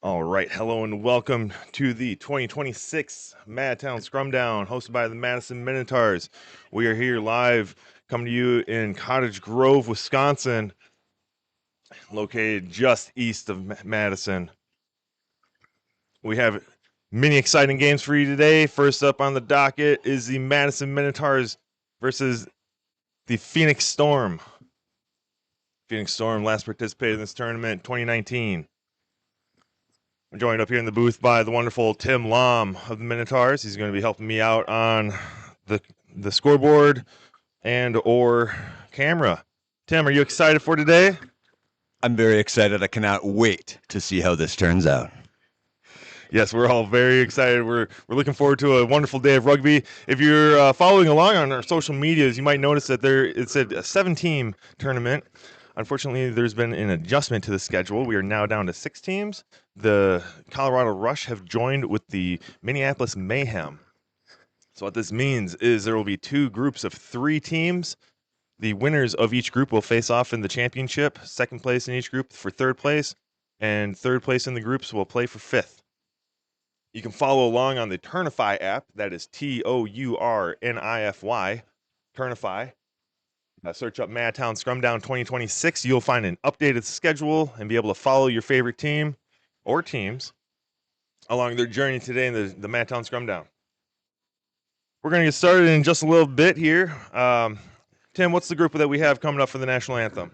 All right, hello and welcome to the 2026 Madtown Scrumdown, hosted by the Madison Minotaurs. We are here live, coming to you in Cottage Grove, Wisconsin, located just east of Madison. We have many exciting games for you today. First up on the docket is the Madison Minotaurs versus the Phoenix Storm. Phoenix Storm last participated in this tournament in 2019. I'm joined up here in the booth by the wonderful Tim Lom of the Minotaurs. He's going to be helping me out on the scoreboard and or camera. Tim, are you excited for today? I'm very excited. I cannot wait to see how this turns out. Yes, we're all very excited. We're looking forward to a wonderful day of rugby. If you're following along on our social medias, you might notice that it's a 7-team tournament. Unfortunately, there's been an adjustment to the schedule. We are now down to 6 teams. The Colorado Rush have joined with the Minneapolis Mayhem. So what this means is there will be 2 groups of 3 teams. The winners of each group will face off in the championship. Second place in each group for third place, and third place in the groups will play for fifth. You can follow along on the Turnify app. That is Tournify, Turnify. Search up Madtown Scrumdown 2026. You'll find an updated schedule and be able to follow your favorite team or teams along their journey today in the Madtown Scrumdown. We're going to get started in just a little bit here. Tim, what's the group that we have coming up for the national anthem?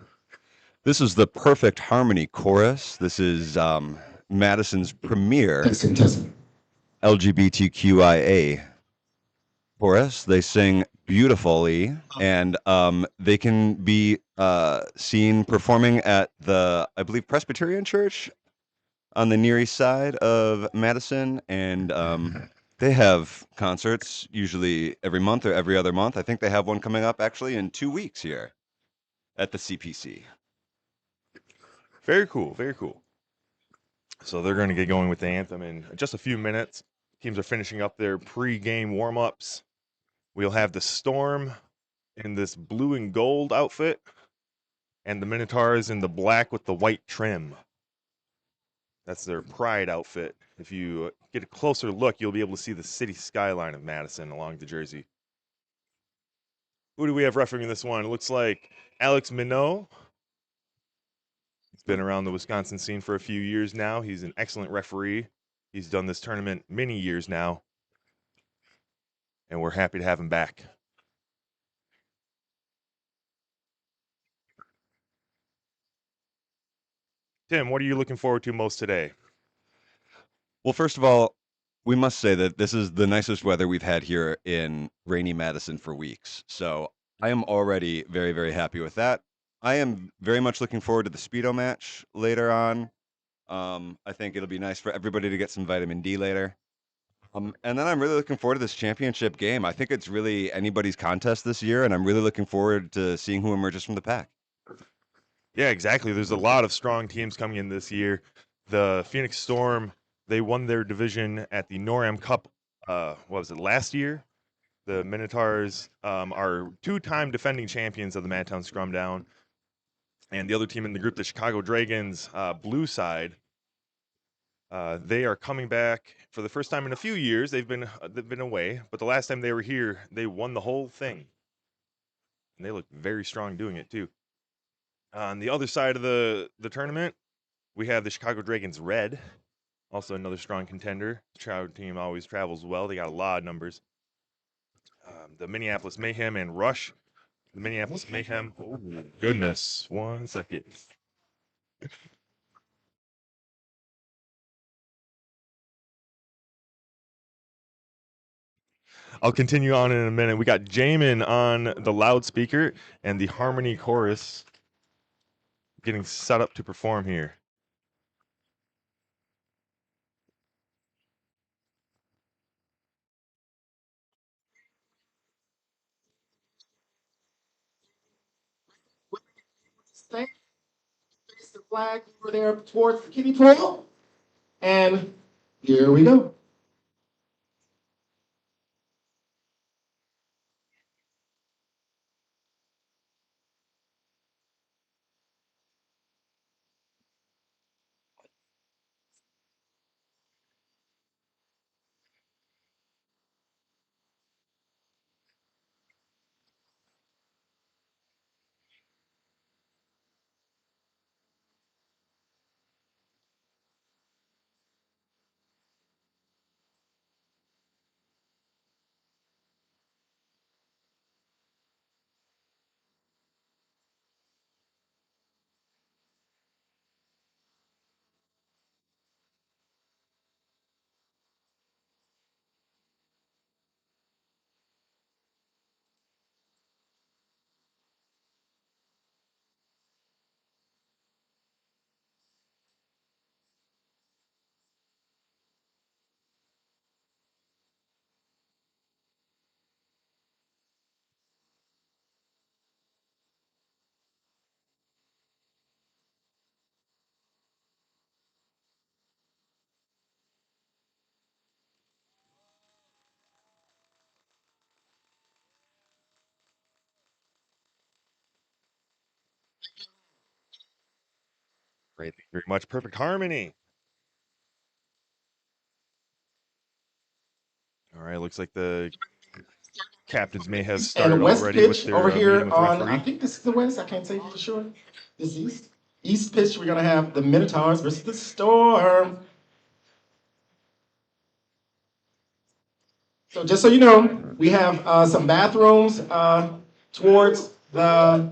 This is the Perfect Harmony Chorus. This is Madison's premier LGBTQIA chorus. They sing beautifully, and they can be seen performing at the, I believe, Presbyterian Church on the Near East Side of Madison, and they have concerts usually every month or every other month. I think they have one coming up actually in 2 weeks here at the CPC. Very cool, very cool. So they're going to get going with the anthem in just a few minutes. Teams are finishing up their pre-game warm-ups. We'll have the Storm in this blue and gold outfit, and the Minotaurs in the black with the white trim. That's their pride outfit. If you get a closer look, you'll be able to see the city skyline of Madison along the jersey. Who do we have refereeing this one? It looks like Alex Minot. He's been around the Wisconsin scene for a few years now. He's an excellent referee. He's done this tournament many years now, and we're happy to have him back. Tim, what are you looking forward to most today? Well, first of all, we must say that this is the nicest weather we've had here in rainy Madison for weeks. So I am already very, very happy with that. I am very much looking forward to the Speedo match later on. I think it'll be nice for everybody to get some vitamin D later. And then I'm really looking forward to this championship game. I think it's really anybody's contest this year, and I'm really looking forward to seeing who emerges from the pack. Yeah, exactly. There's a lot of strong teams coming in this year. The Phoenix Storm, they won their division at the NorAm Cup, what was it, last year? The Minotaurs are 2-time defending champions of the Madtown Scrumdown. And the other team in the group, the Chicago Dragons, blue side, they are coming back for the first time in a few years. They've been away, but the last time they were here, they won the whole thing. And they look very strong doing it, too. On the other side of the tournament, we have the Chicago Dragons red, also another strong contender. The Chicago team always travels well. They got a lot of numbers. The Minneapolis Mayhem and Rush. The Minneapolis Mayhem. Oh, goodness. 1 second. I'll continue on in a minute. We got Jamin on the loudspeaker and the Harmony Chorus getting set up to perform here. Face the flag over there towards the kiddie pool. And here we go. Great, thank you very much. Perfect harmony. All right, looks like the captains may have started And west already with pitch their over meeting here with on, I referee. think this is the west, I can't say for sure. This is east. East pitch, we're gonna have the Minotaurs versus the Storm. So just so you know, we have some bathrooms towards the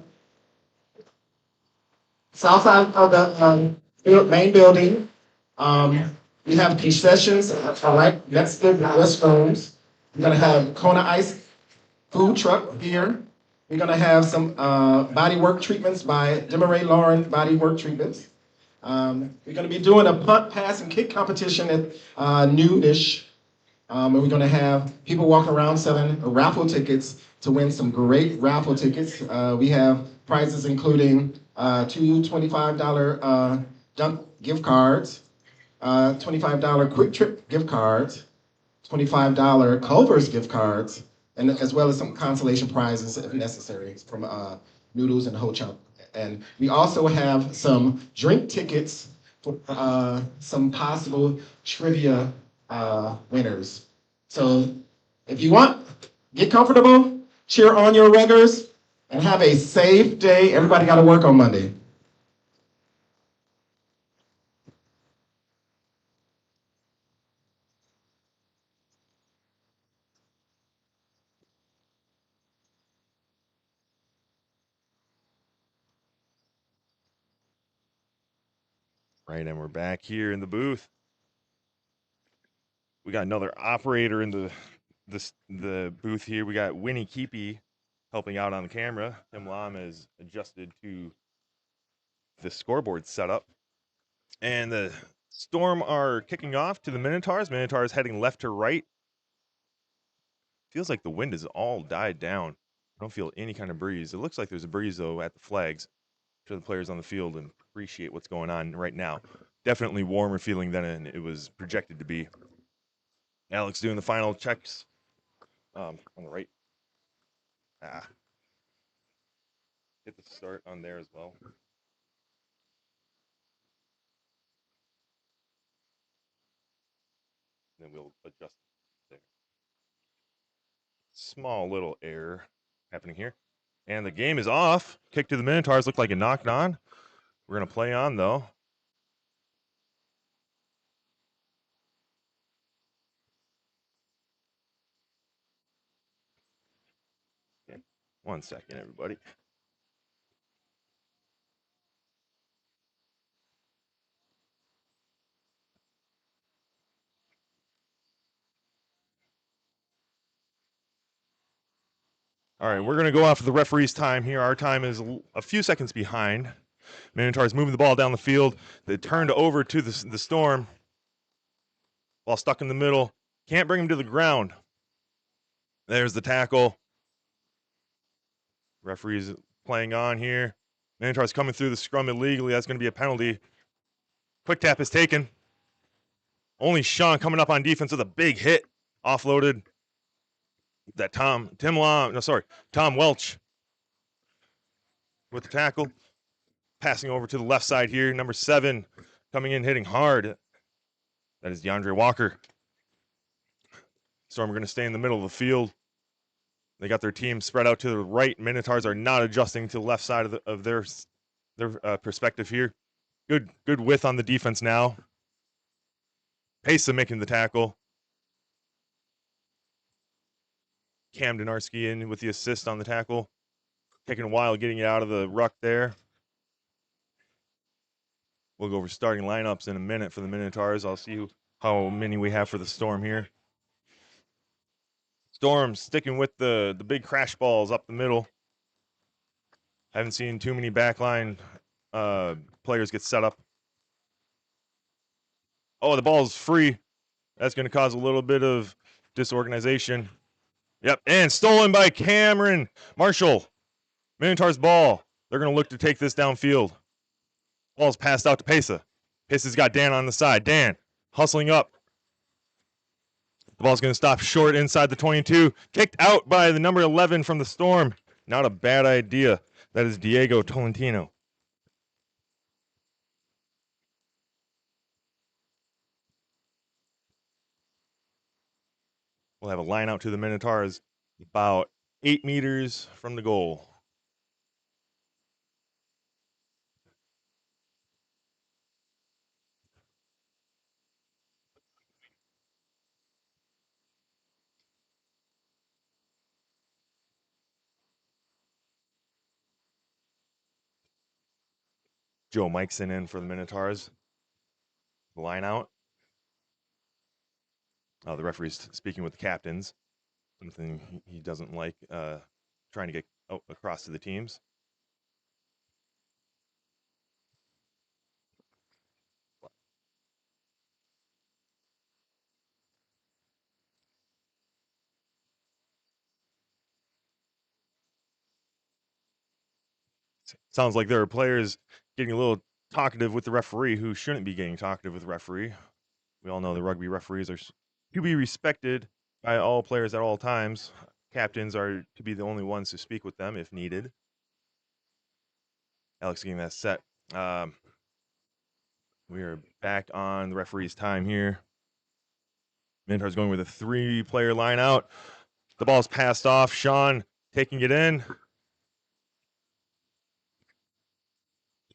south side of the main building. We have concessions right next to the restrooms. We're gonna have Kona Ice food truck here. We're gonna have some body work treatments by Demaray Lauren Body Work Treatments. We're gonna be doing a punt, pass, and kick competition at noonish. And we're gonna have people walking around selling raffle tickets to win some great raffle tickets. We have prizes including two $25 dunk gift cards, $25 Quick Trip gift cards, $25 Culver's gift cards, and as well as some consolation prizes if necessary from Noodles and Ho Chunk. And we also have some drink tickets for some possible trivia winners. So if you want, get comfortable, cheer on your ruggers, and have a safe day. Everybody got to work on Monday. Right, and we're back here in the booth. We got another operator in the booth here. We got Winnie Keepy helping out on the camera. Tim Lam is adjusted to the scoreboard setup. And the Storm are kicking off to the Minotaurs. Minotaurs heading left to right. Feels like the wind has all died down. I don't feel any kind of breeze. It looks like there's a breeze, though, at the flags. I'm sure the players on the field and appreciate what's going on right now. Definitely warmer feeling than it was projected to be. Alex doing the final checks on the right. Hit the start on there as well. Then we'll adjust there. Small little error happening here. And the game is off. Kick to the Minotaurs. Looked like it knocked on. We're going to play on, though. Okay. 1 second, everybody. All right, we're going to go off of the referee's time here. Our time is a few seconds behind. Minotaurs moving the ball down the field. They turned over to the Storm. Ball stuck in the middle. Can't bring him to the ground. There's the tackle. Referee's playing on here. Minotaurs coming through the scrum illegally. That's going to be a penalty. Quick tap is taken. Only Sean coming up on defense with a big hit. Offloaded. That Tom Welch with the tackle. Passing over to the left side here. Number 7 coming in, hitting hard. That is DeAndre Walker. Storm are going to stay in the middle of the field. They got their team spread out to the right. Minotaurs are not adjusting to the left side of their perspective here. Good width on the defense now. Pesa making the tackle. Cam Donarski in with the assist on the tackle. Taking a while getting it out of the ruck there. We'll go over starting lineups in a minute for the Minotaurs. I'll see how many we have for the Storm here. Storm sticking with the big crash balls up the middle. Haven't seen too many backline players get set up. Oh, the ball's free. That's going to cause a little bit of disorganization. Yep, and stolen by Cameron Marshall. Minotaurs ball. They're going to look to take this downfield. Ball's passed out to Pesa. Pesa's got Dan on the side. Dan hustling up. The ball's going to stop short inside the 22. Kicked out by the number 11 from the Storm. Not a bad idea. That is Diego Tolentino. We'll have a line out to the Minotaurs about 8 meters from the goal. Joe Mikeson in for the Minotaurs. Line out. The referee's speaking with the captains. Something he doesn't like, trying to get across to the teams. Sounds like there are players getting a little talkative with the referee who shouldn't be getting talkative with the referee. We all know the rugby referees are to be respected by all players at all times. Captains are to be the only ones to speak with them if needed. Alex getting that set. We are back on the referee's time here. Minotaurs going with a 3-player line out. The ball's passed off. Sean taking it in.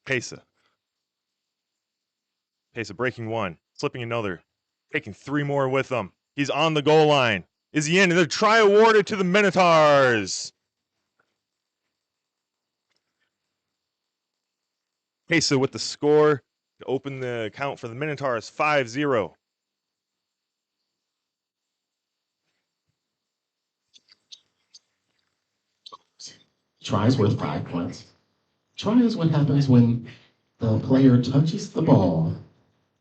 Pesa breaking one, slipping another, taking 3 more with him. He's on the goal line. Is he in? And the try awarded to the Minotaurs. Pesa with the score to open the count for the Minotaurs, 5-0. Tries worth 5 points. Try is what happens when the player touches the ball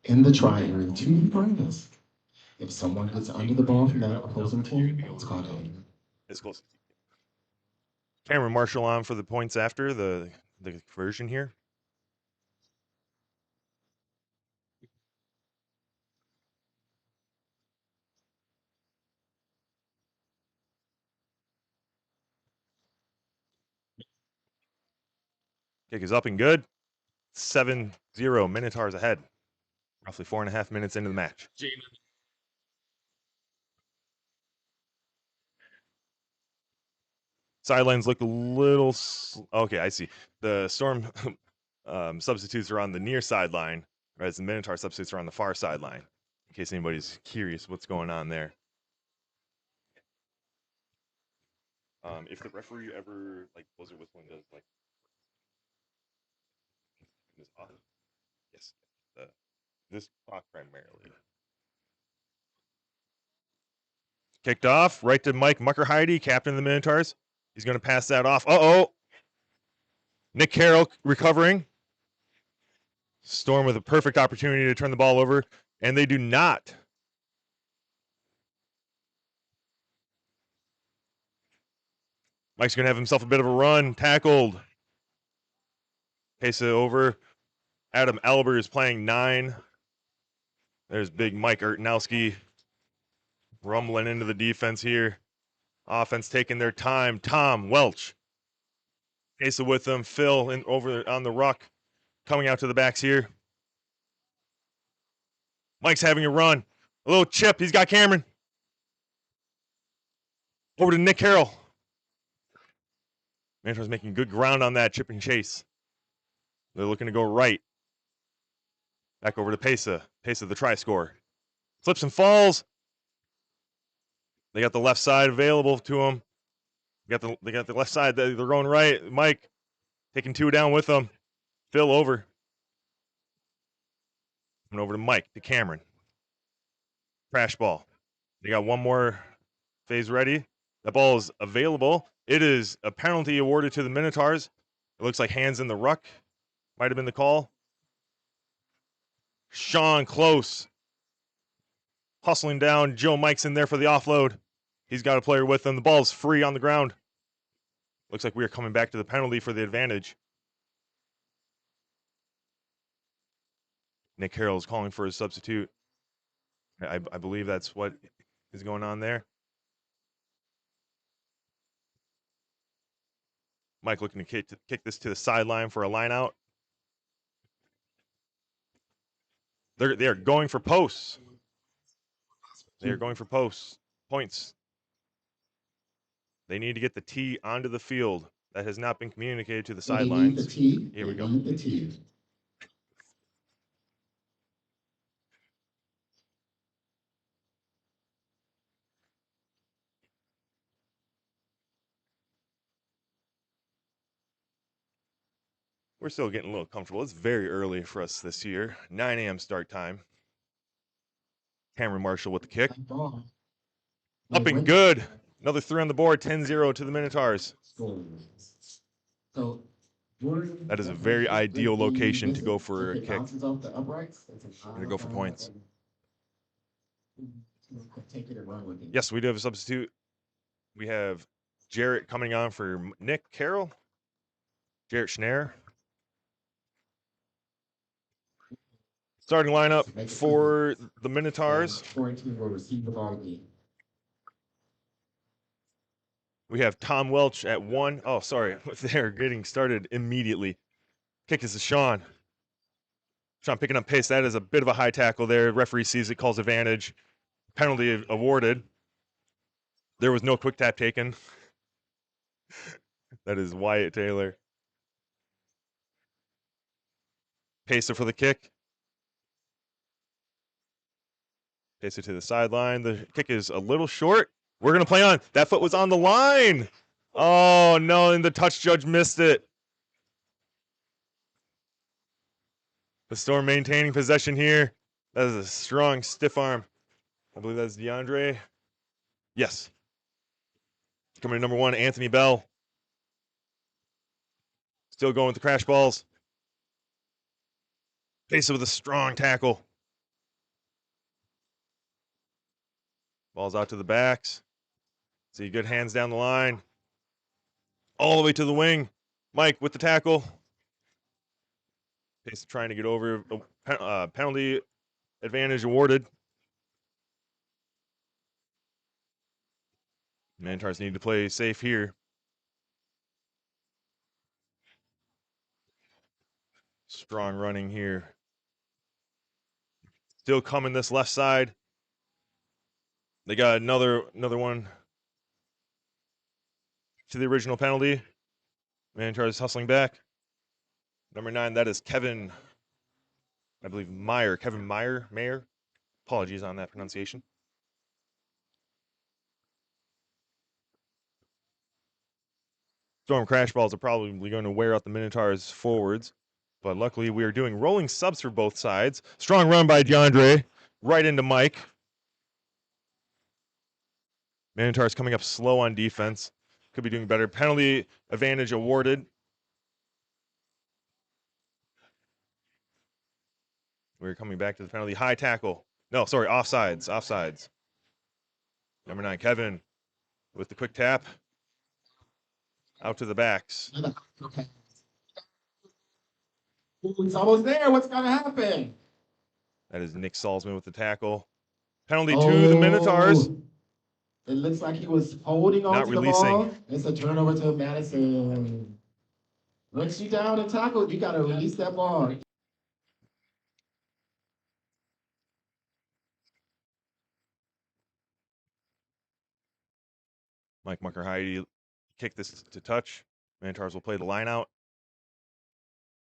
in the try area to the furthest. If someone gets under the ball from that opposing team, it's called a. It's close. Cameron Marshall on for the points after the conversion here. Kick is up and good. 7-0, Minotaurs ahead. Roughly 4.5 minutes into the match. Sidelines look a little. Okay, I see. The Storm substitutes are on the near sideline, whereas the Minotaur substitutes are on the far sideline. In case anybody's curious what's going on there. If the referee ever blows their whistle and does this off, yes, this clock primarily. Kicked off right to Mike Muckerheide, captain of the Minotaurs. He's going to pass that off. Nick Carroll recovering. Storm with a perfect opportunity to turn the ball over, and they do not. Mike's going to have himself a bit of a run. Tackled. Pace it over. Adam Elber is playing 9. There's big Mike Ertnowski rumbling into the defense here. Offense taking their time. Tom Welch. Pace it with them. Phil over on the ruck. Coming out to the backs here. Mike's having a run. A little chip. He's got Cameron. Over to Nick Carroll. Minotaurs making good ground on that chip and chase. They're looking to go right. Back over to Pesa. Pesa, the try scorer. Slips and falls. They got the left side available to them. They got the left side. They're going right. Mike taking 2 down with them. Phil over. And over to Mike, to Cameron. Crash ball. They got one more phase ready. That ball is available. It is a penalty awarded to the Minotaurs. It looks like hands in the ruck. Might have been the call. Sean close. Hustling down. Joe Mike's in there for the offload. He's got a player with him. The ball's free on the ground. Looks like we are coming back to the penalty for the advantage. Nick Carroll is calling for his substitute. I believe that's what is going on there. Mike looking to kick this to the sideline for a line out. They are going for posts. They are going for posts. Points. They need to get the tee onto the field. That has not been communicated to the They need the sidelines. tee. Here we They go. need the tee. We're still getting a little comfortable. It's very early for us this year. 9 a.m. start time. Cameron Marshall with the kick. Like ball. Up and good. Another 3 on the board. 10-0 to the Minotaurs. So That is a very ideal location to go for a kick. Off the uprights. And to go for points. Take it and run with it. Yes, we do have a substitute. We have Jarrett coming on for Nick Carroll. Jarrett Schneer. Starting lineup for the Minotaurs. 14 will receive the ball again. We have Tom Welch at 1. Oh, sorry. They're getting started immediately. Kick is to Sean. Sean picking up pace. That is a bit of a high tackle there. Referee sees it, calls advantage. Penalty awarded. There was no quick tap taken. That is Wyatt Taylor. Pacer for the kick. Pacer to the sideline. The kick is a little short. We're going to play on. That foot was on the line. Oh, no, and the touch judge missed it. The Storm maintaining possession here. That is a strong, stiff arm. I believe that's DeAndre. Yes. Coming to number 1, Anthony Bell. Still going with the crash balls. Pacer with a strong tackle. Ball's out to the backs. See, good hands down the line. All the way to the wing. Mike with the tackle. Pacer trying to get over. Penalty advantage awarded. Minotaurs need to play safe here. Strong running here. Still coming this left side. They got another one to the original penalty. Minotaurs hustling back. Number 9, that is Kevin, I believe Meyer. Kevin Mayer. Apologies on that pronunciation. Storm crash balls are probably going to wear out the Minotaurs forwards. But luckily, we are doing rolling subs for both sides. Strong run by DeAndre. Right into Mike. Minotaurs coming up slow on defense. Could be doing better. Penalty advantage awarded. We're coming back to the penalty. High tackle. No, sorry, offsides. Offsides. Number 9, Kevin with the quick tap. Out to the backs. Okay. Ooh, it's almost there. What's gonna happen? That is Nick Salzman with the tackle. Penalty to the Minotaurs. It looks like he was holding on Not to releasing. the ball. It's a turnover to Madison. Once you down and tackle, you gotta release that ball. Mike Mucker-Heidi kick this to touch. Minotaurs will play the line out.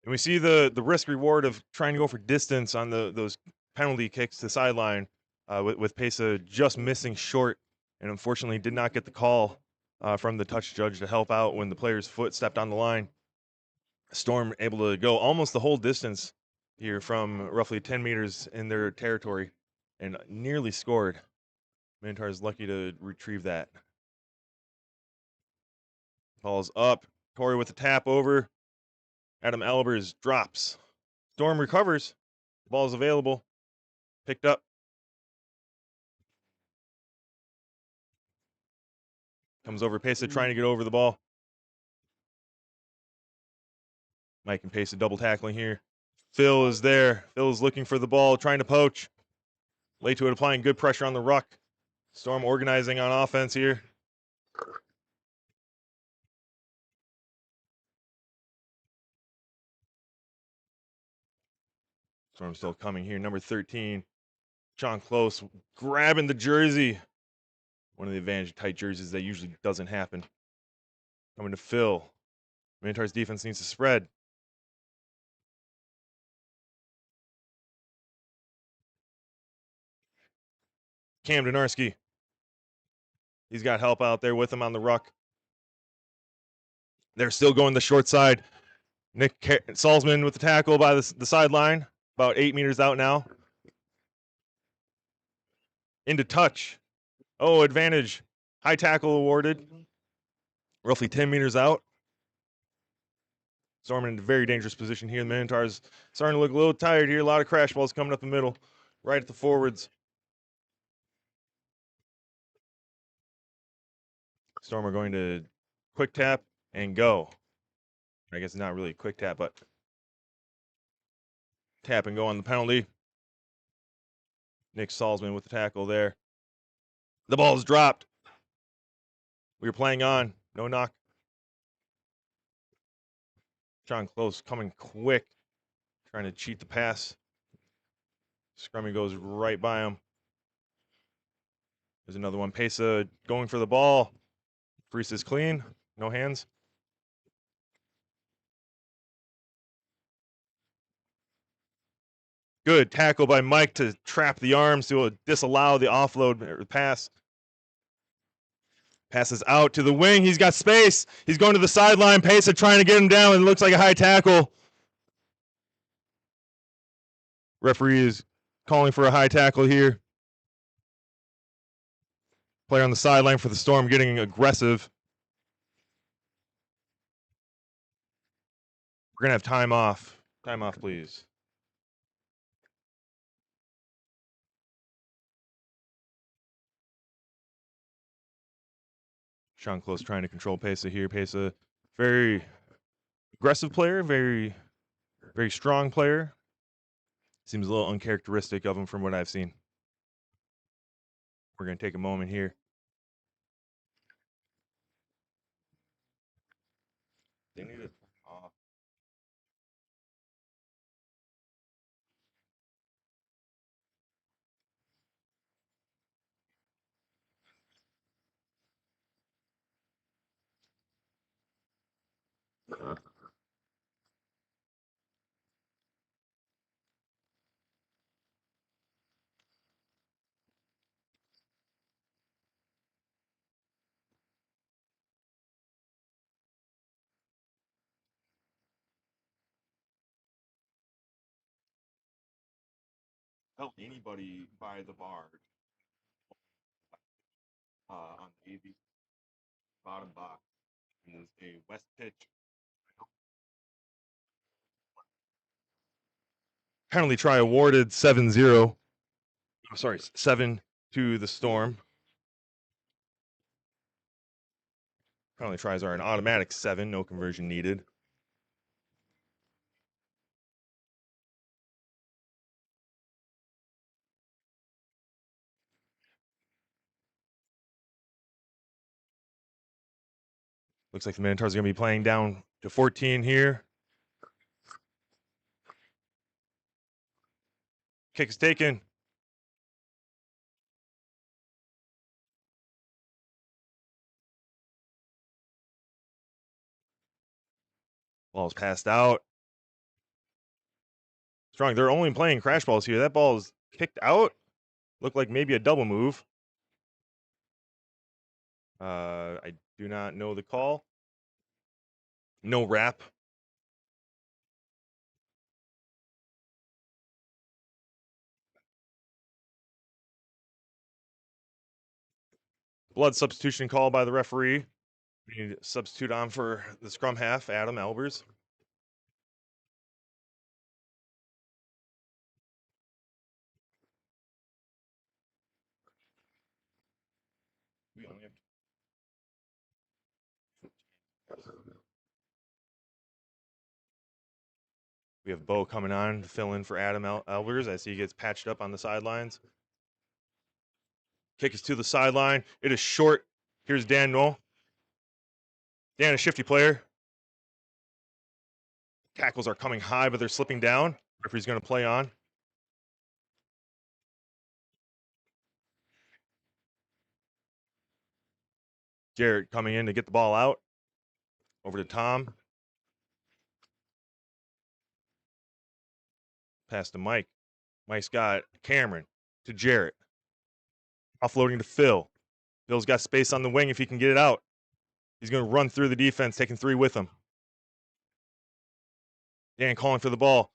And we see the risk reward of trying to go for distance on those penalty kicks to sideline with Pesa just missing short, and unfortunately did not get the call from the touch judge to help out when the player's foot stepped on the line. Storm able to go almost the whole distance here from roughly 10 meters in their territory and nearly scored. Minotaurs lucky to retrieve that. Ball's up. Corey with the tap over. Adam Albers drops. Storm recovers. Ball's available. Picked up. Comes over Pesa trying to get over the ball. Mike and Pesa double tackling here. Phil is there. Phil's looking for the ball, trying to poach. Late to it, applying good pressure on the ruck. Storm organizing on offense here. Storm still coming here. Number 13, John Close grabbing the jersey. One of the advantage tight jerseys that usually doesn't happen. Coming to Phil. Minotaurs defense needs to spread. Cam Donarski. He's got help out there with him on the ruck. They're still going the short side. Nick Salzman with the tackle by the sideline. About 8 meters out now. Into touch. Oh, advantage. High tackle awarded. Roughly 10 meters out. Storm in a very dangerous position here. The Minotaurs starting to look a little tired here. A lot of crash balls coming up the middle. Right at the forwards. Storm are going to quick tap and go. I guess it's not really a quick tap, but tap and go on the penalty. Nick Salzman with the tackle there. The ball is dropped. We were playing on. No knock. Sean Close coming quick. Trying to cheat the pass. Scrummy goes right by him. There's another one. Pesa going for the ball. Freeze is clean. No hands. Good tackle by Mike to trap the arms to disallow the offload or pass. Passes out to the wing. He's got space. He's going to the sideline. Pesa trying to get him down. It looks like a high tackle. Referee is calling for a high tackle here. Player on the sideline for the Storm getting aggressive. We're going to have time off. Time off, please. Sean Close trying to control Pesa here. Pesa, very aggressive player, very, very strong player. Seems a little uncharacteristic of him from what I've seen. We're going to take a moment here. They need to off. Help anybody by the bar on the AV bottom box is a west pitch. Penalty try awarded 7-0. Oh, sorry, 7 to the Storm. Penalty tries are an automatic 7, no conversion needed. Looks like the Minotaurs are going to be playing down to 14 here. Kick is taken. Ball's passed out. Strong. They're only playing crash balls here. That ball is kicked out. Looked like maybe a double move. I do not know the call. No wrap. Blood substitution call by the referee. We need to substitute on for the scrum half, Adam Albers. We only have We have Bo coming on to fill in for Adam Albers as he gets patched up on the sidelines. Kick is to the sideline. It is short. Here's Dan Knoll. Dan, a shifty player. Tackles are coming high, but they're slipping down. Referee's going to play on. Jarrett coming in to get the ball out. Over to Tom. Pass to Mike. Mike's got Cameron to Jarrett. Offloading to Phil. Phil's got space on the wing if he can get it out. He's going to run through the defense, taking 3 with him. Dan calling for the ball.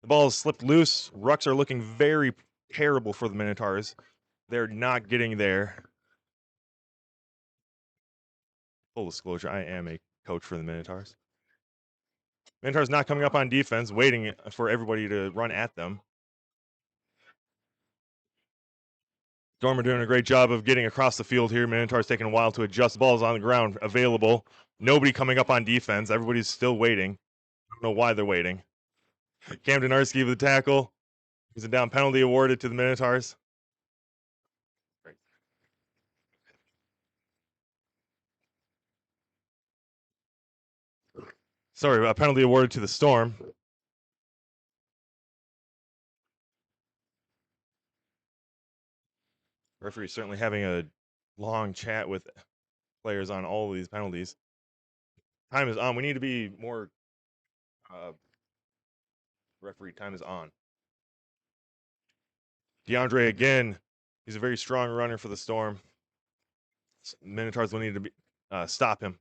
The ball is slipped loose. Rucks are looking very terrible for the Minotaurs. They're not getting there. Full disclosure, I am a coach for the Minotaurs. Minotaurs not coming up on defense, waiting for everybody to run at them. Storm are doing a great job of getting across the field here. Minotaurs taking a while to adjust. Balls on the ground, available. Nobody coming up on defense. Everybody's still waiting. I don't know why they're waiting. Camden Arski with the tackle. There's a down penalty awarded to the Minotaurs. Sorry, a penalty awarded to the Storm. Referee certainly having a long chat with players on all of these penalties. Time is on. We need to be more. Referee, time is on. DeAndre again. He's a very strong runner for the Storm. Minotaurs will need to be stop him.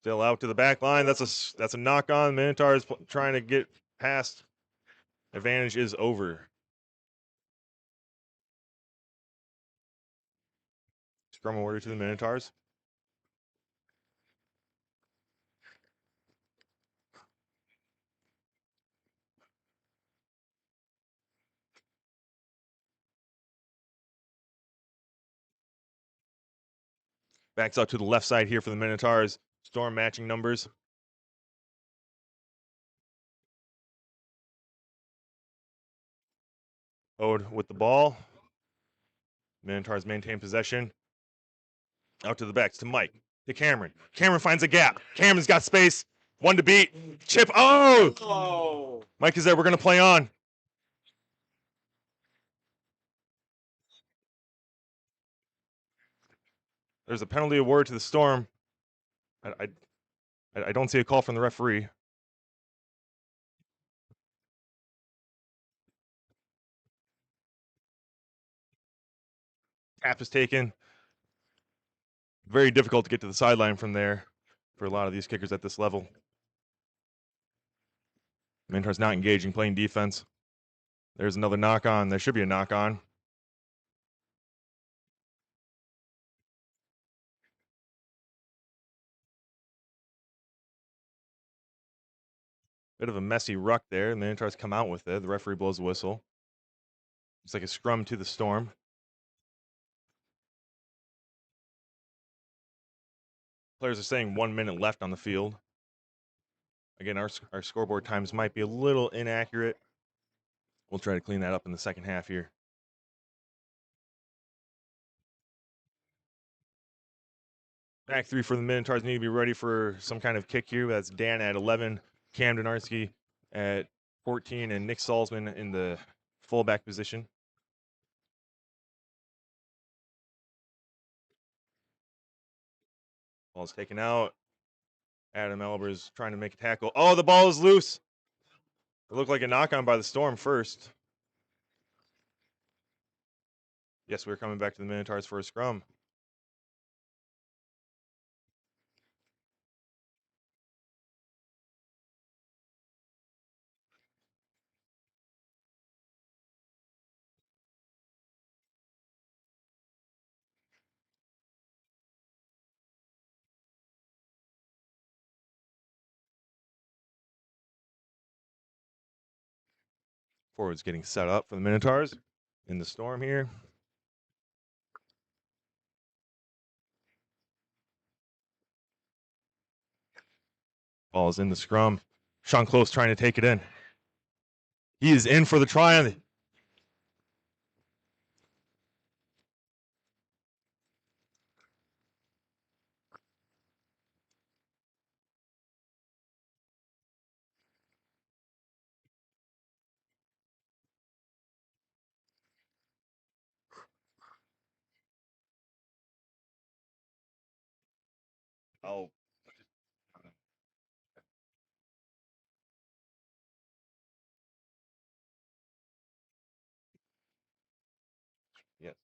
Still out to the back line. That's a knock on. Minotaurs trying to get past. Advantage is over. Scrum awarded to the Minotaurs. Backs out to the left side here for the Minotaurs. Storm matching numbers. Ode with the ball. Minotaurs maintain possession. Out to the backs to Mike. To Cameron. Cameron finds a gap. Cameron's got space. One to beat. Chip. Oh! Mike is there. We're going to play on. There's a penalty award to the Storm. I don't see a call from the referee. Tap is taken. Very difficult to get to the sideline from there for a lot of these kickers at this level. Minotaurs not engaging, playing defense. There's another knock on. There should be a knock on. Bit of a messy ruck there. The Minotaurs come out with it. The referee blows the whistle. It's like a scrum to the Storm. Players are saying 1 minute left on the field. Again, our scoreboard times might be a little inaccurate. We'll try to clean that up in the second half here. Back 3 for the Minotaurs need to be ready for some kind of kick here. That's Dan at 11, Cam Donarski at 14, and Nick Salzman in the fullback position. Ball's taken out. Adam Elber's trying to make a tackle. Oh, the ball is loose. It looked like a knock on by the Storm first. Yes, we're coming back to the Minotaurs for a scrum. Forward's getting set up for the Minotaurs in the Storm here. Ball is in the scrum. Sean Close trying to take it in. He is in for the try. I'll. Yes.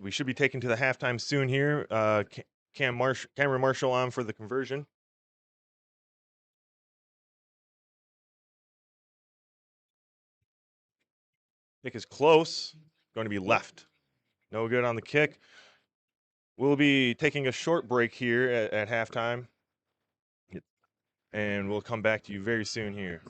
We should be taken to the halftime soon here. Cameron Marshall on for the conversion. Kick is close. Going to be left. No good on the kick. We'll be taking a short break here at halftime. And we'll come back to you very soon here.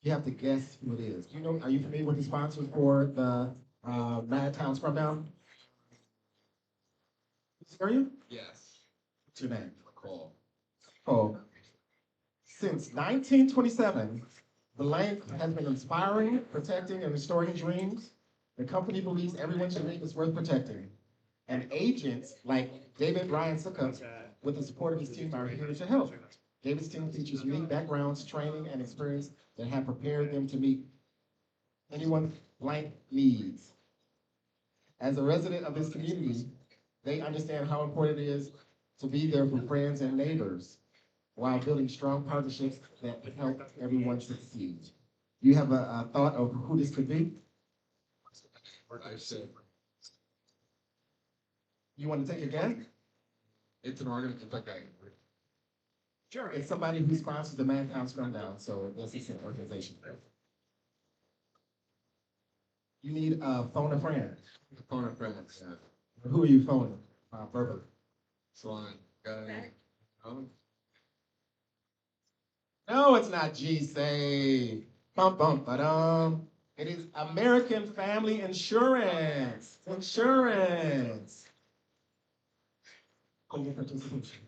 You have to guess who it is. Do you know? Are you familiar with the sponsors for the Madtown Scrumdown? Are you? Yes. What's your name? Cole. Oh. Since 1927, the Lane has been inspiring, protecting, and restoring dreams. The company believes everyone should live is worth protecting. And agents like David Ryan Suckup, with the support of his team, are here to help. David's team features unique backgrounds, training, and experience that have prepared them to meet anyone blank needs. As a resident of this community, they understand how important it is to be there for friends and neighbors while building strong partnerships that help everyone succeed. Do you have a thought of who this could be? You want to take a guess? It's an organization. Sure. It's somebody who sponsors the Madtown Scrumdown, so this is an organization. You need a phone a friend. Phone a friend. Who are you phoning? Verbally. Salon. No, it's not G-Say. Bum, bum, ba-dum. It is American Family Insurance. Insurance. Call your participation.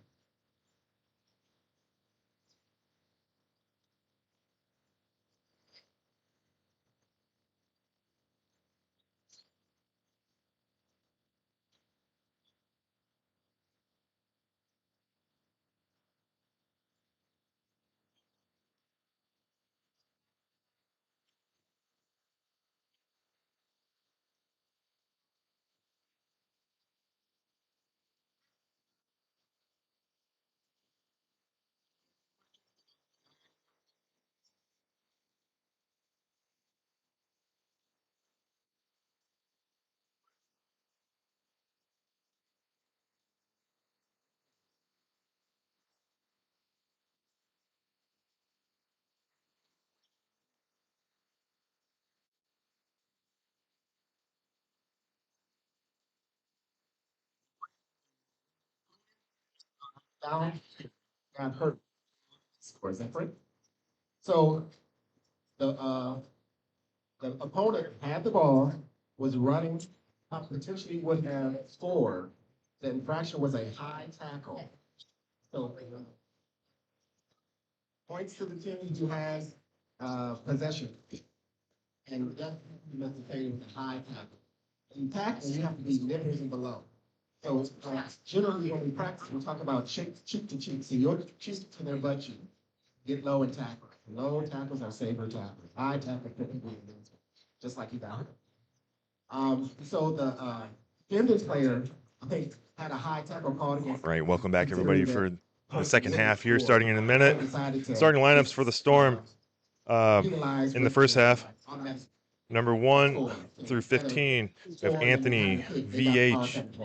Down, got hurt. Is that right? So the opponent had the ball, was running potentially would have scored. The infraction was a high tackle. So points to the team who has possession. And that's necessarily with a high tackle. In tackling, you have to be nippers and below. So generally, when we practice, we talk about cheek to cheek. So your cheek to their butt cheek. Get low and tackle. Low tackles are safer tackles. High tackles typically just like you got. So the Genders player, I think, had a high tackle called against. Right, welcome back everybody for the Considering second that half here, score, starting in a minute. decided to Starting lineups for the Storm utilize in the with first half. automatic Number 1 score. through Instead of 15, we have scoring and Anthony, having to kick, they got VH, second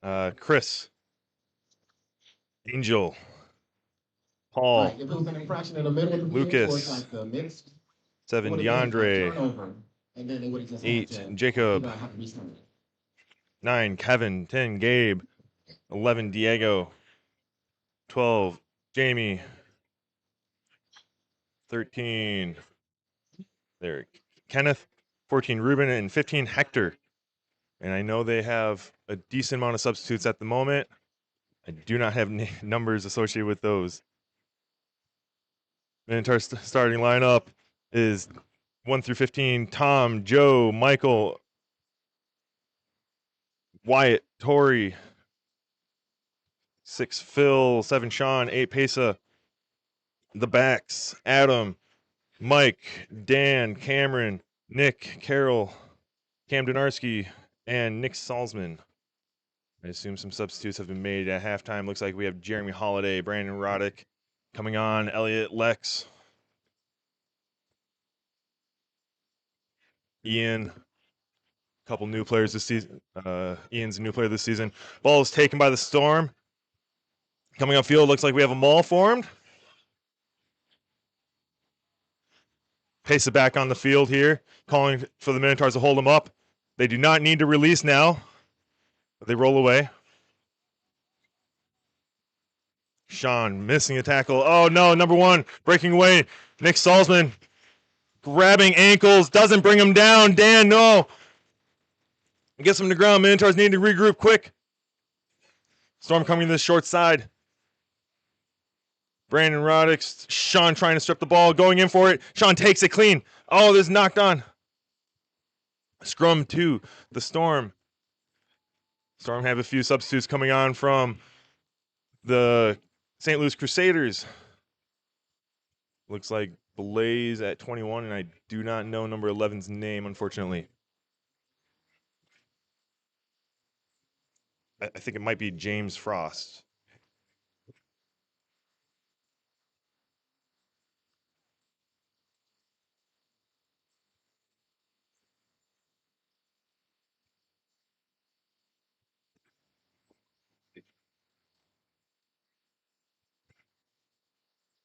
point. Chris, Angel, Paul, Right, if it was an infraction in the middle of the field Lucas, towards like the mix, it 7, would have been a DeAndre, turnover, and then they would have just had 8, to, Jacob, have to restart it. 9, Kevin, 10, Gabe, 11, Diego, 12, Jamie, 13, there, Kenneth, 14, Ruben, and 15, Hector. And I know they have a decent amount of substitutes at the moment. I do not have numbers associated with those. Minotaur starting lineup is 1 through 15, Tom, Joe, Michael, Wyatt, Tori, 6, Phil, 7, Sean, 8, Pesa. The backs, Adam, Mike, Dan, Cameron, Nick, Carol, Cam Donarski, and Nick Salzman. I assume some substitutes have been made at halftime. Looks like we have Jeremy Holiday, Brandon Roddick coming on, Elliot, Lex, Ian, a couple new players this season. Ian's a new player this season. Ball is taken by the Storm. Coming upfield, looks like we have a maul formed. Pace it back on the field here, calling for the Minotaurs to hold them up. They do not need to release now. They roll away. Sean missing a tackle. Oh no, number 1 breaking away. Nick Salzman grabbing ankles, doesn't bring him down. Dan, no. Gets him to the ground. Minotaurs need to regroup quick. Storm coming to the short side. Brandon Roddick, Sean trying to strip the ball, going in for it. Sean takes it clean. Oh, this is knocked on. Scrum 2, the Storm. Storm have a few substitutes coming on from the St. Louis Crusaders. Looks like Blaze at 21, and I do not know number 11's name, unfortunately. I think it might be James Frost.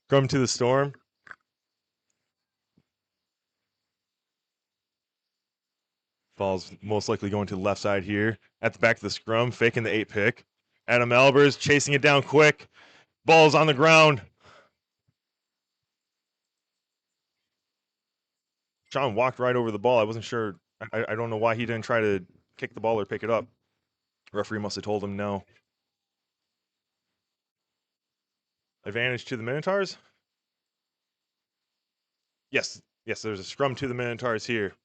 Come to the Storm. Ball's most likely going to the left side here. At the back of the scrum, faking the 8 pick. Adam Albers chasing it down quick. Ball's on the ground. Sean walked right over the ball. I wasn't sure. I don't know why he didn't try to kick the ball or pick it up. Referee must have told him no. Advantage to the Minotaurs? Yes, there's a scrum to the Minotaurs here.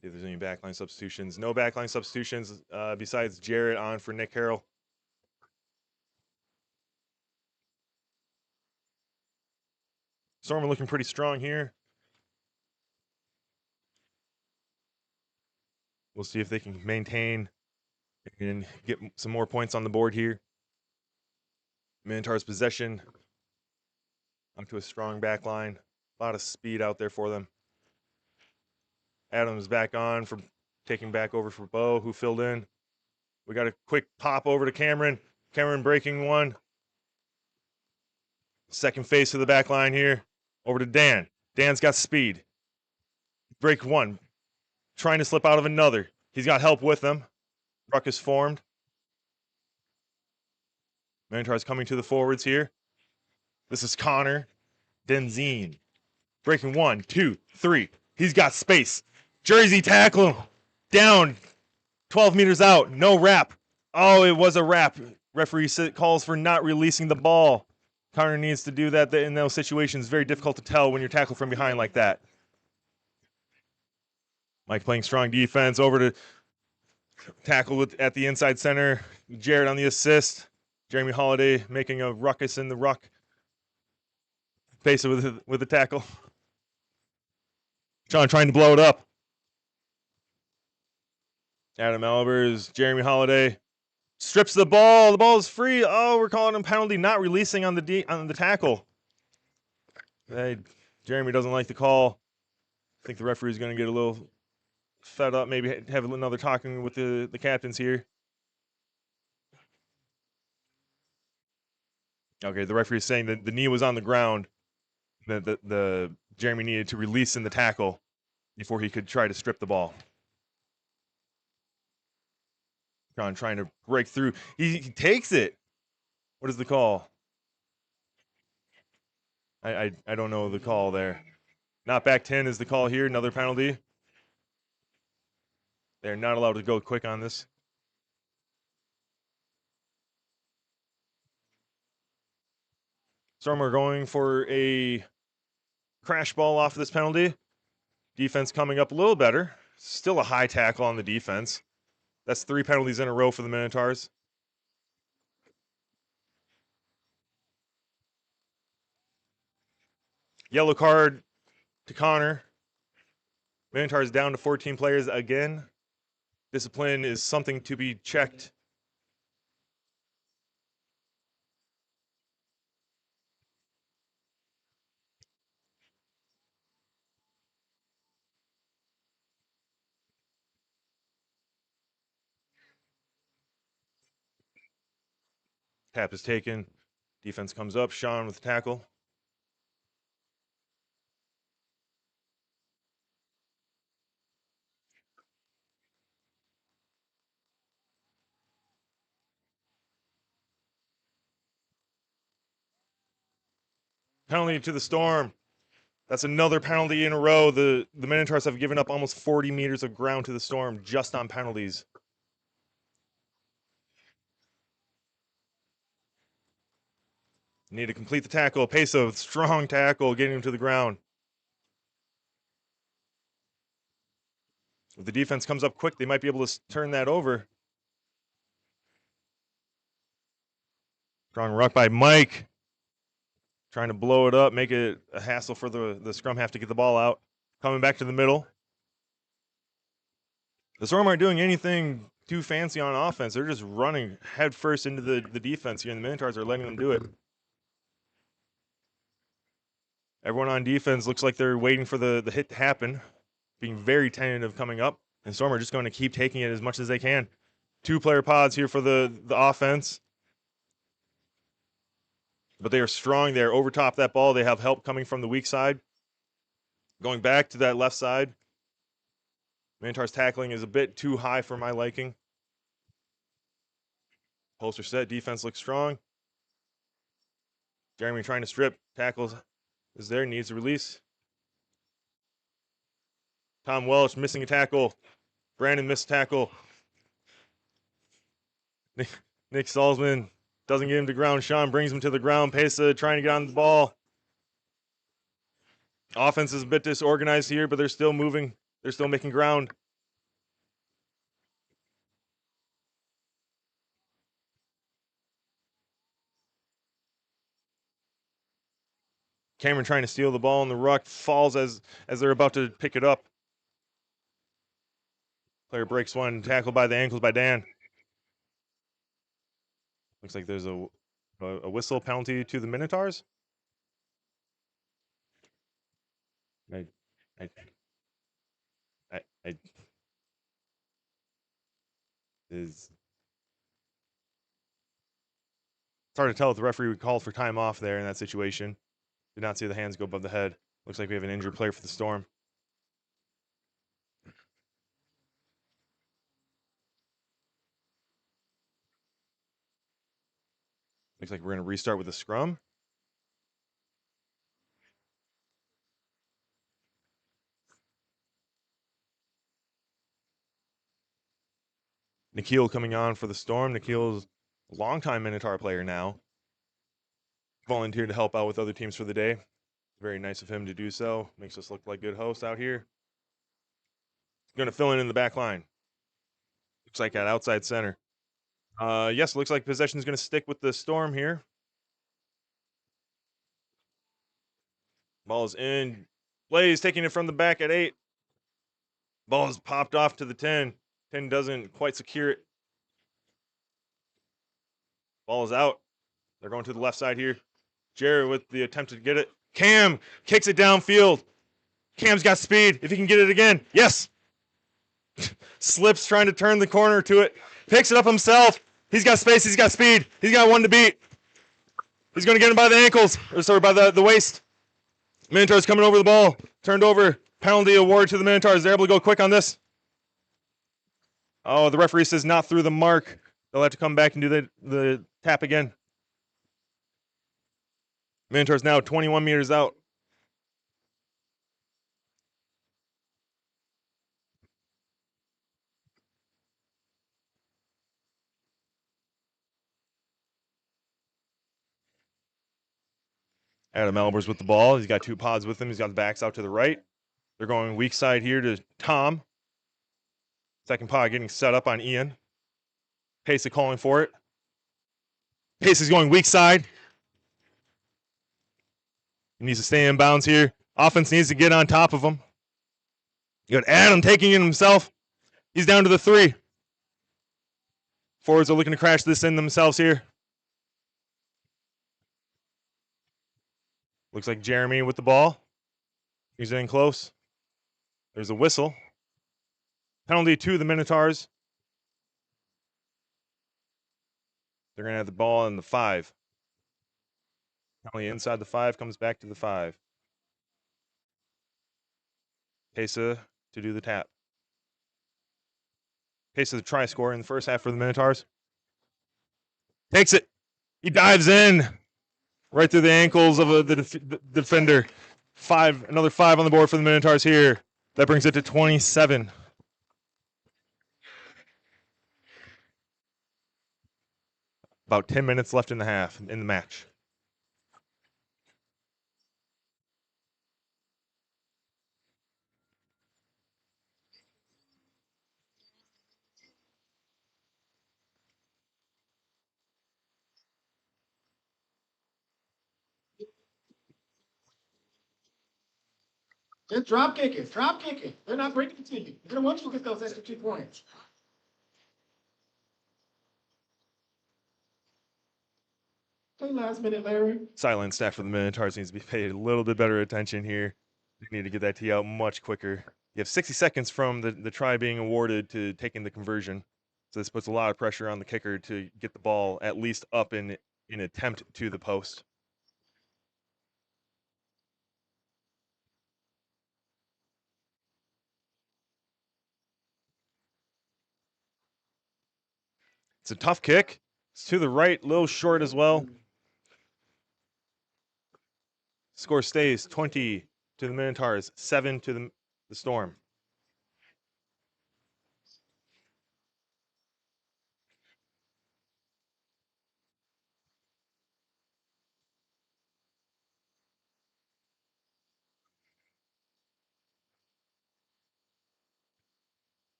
See if there's any backline substitutions. No backline substitutions besides Jarrett on for Nick Harrell. Storm are looking pretty strong here. We'll see if they can maintain and get some more points on the board here. Minotaurs possession onto a strong back line. A lot of speed out there for them. Adams back on for taking back over for Bo, who filled in. We got a quick pop over to Cameron. Cameron breaking one. Second face of the back line here. Over to Dan. Dan's got speed. Break one. Trying to slip out of another. He's got help with him. Ruckus formed. Minotaurs coming to the forwards here. This is Connor Denzine. Breaking 1, 2, 3. He's got space. Jersey tackle. Down. 12 meters out. No wrap. Oh, it was a wrap. Referee calls for not releasing the ball. Connor needs to do that in those situations. Very difficult to tell when you're tackled from behind like that. Mike playing strong defense. Over to tackle at the inside center. Jared on the assist. Jeremy Holiday making a ruckus in the ruck. Face it with the tackle. Sean trying to blow it up. Adam Albers, Jeremy Holiday strips the ball. The ball is free. Oh, we're calling him penalty, not releasing on the tackle. Hey, Jeremy doesn't like the call. I think the referee is going to get a little fed up. Maybe have another talking with the captains here. Okay, the referee is saying that the knee was on the ground. That the Jeremy needed to release in the tackle before he could try to strip the ball. John trying to break through. He takes it. What is the call? I don't know the call there. Not back 10 is the call here. Another penalty. They're not allowed to go quick on this. Storm are going for a crash ball off of this penalty. Defense coming up a little better. Still a high tackle on the defense. That's 3 penalties in a row for the Minotaurs. Yellow card to Connor. Minotaurs down to 14 players again. Discipline is something to be checked. Tap is taken. Defense comes up. Sean with the tackle. Penalty to the Storm. That's another penalty in a row. The Minotaurs have given up almost 40 meters of ground to the Storm just on penalties. Need to complete the tackle. Peso, strong tackle, getting him to the ground. If the defense comes up quick, they might be able to turn that over. Strong ruck by Mike. Trying to blow it up, make it a hassle for the scrum half to get the ball out. Coming back to the middle. The Storm aren't doing anything too fancy on offense. They're just running head first into the defense here, and the Minotaurs are letting them do it. Everyone on defense looks like they're waiting for the hit to happen, being very tentative coming up. And Storm are just going to keep taking it as much as they can. 2-player pods here for the offense. But they are strong there. Over top that ball, they have help coming from the weak side. Going back to that left side. Minotaurs tackling is a bit too high for my liking. Poster set. Defense looks strong. Jeremy trying to strip. Tackles is there. Needs a release. Tom Welch missing a tackle. Brandon missed a tackle. Nick Salzman doesn't get him to ground. Sean brings him to the ground. Pesa trying to get on the ball. Offense is a bit disorganized here, but they're still moving. They're still making ground. Cameron trying to steal the ball in the ruck. Falls as they're about to pick it up. Player breaks one. Tackled by the ankles by Dan. Looks like there's a whistle penalty to the Minotaurs. I is. It's hard to tell if the referee would call for time off there in that situation. Did not see the hands go above the head. Looks like we have an injured player for the Storm. Looks like we're going to restart with a scrum. Nikhil coming on for the Storm. Nikhil's a longtime Minotaur player now. Volunteered to help out with other teams for the day. Very nice of him to do so. Makes us look like good hosts out here. Going to fill in the back line. Looks like at outside center. Yes, looks like possession is going to stick with the Storm here. Ball is in. Blaze taking it from the back at 8. Ball is popped off to the 10. 10 doesn't quite secure it. Ball is out. They're going to the left side here. Jared with the attempt to get it. Cam kicks it downfield. Cam's got speed. If he can get it again. Yes. Slips trying to turn the corner to it. Picks it up himself. He's got space. He's got speed. He's got one to beat. He's going to get him by the ankles. Or sorry, by the waist. Minotaurs coming over the ball. Turned over. Penalty award to the Minotaurs. They're able to go quick on this. Oh, the referee says not through the mark. They'll have to come back and do the tap again. Minotaurs now 21 meters out. Adam Albers with the ball. He's got 2 pods with him. He's got the backs out to the right. They're going weak side here to Tom. Second pod getting set up on Ian. Pace is calling for it. Pace is going weak side. He needs to stay in bounds here. Offense needs to get on top of him. You got Adam taking it himself. He's down to the 3. Forwards are looking to crash this in themselves here. Looks like Jeremy with the ball. He's in close. There's a whistle. Penalty to the Minotaurs. They're going to have the ball in the 5. Penalty inside the 5, comes back to the 5. Pesa to do the tap. Pesa the try score in the first half for the Minotaurs. Takes it. He dives in. Right through the ankles of the defender. Another 5 on the board for the Minotaurs here. That brings it to 27. About 10 minutes left in the match. Just drop kick it. Drop kick it. They're not breaking it to you. They don't want you to get those extra 2 points. Okay, last minute, Larry. Sideline staff for the Minotaurs needs to be paid a little bit better attention here. They need to get that tee out much quicker. You have 60 seconds from the try being awarded to taking the conversion. So this puts a lot of pressure on the kicker to get the ball at least up in attempt to the post. It's a tough kick. It's to the right, a little short as well. Score stays 20 to the Minotaurs, 7 to the Storm.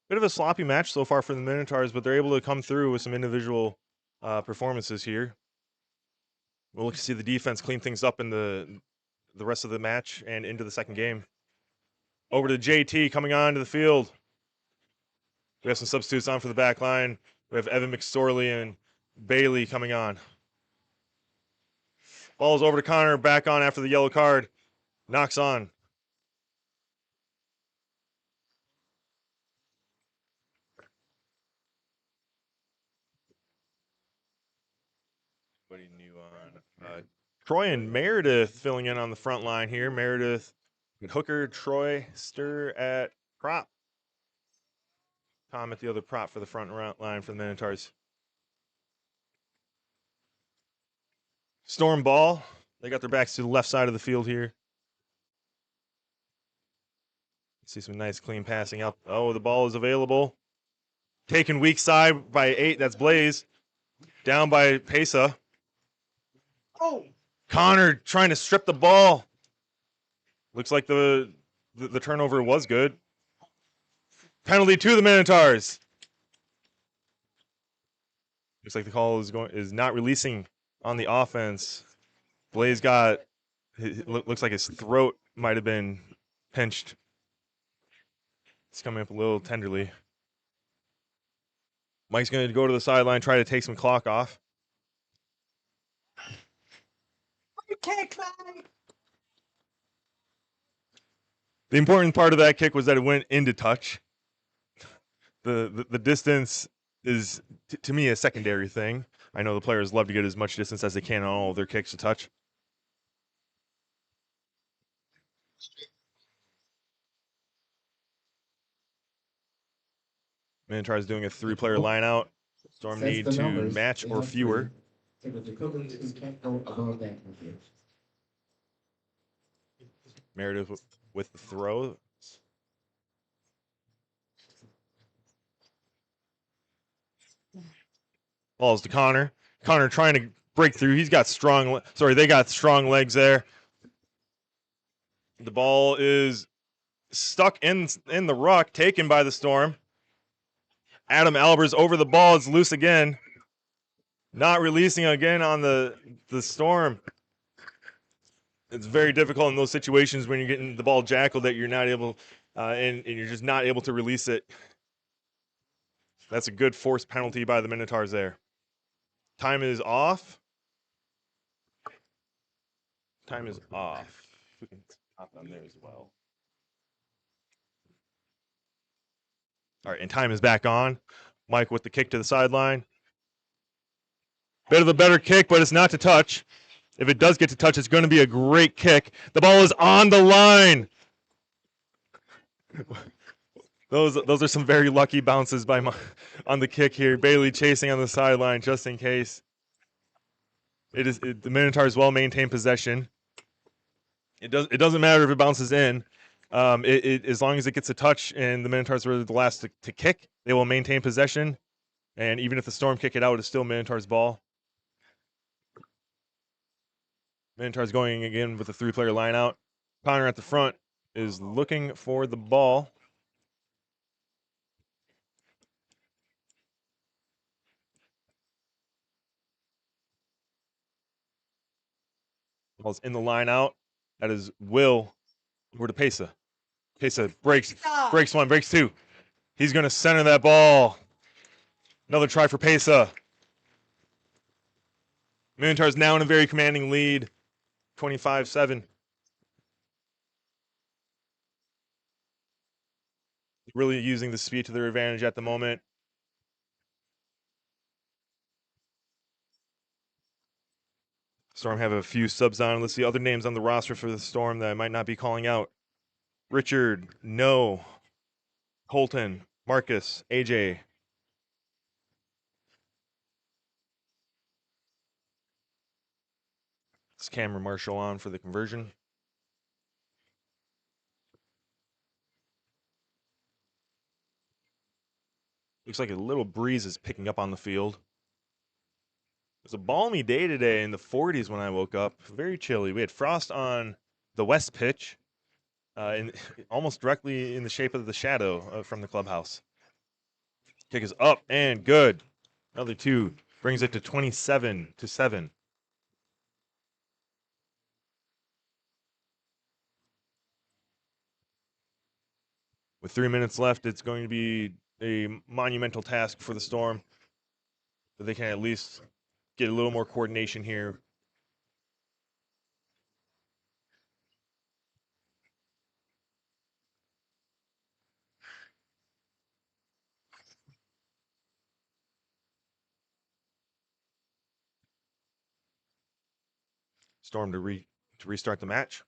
Bit of a sloppy match so far for the Minotaurs, but they're able to come through with some individual performances here. We'll look to see the defense clean things up in the rest of the match and into the second game. Over to JT coming on to the field. We have some substitutes on for the back line. We have Evan McSorley and Bailey coming on. Ball's over to Connor, back on after the yellow card. Knocks on. Anybody new on? Troy and Meredith filling in on the front line here. Meredith at hooker, Troy Stir at prop. Tom at the other prop for the front line for the Minotaurs. Storm ball. They got their backs to the left side of the field here. See some nice clean passing up. Oh, the ball is available. Taken weak side by 8. That's Blaze. Down by Pesa. Oh. Connor trying to strip the ball. Looks like the turnover was good. Penalty to the Minotaurs. Looks like the call is not releasing on the offense. Blaze got looks like his throat might have been pinched. It's coming up a little tenderly. Mike's going to go to the sideline, try to take some clock off. You can't climb. The important part of that kick was that it went into touch. The distance is, to me, a secondary thing. I know the players love to get as much distance as they can on all of their kicks to touch. Minotaurs doing a 3-player line out. Storm need to match or fewer. Meredith with the throw. Balls to Connor. Connor trying to break through. He's got strong. Sorry, they got strong legs there. The ball is stuck in the ruck, taken by the Storm. Adam Albers over the ball. It's loose again. Not releasing again on the Storm. It's very difficult in those situations when you're getting the ball jackled that you're not able, and you're just not able to release it. That's a good forced penalty by the Minotaurs there. Time is off. Time is off. We can hop on there as well. All right, and time is back on. Mike with the kick to the sideline. Bit of a better kick, but it's not to touch. If it does get to touch, it's going to be a great kick. The ball is on the line. Those are some very lucky bounces by on the kick here. Bailey chasing on the sideline just in case. The Minotaurs well maintain possession. It doesn't matter if it bounces in. As long as it gets a touch and the Minotaurs were the last to kick, they will maintain possession. And even if the Storm kick it out, it's still Minotaurs' ball. Minotaurs going again with a 3-player line out. Connor at the front is looking for the ball. Ball's in the line out. That is Will over to Pesa. Pesa breaks one, breaks 2. He's going to center that ball. Another try for Pesa. Minotaurs now in a very commanding lead, 25-7. Really using the speed to their advantage at the moment. Storm have a few subs on. Let's see other names on the roster for the Storm that I might not be calling out. Richard, No, Colton, Marcus, AJ. It's Cameron Marshall on for the conversion. Looks like a little breeze is picking up on the field. It was a balmy day today in the 40s when I woke up. Very chilly. We had frost on the west pitch, and almost directly in the shape of the shadow from the clubhouse. Kick is up and good. Another 2 brings it to 27-7. With 3 minutes left, it's going to be a monumental task for the Storm, but they can at least get a little more coordination here. Storm to restart the match.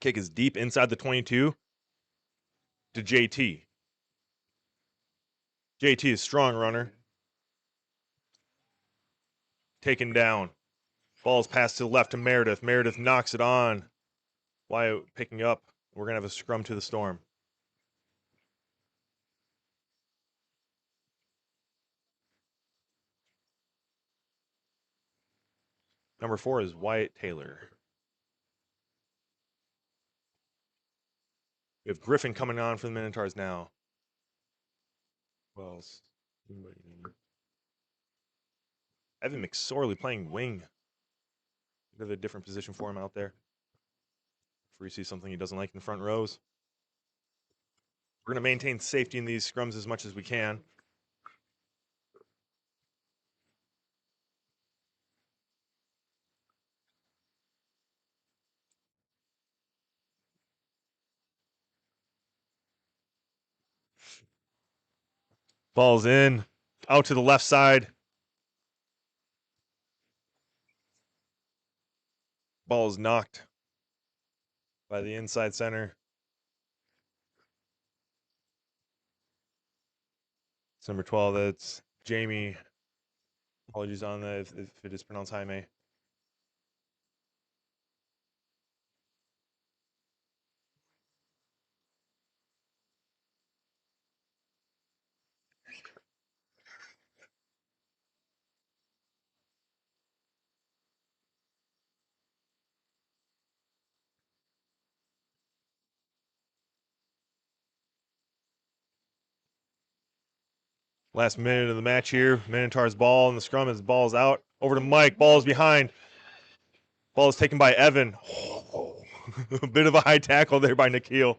Kick is deep inside the 22 to JT. JT is strong runner. taken down. Ball's passed to the left to Meredith. Meredith knocks it on. Wyatt picking up. We're going to have a scrum to the Storm. Number 4 is Wyatt Taylor. We have Griffin coming on for the Minotaurs now. Who else? Evan McSorley playing wing. Bit of a different position for him out there. If we see something he doesn't like in the front rows. We're going to maintain safety in these scrums as much as we can. Ball's in. Out to the left side. Ball is knocked by the inside center. It's number 12. That's Jamie. Apologies on that if it is pronounced Jaime. Last minute of the match here. Minotaurs ball and the scrum as ball's out. Over to Mike. Ball's behind. Ball is taken by Evan. A bit of a high tackle there by Nikhil.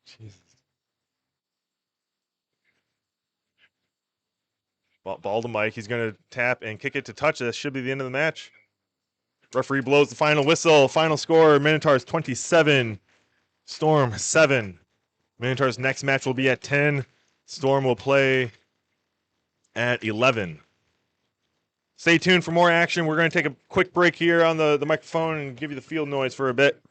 Jesus. Ball to Mike. He's going to tap and kick it to touch. That should be the end of the match. Referee blows the final whistle. Final score, Minotaurs 27, Storm 7. Minotaurs' next match will be at 10. Storm will play at 11. Stay tuned for more action. We're going to take a quick break here on the microphone and give you the field noise for a bit.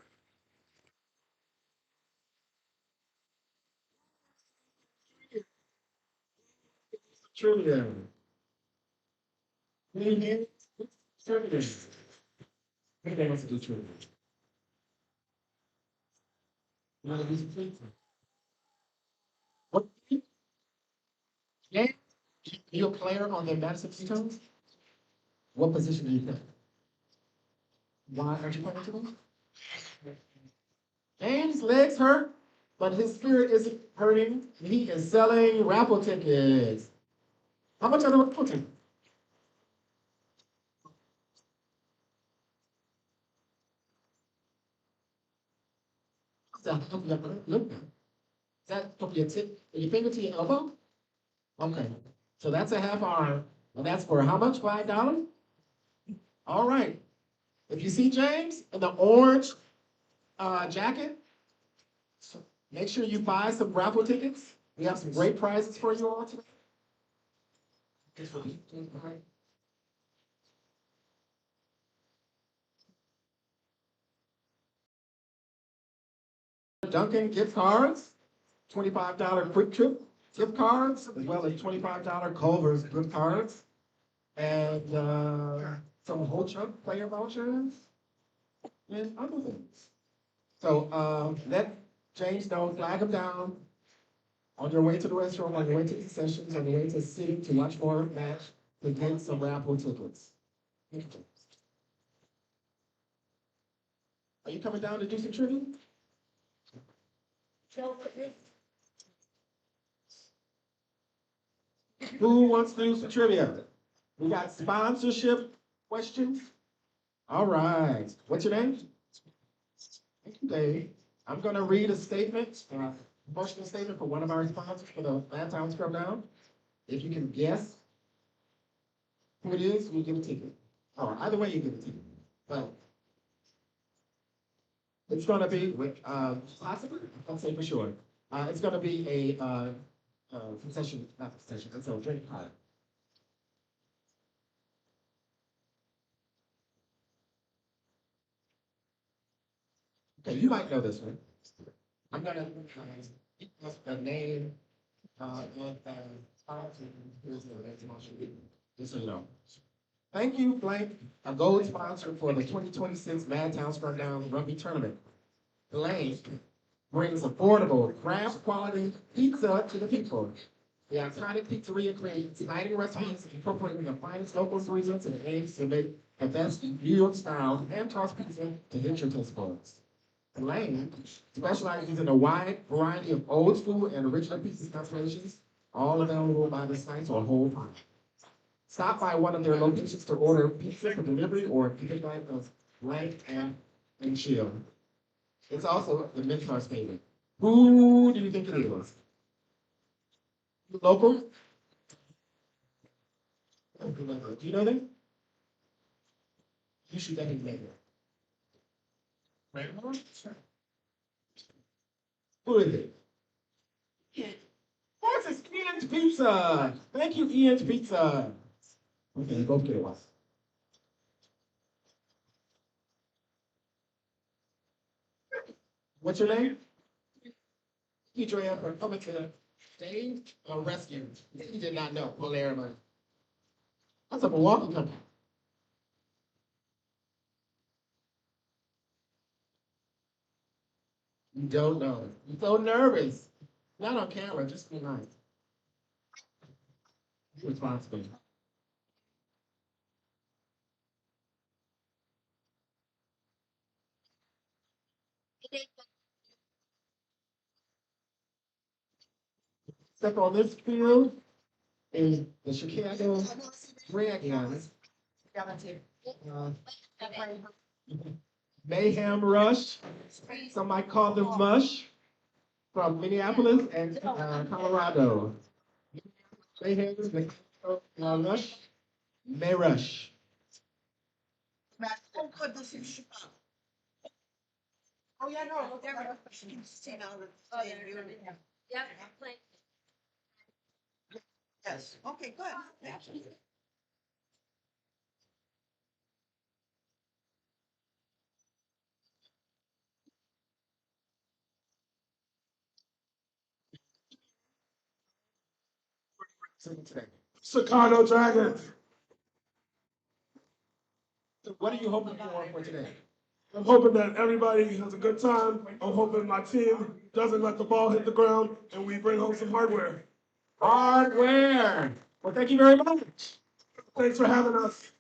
Trivia. Trivia. Everybody wants to do trivia. You want to do some trivia? What? Yeah. You a player on the Madison Scrumdown? What position do you play? Why aren't you playing today? James' legs hurt, but his spirit isn't hurting. He is selling raffle tickets. How much are the raffle tickets? Is that up your look? Is that from your tip, your finger to your elbow? Okay, so that's a half arm, and that's for how much? $5? All right. If you see James in the orange jacket, so make sure you buy some raffle tickets. We have some great prizes for you all today. Dunkin' gift cards, $25 quick trip gift cards, as well as $25 Culver's gift cards, and some whole chunk player vouchers, and other things. So let James know, flag him down on your way to the restaurant, on your way to the sessions, on your way to the city to watch more match, to get some raffle tickets. Are you coming down to do some trivia? Who wants to do some trivia? We got sponsorship questions. All right. What's your name? Thank you, Dave. I'm going to read a statement, promotional statement for one of our sponsors for the Madtown Scrumdown. If you can guess who it is, we give a ticket. Or either way, you give a ticket. But it's going to be, possibly, I'll say for sure. It's going to be a concession, not concession, it's a drink card. Okay, you might know this one. I'm gonna the name Here's the next motion. Just so you know. Thank you, Blank, a gold sponsor for the 2026 Madtown Scrumdown Rugby Tournament. Blank brings affordable, craft quality pizza to the people. The iconic pizzeria creates exciting recipes incorporating the finest local ingredients and aims to make the best New York style hand tossed pizza to hit your taste buds. Lane specializes in a wide variety of old school and original pizza constellations, all available by the slice or whole pie. Stop by one of their locations to order pizza for delivery or pick up of Blank and chill. It's also the Minotaurs' favorite. Who do you think it is? Local? Do you know them? You should definitely make it. Right? Sure. Who is it? Yes, it's Ian's Pizza. Thank you, Ian's Pizza. Okay, both get it once. What's your name? Thank you, Drea, for coming to the stage rescue. You did not know. Well, everybody. That's a Milwaukee company. You don't know. You're so nervous. Not on camera, just be nice. Be responsible. Step on this field is the Chicago Dragons. Uh, Mayhem Rush. Some might call them Mush from Minneapolis and Colorado. Mayhem Rush. May Rush. Oh, yeah, no, there we go. You can see now that yeah, yes, okay, good. Thank you. Chicago Dragons. What are you hoping for today? I'm hoping that everybody has a good time. I'm hoping my team doesn't let the ball hit the ground and we bring home some hardware. Hardware. Well, thank you very much. Thanks for having us.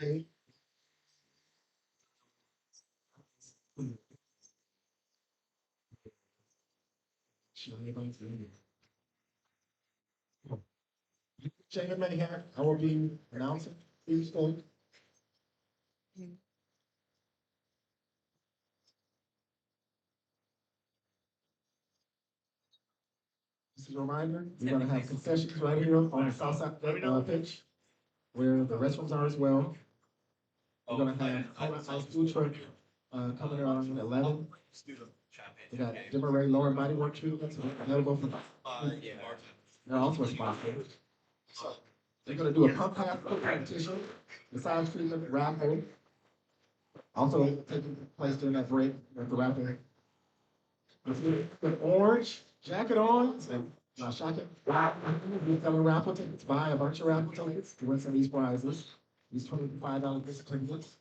Okay. Chamber Mayhem, I will be announcing these things. Just as a reminder, we're gonna have concessions right here on the south side pitch, where the restrooms are as well. We're gonna have Cola Ice food truck coming around 11. We got Dimmer Ray lower body work treatments available for. They're also a sponsor. So they're gonna do a pump pass competition, massage treatment, raffle. Also taking place during that break with the raffle. If you put orange jacket on, and shocking. We're selling raffle tickets. Buy a bunch of raffle tickets to win some of these prizes. These $25 discipline tickets.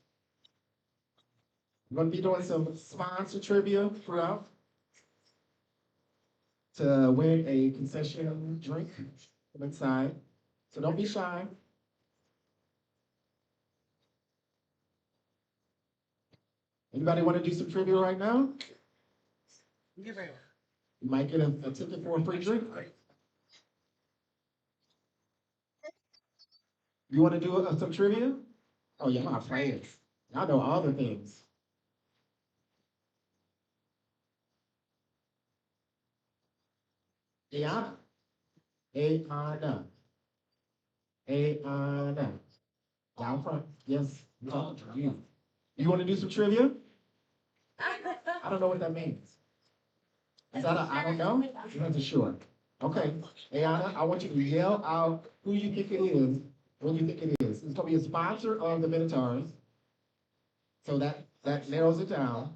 We're gonna be doing some sponsor trivia throughout to win a concession drink from inside. So don't be shy. Anybody want to do some trivia right now? You might get a ticket for a free drink. You want to do some trivia? Oh, yeah, my friends. Y'all know all the things. Ayana. Ayana. Ayana. Down front. Yes, I'm talking to you. You want to do some trivia? I don't know what that means. Is that a I don't know? That's a sure. Okay. Ayana, I want you to yell out who you think it is, when you think it is. It's going to be a sponsor of the Minotaurs. So that narrows it down.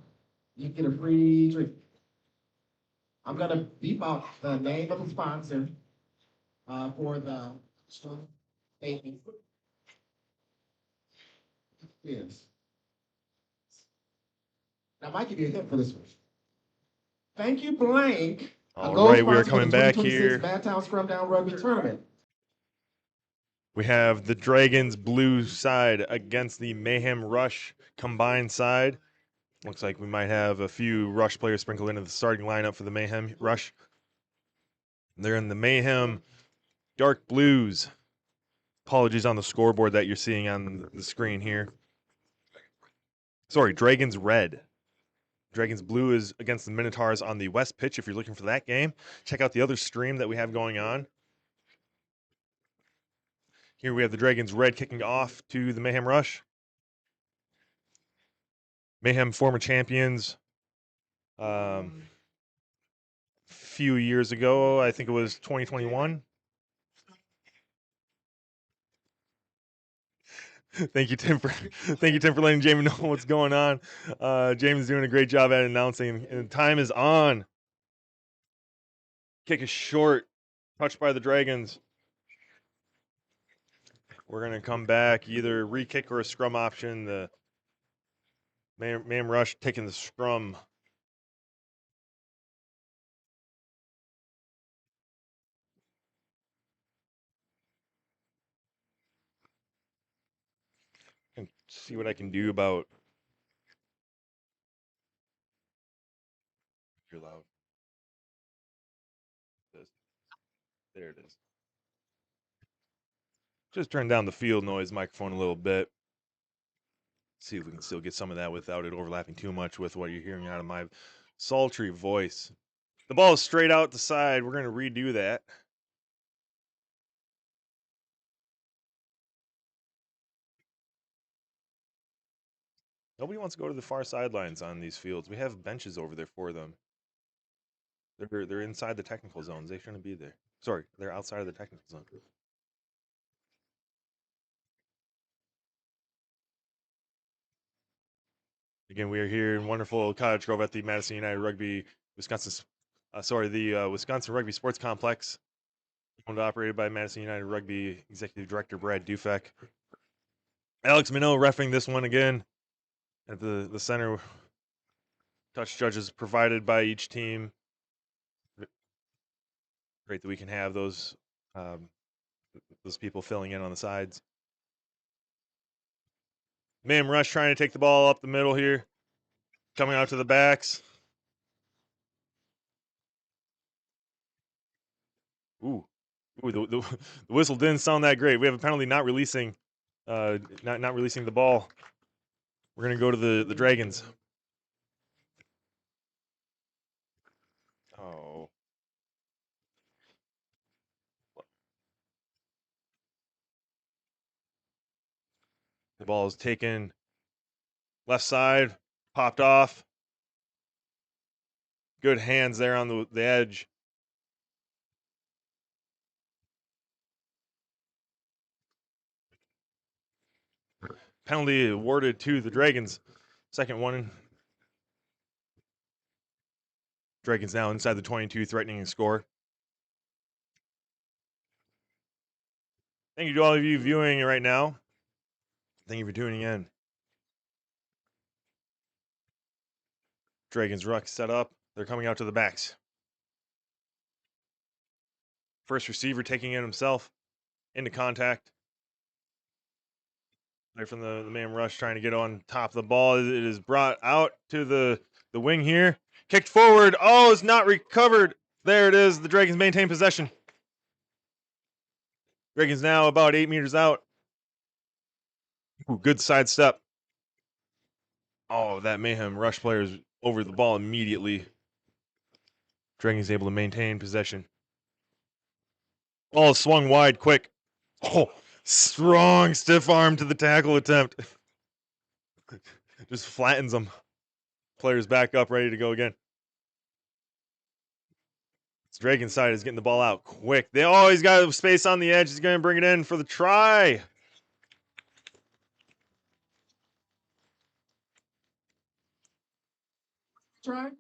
You get a free drink. I'm going to beep out the name of the sponsor for the statement. Yes. Now, I might give you a hint for this one. Thank you, Blank. All right, we are coming back here. Madtown Scrumdown Rugby Tournament. We have the Dragons blue side against the Mayhem Rush combined side. Looks like we might have a few Rush players sprinkled into the starting lineup for the Mayhem Rush. They're in the Mayhem dark blues. Apologies on the scoreboard that you're seeing on the screen here. Sorry, Dragons red. Dragons blue is against the Minotaurs on the west pitch. If you're looking for that game, check out the other stream that we have going on. Here we have the Dragons red kicking off to the Mayhem Rush. Mayhem former champions. Few years ago, I think it was 2021. Thank you, Tim, for letting Jamie know what's going on. Jamie's doing a great job at announcing, and time is on. Kick is short, touched by the Dragons. We're gonna come back, either re-kick or a scrum option. The Mayhem Rush taking the scrum. And see what I can do about. You're loud. There it is. Just turn down the field noise microphone a little bit. See if we can still get some of that without it overlapping too much with what you're hearing out of my sultry voice. The ball is straight out the side. We're going to redo that. Nobody wants to go to the far sidelines on these fields. We have benches over there for them. They're inside the technical zones. They shouldn't be there. Sorry, they're outside of the technical zone. Again, we are here in wonderful Cottage Grove at the Madison United Rugby Wisconsin Rugby Sports Complex, owned and operated by Madison United Rugby Executive Director Brad Dufek. Alex Minot reffing this one again at the center. Touch judges provided by each team. Great that we can have those people filling in on the sides. Mayhem Rush trying to take the ball up the middle here. Coming out to the backs. Ooh. Ooh, the whistle didn't sound that great. We have a penalty not releasing not releasing the ball. We're gonna go to the Dragons. Oh. The ball is taken left side, popped off. Good hands there on the edge. Penalty awarded to the Dragons. Second one. Dragons now inside the 22, threatening a score. Thank you to all of you viewing right now. Thank you for tuning in. Dragons ruck set up. They're coming out to the backs. First receiver taking it himself into contact. There from the man rush trying to get on top of the ball. It is brought out to the wing here. Kicked forward. Oh, it's not recovered. There it is. The Dragons maintain possession. Dragons now about 8 meters out. Ooh, good sidestep. Oh, that Mayhem rush player is over the ball immediately. Dragons able to maintain possession. Ball is swung wide quick. Oh, strong stiff arm to the tackle attempt. Just flattens them. Players back up, ready to go again. This Dragon side is getting the ball out quick. He's got space on the edge. He's going to bring it in for the try. Try.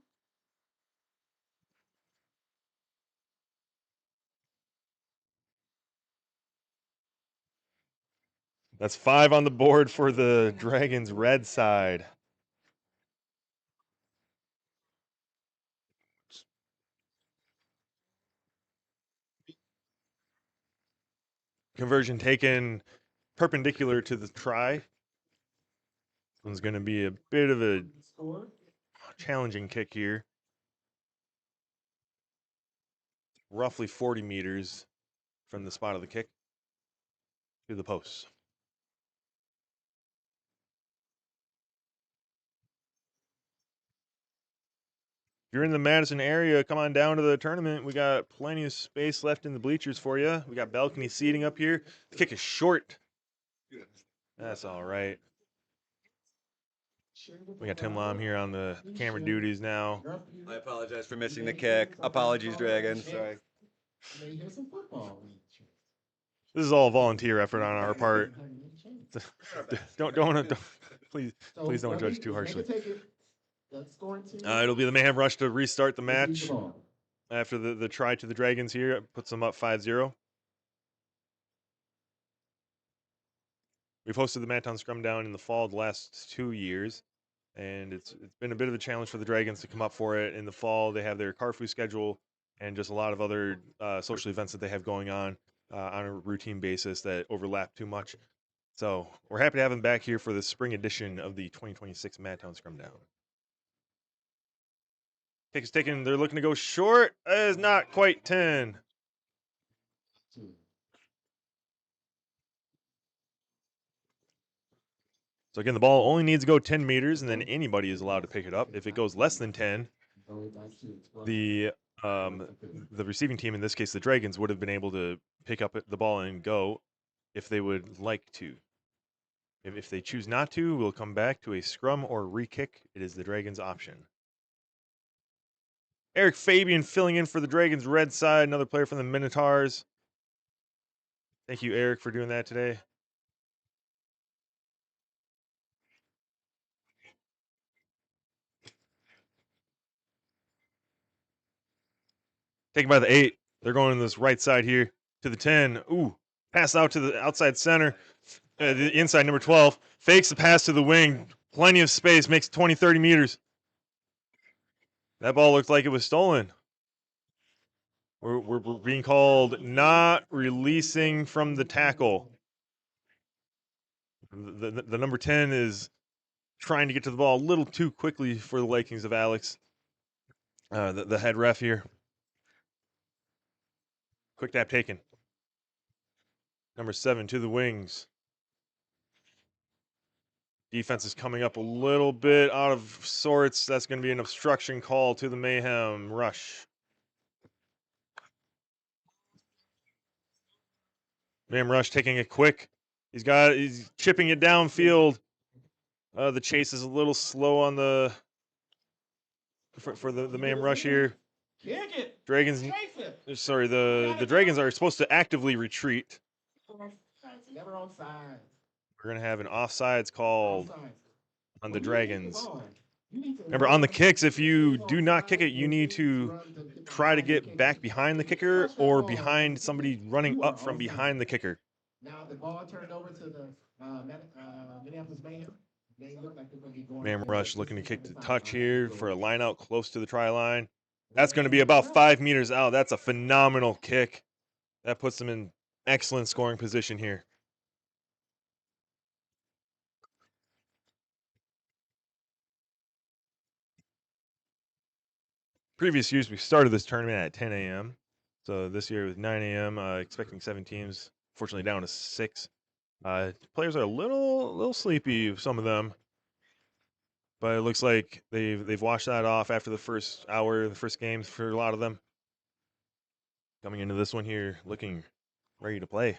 That's 5 on the board for the Dragons red side. Conversion taken perpendicular to the try. This one's going to be a bit of a challenging kick here. Roughly 40 meters from the spot of the kick to the post. If you're in the Madison area, come on down to the tournament. We got plenty of space left in the bleachers for you. We got balcony seating up here. The kick is short. That's all right. We got Tim Lam here on the camera duties now. I apologize for missing the kick. Apologies, Dragons. Sorry. This is all volunteer effort on our part. Don't please don't judge too harshly. It'll be the Mayhem rush to restart the match after the try to the Dragons here. It puts them up 5-0. We've hosted the Madtown Scrumdown in the fall the last 2 years, and it's been a bit of a challenge for the Dragons to come up for it. In the fall, they have their Carfu schedule and just a lot of other social events that they have going on a routine basis that overlap too much. So we're happy to have them back here for the spring edition of the 2026 Madtown Scrumdown. Kick is taken. They're looking to go short. It is not quite 10. So again, the ball only needs to go 10 meters, and then anybody is allowed to pick it up. If it goes less than 10, the receiving team, in this case the Dragons, would have been able to pick up the ball and go if they would like to. If they choose not to, we'll come back to a scrum or re-kick. It is the Dragons' option. Eric Fabian filling in for the Dragons red side, another player from the Minotaurs. Thank you, Eric, for doing that today. Taken by the 8. They're going to this right side here to the 10. Ooh, pass out to the outside center. The inside, number 12. Fakes the pass to the wing. Plenty of space. Makes 20, 30 meters. That ball looked like it was stolen. We're being called not releasing from the tackle. The number 10 is trying to get to the ball a little too quickly for the likings of Alex, the head ref here. Quick tap taken. Number 7 to the wings. Defense is coming up a little bit out of sorts. That's going to be an obstruction call to the Mayhem rush. Mayhem rush taking it quick. He's chipping it downfield. The chase is a little slow on the for the Mayhem rush here. Dragons, sorry, the Dragons are supposed to actively retreat. Never offside. We're gonna have an offsides called on the Dragons. Remember, on the kicks, if you do not kick it, you need to try to get back behind the kicker or behind somebody running up from behind the kicker. Now the ball turned over to the Minneapolis Mayhem. They look like they're going to be going. Mayhem rush looking to kick the touch here for a line out close to the try line. That's going to be about 5 meters out. That's a phenomenal kick. That puts them in excellent scoring position here. Previous years, we started this tournament at 10 a.m. So this year with 9 a.m., expecting 7 teams. Fortunately, down to 6. Players are a little sleepy, some of them. But it looks like they've washed that off after the first hour, the first games for a lot of them. Coming into this one here, looking ready to play.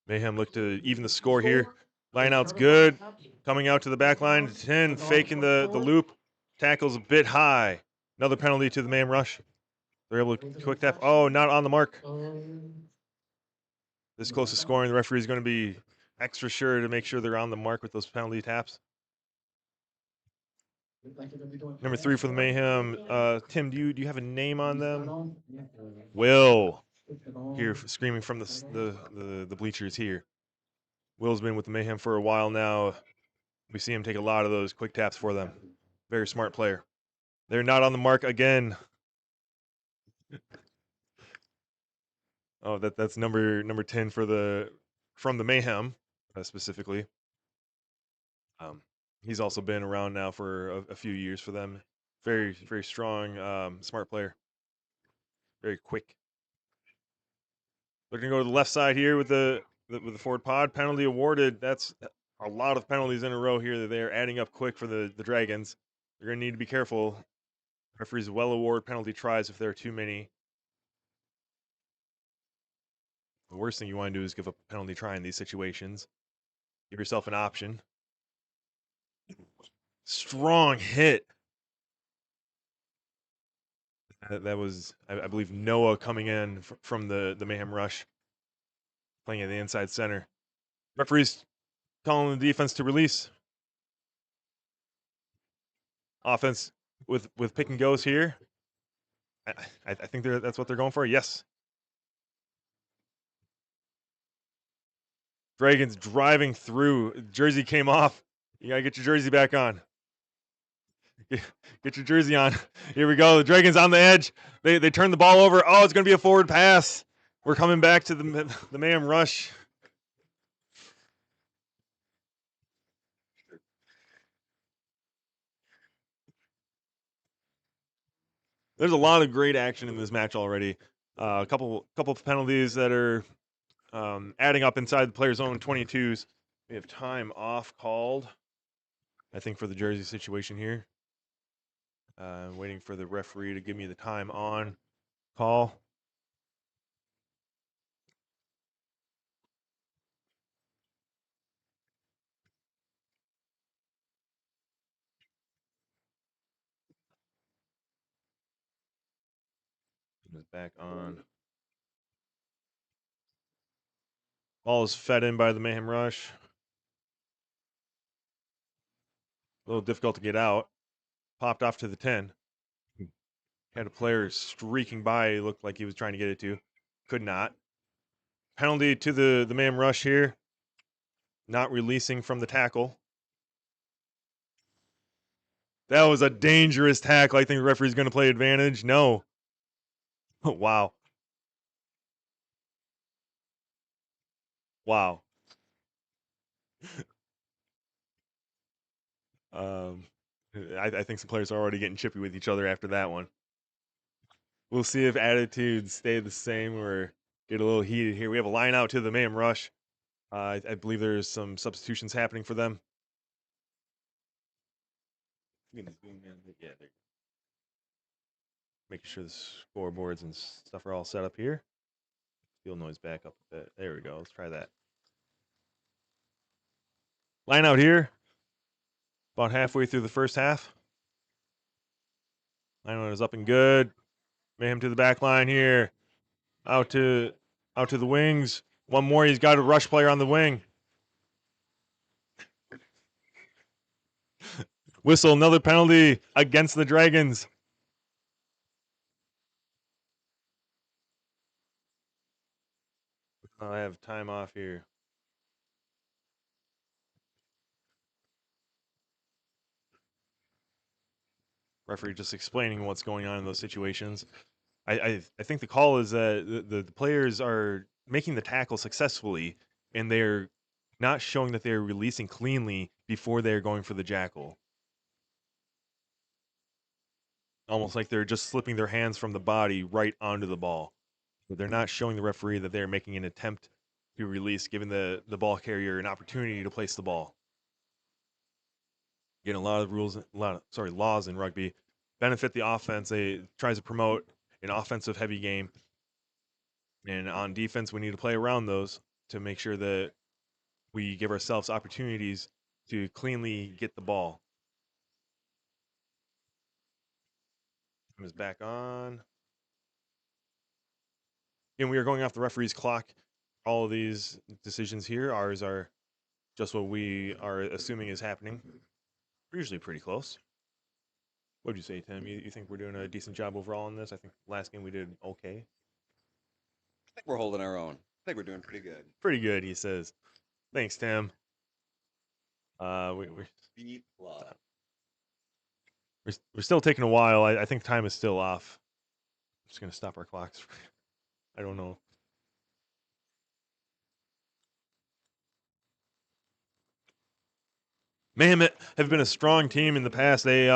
Mayhem look to even the score here. Line out's good. Coming out to the back line, 10, faking the loop. Tackle's a bit high. Another penalty to the Mayhem rush. They're able to quick tap. Oh, not on the mark. This close to scoring, the referee is going to be extra sure to make sure they're on the mark with those penalty taps. Number 3 for the Mayhem. Tim, do you have a name on them? Will. Here, screaming from the bleachers here. Will's been with the Mayhem for a while now. We see him take a lot of those quick taps for them. Very smart player. They're not on the mark again. Oh, that's number 10 from the Mayhem, specifically. He's also been around now for a few years for them. Very, very strong, smart player. Very quick. Looking to go to the left side here with the forward pod. Penalty awarded. That's a lot of penalties in a row here that they're adding up quick for the Dragons. They're going to need to be careful. Referees will award penalty tries if there are too many. The worst thing you want to do is give up a penalty try in these situations. Give yourself an option. Strong hit. That was, I believe, Noah coming in from the Mayhem rush. Playing at the inside center. Referees calling the defense to release. Offense with pick and goes here. I think that's what they're going for. Yes. Dragons driving through. Jersey came off. You gotta get your jersey back on. Get your jersey on. Here we go. The Dragons on the edge. They turn the ball over. Oh, it's gonna be a forward pass. We're coming back to the Mayhem rush. There's a lot of great action in this match already. A couple of penalties that are adding up inside the player's own 22s. We have time off called, I think, for the jersey situation here. Waiting for the referee to give me the time on call. Back on. Ball is fed in by the Mayhem rush. A little difficult to get out. Popped off to the 10. Had a player streaking by. He looked like he was trying to get it to. Could not. Penalty to the Mayhem rush here. Not releasing from the tackle. That was a dangerous tackle. I think the referee's going to play advantage. No. Wow. Wow. Um, I think some players are already getting chippy with each other after that one. We'll see if attitudes stay the same or get a little heated here. We have a line out to the Mayhem Rush. I believe there's some substitutions happening for them. Yeah, there. Making sure the scoreboards and stuff are all set up here. Field noise back up a bit. There we go. Let's try that. Line out here. About halfway through the first half. Line out is up and good. Mayhem to the back line here. Out to the wings. One more. He's got a rush player on the wing. Whistle, another penalty against the Dragons. I have time off here. Referee just explaining what's going on in those situations. I think the call is that the players are making the tackle successfully, and they're not showing that they're releasing cleanly before they're going for the jackal. Almost like they're just slipping their hands from the body right onto the ball. But they're not showing the referee that they're making an attempt to release, giving the ball carrier an opportunity to place the ball. Again, a lot of laws in rugby benefit the offense. They tries to promote an offensive heavy game. And on defense, we need to play around those to make sure that we give ourselves opportunities to cleanly get the ball. Time is back on. And we are going off the referee's clock. All of these decisions here, ours are just what we are assuming is happening. We're usually pretty close. What would you say, Tim? You think we're doing a decent job overall on this? I think last game we did okay. I think we're holding our own. I think we're doing pretty good. Pretty good, he says. Thanks, Tim. We're still taking a while. I think time is still off. I'm just gonna stop our clocks. I don't know. Mayhem have been a strong team in the past. They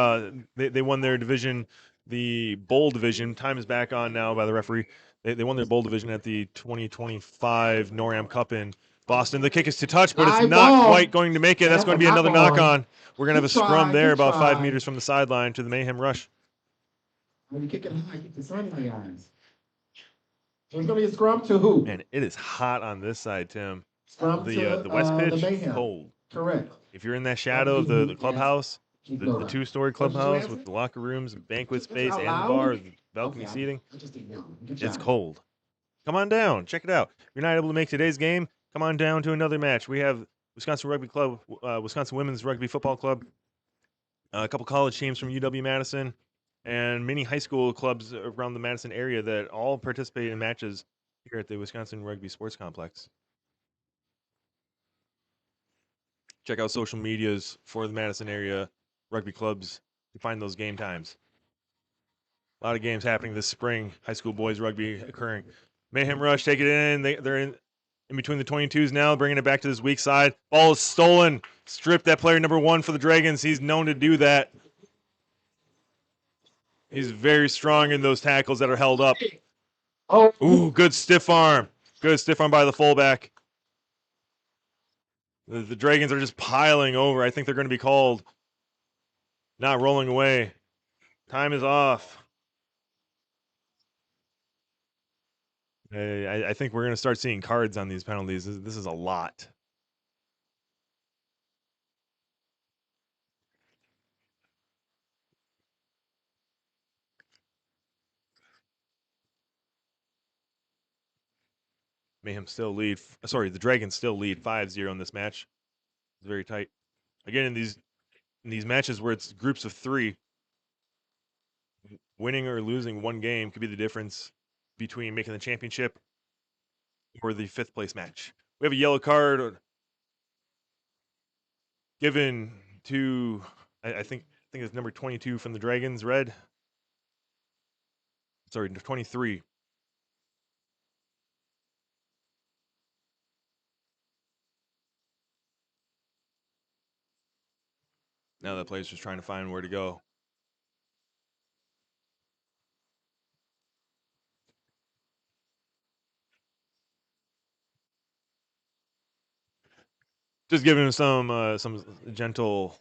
won their division, the bowl division. Time is back on now by the referee. They won their bowl division at the 2025 NORAM Cup in Boston. The kick is to touch, but it's Live not ball. quite going to make it. That's going to be another knock on. We're going to have a Good scrum try, there good about 5 try. meters from the sideline to the Mayhem Rush. When you kick it high, keep the sun in your eyes. There's gonna be a scrum to who? And it is hot on this side, Tim. Scrum to The west the pitch, Mayhem. cold. Correct. If you're in that shadow of the clubhouse, Keep the going. two-story What did you clubhouse answer? with the locker rooms, banquet Is it space, out and the loud? bar, the balcony Okay, seating, I just didn't know. Good it's job. cold. Come on down. Check it out. If you're not able to make today's game, come on down to another match. We have Wisconsin Rugby Club, Wisconsin Women's Rugby Football Club, a couple college teams from UW-Madison, and many high school clubs around the Madison area that all participate in matches here at the Wisconsin Rugby Sports Complex. Check out social medias for the Madison area rugby clubs to find those game times. A lot of games happening this spring. High school boys rugby occurring. Mayhem Rush, take it in. They're in between the 22s now, bringing it back to this weak side. Ball is stolen. Stripped that player number 1 for the Dragons. He's known to do that. He's very strong in those tackles that are held up. Oh, Ooh, good stiff arm. Good stiff arm by the fullback. The Dragons are just piling over. I think they're going to be called. Not rolling away. Time is off. I think we're going to start seeing cards on these penalties. This is a lot. Mayhem still lead. Sorry, the Dragons still lead 5-0 in this match. It's very tight. Again, in these matches where it's groups of 3, winning or losing one game could be the difference between making the championship or the 5th place match. We have a yellow card given to I think it's number 22 from the Dragons, red. Sorry, 23. Now the player's just trying to find where to go. Just giving him some gentle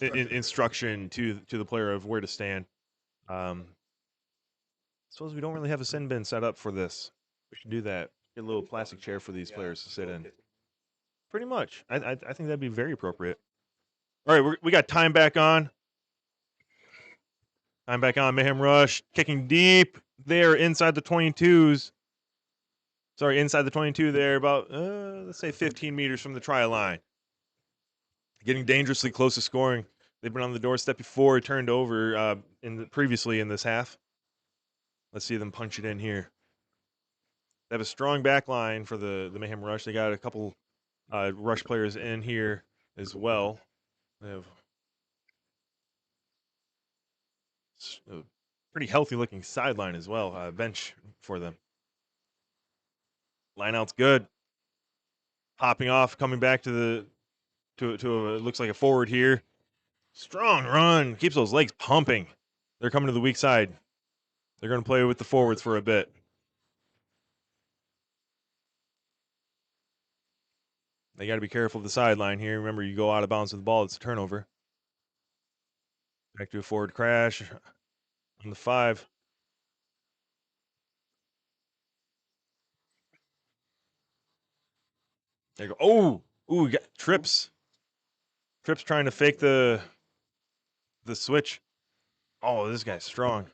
instruction to the player of where to stand. Suppose we don't really have a sin bin set up for this. We should do that. Get a little plastic chair for these players to sit in. Pretty much. I think that'd be very appropriate. All right, we got time back on. Time back on. Mayhem Rush kicking deep there inside the 22s. Sorry, inside the 22 there, about let's say 15 meters from the try line. Getting dangerously close to scoring. They've been on the doorstep before. It turned over previously in this half. Let's see them punch it in here. They have a strong back line for the Mayhem Rush. They got a couple Rush players in here as well. They have a pretty healthy looking sideline as well. Bench for them. Lineout's good. Hopping off, coming back to looks like a forward here. Strong run. Keeps those legs pumping. They're coming to the weak side. They're going to play with the forwards for a bit. They got to be careful of the sideline here. Remember, you go out of bounds with the ball, it's a turnover. Back to a forward crash on the 5. There you go. Oh, we got Trips. Trips trying to fake the switch. Oh, this guy's strong.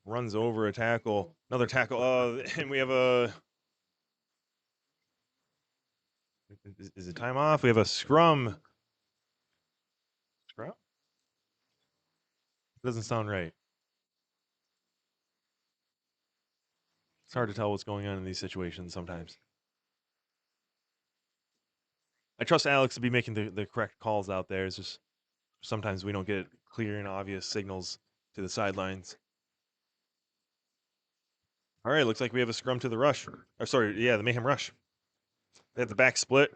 Runs over a tackle. Another tackle. And we have a... Is it time off? We have a scrum. Scrum? Doesn't sound right. It's hard to tell what's going on in these situations sometimes. I trust Alex to be making the correct calls out there. It's just sometimes we don't get clear and obvious signals to the sidelines. All right, looks like we have a scrum to the rush. Or sorry, yeah, the Mayhem Rush. They have the back split.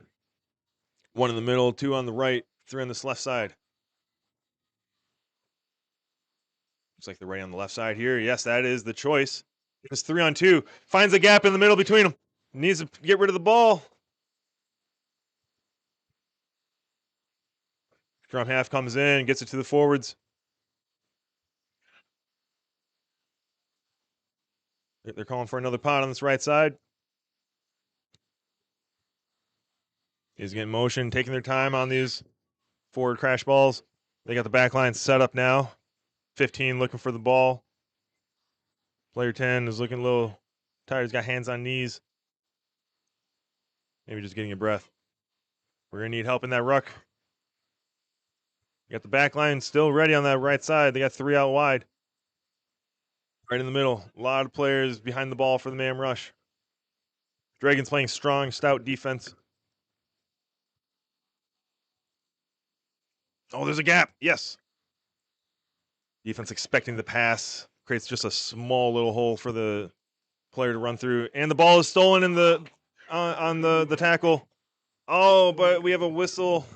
1 in the middle, 2 on the right, 3 on this left side. Looks like they're right on the left side here. Yes, that is the choice. It's 3 on 2. Finds a gap in the middle between them. Needs to get rid of the ball. Scrum half comes in, gets it to the forwards. They're calling for another pot on this right side. He's getting motion, taking their time on these forward crash balls. They got the back line set up now. 15 looking for the ball. Player 10 is looking a little tired. He's got hands on knees. Maybe just getting a breath. We're going to need help in that ruck. Got the back line still ready on that right side. They got 3 out wide. Right in the middle. A lot of players behind the ball for the Mayhem Rush. Dragons playing strong, stout defense. Oh, there's a gap. Yes. Defense expecting the pass. Creates just a small little hole for the player to run through. And the ball is stolen in the on the tackle. Oh, but we have a whistle.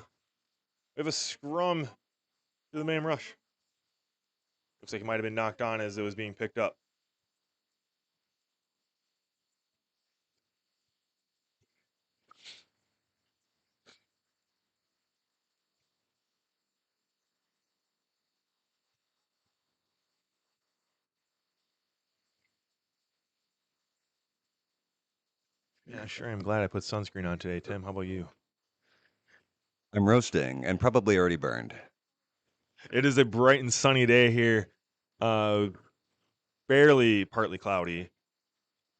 We have a scrum to the Mayhem Rush. Looks like it might have been knocked on as it was being picked up. Yeah, sure. I'm glad I put sunscreen on today, Tim. How about you? I'm roasting and probably already burned. It is a bright and sunny day here. Barely partly cloudy.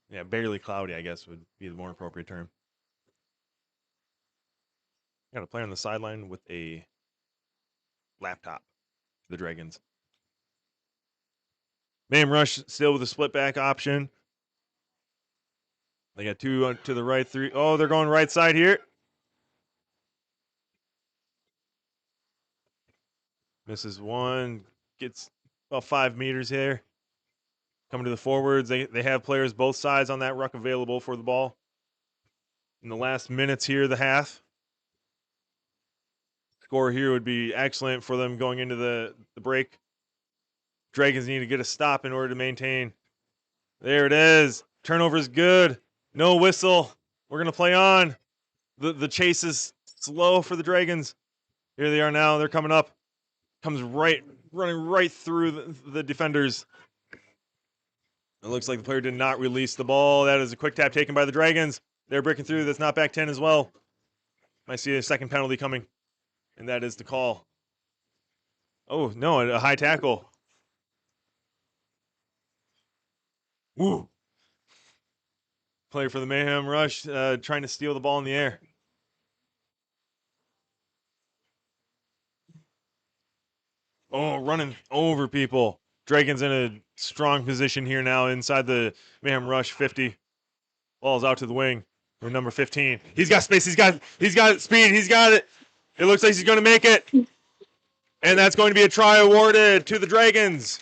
Yeah, barely cloudy, I guess, would be the more appropriate term. Got a player on the sideline with a laptop. The Dragons. Mayhem Rush still with a split back option. They got 2 to the right, 3. Oh, they're going right side here. Misses 1. Gets about 5 meters here. Coming to the forwards. They have players both sides on that ruck available for the ball. In the last minutes here, the half. score here would be excellent for them going into the break. Dragons need to get a stop in order to maintain. There it is. Turnover is good. No whistle. We're going to play on. The chase is slow for the Dragons. Here they are now. They're coming up. Comes running right through the defenders. It looks like the player did not release the ball. That is a quick tap taken by the Dragons. They're breaking through. That's not back 10 as well. Might see a second penalty coming, and that is the call. Oh, no, a high tackle. Woo. Player for the Mayhem Rush trying to steal the ball in the air. Oh, running over people. Dragons in a strong position here now inside the Mayhem Rush 50. Ball's out to the wing. With number 15. He's got space. He's got speed. He's got it. It looks like he's going to make it. And that's going to be a try awarded to the Dragons.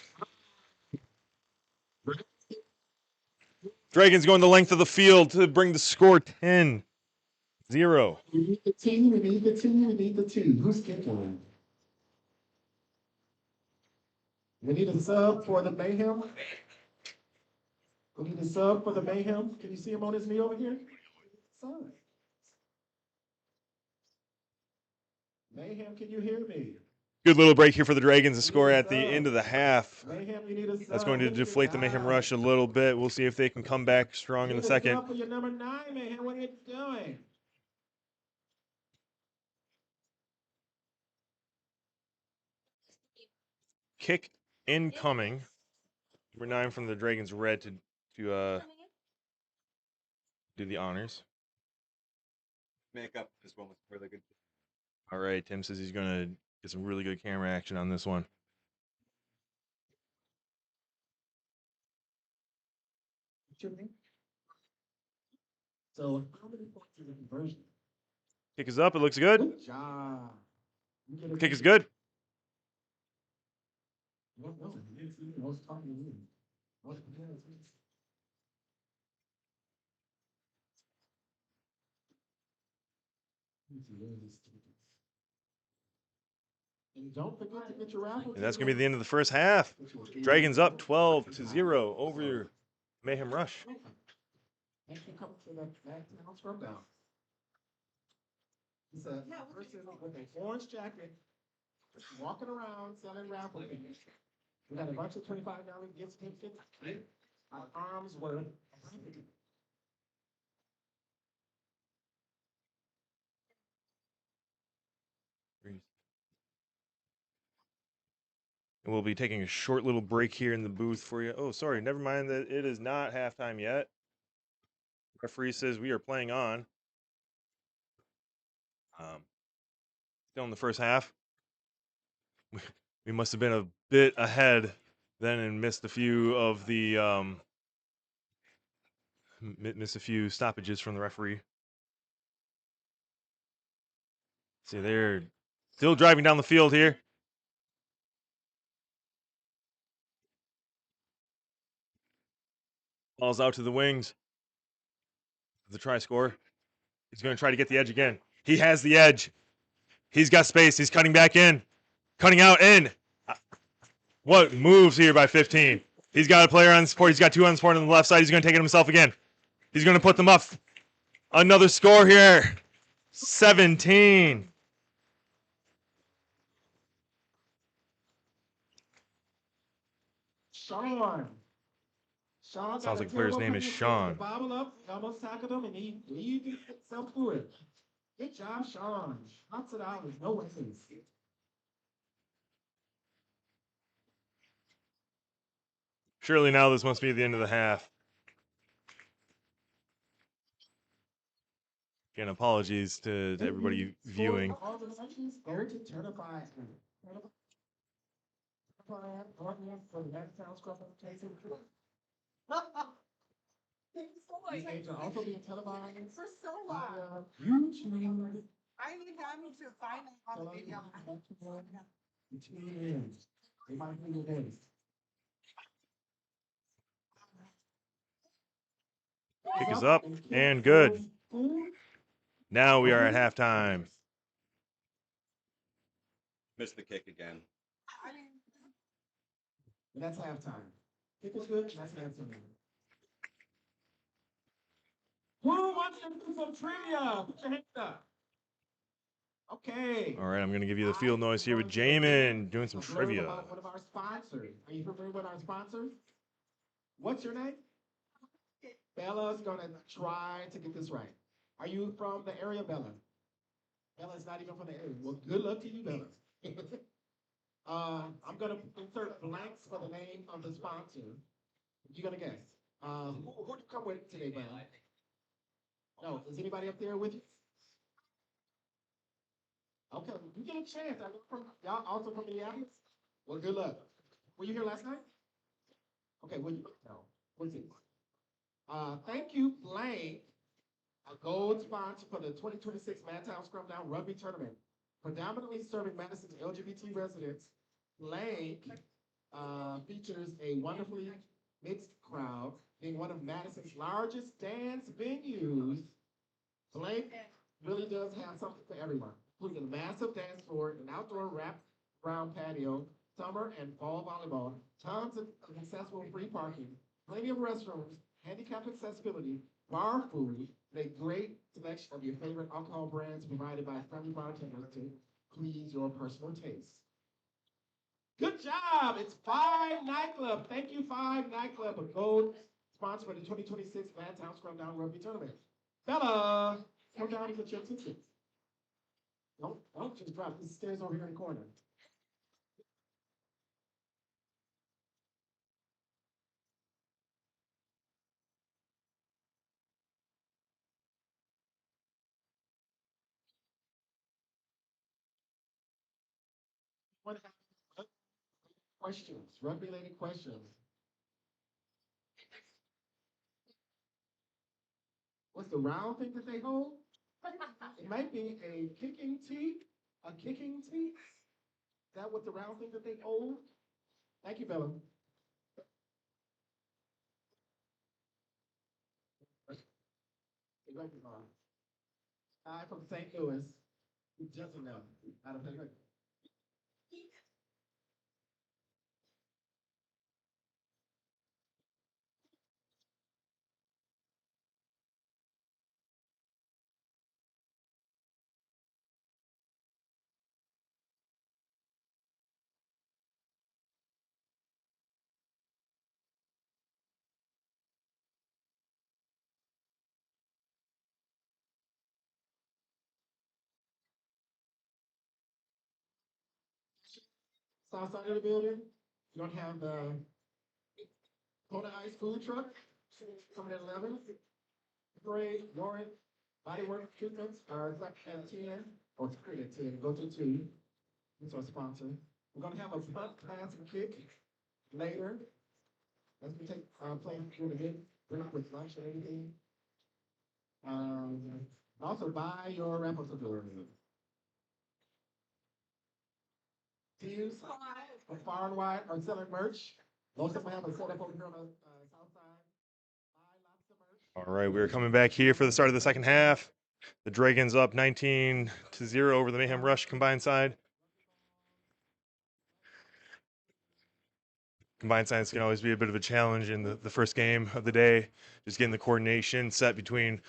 Dragons going the length of the field to bring the score 10-0. We need the two. We need the two. We need the two. Who's kicking? We need a sub for the Mayhem. We need a sub for the Mayhem. Can you see him on his knee over here? Sub. Mayhem, can you hear me? Good little break here for the Dragons to score at the end of the half. Mayhem, you need a sub. That's going to deflate the Mayhem Rush a little bit. We'll see if they can come back strong in the second. For your number 9, Mayhem. What are you doing? Kick incoming. Number 9 from the Dragons red to do the honors. Makeup. This one was really good. All right, Tim says he's going to get some really good camera action on this one. So, how many points is the conversion? Kick is up. It looks good. Good job. Kick is good. No, I was talking to you. And don't forget to get your raffle. And that's going to be the end of the first half. Dragons up 12-0 over Mayhem Rush. Thank you coming to the Madtown Scrumdown. He said, person with an orange jacket, just walking around selling raffle tickets. We got a bunch of $25 gift certificates, our arms worth. And we'll be taking a short little break here in the booth for you. Oh, sorry, never mind that it is not halftime yet. Referee says we are playing on. Still in the first half. We must have been a bit ahead then and missed a few of the missed a few stoppages from the referee. See, they're still driving down the field here. Ball's out to the wings. The try score. He's going to try to get the edge again. He has the edge. He's got space. He's cutting back in. Cutting out in. What moves here by 15? He's got a player on support. He's got 2 on support on the left side. He's going to take it himself again. He's going to put them up. Another score here. 17. Sean. Sounds like the player's name is Sean. Bobble up, almost tackled him, and he himself through it. Good job, Sean. Lots of dollars, no wins. Surely now this must be the end of the half. Again, apologies to everybody viewing. These games are also being televised For so long. YouTube. I need them to find out how to video. They might be your days. Kick is up and good. Now we are at halftime. Missed the kick again. And that's halftime. Kick was good, that's halftime. Who wants to do some trivia? Put your hands up. Okay. All right, I'm going to give you the field noise here with Jamin doing some A blurb trivia. about one of our sponsors. Are you familiar with our sponsors? What's your name? Bella's gonna try to get this right. Are you from the area, Bella? Bella's not even from the area. Well, good luck to you, Bella. I'm gonna insert blanks for the name of the sponsor. You gonna guess? Who'd you come with today, Bella? No, is anybody up there with you? Okay, you get a chance. I look from y'all also from Minneapolis. Well, good luck. Were you here last night? Okay, well, no. What's it? Thank you, Blank, a gold sponsor for the 2026 Madtown Scrumdown Rugby Tournament, predominantly serving Madison's LGBT residents. Blank features a wonderfully mixed crowd, being one of Madison's largest dance venues. Blank really does have something for everyone, including a massive dance floor, an outdoor wrapped round patio, summer and fall volleyball, tons of accessible free parking, plenty of restrooms, handicap accessibility, bar food, and a great selection of your favorite alcohol brands provided by friendly bartenders to please your personal taste. Good job! It's Five Nightclub. Thank you, Five Nightclub, a gold sponsor for the 2026 Madtown Scrumdown Rugby Tournament. Bella, come down and get your tickets. Don't just drop these stairs over here in the corner. What questions? Rugby-related questions. What's the round thing that they hold? It might be a kicking tee. A kicking tee? Is that what the round thing that they hold? Thank you, Bella. Hi from St. Louis. Who doesn't know? Out of the south side of the building. You don't have the Kona Ice food truck coming at 11. Great, Lauren. Bodywork treatments are at 10, or it's great at 10. Go to 2. That's our sponsor. We're gonna have a punt, pass, and kick later. As we take playing through the good, bring up with lunch and anything. Also buy your repertoire. Teams from far and wide are selling merch. Most of them have a setup over here on the south side. Buy lots of merch. All right, we're coming back here for the start of the second half. The Dragons up 19-0 over the Mayhem Rush combined side. Combined sides can always be a bit of a challenge in the first game of the day. Just getting the coordination set between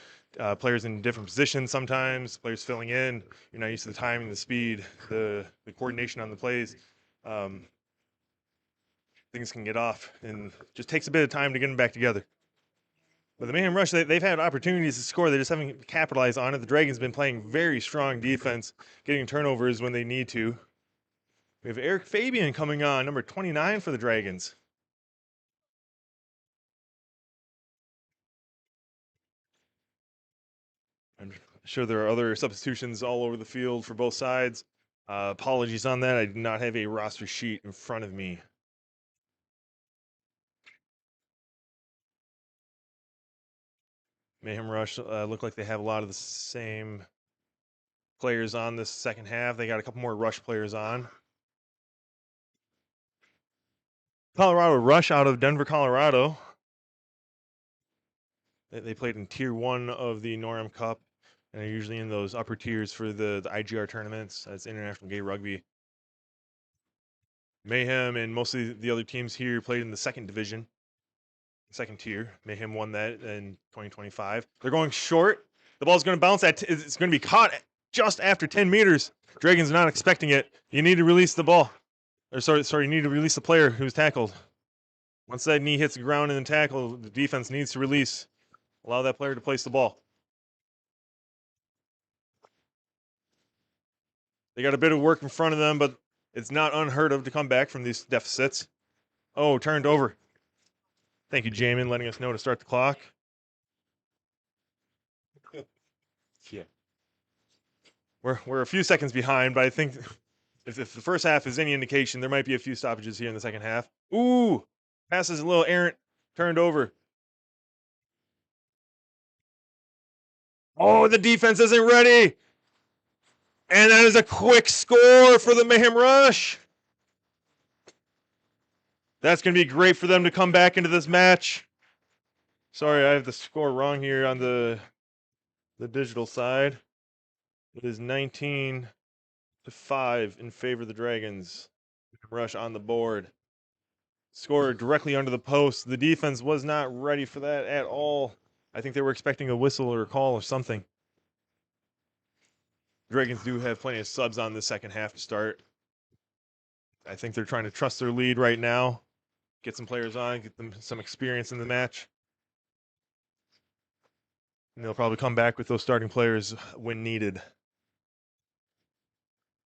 players in different positions sometimes, players filling in. You're not used to the timing, the speed, the coordination on the plays. Things can get off and just takes a bit of time to get them back together. But the Mayhem Rush, they've had opportunities to score. They just haven't capitalized on it. The Dragons been playing very strong defense, getting turnovers when they need to. We have Eric Fabian coming on, number 29 for the Dragons. I'm sure there are other substitutions all over the field for both sides. Apologies on that. I do not have a roster sheet in front of me. Mayhem Rush look like they have a lot of the same players on this second half. They got a couple more Rush players on. Colorado Rush out of Denver, Colorado. They played in Tier 1 of the NORAM Cup and are usually in those upper tiers for the IGR tournaments. That's International Gay Rugby. Mayhem and mostly the other teams here played in the second division, second tier. Mayhem won that in 2025. They're going short. The ball's going to bounce it's going to be caught just after 10 meters. Dragon's not expecting it. You need to release the ball. Or sorry, you need to release the player who's tackled. Once that knee hits the ground in the tackle, the defense needs to release. Allow that player to place the ball. They got a bit of work in front of them, but it's not unheard of to come back from these deficits. Oh, turned over. Thank you, Jamin, letting us know to start the clock. Yeah. We're a few seconds behind, but I think if the first half is any indication, there might be a few stoppages here in the second half. Ooh, pass is a little errant, turned over. Oh, the defense isn't ready. And that is a quick score for the Mayhem Rush. That's going to be great for them to come back into this match. Sorry, I have the score wrong here on the digital side. It is 19-5 in favor of the Dragons. Rush on the board. Score directly under the post. The defense was not ready for that at all. I think they were expecting a whistle or a call or something. Dragons do have plenty of subs on the second half to start. I think they're trying to trust their lead right now. Get some players on, get them some experience in the match. And they'll probably come back with those starting players when needed.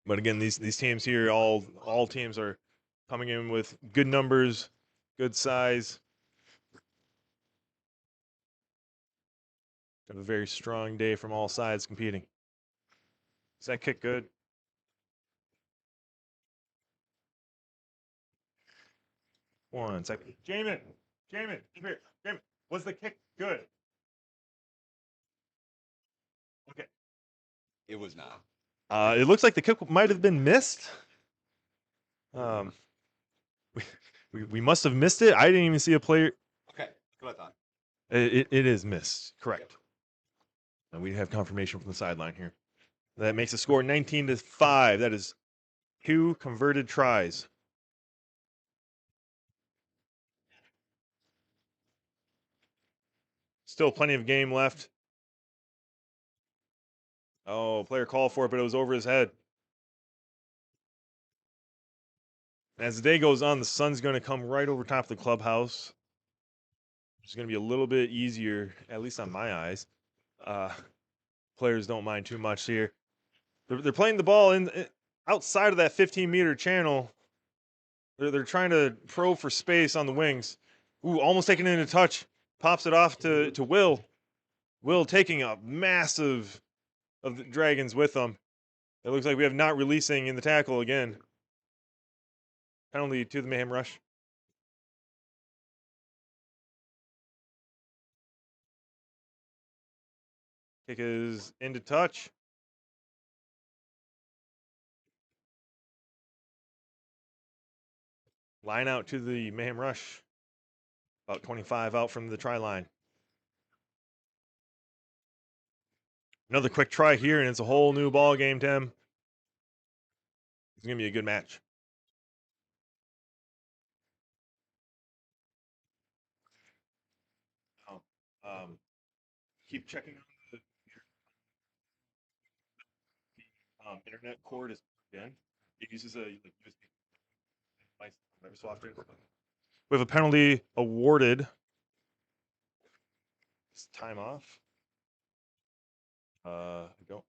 But again, these teams here, all teams are coming in with good numbers, good size. Got a very strong day from all sides competing. Is that kick good? One second. Jamin, come here. Jamin, was the kick good? Okay. It was not. It looks like the kick might have been missed. We must have missed it. I didn't even see a player. Okay, go ahead, Don. It is missed. Correct. And we have confirmation from the sideline here. That makes the score 19-5. That is 2 converted tries. Still plenty of game left. Oh, player called for it, but it was over his head. As the day goes on, the sun's going to come right over top of the clubhouse. It's going to be a little bit easier, at least on my eyes. Players don't mind too much here. They're playing the ball outside of that 15-meter channel. They're trying to probe for space on the wings. Ooh, almost taking it into touch. Pops it off to Will. Will taking a massive of the Dragons with them. It looks like we have not releasing in the tackle again. Penalty to the Mayhem Rush. Kick is into touch. Line out to the Mayhem Rush. About 25 out from the try line. Another quick try here, and it's a whole new ball game, Tim. It's going to be a good match. Keep checking on the internet cord is plugged in. It uses a USB Microsoft. We have a penalty awarded. It's time off. Go.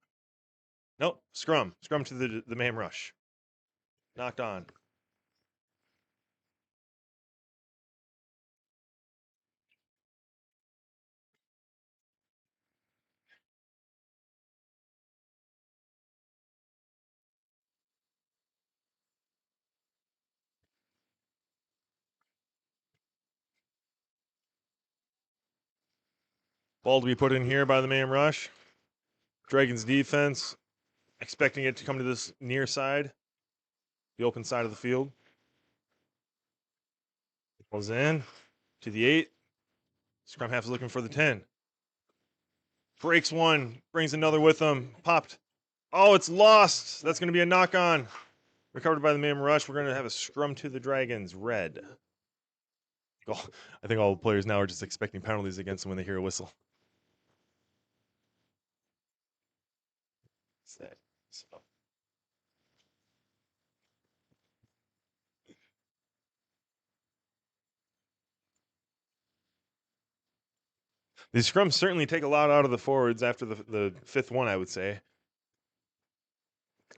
Nope. Scrum to the Mayhem Rush. Knocked on. Ball to be put in here by the Mayhem Rush. Dragons defense expecting it to come to this near side, the open side of the field. Ball's in to the 8. Scrum half is looking for the 10. Breaks one, brings another with him. Popped. Oh, it's lost. That's going to be a knock on. Recovered by the Mayhem rush. We're going to have a scrum to the Dragons. Red. I think all the players now are just expecting penalties against them when they hear a whistle. So. These scrums certainly take a lot out of the forwards after the fifth one, I would say.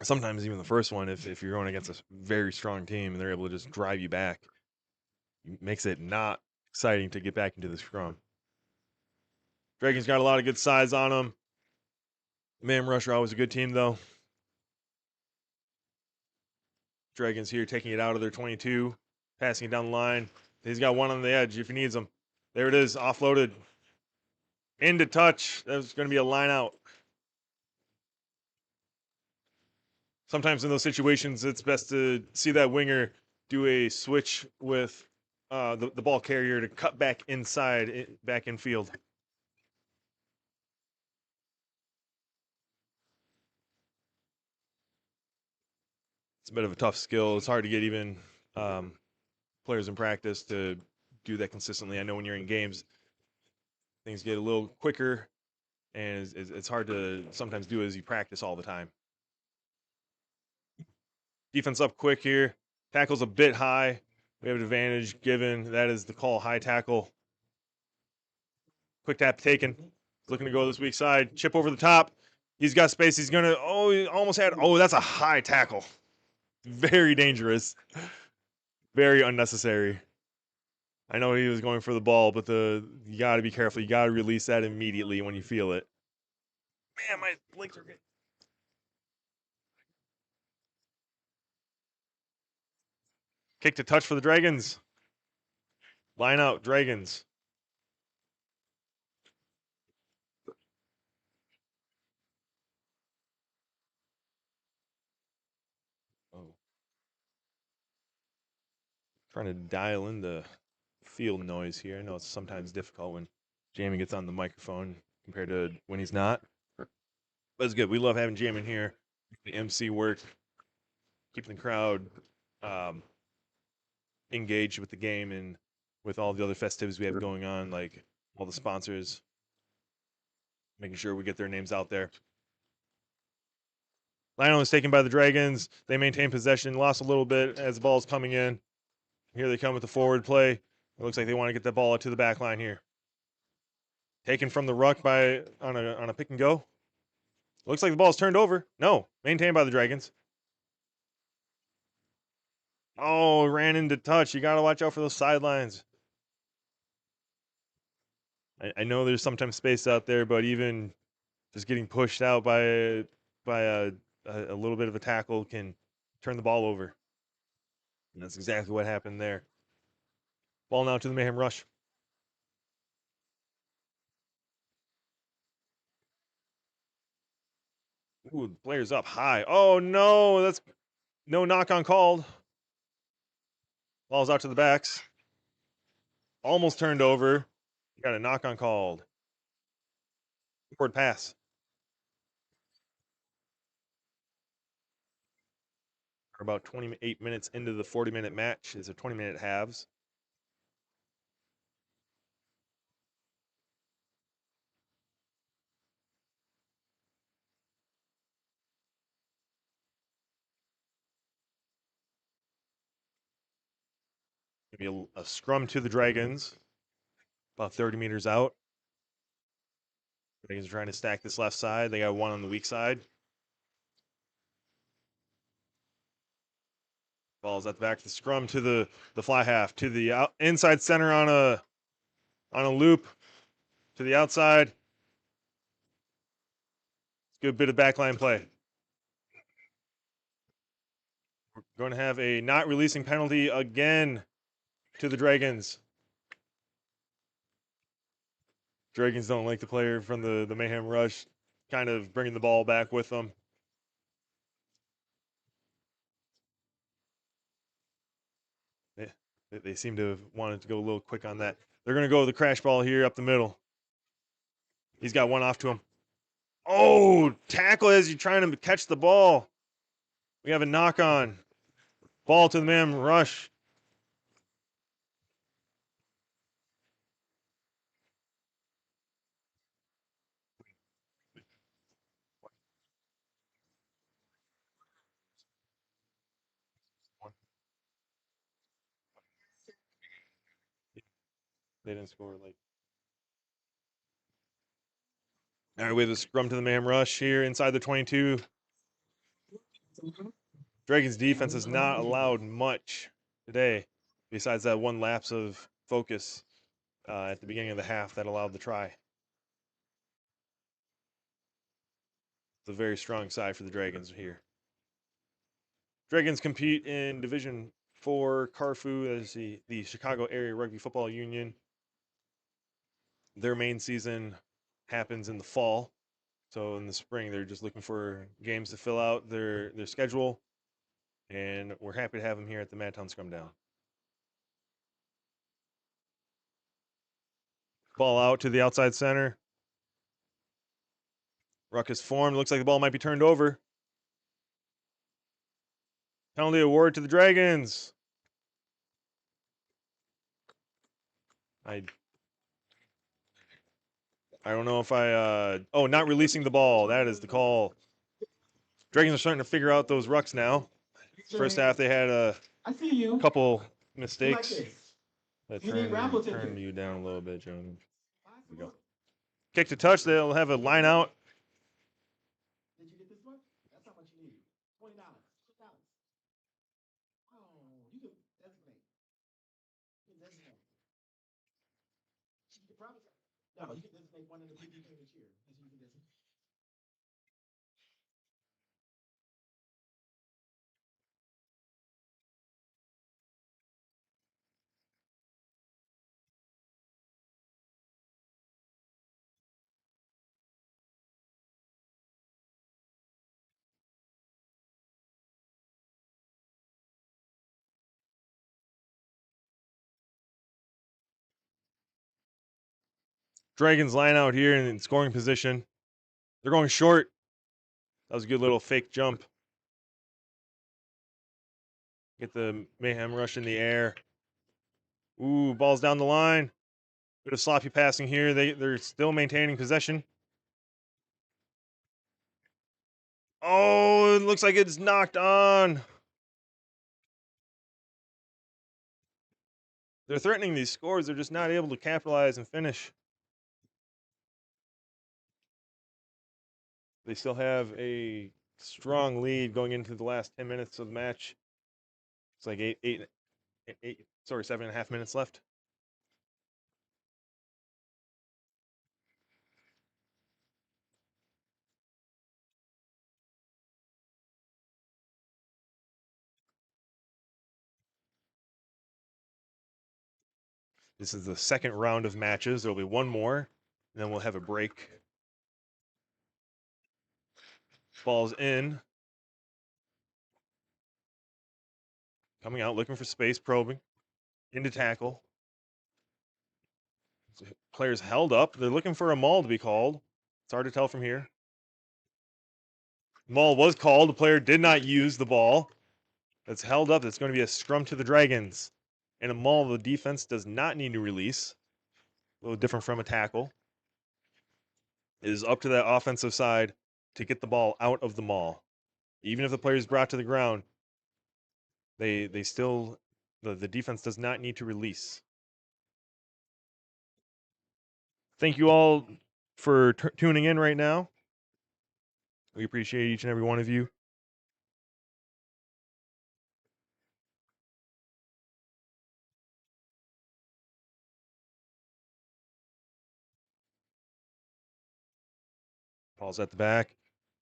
Sometimes even the first one, if you're going against a very strong team and they're able to just drive you back, it makes it not exciting to get back into the scrum. Dragons got a lot of good size on them. Mayhem Rush are always a good team, though. Dragons here taking it out of their 22, passing it down the line. He's got one on the edge if he needs them. There it is, offloaded. Into touch. That's going to be a line out. Sometimes in those situations, it's best to see that winger do a switch with the ball carrier to cut back inside, back in field. It's a bit of a tough skill. It's hard to get even players in practice to do that consistently. I know when you're in games, things get a little quicker, and it's hard to sometimes do as you practice all the time. Defense up quick here. Tackle's a bit high. We have an advantage given. That is the call, high tackle. Quick tap taken. Looking to go this weak side. Chip over the top. He's got space. He's going to, he almost had, that's a high tackle. Very dangerous. Very unnecessary. I know he was going for the ball, but you got to be careful. You got to release that immediately when you feel it. Man, my legs are good. Kick to touch for the Dragons. Line out, Dragons. Trying to dial in the field noise here. I know it's sometimes difficult when Jamie gets on the microphone compared to when he's not. But it's good. We love having Jamie here. The MC work, keeping the crowd engaged with the game and with all the other festivities we have going on, like all the sponsors, making sure we get their names out there. Lionel is taken by the Dragons. They maintain possession, lost a little bit as the ball's coming in. Here they come with the forward play. It looks like they want to get that ball to the back line here. Taken from the ruck on a pick and go. Looks like the ball's turned over. No, maintained by the Dragons. Oh, ran into touch. You got to watch out for those sidelines. I know there's sometimes space out there, but even just getting pushed out by a little bit of a tackle can turn the ball over. And that's exactly what happened there. Ball now to the Mayhem Rush. Ooh, the player's up high. Oh, no, that's no knock on called. Ball's out to the backs. Almost turned over. Got a knock on called. Forward pass. We're about 28 minutes into the 40-minute match. It's a 20-minute halves. Maybe a scrum to the Dragons. About 30 meters out. Dragons are trying to stack this left side. They got one on the weak side. Ball's at the back. The scrum to the fly half. To the inside center on a loop. To the outside. Good bit of backline play. We're going to have a not releasing penalty again to the Dragons. Dragons don't like the player from the Mayhem Rush kind of bringing the ball back with them. They seem to have wanted to go a little quick on that. They're going to go with the crash ball here up the middle. He's got one off to him. Oh, tackle as you're trying to catch the ball. We have a knock on. Ball to the man rush. They didn't score like. All right, we have a scrum to the man rush here inside the 22. Dragons defense has not allowed much today, besides that one lapse of focus at the beginning of the half that allowed the try. It's a very strong side for the Dragons here. Dragons compete in Division 4 Carfu, that is the Chicago Area Rugby Football Union. Their main season happens in the fall. So in the spring, they're just looking for games to fill out their schedule. And we're happy to have them here at the Madtown Scrumdown. Ball out to the outside center. Ruck is formed. Looks like the ball might be turned over. Penalty award to the Dragons. I don't know if oh, not releasing the ball. That is the call. Dragons are starting to figure out those rucks now. First half they had a couple mistakes. That turned you down a little bit, Jones. There we go. Kick to touch. They'll have a line out. Did you get this one? That's how much you need. $20. $20. Oh, you can designate. You can designate. You can probably, no, you can designate one in the PG this year. That's what you can designate. Dragons line out here in scoring position. They're going short. That was a good little fake jump. Get the Mayhem rush in the air. Ooh, ball's down the line. Bit of sloppy passing here. They're still maintaining possession. Oh, it looks like it's knocked on. They're threatening these scores. They're just not able to capitalize and finish. They still have a strong lead going into the last 10 minutes of the match. It's like 7.5 minutes left. This is the second round of matches. There'll be one more, and then we'll have a break. Ball's in. Coming out, looking for space, probing. Into tackle. Players held up. They're looking for a maul to be called. It's hard to tell from here. Maul was called. The player did not use the ball. That's held up. It's going to be a scrum to the Dragons. And a maul, the defense does not need to release. A little different from a tackle. It is up to that offensive side to get the ball out of the maul. Even if the player is brought to the ground, they still, the defense does not need to release. Thank you all for tuning in right now. We appreciate each and every one of you. Ball's at the back.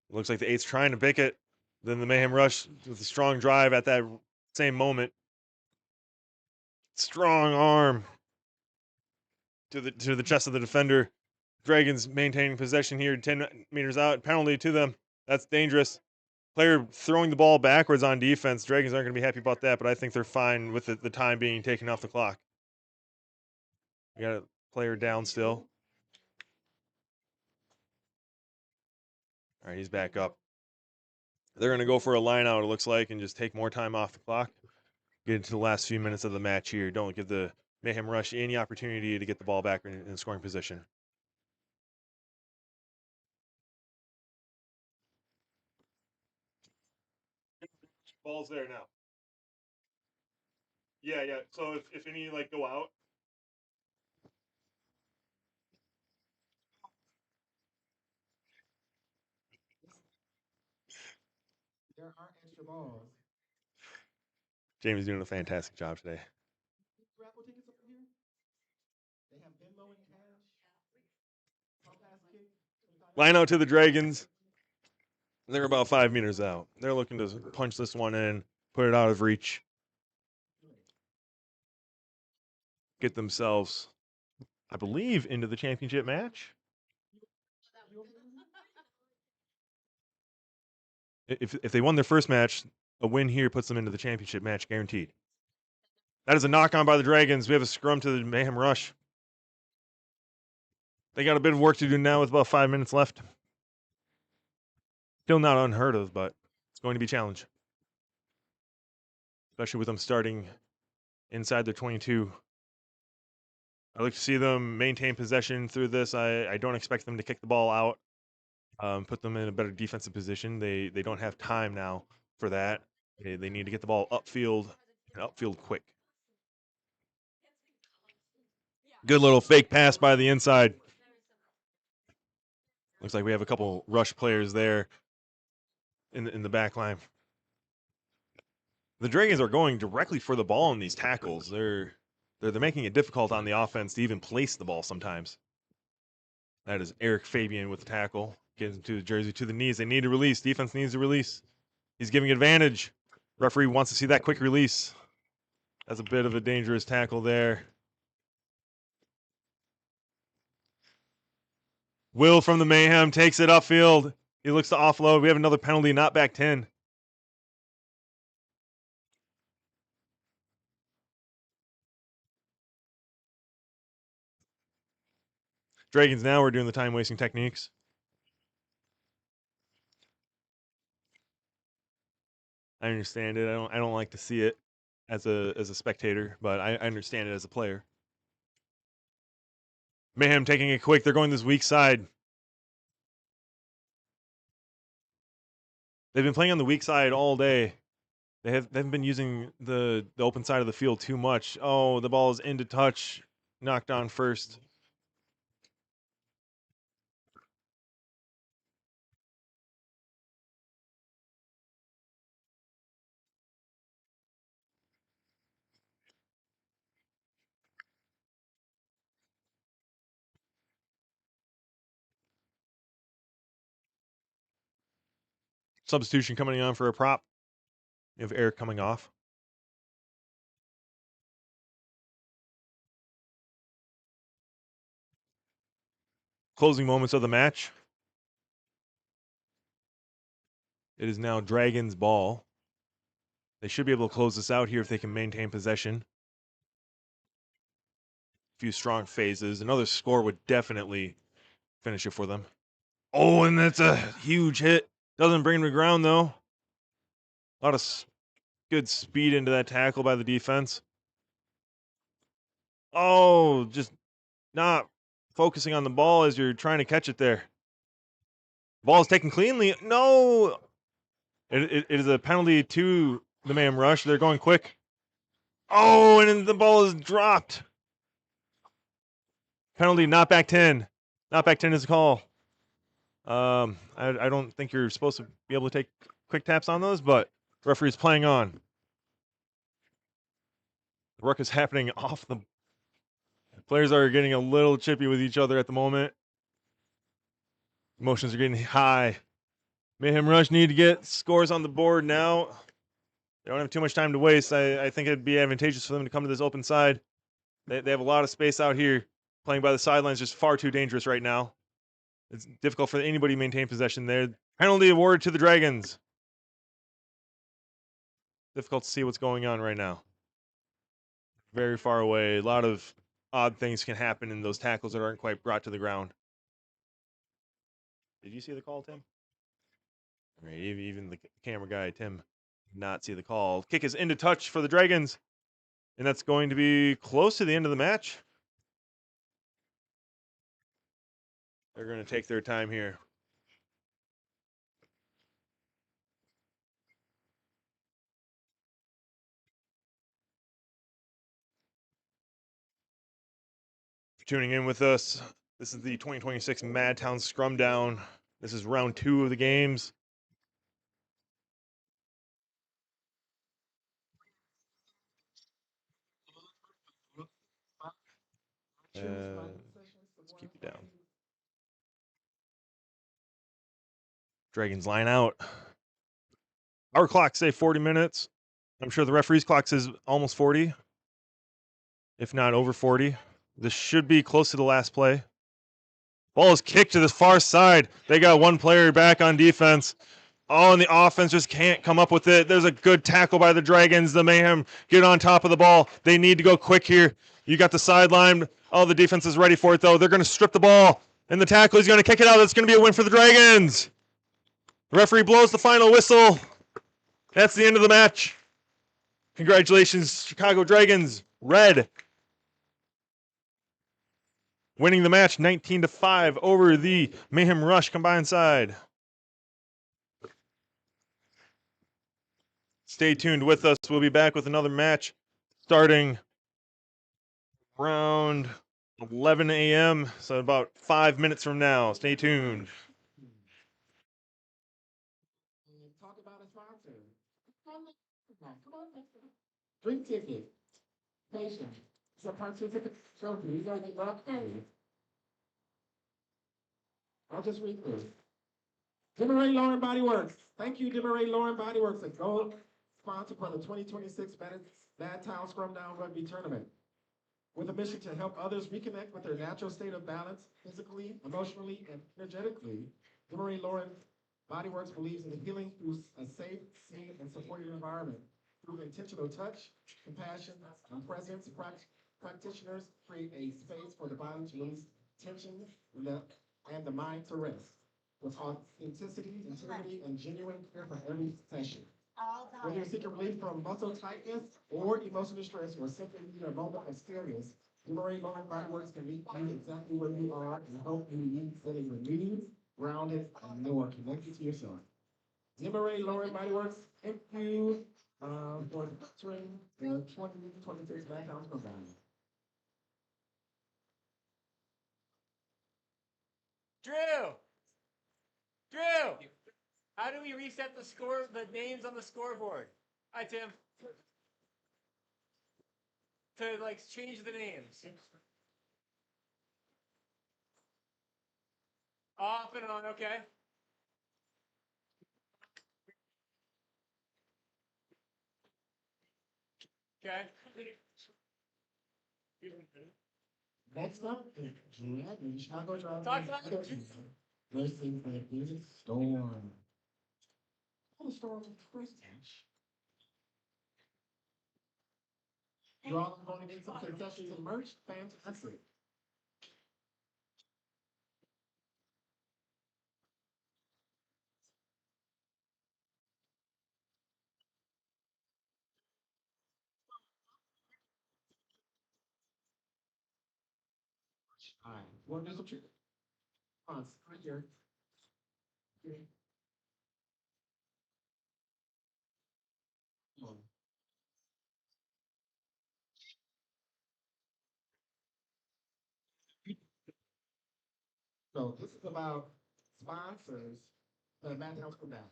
Looks like the eight's trying to pick it. Then the Mayhem rush with a strong drive at that same moment. Strong arm to the chest of the defender. Dragons maintaining possession here, 10 meters out. Penalty to them. That's dangerous. Player throwing the ball backwards on defense. Dragons aren't going to be happy about that, but I think they're fine with the time being taken off the clock. We got a player down still. All right, he's back up. They're going to go for a line out, it looks like, and just take more time off the clock. get into the last few minutes of the match here. Don't give the Mayhem Rush any opportunity to get the ball back in scoring position. Ball's there now. Yeah. So if any like go out. There are extra balls. Jamie's doing a fantastic job today. Raffle tickets up here. They have Venmo and cash. Top ass kick. Line out to the Dragons. They're about 5 meters out. They're looking to punch this one in, put it out of reach, get themselves, I believe, into the championship match. If they won their first match, a win here puts them into the championship match guaranteed. That is a knock on by the Dragons. We have a scrum to the Mayhem Rush. They got a bit of work to do now with about 5 minutes left. Still not unheard of, but it's going to be a challenge. Especially with them starting inside their 22. I like to see them maintain possession through this. I don't expect them to kick the ball out, put them in a better defensive position. They don't have time now for that. They need to get the ball upfield and upfield quick. Good little fake pass by the inside. Looks like we have a couple rush players there in the back line. The Dragons are going directly for the ball in these tackles. They're making it difficult on the offense to even place the ball sometimes. That is Eric Fabian with the tackle. Gets him to the jersey, to the knees. They need to release. Defense needs to release. He's giving advantage. Referee wants to see that quick release. That's a bit of a dangerous tackle there. Will from the Mayhem takes it upfield. He looks to offload. We have another penalty, not back 10. Dragons now are doing the time-wasting techniques. I understand it. I don't like to see it as a spectator, but I understand it as a player. Mayhem taking it quick. They're going this weak side. They've been playing on the weak side all day. They haven't been using the open side of the field too much. Oh, the ball is into touch. Knocked on first. Substitution coming on for a prop. You have Eric coming off. Closing moments of the match. It is now Dragons' ball. They should be able to close this out here if they can maintain possession. A few strong phases. Another score would definitely finish it for them. Oh, and that's a huge hit. Doesn't bring him to ground, though. A lot of good speed into that tackle by the defense. Oh, just not focusing on the ball as you're trying to catch it there. Ball is taken cleanly. No! It is a penalty to the Mayhem Rush. They're going quick. Oh, and then the ball is dropped. Penalty, not back 10. Not back 10 is a call. I don't think you're supposed to be able to take quick taps on those, but the referee's playing on. The ruck is happening off the... Players are getting a little chippy with each other at the moment. Emotions are getting high. Mayhem Rush need to get scores on the board now. They don't have too much time to waste. I think it'd be advantageous for them to come to this open side. They have a lot of space out here. Playing by the sidelines is just far too dangerous right now. It's difficult for anybody to maintain possession there. Penalty awarded to the Dragons. Difficult to see what's going on right now. Very far away. A lot of odd things can happen in those tackles that aren't quite brought to the ground. Did you see the call, Tim? Right, even the camera guy, Tim, Not see the call. Kick is into touch for the Dragons, and that's going to be close to the end of the match. They're going to take their time here. For tuning in with us, this is the 2026 Madtown Scrumdown. This is round 2 of the games. Let's keep it down. Dragons line out. Our clock say 40 minutes. I'm sure the referee's clock says almost 40, if not over 40. This should be close to the last play. Ball is kicked to the far side. They got one player back on defense. Oh, and the offense just can't come up with it. There's a good tackle by the Dragons. The Mayhem get on top of the ball. They need to go quick here. You got the sideline. Oh, the defense is ready for it, though. They're going to strip the ball, and the tackle is going to kick it out. That's going to be a win for the Dragons. The referee blows the final whistle. That's the end of the match. Congratulations, Chicago Dragons. Red winning the match 19-5 over the Mayhem Rush combined side. Stay tuned with us. We'll be back with another match starting around 11 a.m., so about 5 minutes from now. Stay tuned. Talk about a sponsor. Come on. Drink ticket. Patient. It's a participant trophy. You gotta get locked in. I'll just read this. Demeray Lauren Body Works. Thank you, Demeray Lauren Body Works, a gold sponsor for the 2026 Madtown Scrumdown Rugby Tournament. With a mission to help others reconnect with their natural state of balance, physically, emotionally, and energetically, Demeray Lauren Body Works believes in healing through a safe, safe, and supportive environment. Through intentional touch, compassion, and presence, practitioners create a space for the body to release tension and the mind to rest. With authenticity, integrity, and genuine care for every session. Whether you're seeking relief from muscle tightness or emotional stress, or simply need a moment of stillness, Demeray Lauren Body Works can meet you exactly where you are and help you meet feeling renewed, grounded, and more connected to yourself. Demeray Lauren Body Works, thank you for sponsoring the 2026 Madtown Scrumdown. Drew, how do we reset the names on the scoreboard? Hi, Tim. To change the names. Off and on, okay. Okay. Next up is Dragon Chicago Drive. Talk. Versus the Music Storm. Oh, the Storm first match. You're all going to get some concessions and merch. Fantastic. All right. Well, there's a trick. Right here. Okay. So this is about sponsors for the Madtown Scrumdown.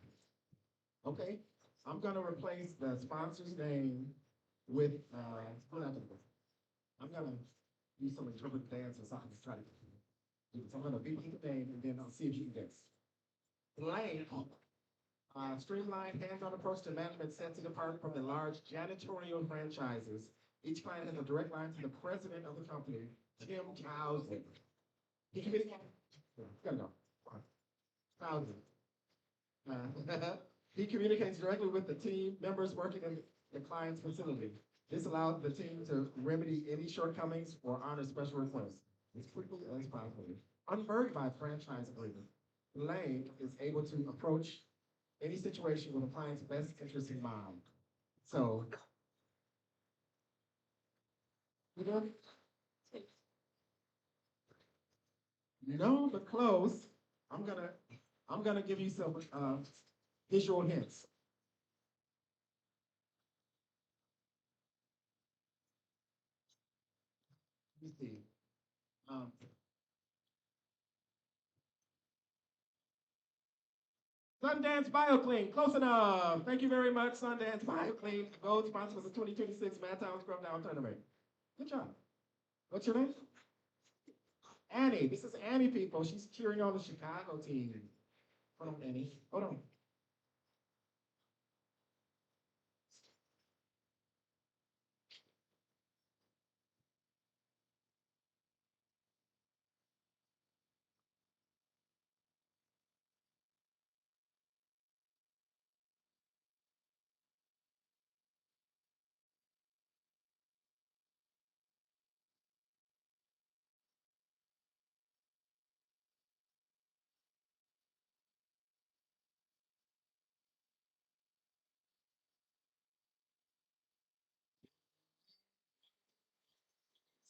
Okay? I'm gonna replace the sponsor's name with I'm gonna use some interpretive dance or something to try to do this. I'm gonna beat the name and then I'll see if you can guess. Blank. Streamlined hands-on approach to management sets it apart from the large janitorial franchises. Each client has a direct line to the president of the company, Tim Townsend. He communicates. Gotta go. Townsend. He communicates directly with the team members working in the client's facility. This allows the team to remedy any shortcomings or honor special requests as quickly as possible. Unburdened by franchise agreement, Lane is able to approach any situation with a client's best interest in mind. So, you good? No, but close. I'm gonna give you some visual hints. Let me see. Um, Sundance BioClean, close enough. Thank you very much, Sundance BioClean, gold sponsor of the 2026 Madtown Scrumdown tournament. Good job. What's your name? Annie. This is Annie, people. She's cheering on the Chicago team. Hold on, Annie. Hold on.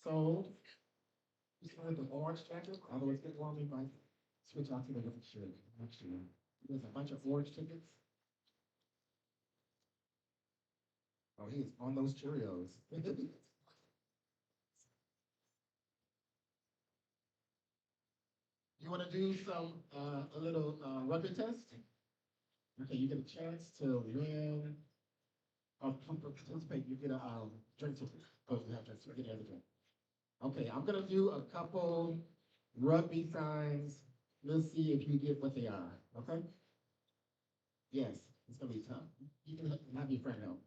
So, you started the orange jacket. Although it's getting warm, we might switch out to the different shirt. Actually, there's a bunch of orange tickets. Oh, he's on those Cheerios. You want to do some a little rugby test? Okay, you get a chance to win or participate. You get a drink ticket. Oh, you have drinks. You get another drink. Okay, I'm gonna do a couple rugby signs. Let's see if you get what they are. Okay? Yes, it's gonna be tough. You can have your friend help.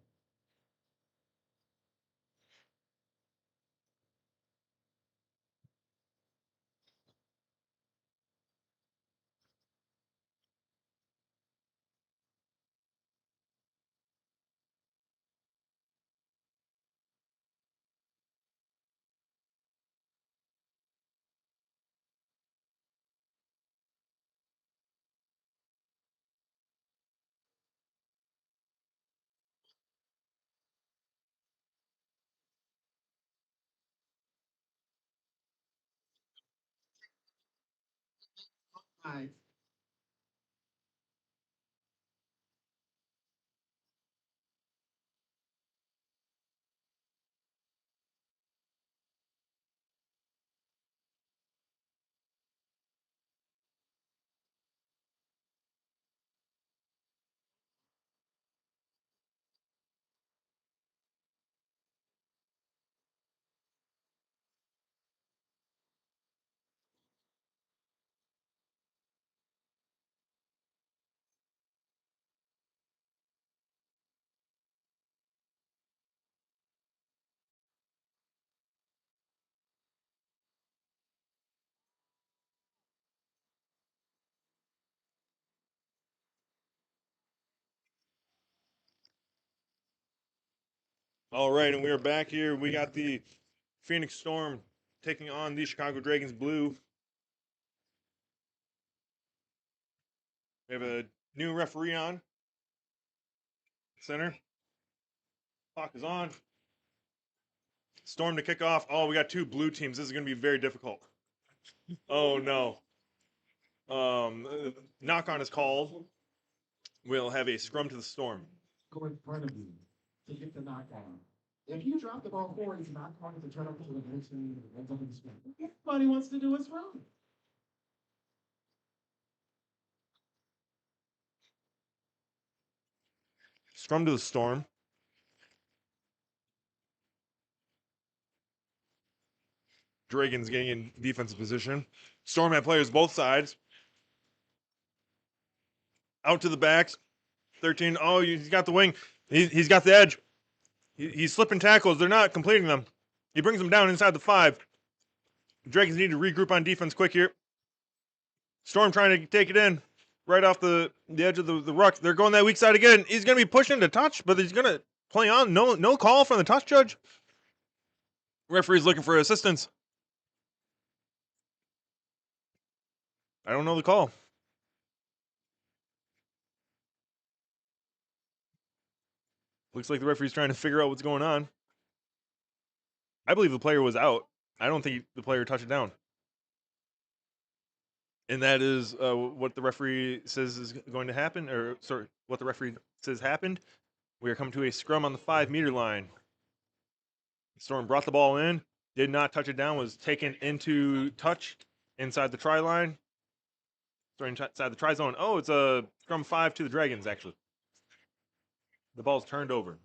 Hi. All right, and we are back here. We got the Phoenix Storm taking on the Chicago Dragons Blue. We have a new referee on center. Clock is on. Storm to kick off. Oh, we got two blue teams. This is going to be very difficult. Oh no. Knock on is called. We'll have a scrum to the Storm. Go in front of you to get the knockdown. If you drop the ball forward, it's not going to turn up to the next team. Everybody wants to do is run. Scrum to the Storm. Dragons getting in defensive position. Storm had players both sides. Out to the backs. 13. Oh, he's got the wing. He's got the edge. He's slipping tackles. They're not completing them. He brings them down inside the 5. Dragons need to regroup on defense quick here. Storm trying to take it in right off the edge of the ruck. They're going that weak side again. He's going to be pushing to touch, but he's going to play on. No call from the touch judge. Referee's looking for assistance. I don't know the call. Looks like the referee's trying to figure out what's going on. I believe the player was out. I don't think the player touched it down. And that is what the referee says is going to happen, or sorry, what the referee says happened. We are coming to a scrum on the 5-meter line. Storm brought the ball in, did not touch it down, was taken into touch inside the try line. Sorry, inside the try zone. Oh, it's a scrum 5 to the Dragons, actually. The ball's turned over.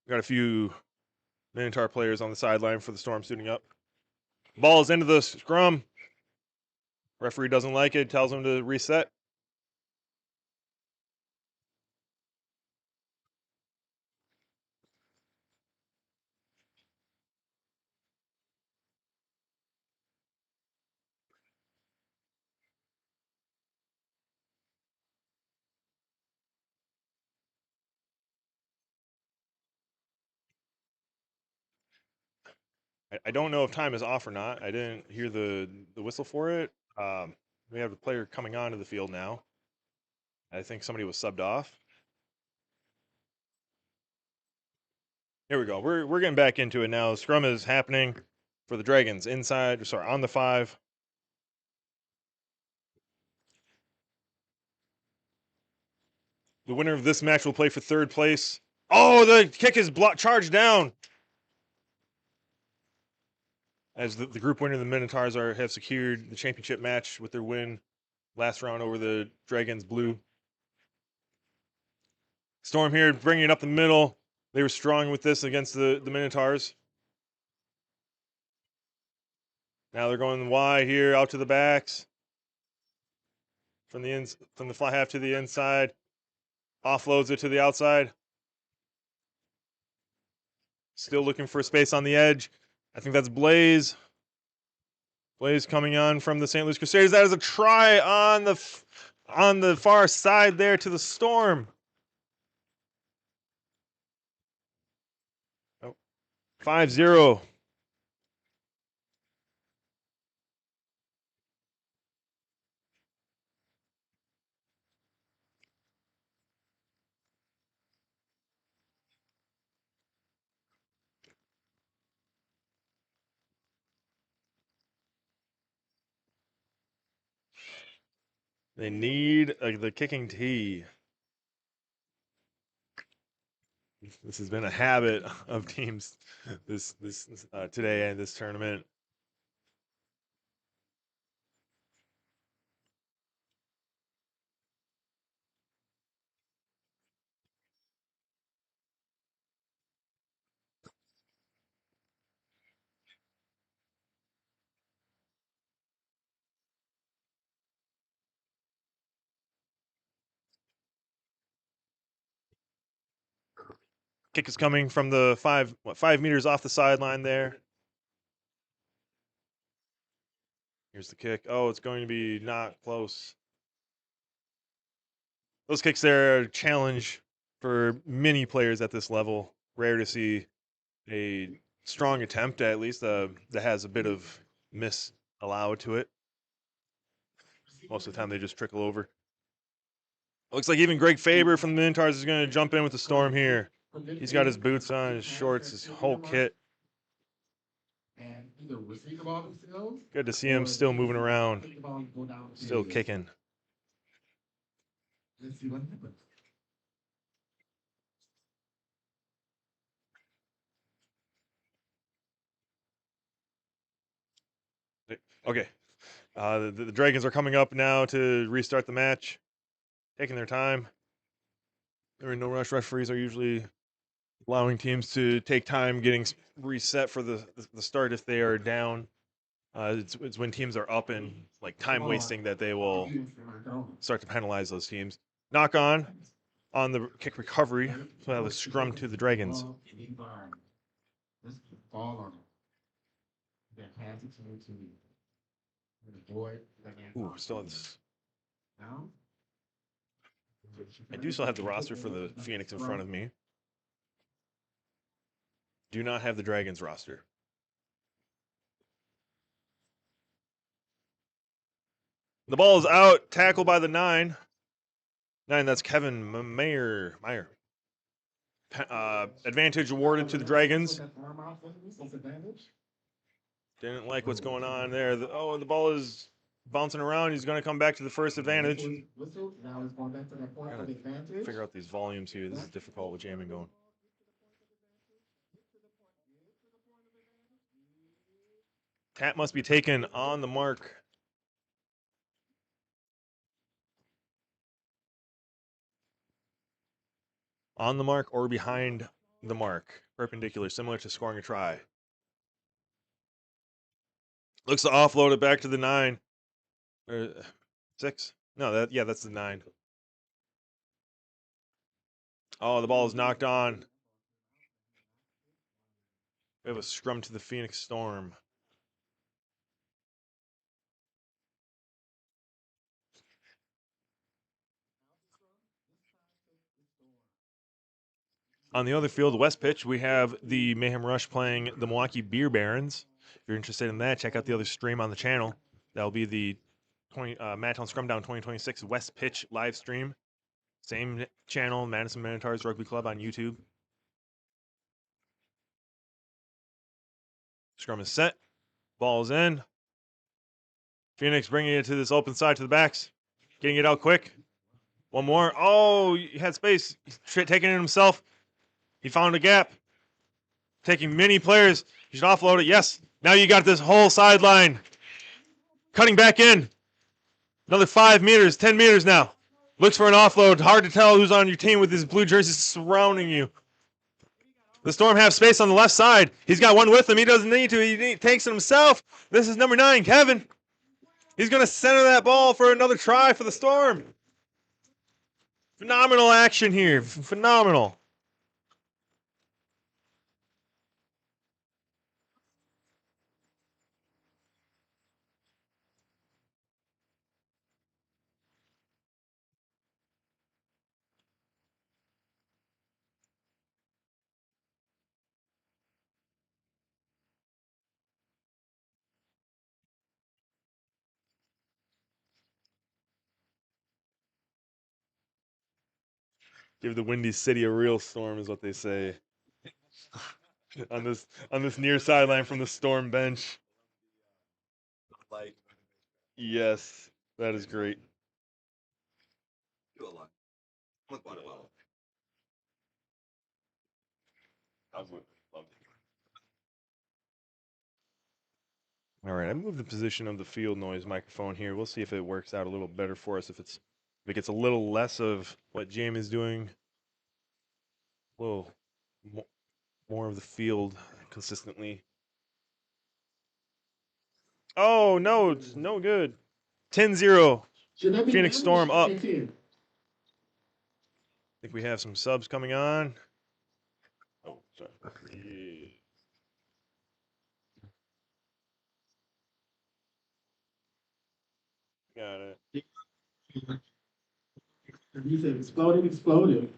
Got a few Minotaur players on the sideline for the Storm suiting up. Ball's into the scrum. Referee doesn't like it, tells him to reset. I don't know if time is off or not. I didn't hear the whistle for it. We have a player coming onto the field now. I think somebody was subbed off. Here we go. We're getting back into it now. Scrum is happening for the Dragons inside, sorry, on the 5. The winner of this match will play for 3rd place. Oh, the kick is charged down. As the group winner, the Minotaurs have secured the championship match with their win last round over the Dragons Blue. Storm here bringing it up the middle. They were strong with this against the Minotaurs. Now they're going Y here, out to the backs. From the fly half to the inside. Offloads it to the outside. Still looking for space on the edge. I think that's Blaze. Blaze coming on from the St. Louis Crusaders. That is a try on the far side there to the Storm. Oh, 5-0. They need the kicking tee. This has been a habit of teams this today and this tournament. Kick is coming from the 5 meters off the sideline there. Here's the kick. Oh, it's going to be not close. Those kicks there are a challenge for many players at this level. Rare to see a strong attempt, at least, that has a bit of miss allowed to it. Most of the time, they just trickle over. Looks like even Greg Faber from the Minotaurs is going to jump in with the Storm here. He's got his boots on, his shorts, his whole kit. Good to see him still moving around, still kicking. Okay. The Dragons are coming up now to restart the match, taking their time. There are no rush. Referees are usually allowing teams to take time getting reset for the start if they are down. It's when teams are up and like time wasting that they will start to penalize those teams. Knock on the kick recovery. So the scrum to the Dragons. Ooh, still it's. I do still have the roster for the Phoenix in front of me. do not have the Dragons roster. The ball is out. Tackle by the 9. 9, that's Kevin Meyer. Advantage awarded to the Dragons. Didn't like what's going on there. The ball is bouncing around. He's going to come back to the first advantage. Gotta figure out these volumes here. This is difficult with jamming going. Tap must be taken on the mark. On the mark or behind the mark. Perpendicular, similar to scoring a try. Looks to offload it back to the 9. Or 6? No, that's the 9. Oh, the ball is knocked on. We have a scrum to the Phoenix Storm. On the other field, west pitch, we have the Mayhem Rush playing the Milwaukee Beer Barons. If you're interested in that, check out the other stream on the channel. That'll be the Madtown Scrumdown 2026 West Pitch live stream. Same channel, Madison Minotaurs Rugby Club on YouTube. Scrum is set. Ball's in. Phoenix bringing it to this open side to the backs. Getting it out quick. One more. Oh, he had space. He's taking it himself. He found a gap. Taking many players. You should offload it. Yes. Now you got this whole sideline. Cutting back in. Another 5 meters, 10 meters now. Looks for an offload. Hard to tell who's on your team with his blue jerseys surrounding you. The Storm have space on the left side. He's got one with him. He doesn't need to. He takes it himself. This is number 9, Kevin. He's going to center that ball for another try for the Storm. Phenomenal action here. Phenomenal. Give the Windy City a real storm is what they say. on this near sideline from the Storm bench. Yes, that is great. All right, I moved the position of the field noise microphone here. We'll see if it works out a little better for us. If it gets a little less of what Jamie is doing, a little more of the field consistently. Oh no, it's no good. 10-0. Phoenix Storm up. I think we have some subs coming on. Oh, sorry. Got it. You said exploded.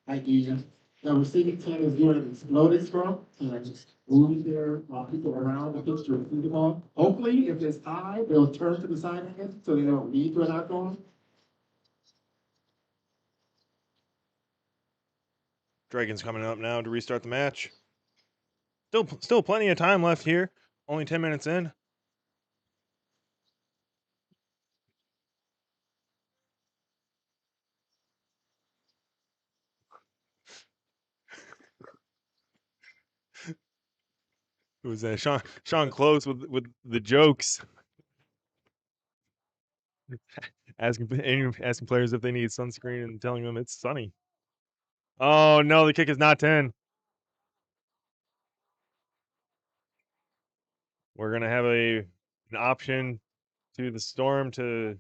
Like the receiving team is doing an exploded scrum, and like just move their people around the pitch to receive the ball. Hopefully, if it's high, they'll turn to the side again so they don't lead to an outgoing. Dragons coming up now to restart the match. Still plenty of time left here. Only 10 minutes in. It was Sean Close with the jokes. asking players if they need sunscreen and telling them it's sunny. Oh no, the kick is not 10. We're gonna have an option to the Storm to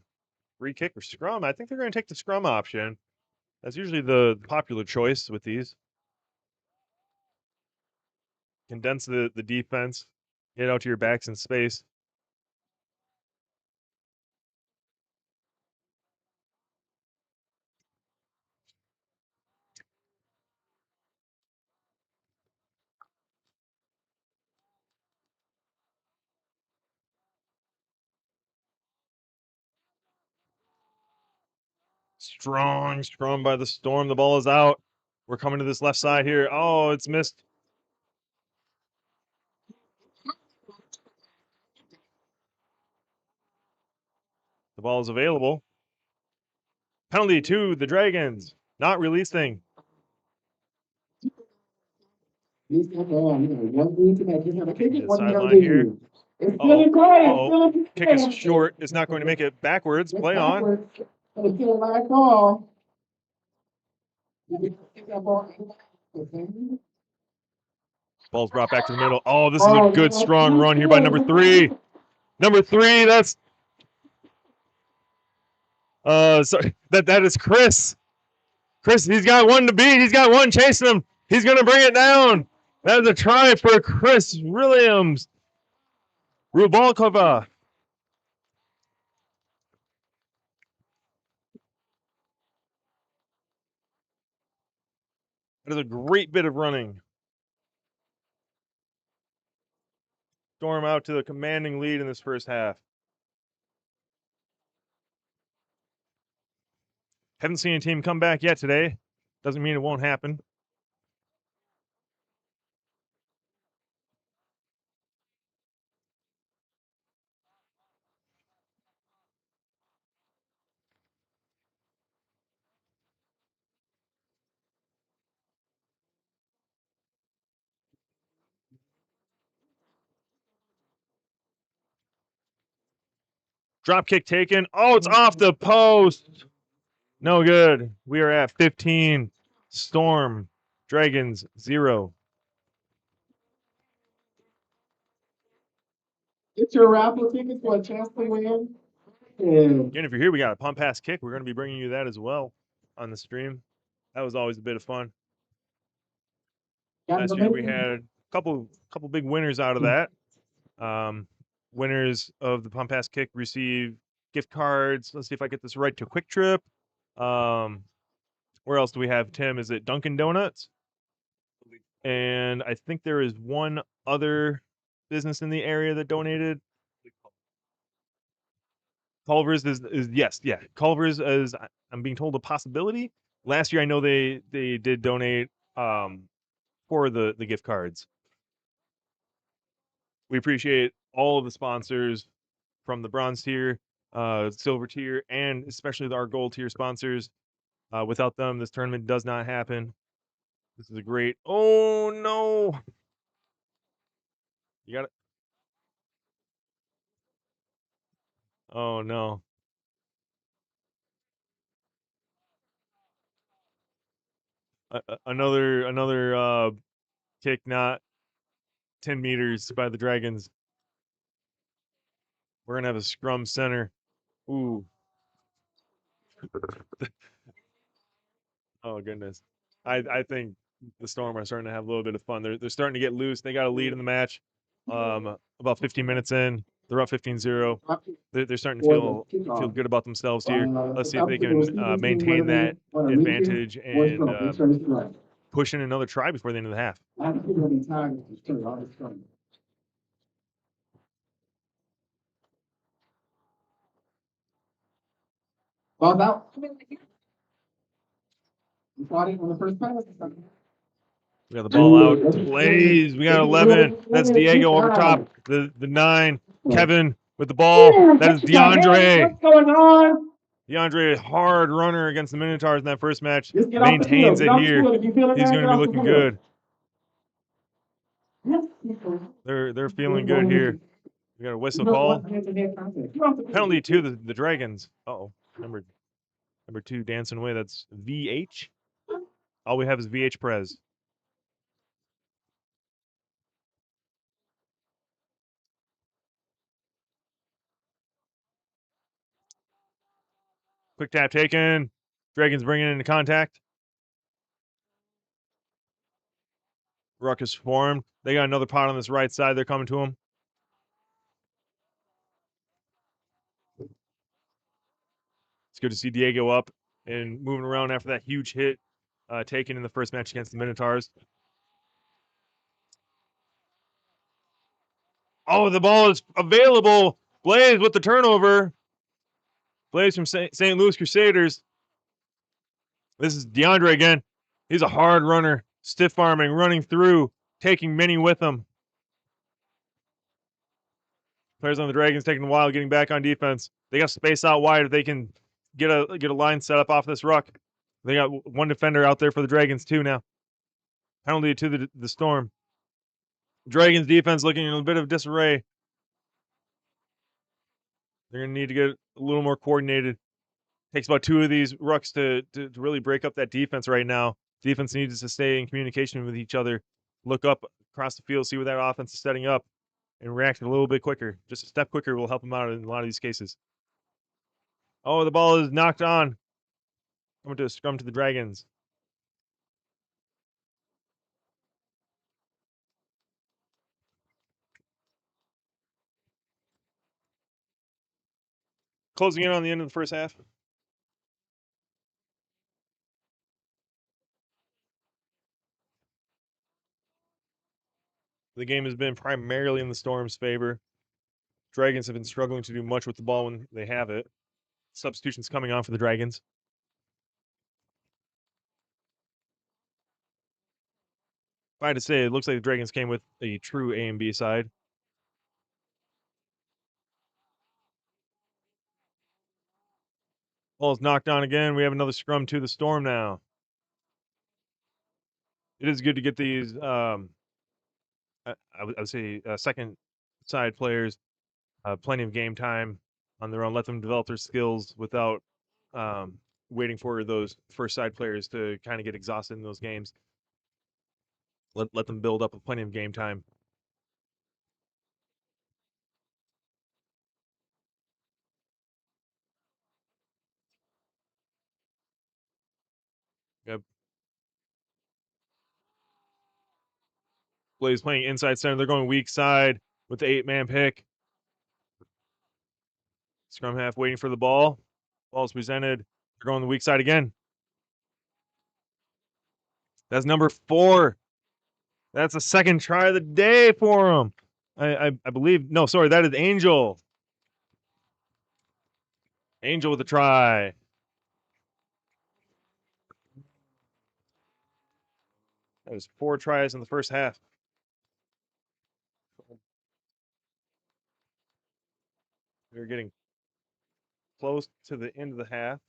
free kick or scrum. I think they're gonna take the scrum option. That's usually the popular choice with these. Condense the defense, get out to your backs in space. Strong scrum by the Storm. The ball is out. We're coming to this left side here. Oh, it's missed. The ball is available. Penalty to the Dragons. Not releasing. He's got one thing to make. He's gonna kick it. The What you gonna sideline here. do? It's Uh-oh. still in play. It's Uh-oh. still in play. Kick is short. It's not going to make it backwards. It's Play on. backwards. It's still a live ball. You can kick that ball. Ball's brought back to the middle. Oh, this is a good, strong run here by number 3. Number 3, that's sorry, that is Chris. Chris, he's got one to beat. He's got one chasing him. He's gonna bring it down. That is a try for Chris Williams. Rubalkova. That is a great bit of running. Storm out to the commanding lead in this first half. Haven't seen a team come back yet today. Doesn't mean it won't happen. Drop kick taken. Oh, it's off the post. No good. We are at 15. Storm. Dragons 0. Get your raffle tickets for a chance to win. And Again, if you're here, we got a pump pass kick. We're going to be bringing you that as well on the stream. That was always a bit of fun. Last year we had a couple big winners out of that. Winners of the pump pass kick receive gift cards. Let's see if I get this right, to Quick Trip. Where else do we have, Tim? Is it Dunkin' Donuts? And I think there is one other business in the area that donated. Culver's is yes, yeah. Culver's is, I'm being told, a possibility. Last year I know they did donate for the gift cards. We appreciate all of the sponsors from the bronze tier, silver tier, and especially our gold tier sponsors. Without them, this tournament does not happen. This is a great. Oh no! You got it. Oh no! Another kick, not 10 meters by the Dragons. We're gonna have a scrum center. Ooh. Oh goodness. I think the Storm are starting to have a little bit of fun. They're starting to get loose. They got a lead in the match. About 15 minutes in, they're up 15-0. They're starting to feel good about themselves here. Let's see if they can maintain that advantage and push in another try before the end of the half. Ball's out. You caught it on the first pass. We got the ball out. Plays. We got 11. That's Diego over top. The 9. Kevin with the ball. That is DeAndre. What's going on? DeAndre, hard runner against the Minotaurs in that first match. Maintains it here. He's going to be looking good. They're feeling good here. We got a whistle call. Penalty to the Dragons. Uh-oh. Number 2 dancing away. That's VH. All we have is VH Prez. Quick tap taken. Dragons bringing it into contact. Ruckus formed. They got another pot on this right side. They're coming to him. It's good to see Diego up and moving around after that huge hit taken in the first match against the Minotaurs. Oh, the ball is available. Blaze with the turnover. Blaze from St. Louis Crusaders. This is DeAndre again. He's a hard runner, stiff arming, running through, taking many with him. Players on the Dragons taking a while getting back on defense. They got space out wide if they can get a line set up off this ruck. They got one defender out there for the Dragons too now. Penalty to the Storm. Dragons defense looking in a bit of disarray. They're going to need to get a little more coordinated. Takes about 2 of these rucks to really break up that defense right now. Defense needs to stay in communication with each other, look up across the field, see where that offense is setting up, and react a little bit quicker. Just a step quicker will help them out in a lot of these cases. Oh, the ball is knocked on. Coming to a scrum to the Dragons. Closing in on the end of the first half. The game has been primarily in the Storm's favor. Dragons have been struggling to do much with the ball when they have it. Substitutions coming on for the Dragons. If I had to say, it looks like the Dragons came with a true A and B side. Ball's knocked on again. We have another scrum to the Storm now. It is good to get these, I would say, second side players plenty of game time on their own. Let them develop their skills without waiting for those first side players to kind of get exhausted in those games. Let them build up with plenty of game time. Yep. Blaze playing inside center. They're going weak side with the 8-man pick. Scrum half waiting for the ball. Ball's presented. They're going the weak side again. That's number 4. That's the second try of the day for him. I believe. No, sorry, that is Angel. Angel with a try. That was 4 tries in the first half. We're getting close to the end of the half.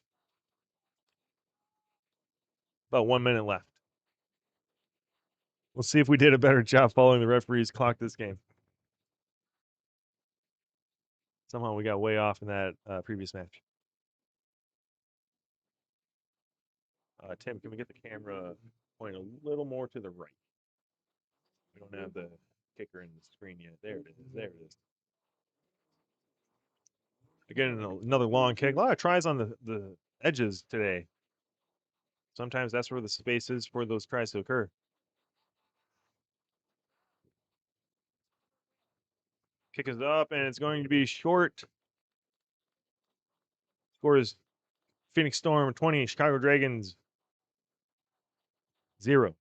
About 1 minute left. We'll see if we did a better job following the referee's clock this game. Somehow we got way off in that previous match. Tim, can we get the camera pointing a little more to the right? We don't have the kicker in the screen yet. There it is. There it is. Again, another long kick. A lot of tries on the edges today. Sometimes that's where the space is for those tries to occur. Kick is up, and it's going to be short. Score is Phoenix Storm 20, Chicago Dragons 0.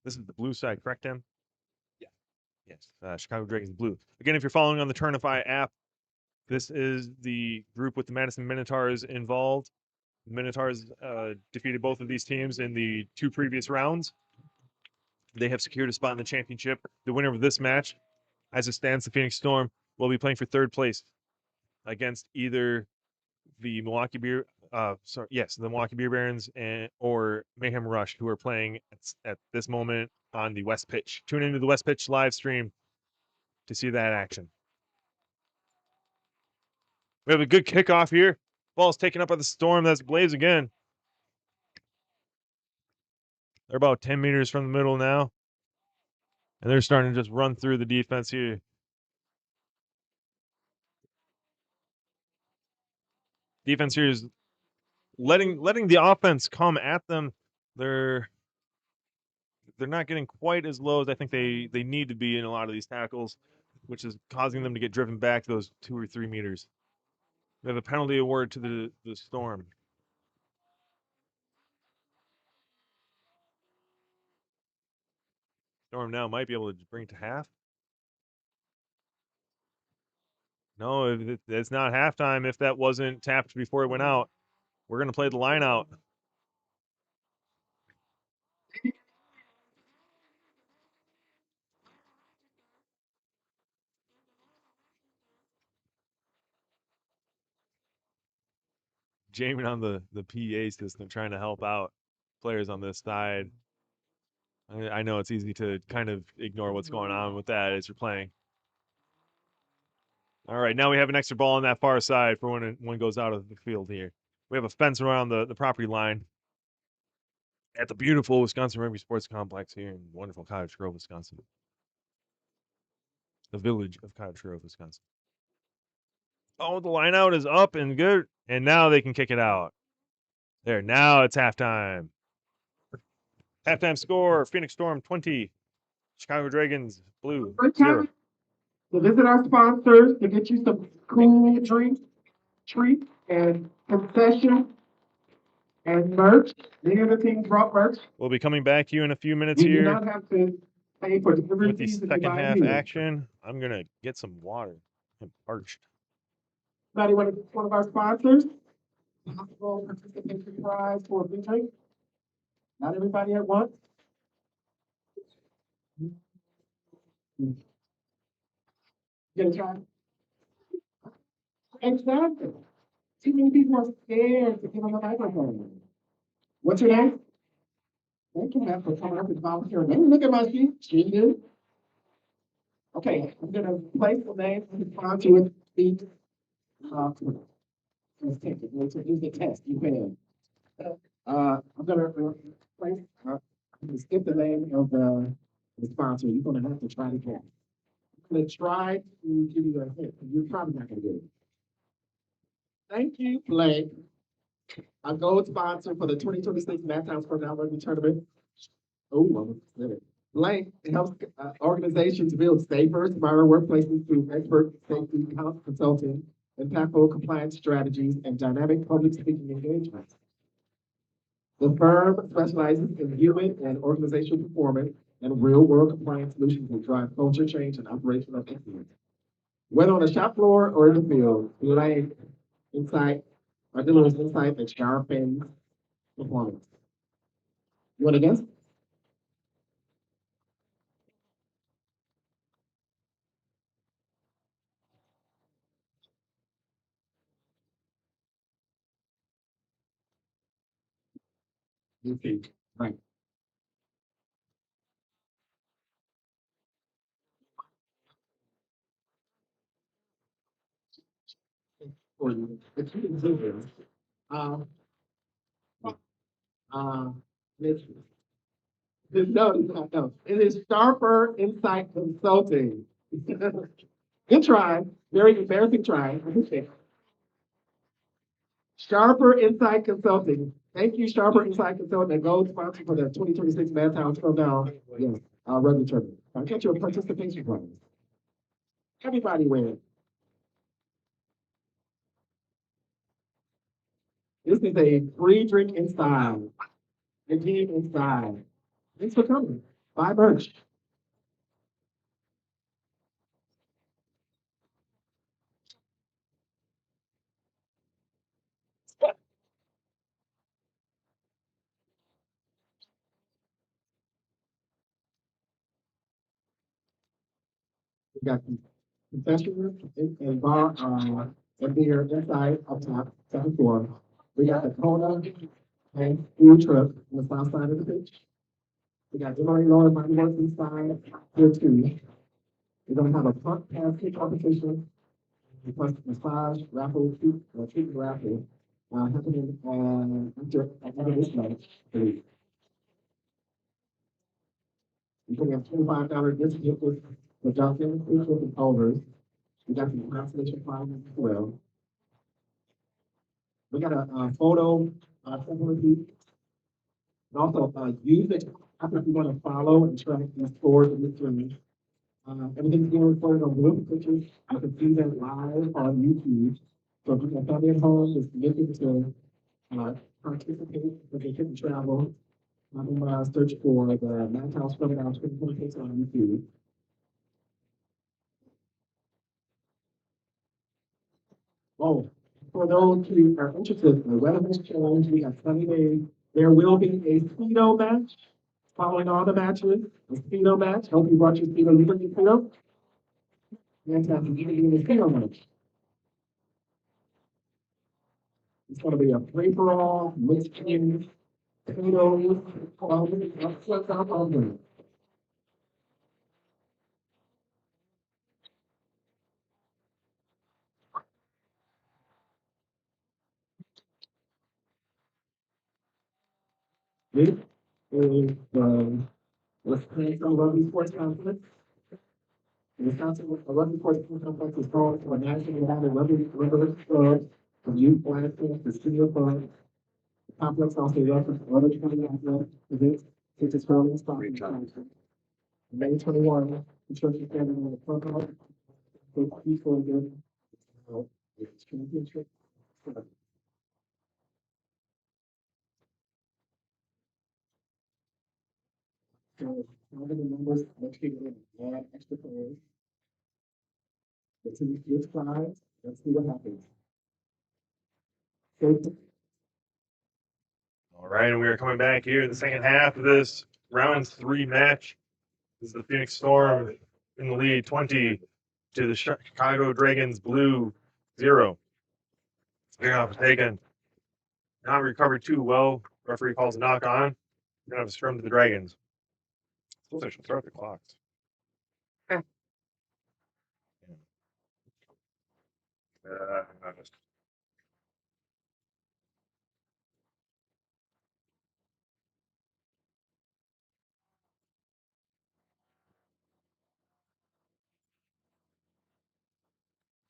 This is the blue side, correct, Tim? Yeah. Yes. Chicago Dragons blue. Again, if you're following on the Turnify app, this is the group with the Madison Minotaurs involved. The Minotaurs defeated both of these teams in the 2 previous rounds. They have secured a spot in the championship. The winner of this match, as it stands, the Phoenix Storm, will be playing for 3rd place against either the Milwaukee Beer, the Milwaukee Beer Barons or Mayhem Rush, who are playing at this moment on the West Pitch. Tune into the West Pitch live stream to see that action. We have a good kickoff here. Ball's taken up by the Storm. That's Blaze again. They're about 10 meters from the middle now. And they're starting to just run through the defense here. Defense here is letting the offense come at them. They're not getting quite as low as I think they need to be in a lot of these tackles, which is causing them to get driven back those 2 or 3 meters. We have a penalty award to the Storm. Storm now might be able to bring it to half. No, it's not halftime if that wasn't tapped before it went out. We're going to play the line out. jamming on the PA system, trying to help out players on this side. I know it's easy to kind of ignore what's going on with that as you're playing. All right, now we have an extra ball on that far side for when one goes out of the field here. We have a fence around the property line at the beautiful Wisconsin Rugby Sports Complex here in wonderful Cottage Grove, Wisconsin. The village of Cottage Grove, Wisconsin. Oh, the line out is up and good. And now they can kick it out. There, now it's halftime. Halftime score, Phoenix Storm 20, Chicago Dragons Blue First 0. time to visit our sponsors to get you some cool drinks, treats, and concessions and merch. Many of the teams brought merch. We'll be coming back to you in a few minutes You do here not have to pay for delivery with the fees if you second buy half here. action. I'm going to get some water. I'm parched. Anybody want to one of our sponsors? Possible participation prize for a free drink. Not everybody at once. Get a try. Exactly. Too many people are scared to give them a microphone. What's your name? Thank you, man, for coming up and volunteering. Let me look at my sheet. She did. Okay, I'm gonna place the name of the sponsor with the let's take it. Let's use the test. You can. I'm gonna place. I'm gonna skip the name of the sponsor. You're gonna have to try to get. I'm gonna try to give you a hint. You're probably not gonna get it. Thank you, Blake. Our gold sponsor for the 2026 Madtown Scrumdown Rugby Tournament. Oh, I almost said it. Blank helps organizations build safer, smarter workplaces through expert safety consulting, impactful compliance strategies, and dynamic public speaking engagements. The firm specializes in human and organizational performance and real-world compliance solutions that drive culture change and operational excellence. Whether on the shop floor or in the field, Blank insight delivers insight that sharpens performance. You want to guess? You think. Right. For you. The key is um, it's, no, it's not, no. It is Sharper Insight Consulting. Good try. Very embarrassing try. I appreciate it. Sharper Insight Consulting. Thank you, Sharper Insight Consulting, a gold sponsor for the 2026 Madtown Scrumdown. Yes, rugby tournament. I'll get you a participation prize. Everybody win. This is a free drink inside. The team inside. Thanks for coming. Buy merch. We got concession and bar and beer inside up top, second floor. We got the Kona and food truck on the south side of the pitch. We got Emory Lower Mighty Works inside here too. We're gonna have a punt pass kick competition, plus massage, raffle, treat raffle, happening after this night. We're gonna have $25 discount for Johnson, food truck and owners. We got some consolation prizes as well. We got a photo, template. And also, use it if you want to follow and track the scores in this room. Everything's being recorded on Blue Pictures. You can see that live on YouTube. So if you have family at home, just looking to participate, but they couldn't travel, search for the Madtown Scrumdown 2026 on YouTube. Oh, for those who are interested in the weather challenge, we have sunny days. There will be a Speedo match following all the matches. A Speedo match. Hope you brought your Speedo. You bring your Speedo? Fantastic. You can be in the Speedo match. It's gonna be a free-for-all, mixed in, potatoes, what's up on them? This is, let's play some rugby sports complex. Wisconsin Rugby Sports Complex is called for a national round of rugby clubs from youth, Lansing, to senior club. The complex also welcomes other 20 athletic events, such as hurling and soccer. May 21, the church is gathering on the clubhouse. For peaceful event, it's championship. So, how many members located in add extra players? It's in the field size. Let's see what happens. So, All right, and we are coming back here in the second half of this round 3 match. This is the Phoenix Storm in the lead, 20 to the Chicago Dragons blue 0. Kickoff is taken. Not recovered too well. Referee calls a knock on. We're gonna have a scrum to the Dragons. Suppose I should start the clocks.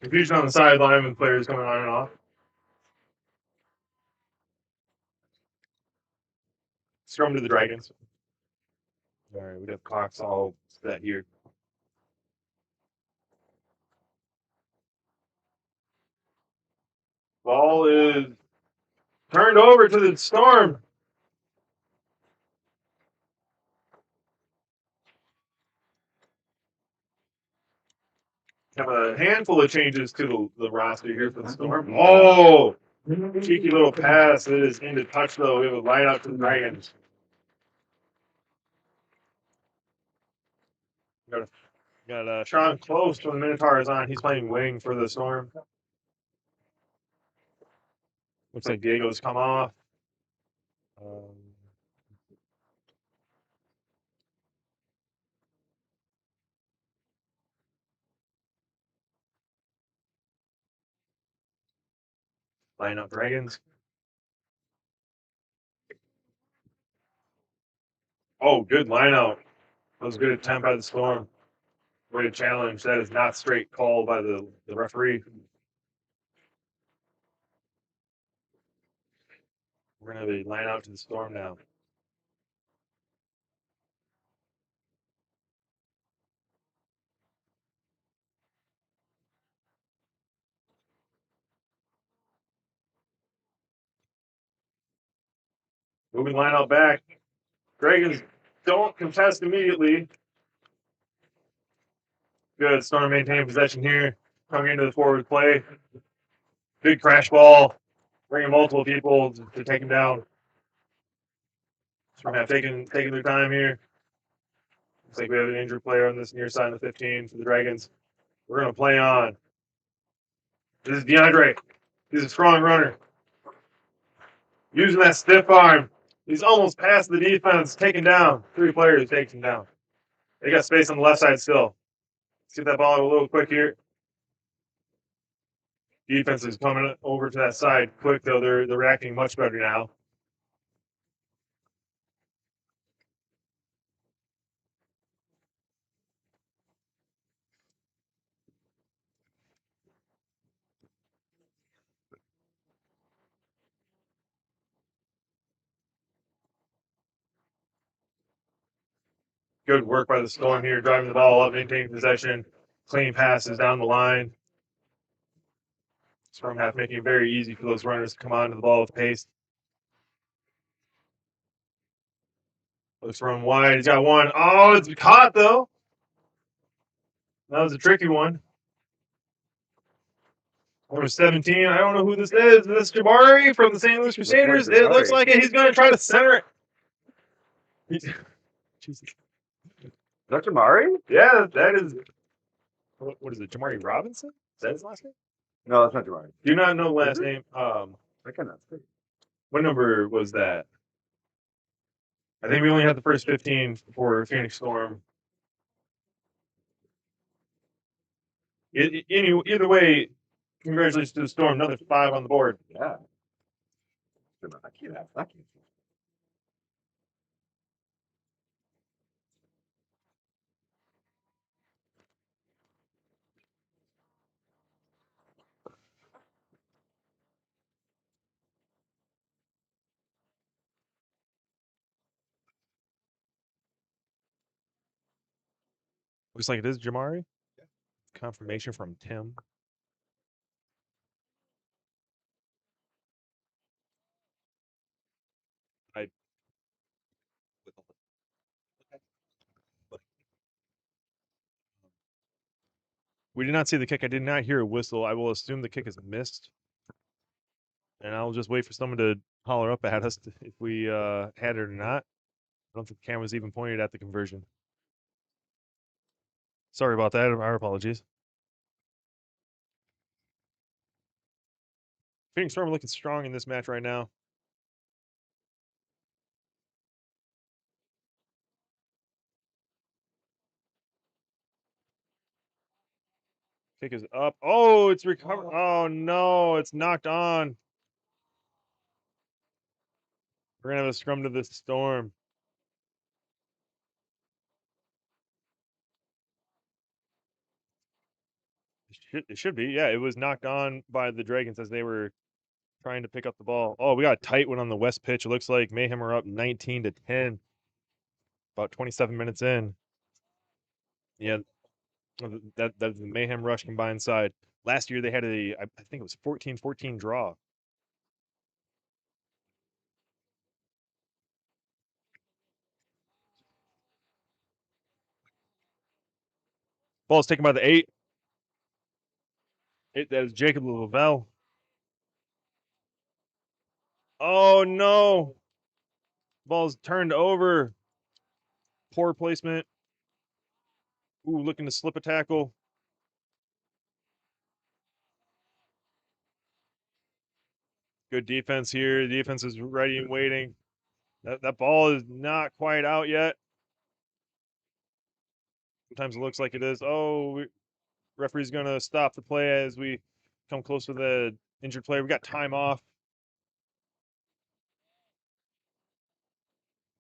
Confusion on the sideline with players coming on and off. Scrum to the Dragons. All right, we got clocks all set here. Ball is turned over to the Storm. Have a handful of changes to the roster here for the Storm. Oh, cheeky little pass. It is into touch, though. We have a line out to the Dragons. Got Sean Close from the Minotaurs on. He's playing wing for the Storm. Looks like Diego's come off. Line up Dragons. Oh, good line out. That was a good attempt by the Storm. Way to challenge. That is not straight call by the referee. We're going to have a line out to the Storm now. Moving line out back. Dragons don't contest immediately. Good. Storm maintaining possession here. Coming into the forward play. Big crash ball. Bringing multiple people to take him down. Storm have taken their time here. Looks like we have an injured player on this near side of the 15 for the Dragons. We're going to play on. This is DeAndre. He's a strong runner. Using that stiff arm. He's almost past the defense, taken down. 3 players takes him down. They got space on the left side still. Let's get that ball out a little quick here. Defense is coming over to that side quick, though. They're reacting much better now. Good work by the Storm here, driving the ball up, maintaining possession. Clean passes down the line. Storm half making it very easy for those runners to come onto the ball with pace. Looks run wide. He's got one. Oh, it's caught, though. That was a tricky one. Number 17. I don't know who this is. Is this Jabari from the St. Louis Crusaders? It looks like it. He's going to try to center it. Jesus. Is that Jamari? Yeah, that is. What is it? Jamari Robinson? Is that his last name? No, that's not Jamari. Do not know the last name. Second, that's good. What number was that? I think we only had the first 15 for Phoenix Storm. Either way, congratulations to the Storm. Another 5 on the board. Yeah. I can't have that. Looks like it is Jamari. Confirmation from Tim. We did not see the kick. I did not hear a whistle. I will assume the kick is missed. And I'll just wait for someone to holler up at us if we had it or not. I don't think the camera's even pointed at the conversion. Sorry about that. Our apologies. Phoenix Storm looking strong in this match right now. Kick is up. Oh, it's recovered. Oh, no. It's knocked on. We're going to have a scrum to the Storm. It should be. Yeah, it was knocked on by the Dragons as they were trying to pick up the ball. Oh, we got a tight one on the west pitch. It looks like Mayhem are up 19-10. About 27 minutes in. Yeah, that's the Mayhem Rush combined side. Last year they had I think it was 14-14 draw. Ball's taken by the 8. That is Jacob Lavelle. Oh no. Ball's turned over. Poor placement. Ooh, looking to slip a tackle. Good defense here. The defense is ready and waiting. That ball is not quite out yet. Sometimes it looks like it is. Oh, referee's going to stop the play as we come close to the injured player. We got time off.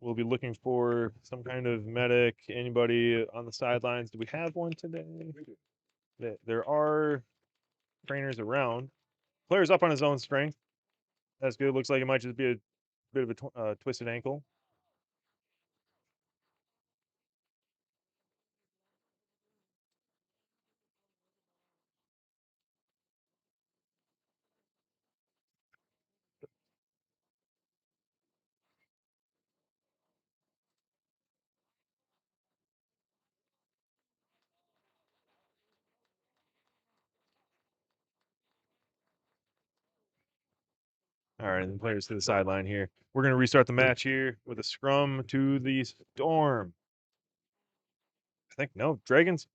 We'll be looking for some kind of medic, anybody on the sidelines. Do we have one today? There are trainers around. Player's up on his own strength. That's good. Looks like it might just be a bit of a twisted ankle. All right, and the players to the sideline here. We're going to restart the match here with a scrum to the Storm. I think, no, Dragons.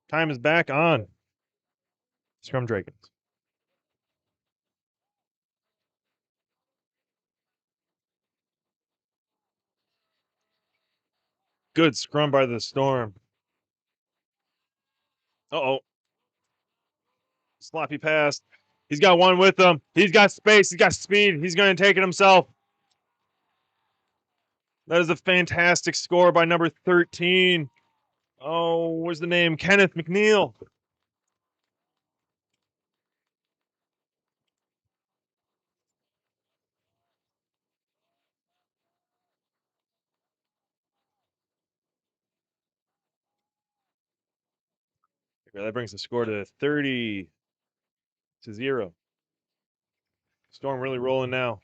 Time is back on. Scrum Dragons. Good scrum by the Storm. Uh-oh. Sloppy pass. He's got one with him. He's got space. He's got speed. He's going to take it himself. That is a fantastic score by number 13. Oh, where's the name? Kenneth McNeil. That brings the score to 30-0. Storm really rolling now.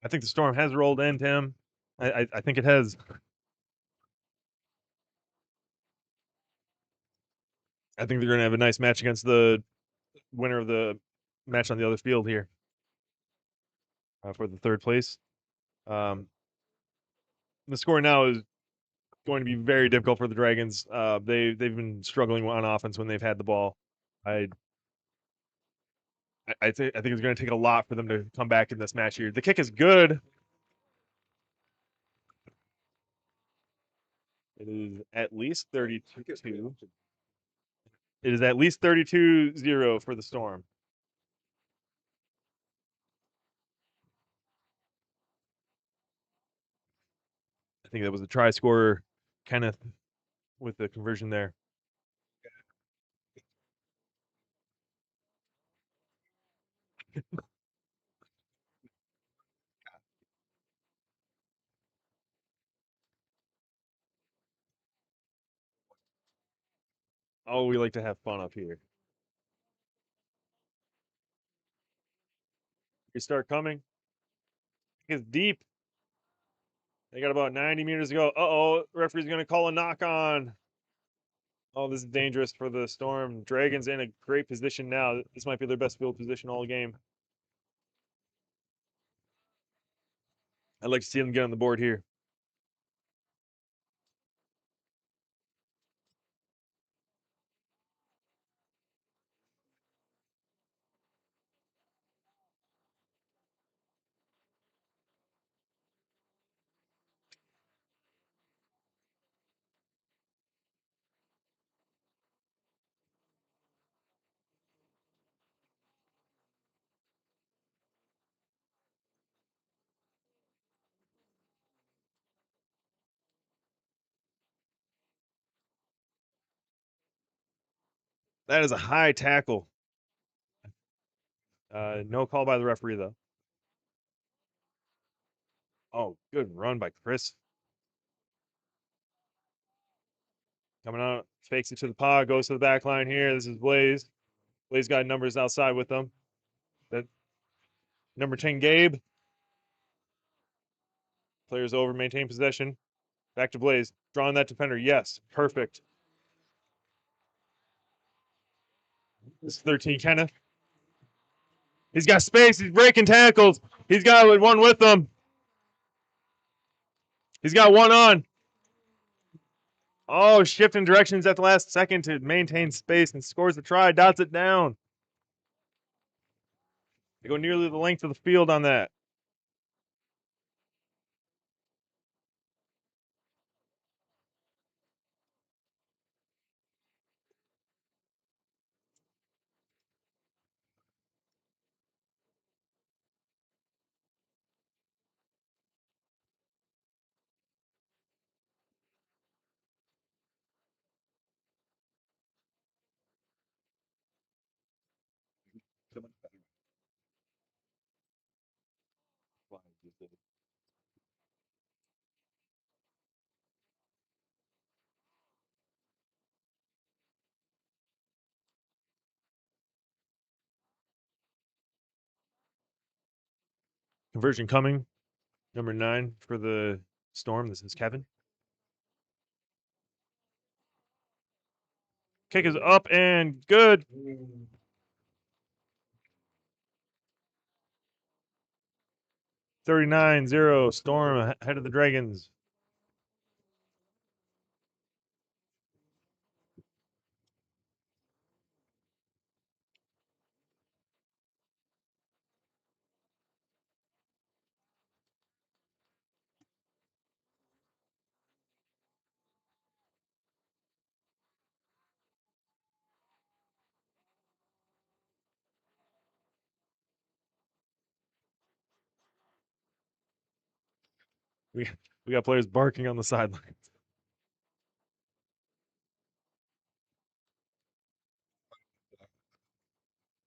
I think the Storm has rolled in, Tim. I think it has. I think they're going to have a nice match against the winner of the match on the other field here for the third place. The score now is going to be very difficult for the Dragons. They've been struggling on offense when they've had the ball. I think it's going to take a lot for them to come back in this match here. The kick is good. It is at least 32. It is at least 32-0 for the Storm. I think that was a try scorer, Kenneth, with the conversion there. Oh, we like to have fun up here. You start coming. It's deep. They got about 90 meters to go. Uh-oh, referee's going to call a knock on. Oh, this is dangerous for the Storm. Dragons in a great position now. This might be their best field position all game. I'd like to see them get on the board here. That is a high tackle. No call by the referee, though. Oh, good run by Chris. Coming out, fakes it to the pod, goes to the back line here. This is Blaze. Blaze got numbers outside with them. That number 10, Gabe. Players over, maintain possession. Back to Blaze. Drawing that defender. Yes, perfect. This is 13, Kenneth. He's got space. He's breaking tackles. He's got one with him. He's got one on. Oh, shifting directions at the last second to maintain space and scores the try, dots it down. They go nearly the length of the field on that. Conversion coming. Number 9 for the Storm. This is Kevin. Kick is up and good. 39-0. Storm ahead of the Dragons. We got players barking on the sidelines.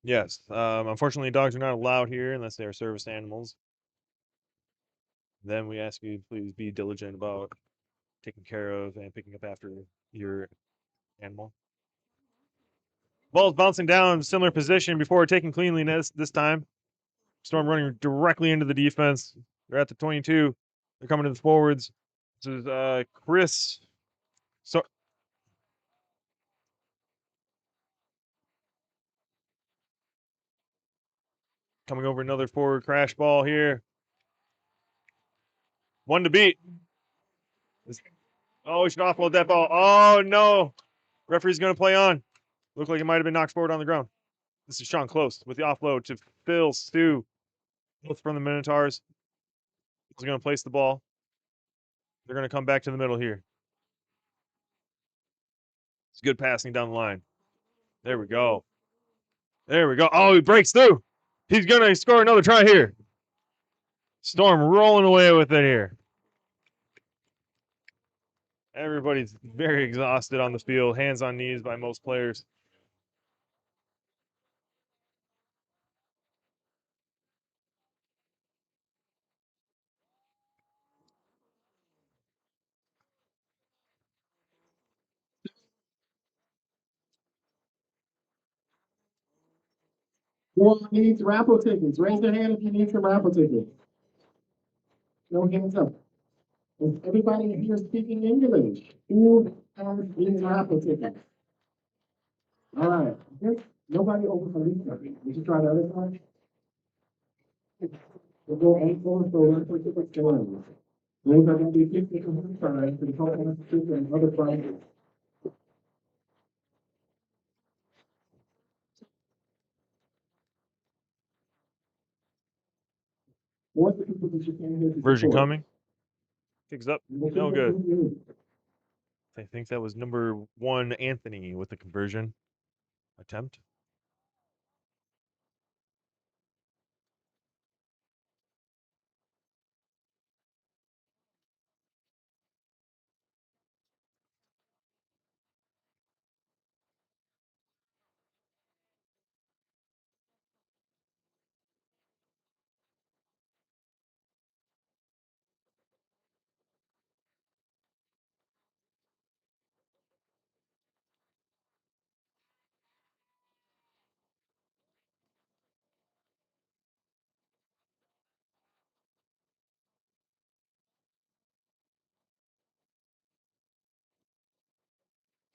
Yes. Unfortunately, dogs are not allowed here unless they are service animals. Then we ask you to please be diligent about taking care of and picking up after your animal. Ball's bouncing down, similar position before taking cleanliness this time. Storm running directly into the defense. They're at the 22. They're coming to the forwards. This is Chris. So coming over another forward crash ball here. One to beat. Oh, we should offload that ball. Oh no. Referee's gonna play on. Looked like it might have been knocked forward on the ground. This is Sean Close with the offload to Phil Stu, both from the Minotaurs. He's going to place the ball. They're going to come back to the middle here. It's good passing down the line. There we go. There we go. Oh, he breaks through. He's going to score another try here. Storm rolling away with it here. Everybody's very exhausted on the field. Hands on knees by most players. Who needs raffle tickets? Raise your hand if you need some raffle tickets. No hands up. Is everybody here speaking English? Who has these raffle tickets? All right. Nobody over for these. Did you try the other side? We'll go 8-4 for raffle tickets going. Those are going to be 50 from one side, for the total institute and other prizes. What's the people that you came here to Version support? coming. Kicks up. No good. I think that was number 1, Anthony, with the conversion attempt.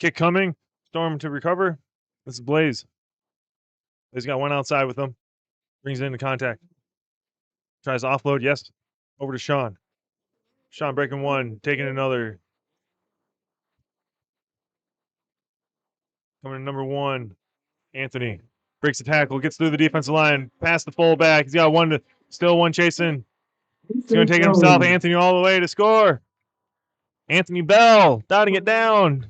Kick coming. Storm to recover. This is Blaze. He's got one outside with him. Brings it into contact. Tries to offload. Yes. Over to Sean. Sean breaking one. Taking another. Coming to number 1. Anthony. Breaks the tackle. Gets through the defensive line. Past the fullback. He's got still one chasing. He's going to take it himself. Anthony all the way to score. Anthony Bell. Dotting it down.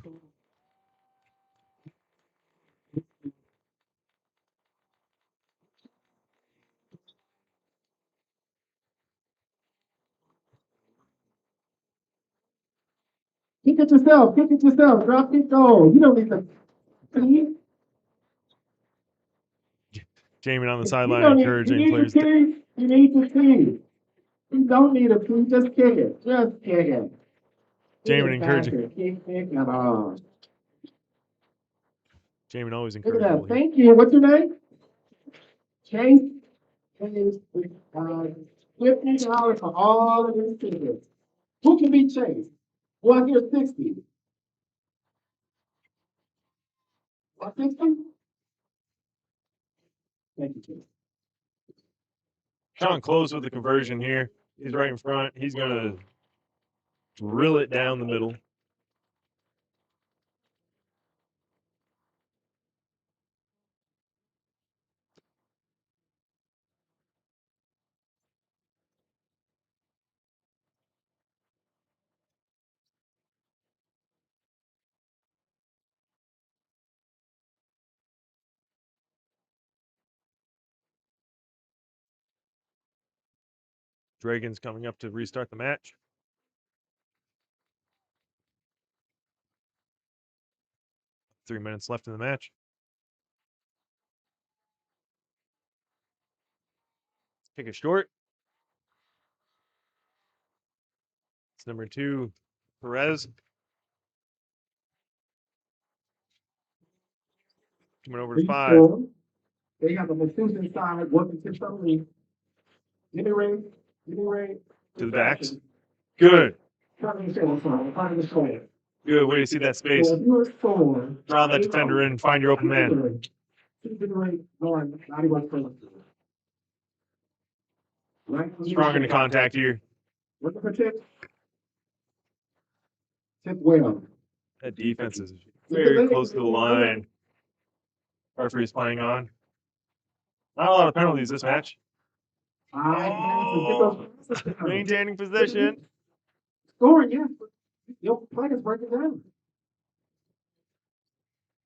Kick it yourself. Kick it yourself. Drop it, go. You don't need to. Please. Jamie on the You sideline don't need. encouraging You need players. to see. You need to see. You don't need a plea. Just kick it. Just kick it. Jamie encouraging. Kick it at all. Jamie always Look at encouraging. that. Thank you. What's your name? Chase. Is $50 for all of these tickets. Who can be Chase? Well, here's 60. 60? Thank you, Chase. Sean Close with the conversion here. He's right in front. He's going to drill it down the middle. Dragon's coming up to restart the match. Three minutes left in the match. Kick it short. It's number 2, Perez. Coming over to 5. They have a masseuse inside working to something. Give me ring. Give me ring. To the backs. Good. Good Good way to see that space. Draw that defender in. Find your open man. Strong into contact here. Looking for tip. Tip well. That defense is very close to the line. Referee's playing on. Not a lot of penalties this match. Oh, Maintaining position. scoring, yeah. Your flag is breaking down.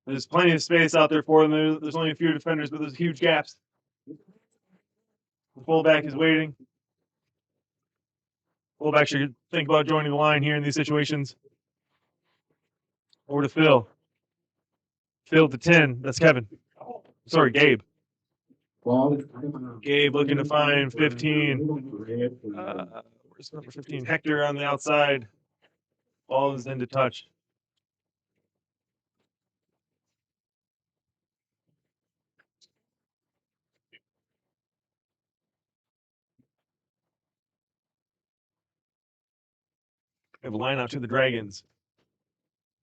There's plenty of space out there for them. There's only a few defenders, but there's huge gaps. The fullback is waiting. Fullback should think about joining the line here in these situations. Over to Phil. Phil to 10. That's Kevin. Sorry, Gabe. Gabe looking to find 15. Where's number 15? Hector on the outside. Ball is into touch. We have a line out to the Dragons.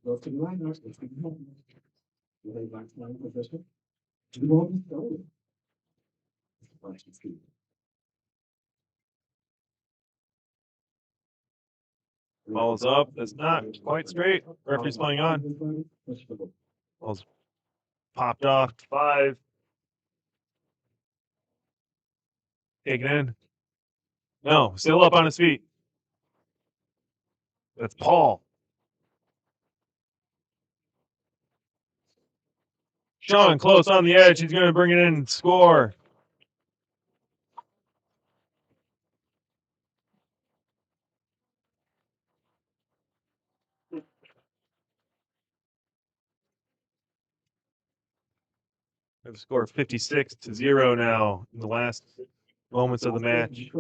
Goes to the line, goes to the line. They back to line position. Two balls is going. Ball's up. That's not quite straight. Referee's playing on. Ball's popped off. 5. Taken in. No, still up on his feet. That's Paul. Sean close on the edge. He's going to bring it in and score. We have a score of 56-0 now in the last moments of the match.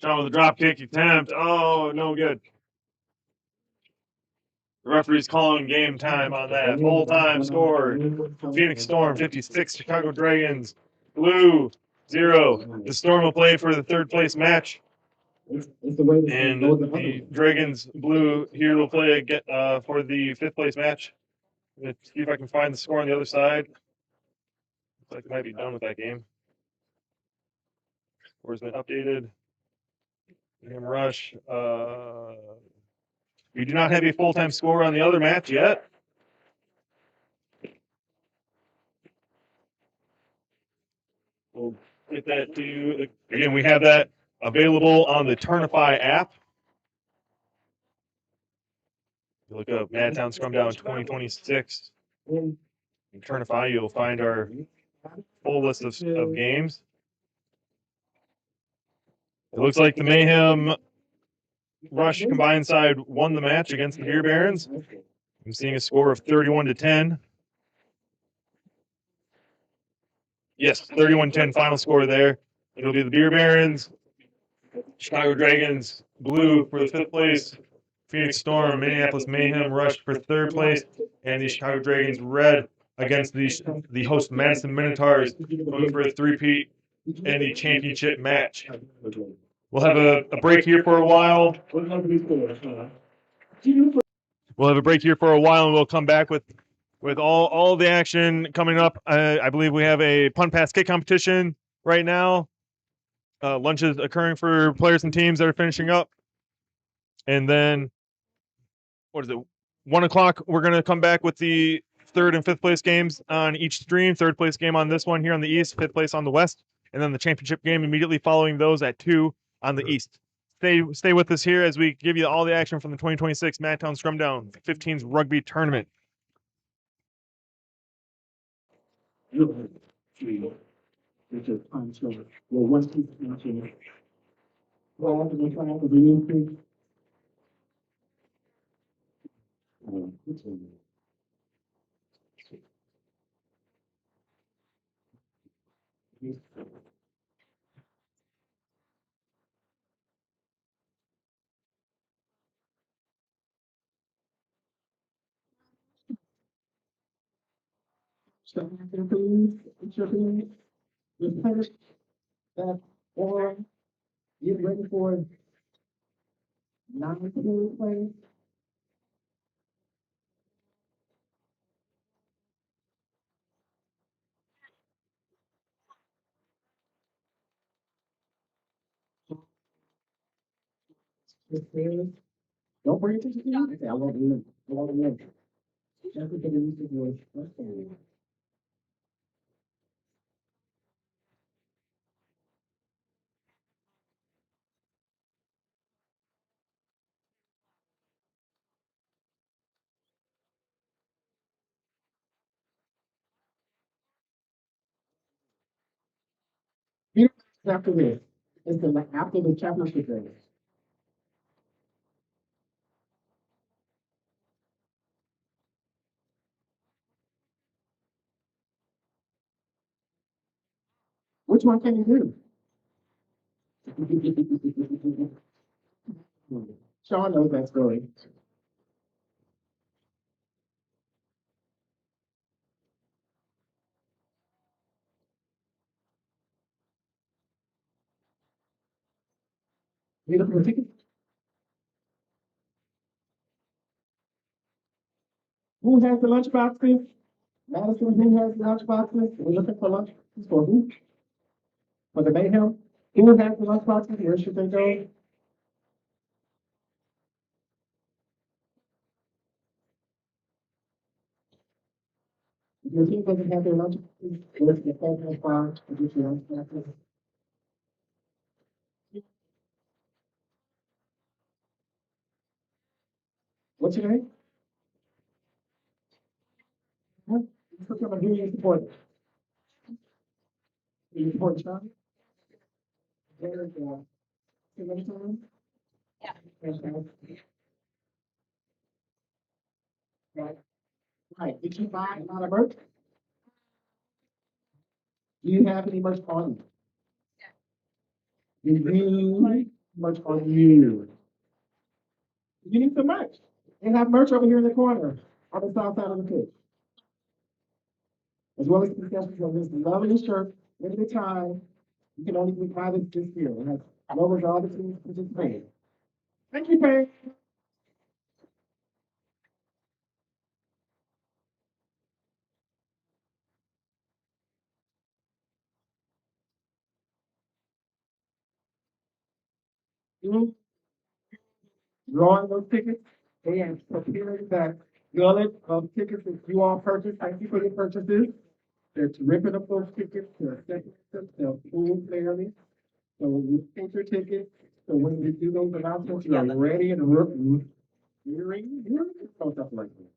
Sean with a drop kick attempt. Oh, no good. The referee's calling game time on that. Full time score. Phoenix Storm 56, Chicago Dragons Blue 0. The Storm will play for the third place match. And the Dragons Blue here will play again, for the fifth place match. Let's see if I can find the score on the other side. Looks like it might be done with that game. Score's been updated. Mayhem Rush. We do not have a full-time score on the other match yet. We'll get that to you. Again, we have that available on the Turnify app. You look up Madtown Scrumdown 2026. In Turnify, you'll find our full list of games. It looks like the Mayhem Rush combined side won the match against the Beer Barons. I'm seeing a score of 31-10. Yes, 31-10 final score there. It'll be the Beer Barons, Chicago Dragons Blue for the fifth place, Phoenix Storm, Minneapolis Mayhem Rush for third place, and the Chicago Dragons Red against the host Madison Minotaurs going for a three-peat and the championship match. We'll have a break here for a while. We'll have a break here for a while, and we'll come back with all the action coming up. I believe we have a punt pass kick competition right now. Lunch is occurring for players and teams that are finishing up. And then, 1 o'clock, we're going to come back with the third and fifth place games on each stream. Third place game on this one here on the east, fifth place on the west. And then the championship game immediately following those at 2 on the east. Stay with us here as we give you all the action from the 2026 Madtown Scrumdown 15s rugby tournament. Or get ready for 9-2 play. Don't bring it to the team. I won't do it. After this, it's the after the championship game. Which one can you do? Sean knows that story. Beautiful ticket. Who has the lunch boxes? Madison, who has lunch boxes? We're looking for lunch boxes for who? For the Mayhem? Who has the lunch boxes? Where should they go? If your team doesn't have their lunch boxes, go to the federal bar to get your lunch boxes. What's your name? Huh? Who you support? You support Charlie? There's Minotaurs? Yeah. Right. Right. Did you buy a lot of merch? Do you have any merch on you? Do you merch on you? You need some merch. They have merch over here in the corner on the south side of the pitch. As well as concessions on this lovely shirt, limited time. You can only buy this year. It has logos of all the teams participating. Thank you, Pay. Drawing those tickets. They have prepared that gullet of tickets that you all purchased. Thank you for your purchases. They're ripping up those tickets to second them. They'll pull fairly. So you take your tickets. So when you do those announcements, you are ready and you're stuff like that.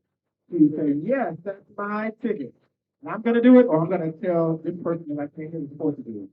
You say, yes, that's my ticket. And I'm gonna do it, or I'm gonna tell this person that I came here supposed to do it.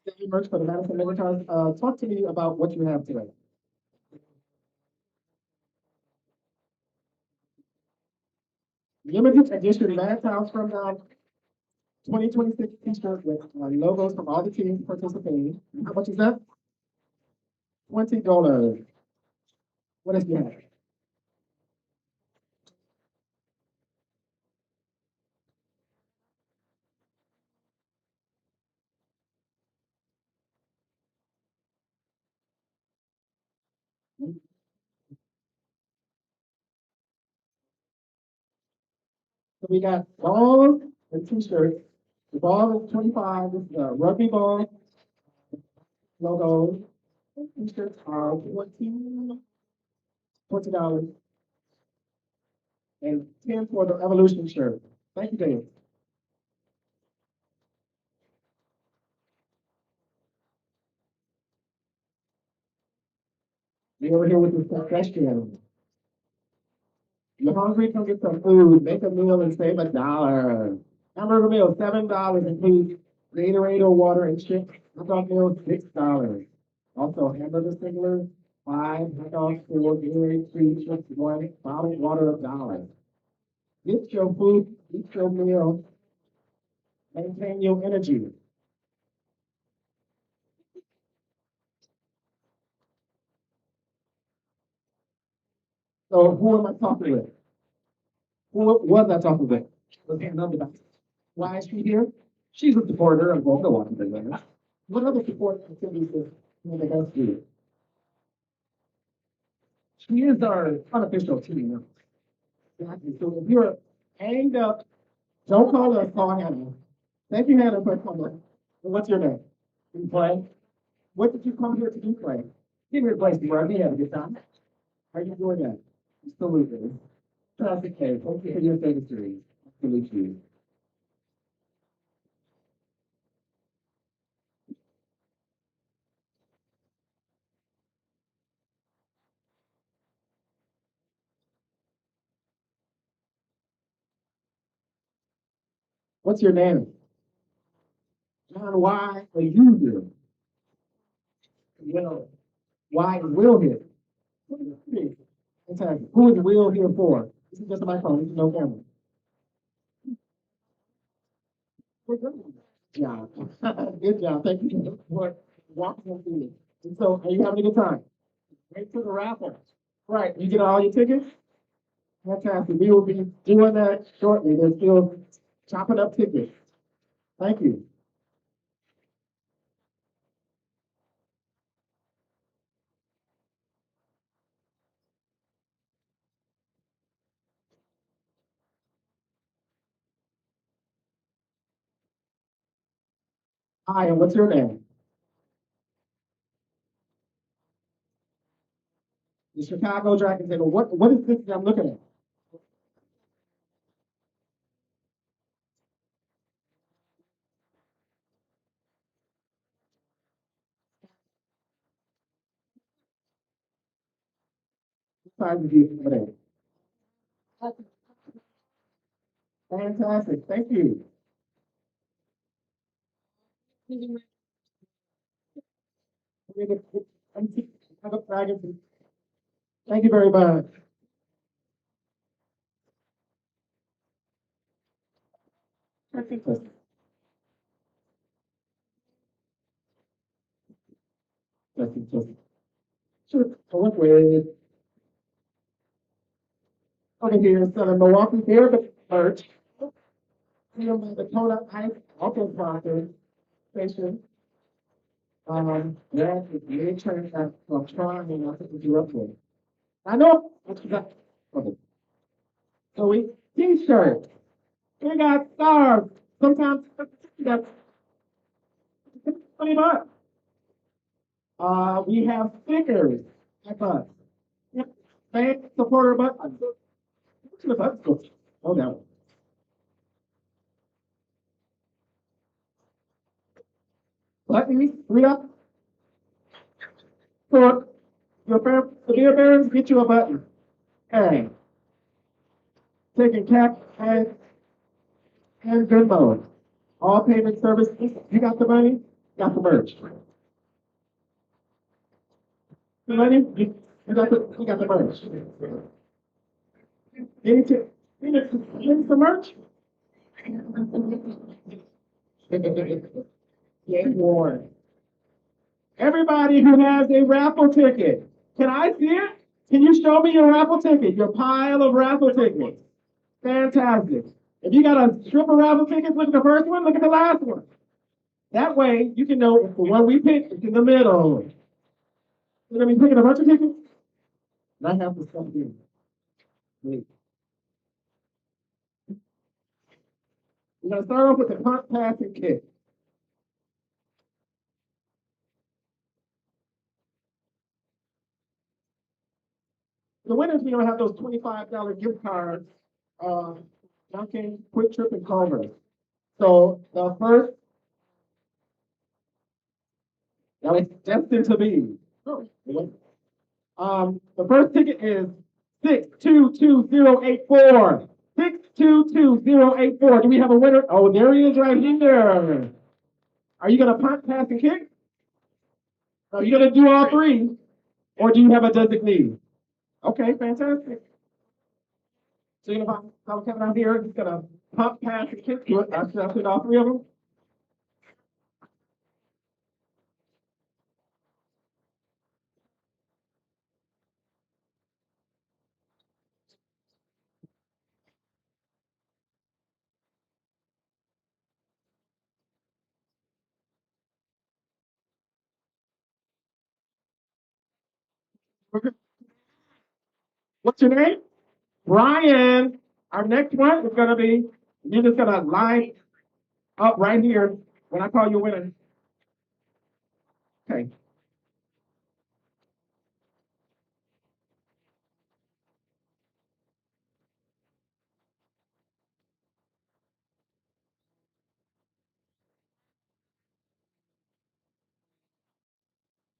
Stay merch for the Madison Minotaurs. Talk to me about what you have today. Limited edition Madtown Scrumdown 2026 t-shirt with logos from all the teams participating. How much is that? $20. What else do you have? So we got balls and t-shirts. The ball is 25. This is a rugby ball logo. T-shirts are $20. And 10 for the Evolution shirt. Thank you, Dave. We over here with this confession. You're hungry, come get some food, make a meal and save $1. Hamburger meal, $7, includes Gatorade or water and chips. Hot dog meal, $6. Also, hamburger singular, 5, hot dogs, 4, Gatorade, 3, chips, 1, bottled water, $1. Get your food, eat your meal, maintain your energy. So who am I talking with? Who was I talking with? Was Hannah about? Why is she here? She's a supporter of both the Washington Winners. What other support activities does Hannah does do? She is our unofficial team member. Exactly. So if you're hanged up, don't call us, call Hannah. Thank you, Hannah, for coming. What's your name? You play? What did you come here to do, Clay? Give me a place to work. You have a good time. How are you doing that? Absolutely. Fantastic, Clay. Thank you for your service series. Absolutely. What's your name? John, why are you here? Will. Why is Will here? Exactly. Who is Will here for? This is just a microphone. This is no camera. Good job. Good job. Thank you for walking us through it. And so, are you having a good time? Wait for the raffle. Right. You get all your tickets? Fantastic. We will be doing that shortly. They're still chopping up tickets. Thank you. Hi, and what's your name? The Chicago Dragons. What is this that I'm looking at? What size is you over there? Fantastic. Thank you. Thank you very much. Sure. So what with over here selling Milwaukee Beer merch. Here by the Kona Ice also sponsor station. That is the intern that I'm trying and I think you up with. I know what you got. Okay. So we t-shirts. We got scarves. Sometimes we got $20. We have stickers. Like us. Yep. Fan supporter button. What's the button go? Oh no. Buttons, read up. So the beer barons get you a button. Hey. Taking cap and good mode. All payment services. You got the money? got the merch? Ready? You got the merch. Any some merch? Get warned. Everybody who has a raffle ticket, can I see it? Can you show me your raffle ticket, your pile of raffle tickets? Fantastic. If you got a strip of raffle tickets, look at the first one, look at the last one. That way, you can know if the one we picked is in the middle. You're gonna be picking a bunch of tickets, and I have to stop here. Wait. We're gonna start off with the punt, pass, and kick. The winners, we're gonna have those $25 gift cards, Dunkin', Quick Trip, and Culver. So the first, that was destined to be. The first ticket is 622084. 622084. Do we have a winner? Oh, there he is right here. Are you gonna punt, pass, and kick? Are you gonna do all three? Or do you have a designee? Okay, fantastic. So you're gonna follow Kevin out here. He's gonna pump, pass, and kick. Do it. That's all three of them. What's your name? Brian. Our next one is gonna be, you're just gonna line up right here when I call you a winner. Okay.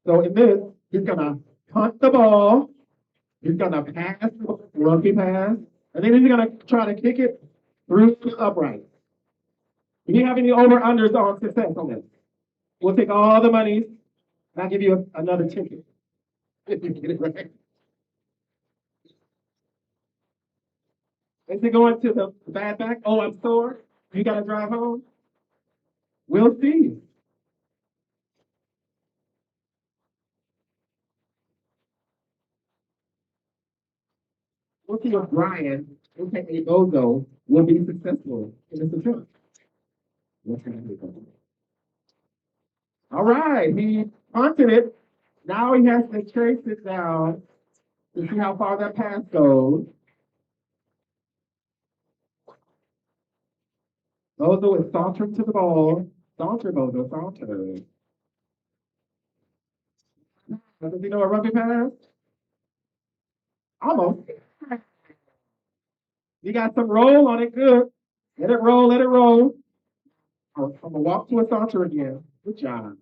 So in this, he's gonna punt the ball, he's gonna pass, rugby pass, and then he's gonna try to kick it through the upright. Do you have any over-unders on success on this? We'll take all the monies, and I'll give you another ticket. If you get it right. Is it going to the bad back? Oh, I'm sore. You gotta drive home? We'll see. We'll see if Brian, aka Bozo, will be successful in this attempt. What's happening? All right, he punted it. Now he has to trace it down to see how far that pass goes. Bozo is sauntering to the ball. Saunter, Bozo, saunter. Does he know a rugby pass? Almost. You got some roll on it, good. Let it roll, let it roll. I'm gonna walk to a saunter again. Good job.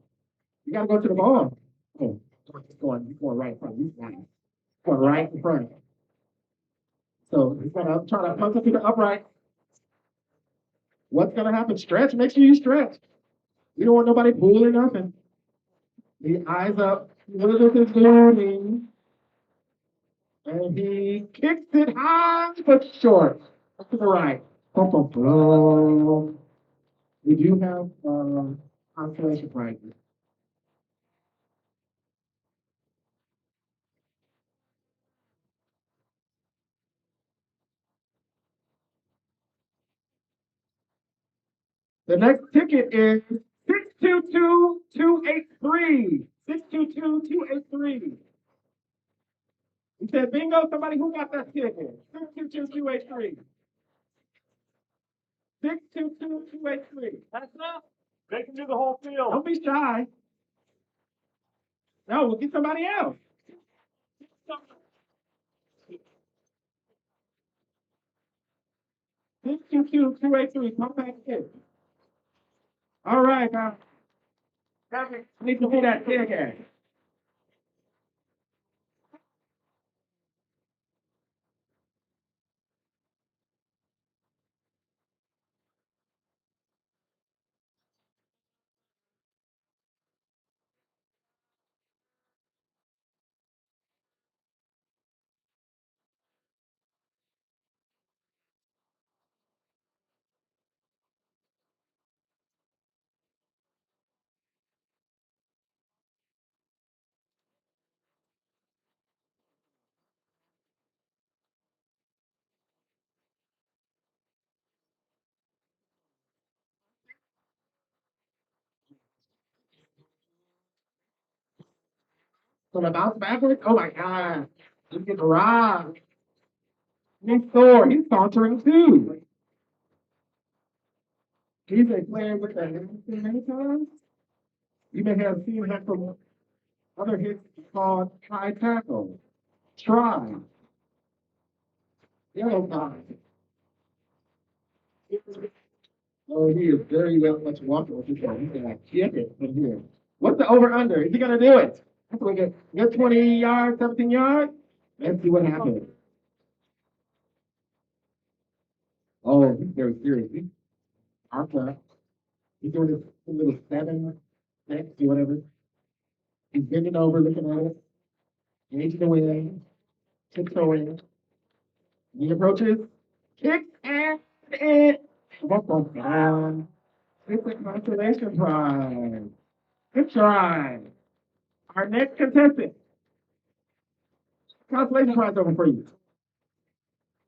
You gotta go to the ball. Oh, he's going right in front. He's nice. Going right in front. So he's gonna try to punt it to the upright. What's gonna happen? Stretch. Make sure you stretch. You don't want nobody pulling nothing. The eyes up. Elizabeth is learning. And he kicks it high but short. To the right. We do have consolation prizes. The next ticket is 622283. 622283. He said, bingo, somebody who got that ticket? 622283. 622283. That's enough. Make them do the whole field. Don't be shy. No, we'll get somebody else. 622283. Come back in. All right, now. Need to see that ticket. So the bounce backwards. Oh my God. He's getting robbed. Next door, he's sauntering too. He's a player with the Minotaurs. You may have seen him from other hits called Try Tackle. Try. Yellow card. Oh, he is very well much walking with this one. He's gonna kick it from here. What's the over under? Is he gonna do it? That's what we get 20 yards, 17 yards. Let's see what happens. Oh, he's very serious. He's Arthur. He's doing this little 7 next or whatever. He's bending over, looking at it, engaging the wind, tiptoeing. He approaches, kicks, and it. Down. It's a consolation prize. Good try. Our next contestant. Consolation prize over for you.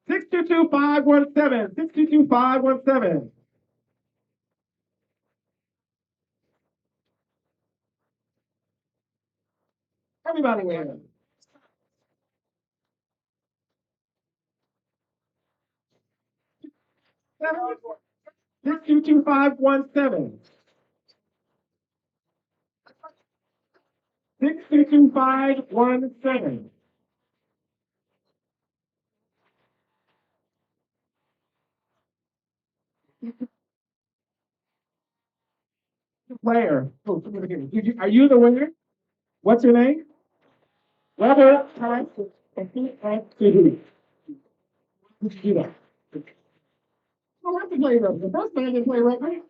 622517. 622517. Everybody wins. 622517. 622517. Player. Oh, come over here. Are you the winner? What's your name? Weber. Time. Let's do that. Oh, that's the play right. The first man didn't play right, right?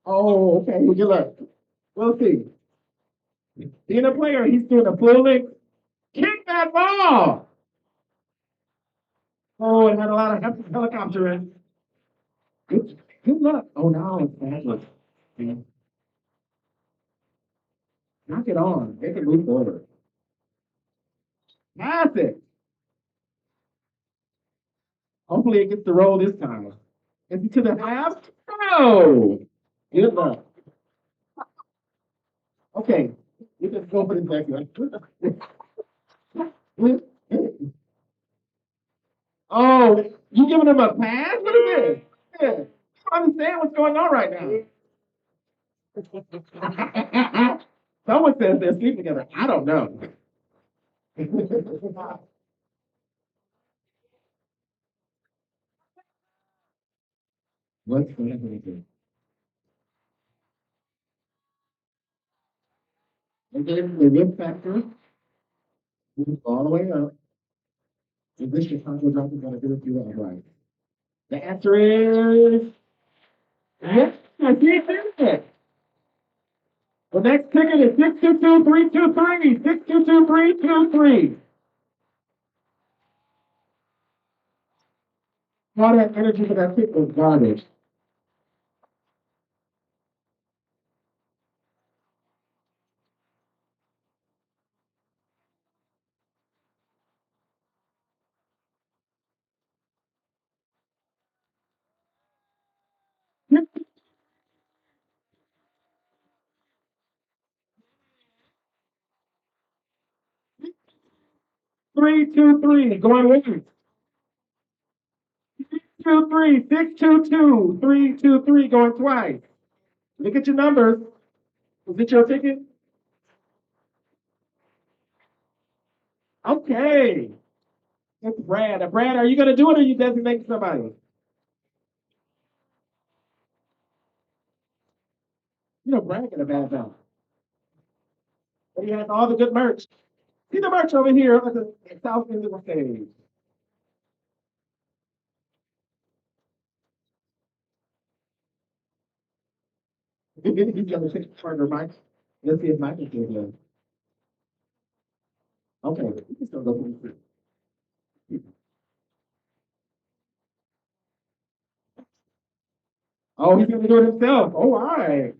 Oh, okay. Well, good luck. We'll see. Being a player, he's doing a full length. Kick that ball! Oh, it had a lot of helicopter in. Good luck. Oh, now it's bad luck. Knock it on. Make it move forward. Pass it. Hopefully it gets to roll this time. Is it to the half? No. Good luck. Okay. You just go for the next one. Oh, you giving him a pass? What is this? Yeah. I don't understand what's going on right now. Someone says they're sleeping together. I don't know. What's going on? And then the whip factor moves all the way up. Is this Chicago drop is going to do it through that right? The answer is yes. I see it. The next ticket is 622323. 622323. All that energy for that ticket was garbage. Three, two, three, going once. 2, 3, 622, 323, going twice. Look at your numbers. Is it your ticket? Okay. It's Brad. Brad, are you gonna do it or are you designating somebody? You know, Brad got a bad job. But he has all the good merch. See the merch over here at the south end of the stage. He's gonna take partner Mike. Let's see if Mike can do it. Okay, we can still go for it. Oh, he's gonna do it himself. Oh, all right.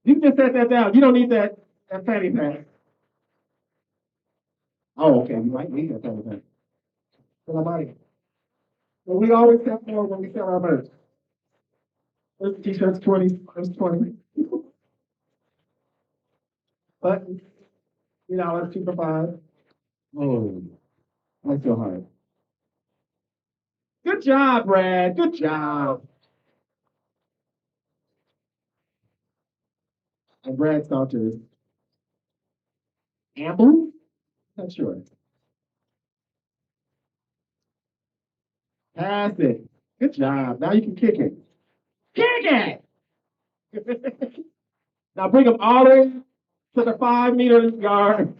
You can just set that down. You don't need that fanny pack. Oh, okay. You might need that fanny pack. For my money. Well, we always have more when we sell our merch. This t-shirt's 20, it's 20. But $3, 2 for 5. Oh, that's so hard. Good job, Brad. Good job. And Brad's daughter is Amber? Not sure. Pass it. Good job. Now you can kick it. Kick it! Now bring them all the way to the 5-meter yard.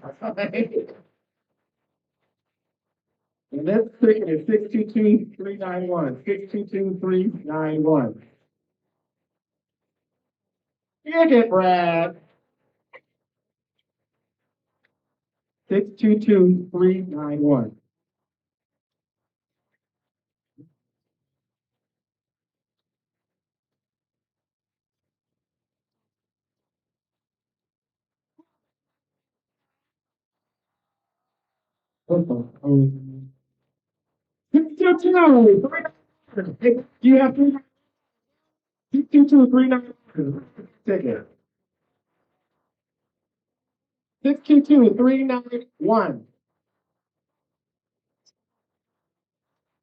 And this ticket is 622-391. 622-391. Kick it, Brad. 622-391. Oh. 622-391. Do you have 3? 622-391. Ticket. 622-391.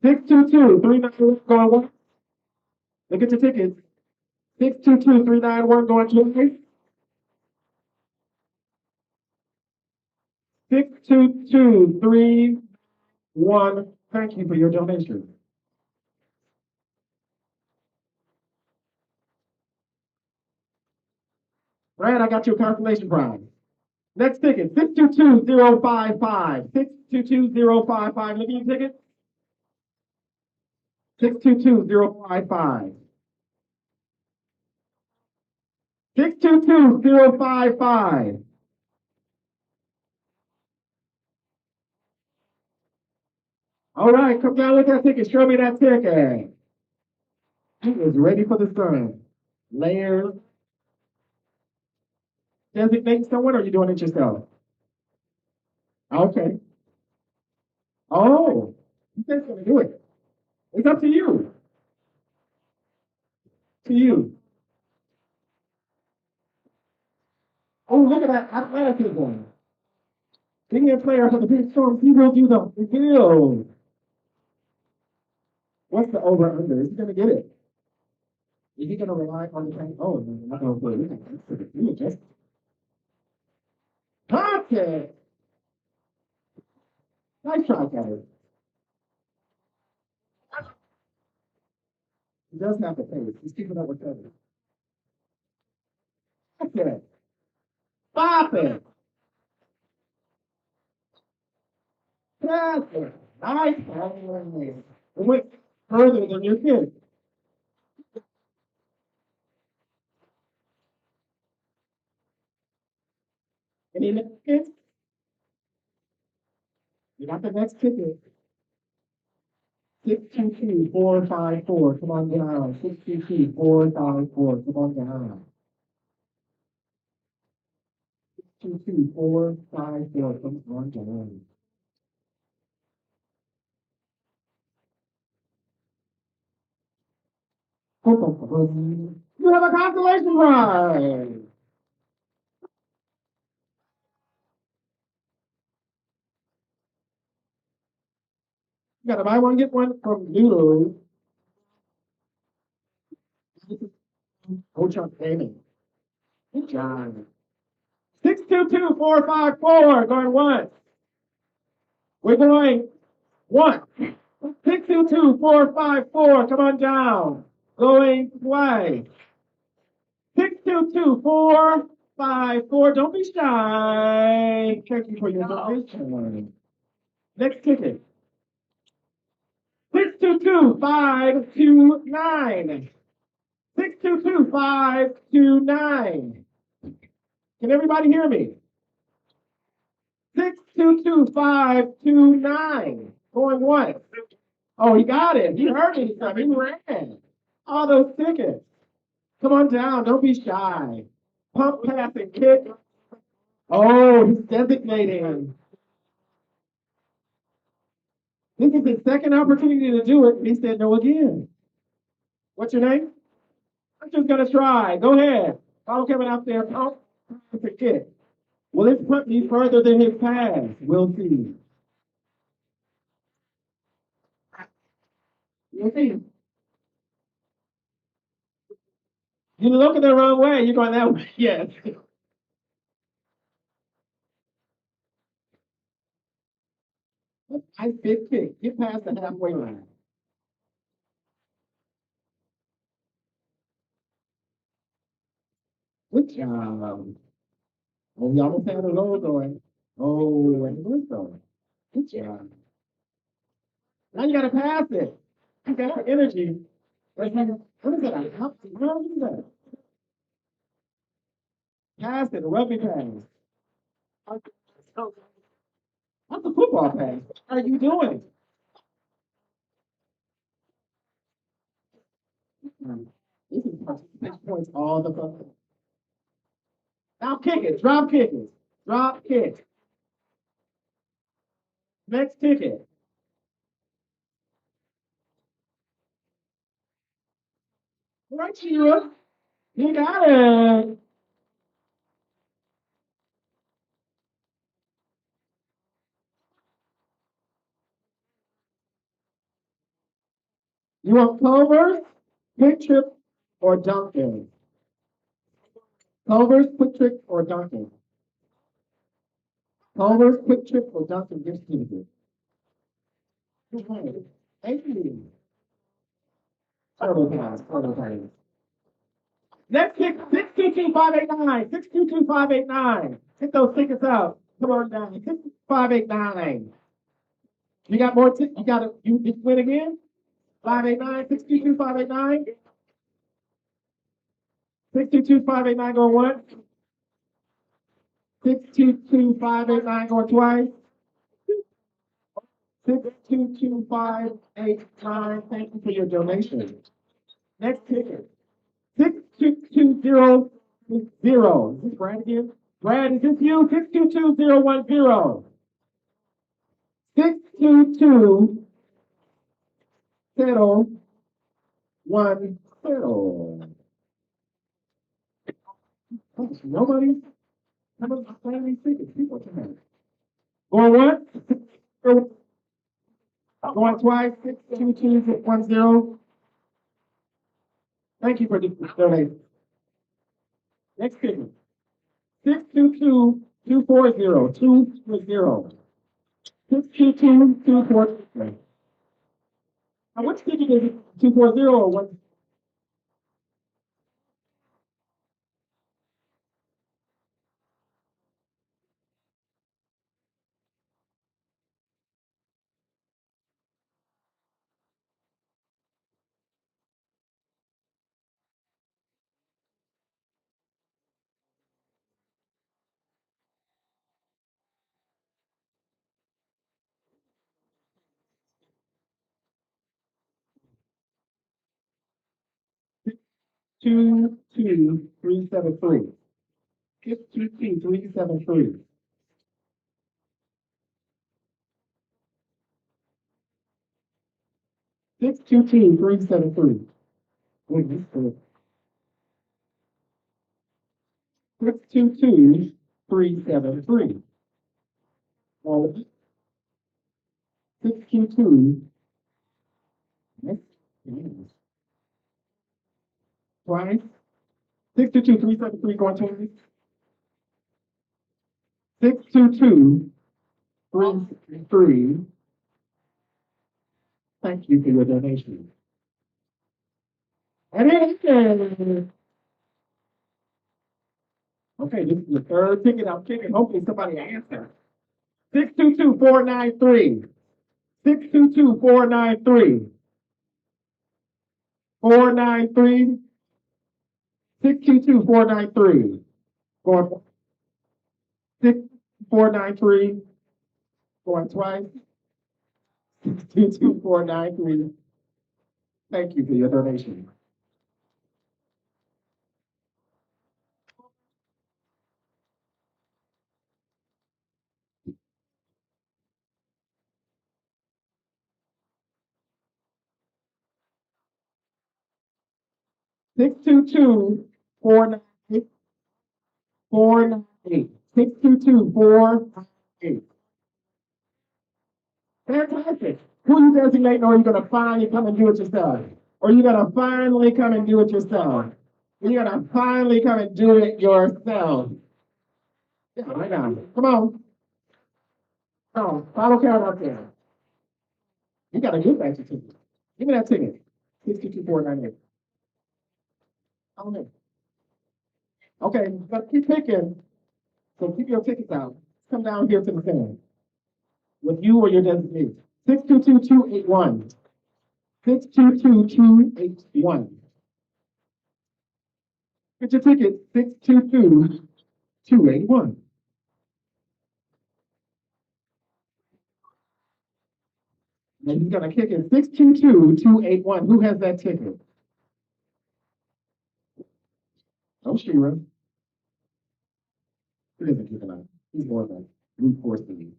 622-391 going once. Look at your tickets. 622-391 going twice. 622-391. Thank you for your donation. Brad, I got your consolation prize. Next ticket, 622-055. 622-055. Look at your ticket. 622-055. 622-055. All right, come down with that ticket. Show me that ticket. He is ready for the sun. Layers. Designate someone, or are you doing it yourself? Okay. Oh, you guys gonna do it. It's up to you. To you. Oh, look at that athleticism. Being a player for the Big Storms, he will do the reveal. What's the over-under? Is he gonna get it? Is he gonna rely on the tank? Oh, no, not gonna play. We just contact. Nice try, Kevin. He does have the pace. He's keeping up with Kevin. That's it. Stop it. That's it. Nice. It went further than your kid. Any next kids? You got the next ticket. 622-454. Come on down. 622-454. Come on down. 622-454. Come on down. You have a consolation prize. You gotta buy one, get one from Noodles. Coach on payment. Good job. 622-454. Going once. We're going once. 622-454. Come on down. Going twice. 622-454. Don't be shy. Thank you for your donation. Next ticket. 622-529. 622-529. Can everybody hear me? 622-529. Going once. Oh, he got it. He heard me. He ran. All those tickets. Come on down. Don't be shy. Pump, pass, and kick. Oh, he's designating. This is his second opportunity to do it, and he said no again. What's your name? I'm just going to try. Go ahead. Follow Kevin out there. Pump, pass, and kick. Will it put me further than his pass? We'll see. We'll see. You're looking the wrong way. You're going that way. Yes. Nice big kick. Get past the halfway line. Good job. Oh, we almost had a roll going. Oh, and we're going. Good job. Now you gotta pass it. You got the energy. What is that? What is that? Pass it, rugby pass. That's a football pass. What are you doing? This is 6 points all the time. Now kick it. Drop kick it. Drop kick. Next kick it. Right, Shira. You got it. You want Clovers, Quick Trip, or Dunkin'? Clovers, Quick Trip, or Dunkin'? Clovers, Quick Trip, or Dunkin' gives to you. Okay. Thank you. Total pass, total pass. Next pick, 622-589. 622-589. Hit those tickets out. Come on down. 62589. You got more tickets? You got it. You did you win again? 589, 622-589. 622-589 going once. 622-589 going twice. 622-589. Thank you for your donation. Next ticket. 622-010. Is this Brad again? Brad, is this you? 622-010. 622 settle 10. Nobody. Nobody's playing these tickets. People are tonight. Going once. Going twice. 622-10. Thank you for the donation. Next ticket. 622-240. 240. 622-240. Now, which ticket is it? 240 or what? Two, 373. 373. 622-373. Wait, this is 622-373. Well, 622. Next, twice. 622-373 going twice. 622-373. Thank you for your donation. And then, okay, this is the third ticket I'm kicking. Hopefully somebody answers. 622-493. 622-493. 493. 622-493. Going 6493. Going twice. 622-493. Thank you for your donation. Six two two four nine eight. 622-458. Fantastic. Who are you designating, or are you gonna finally come and do it yourself? Or are you gonna finally come and do it yourself? You're gonna finally come and do it yourself. Yeah, right now. Come on. Come on. Follow Karen up there. You gotta give back your ticket. Give me that ticket. 622-498. Okay, but keep picking. So keep your tickets out. Come down here to the stand with you or your designee. 622-281. 622-281. Get your ticket. 622-281. And he's gonna kick it. 622-281. Who has that ticket? Oh, Shira. He isn't kicking out. He's more like brute force than you.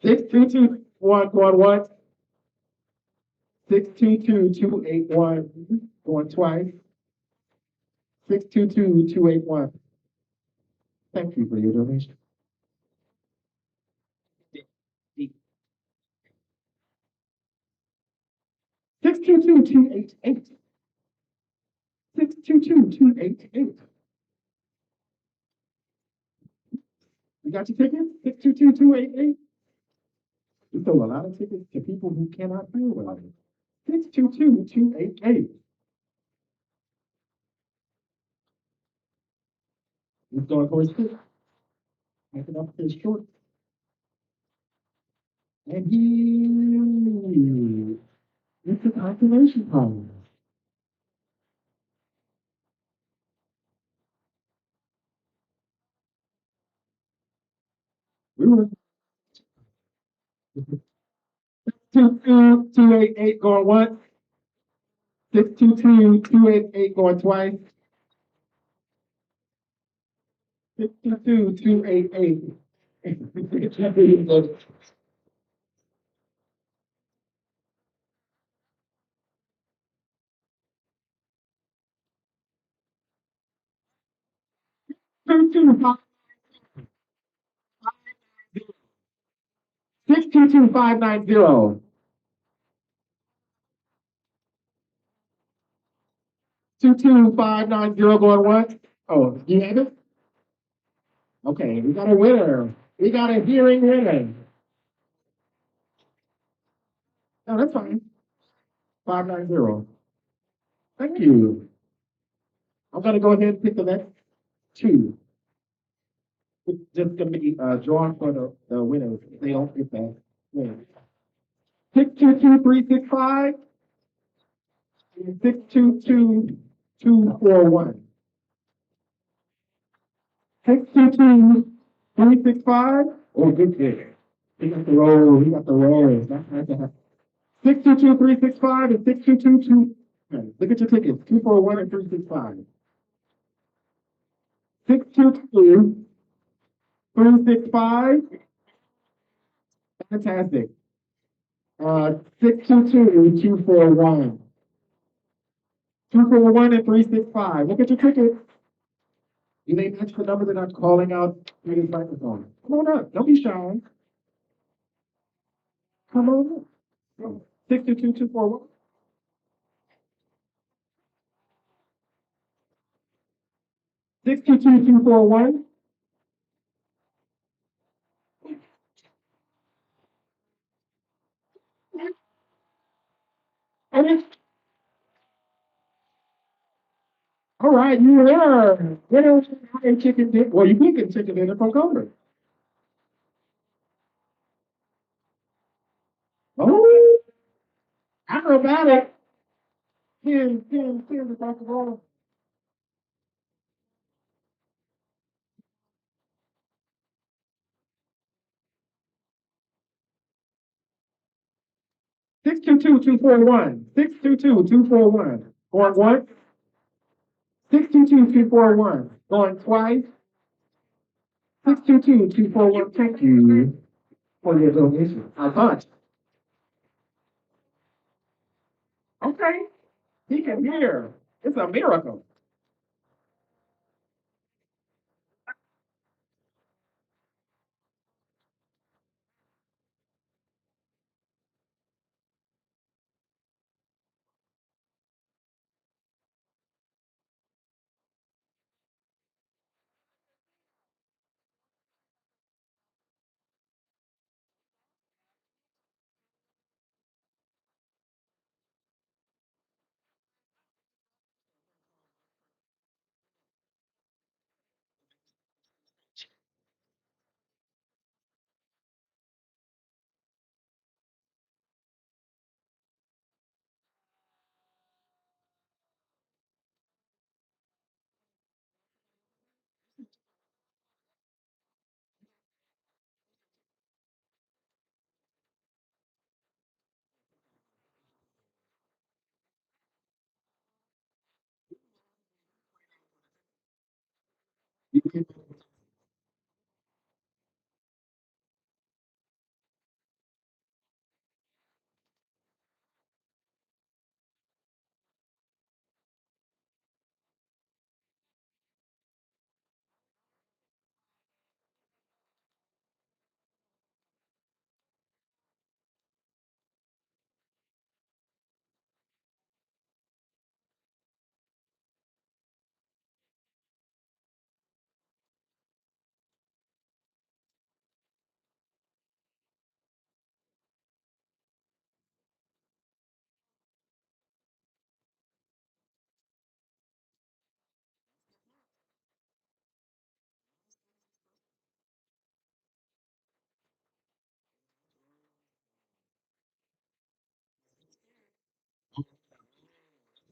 622-1 going what? 622-281 going twice. 622-281. Thank you for your donation. 622-288. 622-288. You got your tickets? 622-288. We sold a lot of tickets to people who cannot hear well. 622-288. He's going for his kick. Making up his short. And it's a calculation problem. We were 622-288 going once. 622-288 going twice. 622-288. 622-590. 22590 going once. Oh, you have it? Okay, we got a winner. We got a hearing winner. No, that's fine. 590. Thank you. I'm gonna go ahead and pick the next two. It's just gonna be drawn for the winners. They don't get that win. 622-365 and 622-241. 622-365. Oh, good pick. He got the roll. He got the roll. That's nice to have. 622-365 and 622-2. Look at your tickets. 241 and 365. 622-365. Fantastic. 622-241. 241 and 365. Look at your tickets. You may match the number that I'm calling out through this microphone. Come on up. Don't be shy. Come on up. 622-241. 622-241. And it's all right, you are. Winner chicken dinner. Well, you can chicken dinner from Cover. Oh, acrobatic. 10 across the ball. 622-241. 622-241. Going once. 622-241. Going twice. 622-241. Thank you for your donation. I thought. Okay. He can hear. It's a miracle.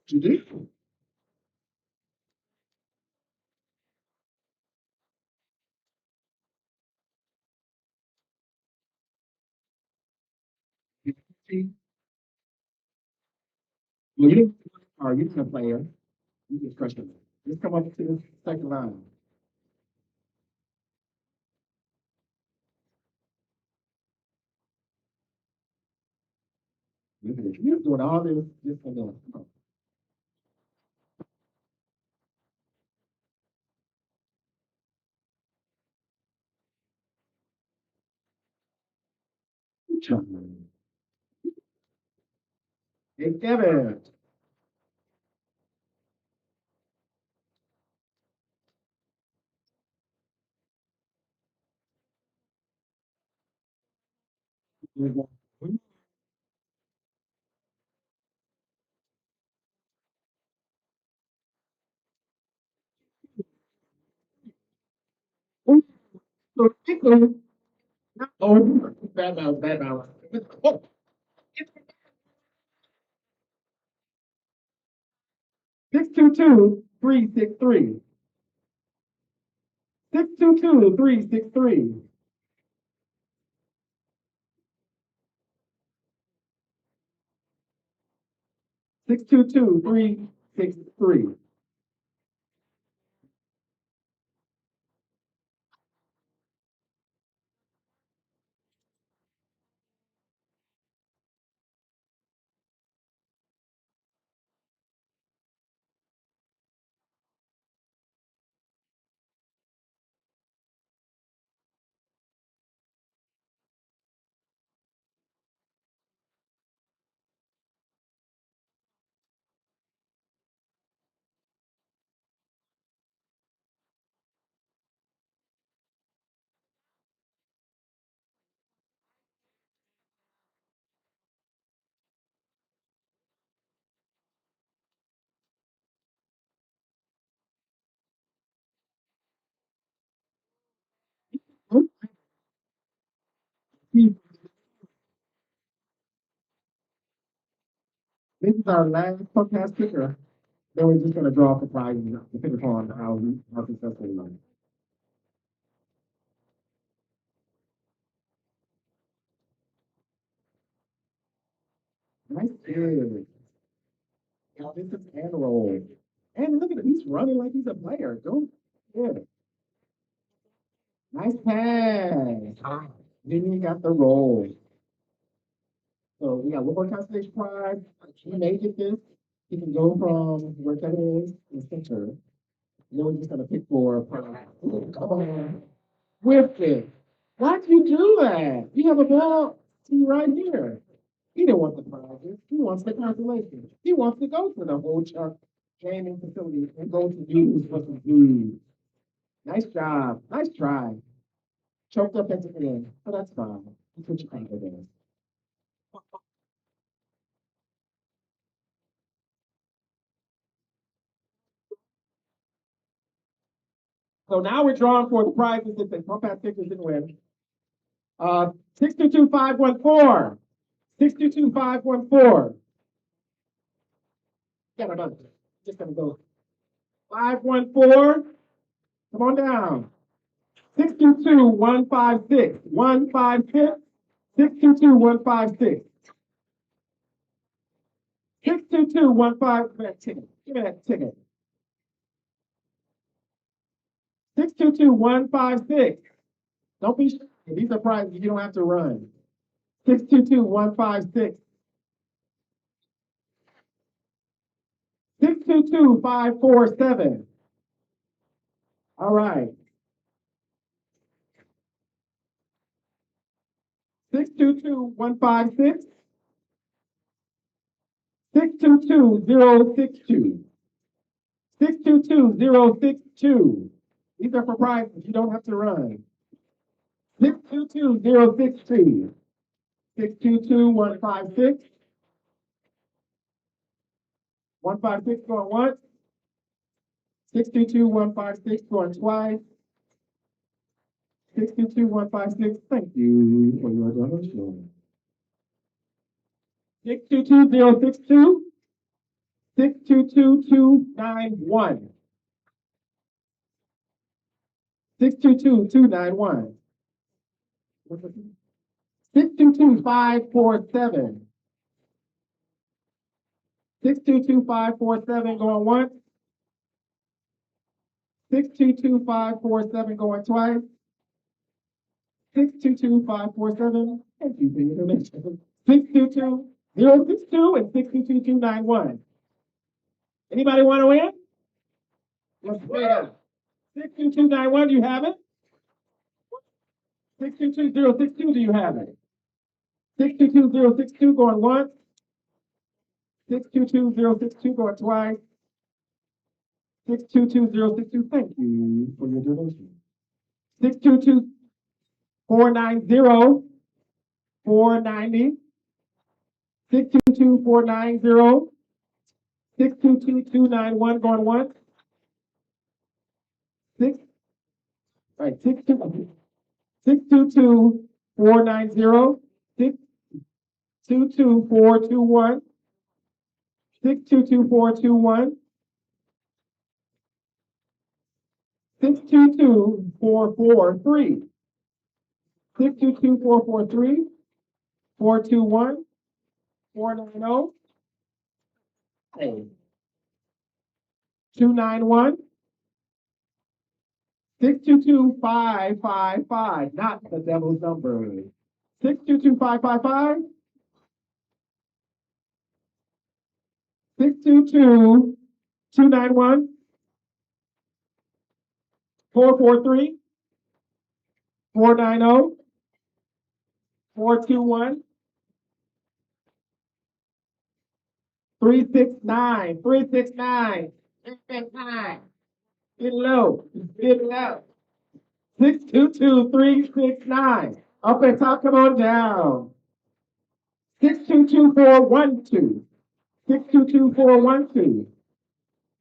You do? See? Well, you didn't, or you didn't play her. You just crushed it. Just come up to the second line. Look at this. You're doing all this just for them. Come on. Good job. Hey, Kevin. So, oh, bad balance, bad balance. Oh, 622-363. 622-363. 622-363. This is our last podcast picker. Then we're just gonna draw up the prizes depending upon how successful we are. Nice kid. Offensive and roll. And look at him, he's running like he's a player. Go yeah. Nice pass. Then he got the roll. So we got one more consolation prize. He may get this. He can go from where Kevin is in center. Then we're just gonna pick for a prize. Ooh, come on. Whip it. Why'd you do that? You have a ball see right here. He didn't want the prizes. He wants the consolation. He wants to go to the whole Chuck gaming facility and go to News for some food. Nice job. Nice try. Choked up at the end, but that's fine. That's what you think it is. So now we're drawing for the prizes that the Compact Pickers didn't win. 622-514. 622-514. Got another. Just gonna go 514. Come on down. 622-156. 156. 622-156. 622-156. Give me that ticket. Give me that ticket. 622-156. Don't be shy. These are prizes you don't have to run. 622-156. 622-547. All right. 622-156. 622-062. 622-062. These are for prizes you don't have to run. 622-062. 622-156. 156 going once. 622-156 going twice. 622-156. Thank you for your donation. 622-062. 622-291. 622-291. 622-547. 622-547 going once. 622-547 going twice. 622-547. Thank you for your donation. 622-062 and 622-291. Anybody want to win? Let's play it. 62291, do you have it? 622-062, do you have it? 622-062 going once. 622-062 going twice. 622-062, thank you for your donation. 622-490, 490. 622-490. 622-291 going once. Six, all right, 622-490. 622-421. 622-421. 622-443. 622-443. 421. 490. 291. 622-555, not the devil's number. 622-555. 622-291. 443. 490. 421. 369. 369. 369. Get low. Get low. 622-369. Up and top, come on down. 622-412. 622-412.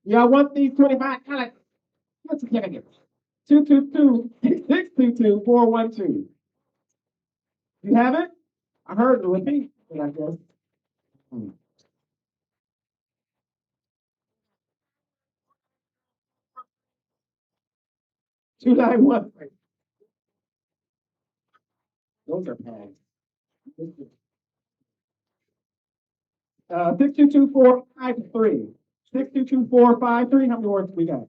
Y'all want these 25 colors? What's the certificate? 622-412. You have it? I heard the repeat, I guess. 291. Those are pads. 622-453. 622-453. How many words we got?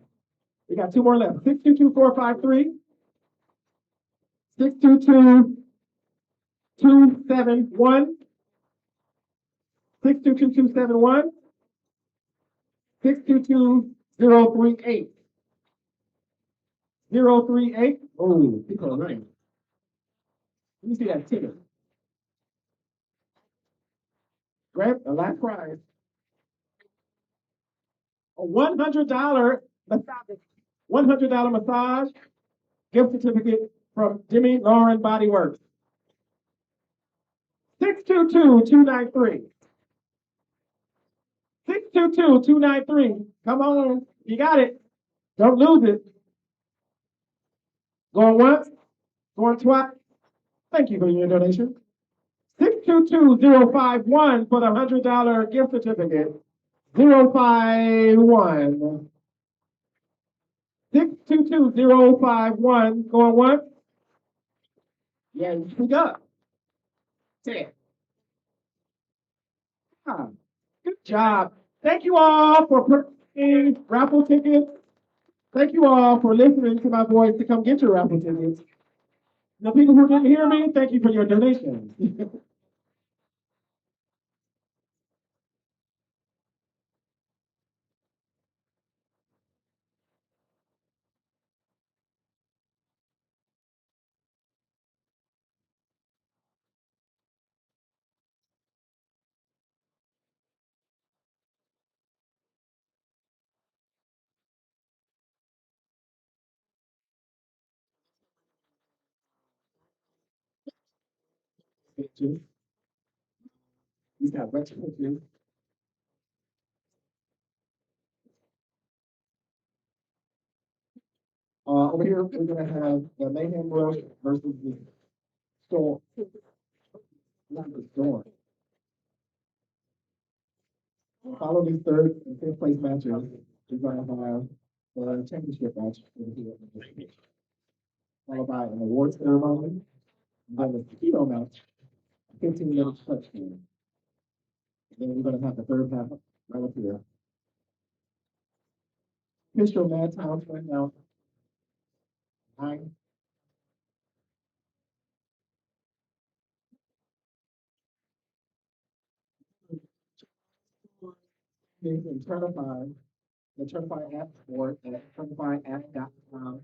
We got two more left. 622-453. 622-271. 622-271. 622-038. 038. Oh, people are running. Let me see that ticket. Grab the last prize. A $100 massage. $100 massage gift certificate from Jimmy Lauren Body Works. 622-293. 622-293. Come on, you got it. Don't lose it. Going once, going twice. Thank you for your donation. 622-051 for the $100 gift certificate. 051. 622-051 going once. Yeah, you speak up. 10. Good job. Thank you all for purchasing raffle tickets Thank you all for listening to my voice to come get your raffle tickets. The people who didn't hear me, thank you for your donations. Pictures. These got retro pictures. Over here, we're gonna have the Mayhem Rush versus the Storm. Not the Storm. Follow these third and fifth place matches. We're gonna have the championship match over here. Followed by an awards ceremony, then the keto match, 15 minutes touchdown. Then we're gonna have the third half right up here. Official Madtown Scrumdown. Nine. Things in Certified, the Certified app board at certifiedapp.com.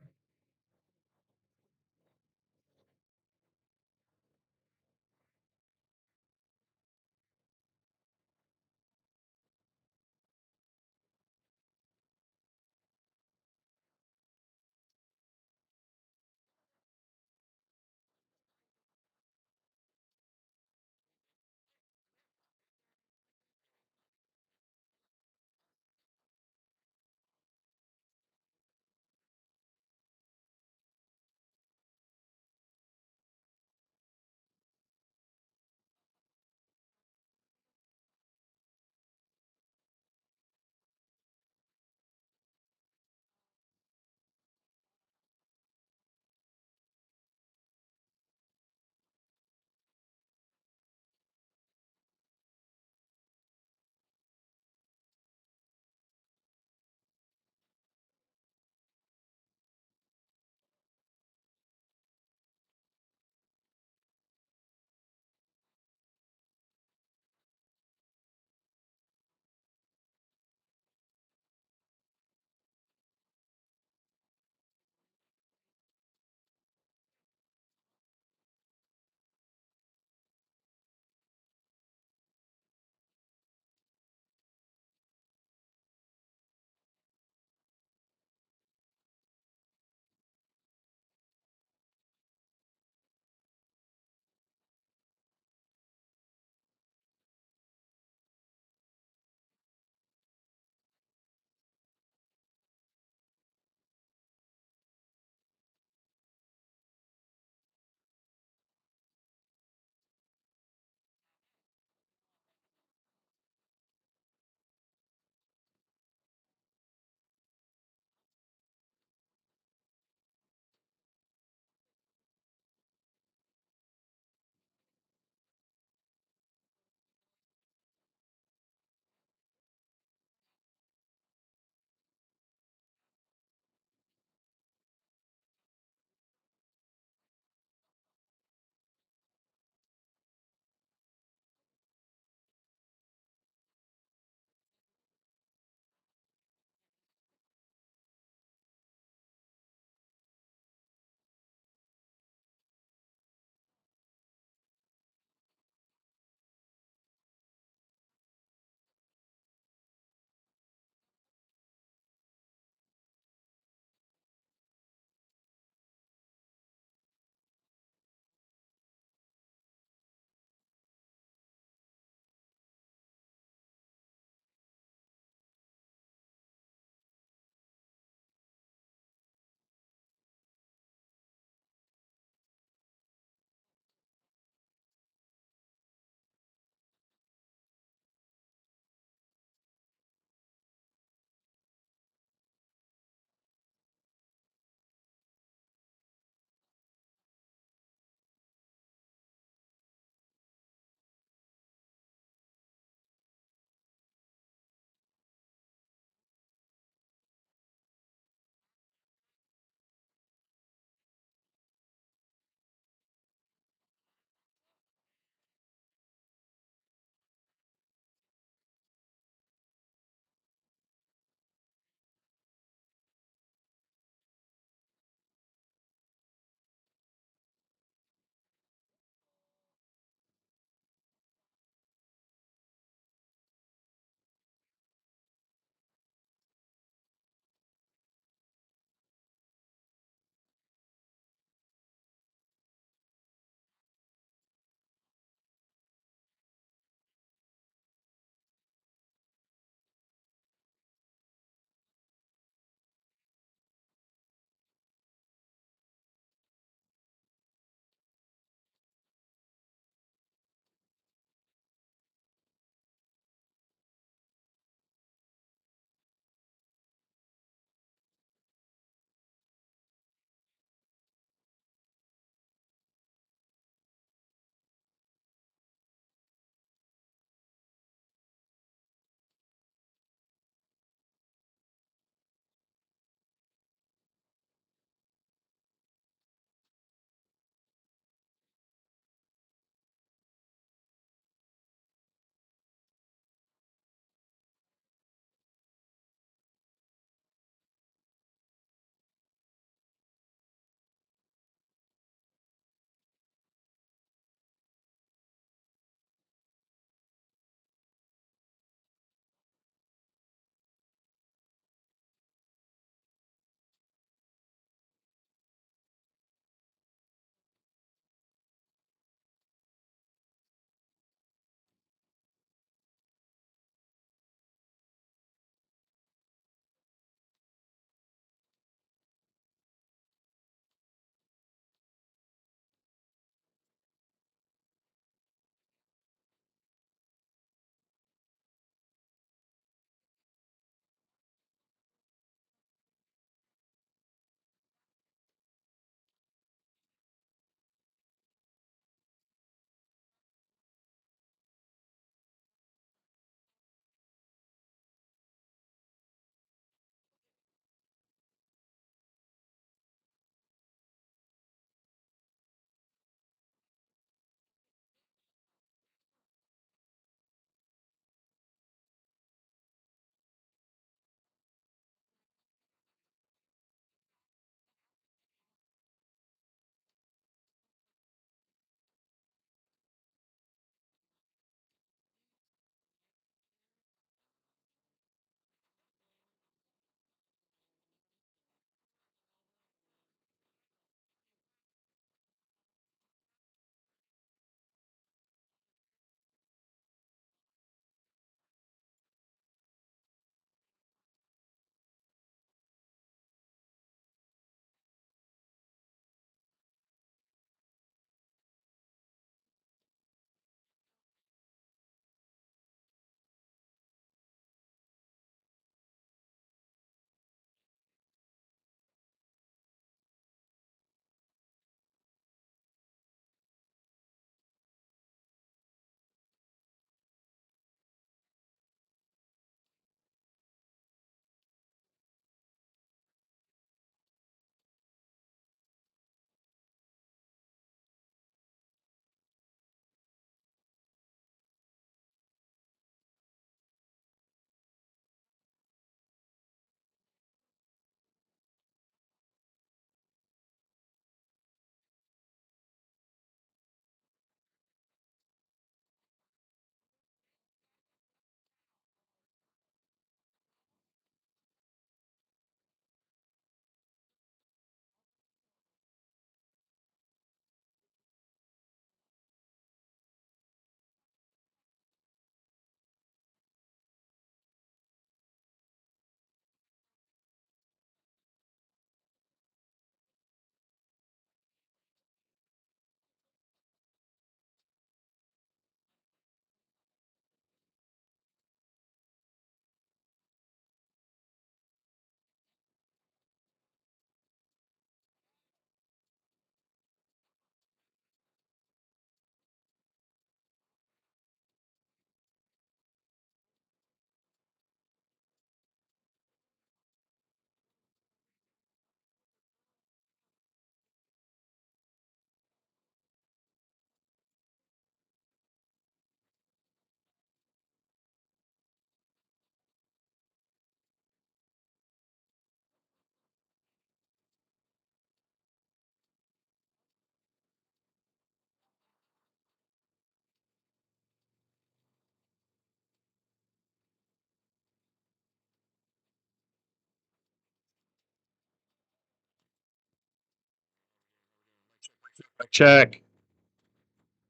Check.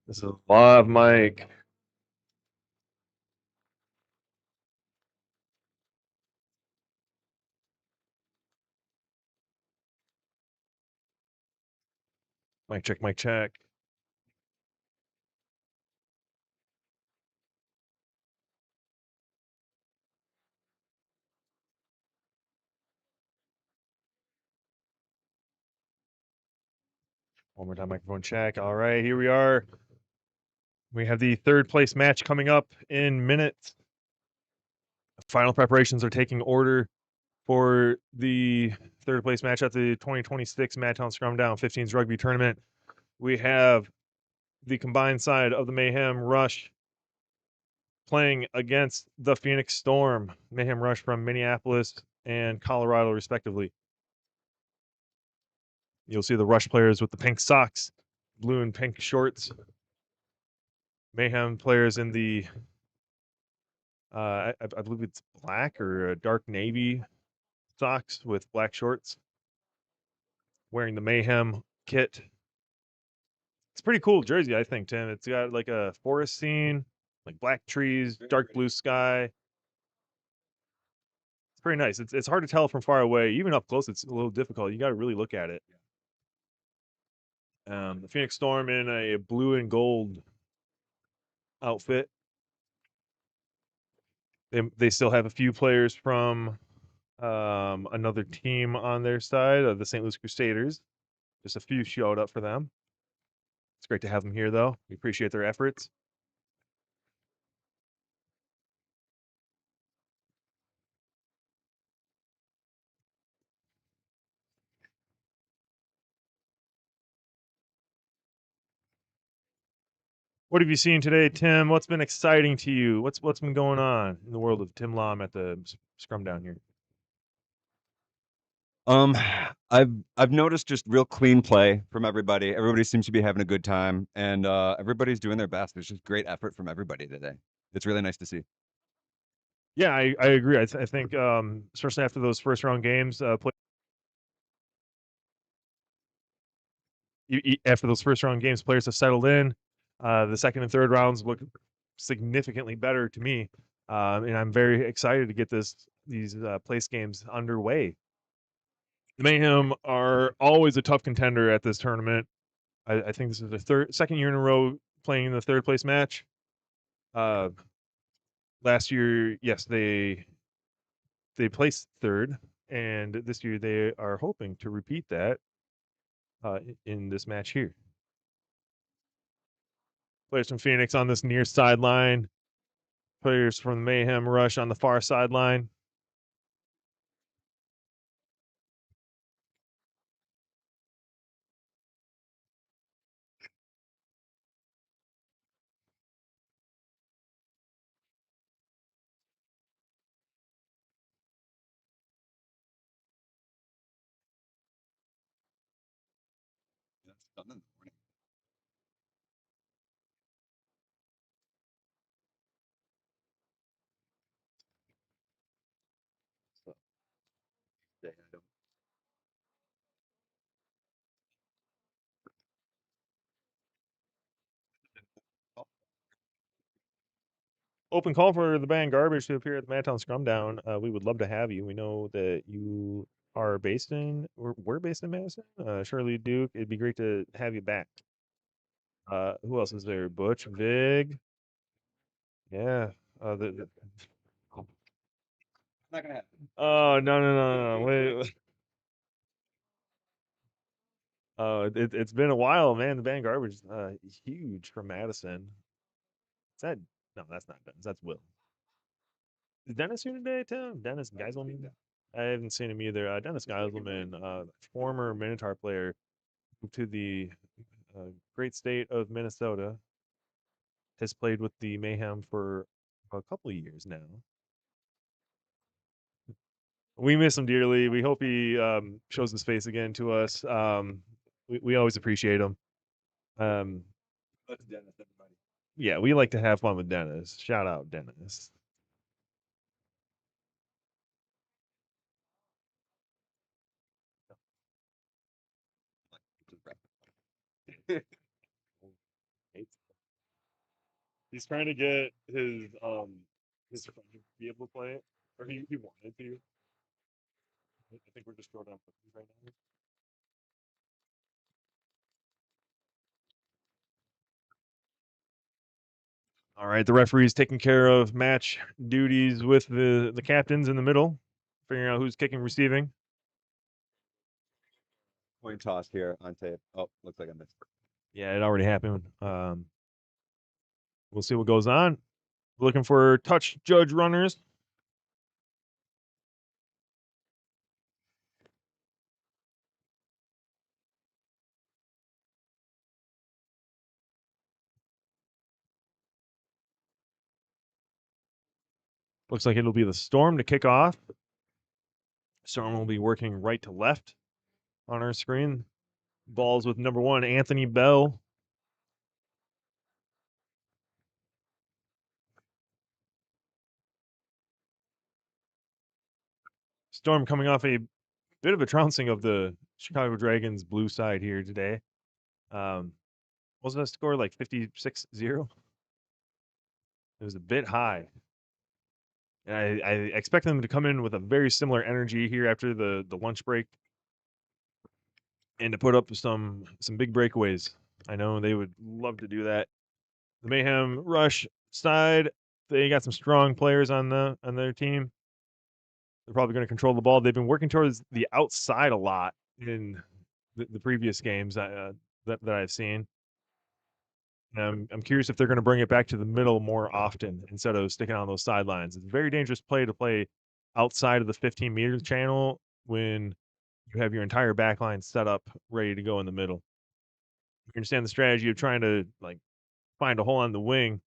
This is live mic. Mic check, mic check. One more time, microphone check. All right, here we are. We have the third place match coming up in minutes. Final preparations are taking order for the third place match at the 2026 Madtown Scrumdown 15s rugby tournament. We have the combined side of the Mayhem Rush playing against the Phoenix Storm. Mayhem Rush from Minneapolis and Colorado, respectively. You'll see the Rush players with the pink socks, blue and pink shorts. Mayhem players in the, I believe it's black or dark navy socks with black shorts. Wearing the Mayhem kit. It's a pretty cool jersey, I think, Tim. It's got like a forest scene, like black trees, dark blue sky. It's pretty nice. It's hard to tell from far away. Even up close, it's a little difficult. You got to really look at it. The Phoenix Storm in a blue and gold outfit. They still have a few players from another team on their side of the St. Louis Crusaders. Just a few showed up for them. It's great to have them here, though. We appreciate their efforts. What have you seen today, Tim? What's been exciting to you? What's been going on in the world of Tim Lom at the scrum down here? I've noticed just real clean play from everybody. Everybody seems to be having a good time, and everybody's doing their best. There's just great effort from everybody today. It's really nice to see. Yeah, I agree. I think especially after those first round games, after those first round games, players have settled in. The second and third rounds look significantly better to me, and I'm very excited to get these place games underway. The Mayhem are always a tough contender at this tournament. I think this is the second year in a row playing in the third place match. Last year, yes, they placed third, and this year they are hoping to repeat that in this match here. Players from Phoenix on this near sideline. Players from the Mayhem Rush on the far sideline. Open call for the band Garbage to appear at the Madtown Scrumdown. We would love to have you. We know that you are based in, we're based in Madison. Shirley Duke, it'd be great to have you back. Who else is there? Butch, Vig. Yeah. Not gonna happen. Oh, no. Wait. It's been a while, man. The band Garbage is huge from Madison. Is that, no, that's not Dennis. That's Will. Is Dennis here today, Tim? Dennis Geiselman? I haven't seen him either. Dennis Geiselman, former Minotaur player, moved to the great state of Minnesota, has played with the Mayhem for a couple of years now. We miss him dearly. We hope he shows his face again to us. We always appreciate him. That's Dennis, everybody. Yeah, we like to have fun with Dennis. Shout out, Dennis. He's trying to get his friend to be able to play it, or he wanted to. I think we're just throwing down cookies right now. All right, the referee's taking care of match duties with the captains in the middle, figuring out who's kicking, receiving. Coin toss here on tape. Oh, looks like I missed. Yeah, it already happened. We'll see what goes on. Looking for touch judge runners. Looks like it'll be the Storm to kick off. Storm will be working right to left on our screen. Balls with number 1, Anthony Bell. Storm coming off a bit of a trouncing of the Chicago Dragons blue side here today. Wasn't that score like 56-0? It was a bit high. And I expect them to come in with a very similar energy here after the lunch break and to put up some big breakaways. I know they would love to do that. The Mayhem Rush side, they got some strong players on their team. They're probably going to control the ball. They've been working towards the outside a lot in the previous games that I've seen. And I'm curious if they're going to bring it back to the middle more often instead of sticking on those sidelines. It's a very dangerous play to play outside of the 15-meter channel when you have your entire back line set up, ready to go in the middle. You understand the strategy of trying to like find a hole on the wing,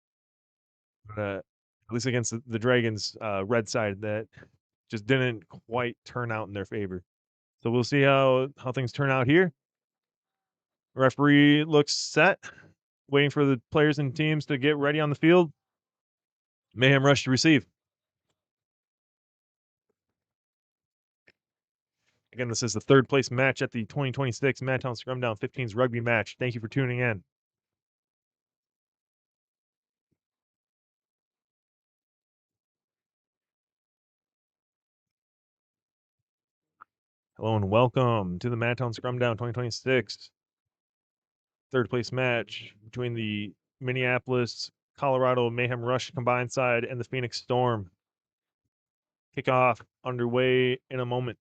but at least against the Dragons' red side, that just didn't quite turn out in their favor. So we'll see how things turn out here. Referee looks set, waiting for the players and teams to get ready on the field. Mayhem Rush to receive. Again, this is the third place match at the 2026 Madtown Scrumdown 15s rugby match. Thank you for tuning in. Hello and welcome to the Madtown Scrumdown 2026 third place match between the Minneapolis, Colorado Mayhem Rush combined side and the Phoenix Storm. Kickoff underway in a moment.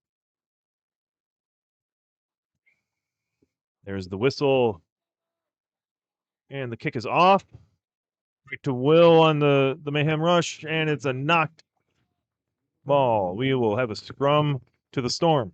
There's the whistle. And the kick is off. Right to Will on the Mayhem Rush, and it's a knocked ball. We will have a scrum to the Storm.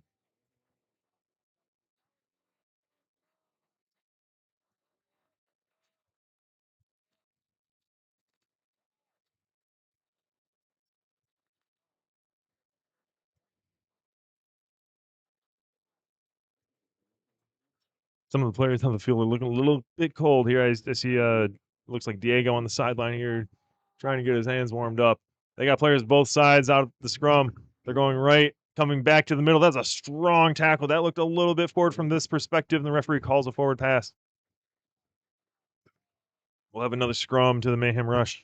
Some of the players on the field are looking a little bit cold here. I see looks like Diego on the sideline here trying to get his hands warmed up. They got players both sides out of the scrum. They're going right, coming back to the middle. That's a strong tackle. That looked a little bit forward from this perspective, and the referee calls a forward pass. We'll have another scrum to the Mayhem Rush.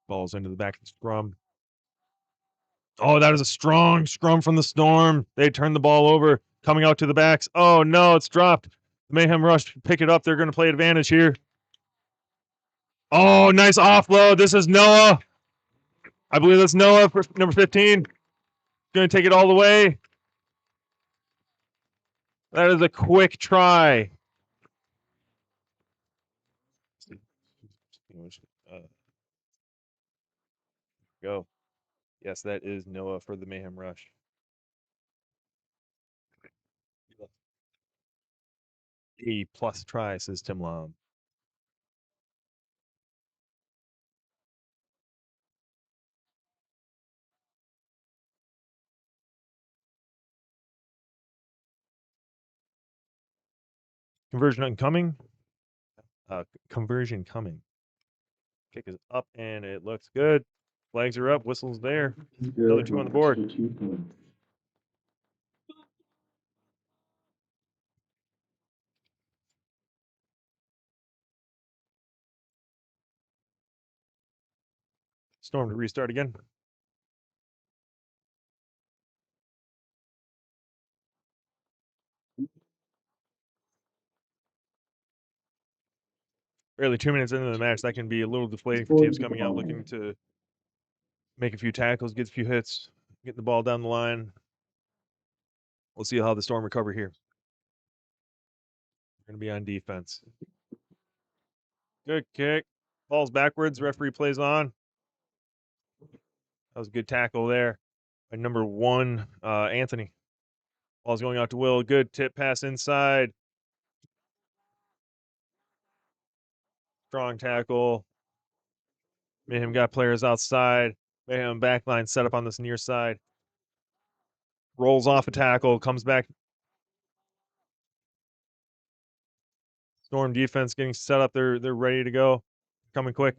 Balls into the back of the scrum. Oh, that is a strong scrum from the Storm. They turned the ball over, coming out to the backs. Oh, no, it's dropped. The Mayhem Rush pick it up. They're going to play advantage here. Oh, nice offload. This is Noah. I believe that's Noah for number 15. Going to take it all the way. That is a quick try. Go. Yes, that is Noah for the Mayhem Rush. A plus try, says Tim Lom. Conversion incoming. Conversion coming. Kick is up and it looks good. Flags are up. Whistle's there. Another 2 on the board. Storm to restart again. Barely 2 minutes into the match, that can be a little deflating for teams coming out looking to make a few tackles, get a few hits, get the ball down the line. We'll see how the Storm recover here. We're going to be on defense. Good kick. Ball's backwards. Referee plays on. That was a good tackle there by number 1, Anthony. Ball's going out to Will. Good tip pass inside. Strong tackle. Mayhem got players outside. Mayhem backline set up on this near side. Rolls off a tackle. Comes back. Storm defense getting set up. They're ready to go. Coming quick.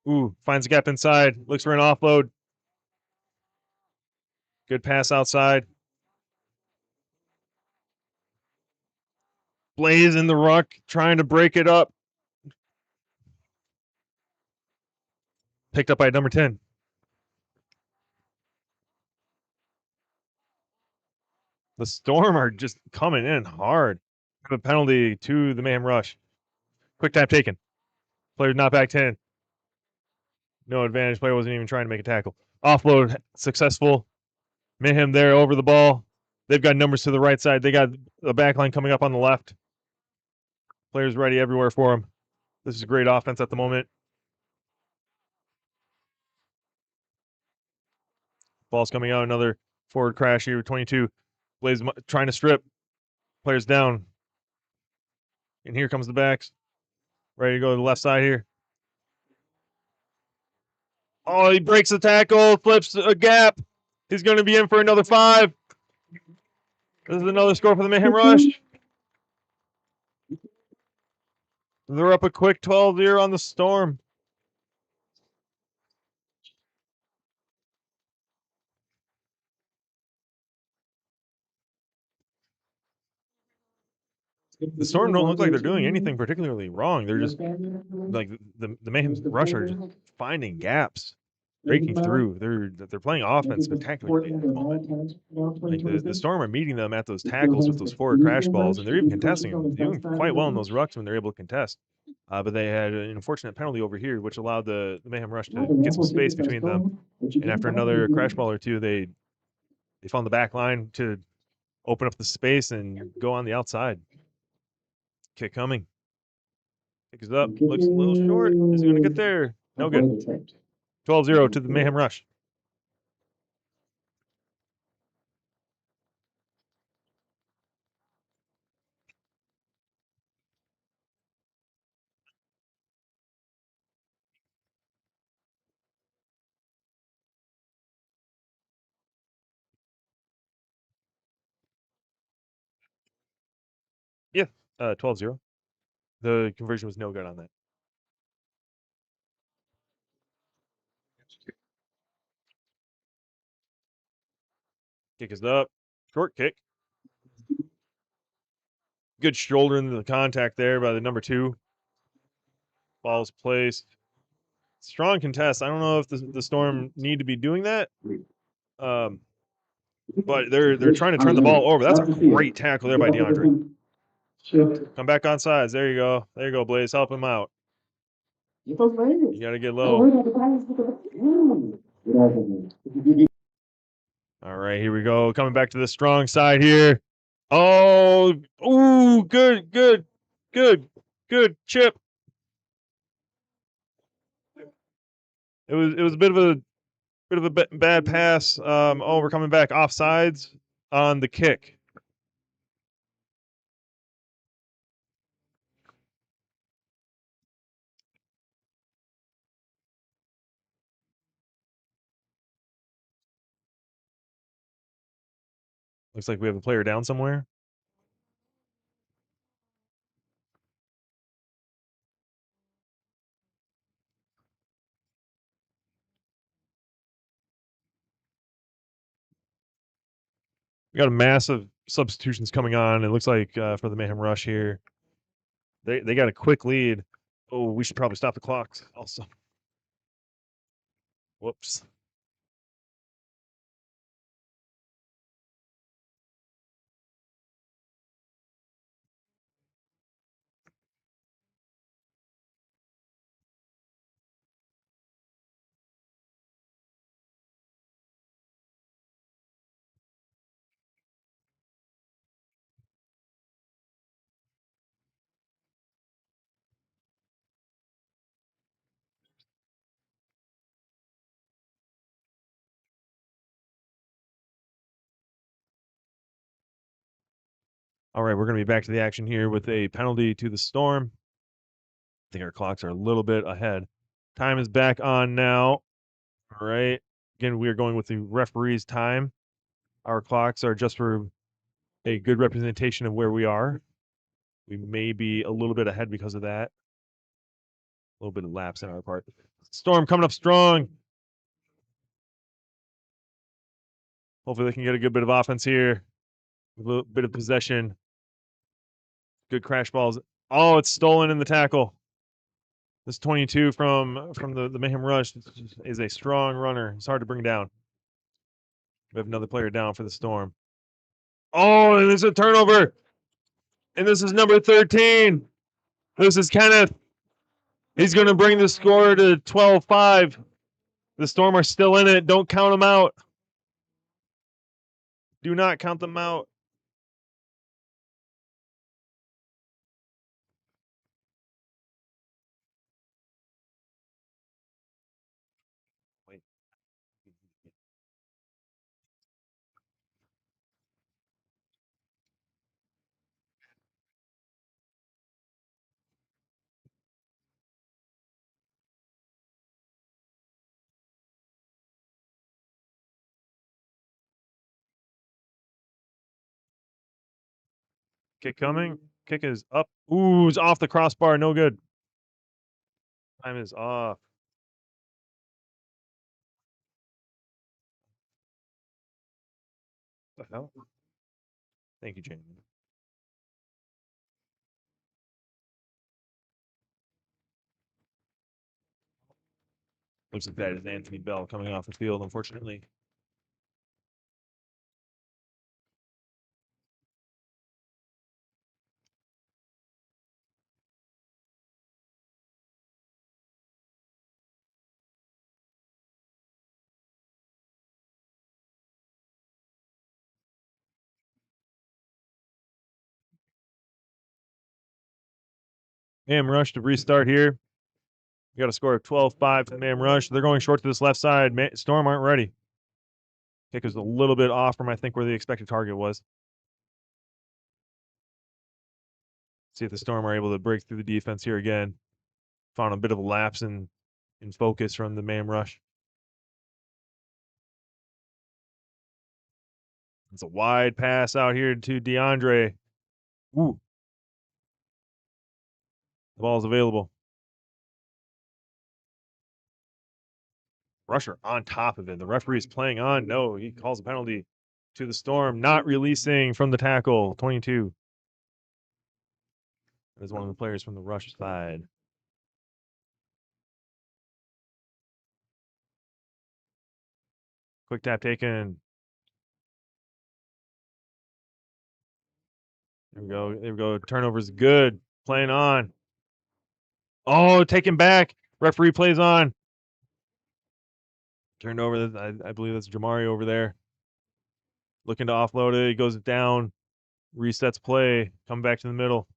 Ooh, finds a gap inside. Looks for an offload. Good pass outside. Blaze in the ruck, trying to break it up. Picked up by number 10. The Storm are just coming in hard. Have a penalty to the Mayhem Rush. Quick tap taken. Player not back 10. No advantage. Player wasn't even trying to make a tackle. Offload successful. Mayhem there over the ball. They've got numbers to the right side. They got a back line coming up on the left. Players ready everywhere for them. This is great offense at the moment. Ball's coming out. Another forward crash here. 22. Blaze trying to strip. Players down. And here comes the backs. Ready to go to the left side here. Oh, he breaks the tackle. Flips a gap. He's going to be in for another 5. This is another score for the Mayhem Rush. They're up a quick 12-0 on the Storm. The Storm don't look like they're doing anything particularly wrong. They're just like the Mayhem Rush are just finding gaps, breaking through. They're playing offense spectacularly at the moment. Like the Storm are meeting them at those tackles with those forward crash balls, and they're even contesting them, doing quite well in those rucks when they're able to contest. But they had an unfortunate penalty over here, which allowed the Mayhem Rush to get some space between them. And after another crash ball or two, they found the back line to open up the space and go on the outside. Kick coming. Kick is up. Looks a little short. Is he going to get there? No good. 12-0 to the Mayhem Rush. Yeah, 12-0. The conversion was no good on that. Kick is up. Short kick. Good shoulder into the contact there by the number 2. Ball's placed. Strong contest. I don't know if the Storm need to be doing that. But they're trying to turn the ball over. That's a great tackle there by DeAndre. Come back on sides. There you go. There you go, Blaze. Help him out. You got to get low. All right, here we go. Coming back to the strong side here. Oh, ooh, good chip. It was a bit of a bad pass. We're coming back offsides on the kick. Looks like we have a player down somewhere. We got a massive substitutions coming on. It looks like for the Mayhem Rush here. They got a quick lead. Oh, we should probably stop the clocks also. Whoops. All right, we're going to be back to the action here with a penalty to the Storm. I think our clocks are a little bit ahead. Time is back on now. All right. Again, we are going with the referee's time. Our clocks are just for a good representation of where we are. We may be a little bit ahead because of that. A little bit of lapse on our part. Storm coming up strong. Hopefully they can get a good bit of offense here. A little bit of possession. Good crash balls. Oh, it's stolen in the tackle. This 22 from the Mayhem Rush is a strong runner. It's hard to bring down. We have another player down for the Storm. Oh, and there's a turnover. And this is number 13. This is Kenneth. He's going to bring the score to 12-5. The Storm are still in it. Don't count them out. Do not count them out. Wait. Kick coming. Kick is up. Ooh, it's off the crossbar. No good. Time is off. What the hell? Thank you, Jamie. Looks like that is Anthony Bell coming off the field, unfortunately. Mayhem Rush to restart here. We got a score of 12-5 for the Mayhem Rush. They're going short to this left side. Storm aren't ready. Kick is a little bit off from, I think, where the expected target was. See if the Storm are able to break through the defense here again. Found a bit of a lapse in focus from the Mayhem Rush. It's a wide pass out here to DeAndre. Ooh. The ball's available. Rusher on top of it. The referee is playing on. No, he calls a penalty to the Storm, not releasing from the tackle. 22. That is one of the players from the Rush side. Quick tap taken. There we go. There we go. Turnover's good. Playing on. Oh, taken back. Referee plays on. Turned over. I believe that's Jamari over there. Looking to offload it. He goes down. Resets play. Come back to the middle.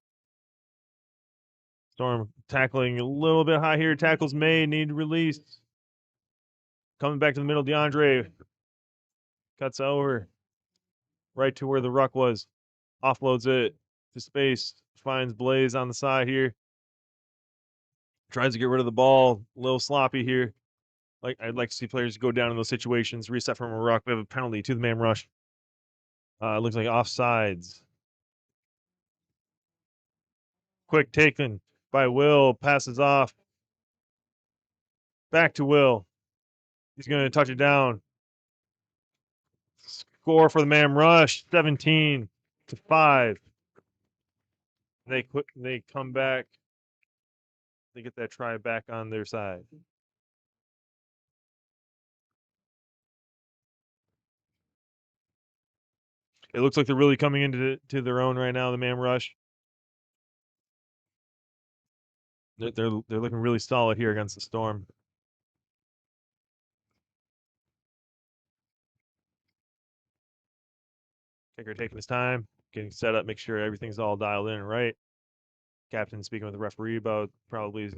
Storm tackling a little bit high here. Tackles made. Need release. Coming back to the middle. DeAndre cuts over. Right to where the ruck was. Offloads it to space. Finds Blaze on the side here. Tries to get rid of the ball. A little sloppy here. I'd like to see players go down in those situations. Reset from a ruck. We have a penalty to the Mayhem Rush. It looks like offsides. Quick taken by Will. Passes off. Back to Will. He's going to touch it down. score for the Mayhem Rush, 17-5. They come back. They get that try back on their side. It looks like they're really coming into their own right now, the Mayhem Rush. They're looking really solid here against the Storm. Kicker taking his time, getting set up, make sure everything's all dialed in and right. Captain speaking with the referee about probably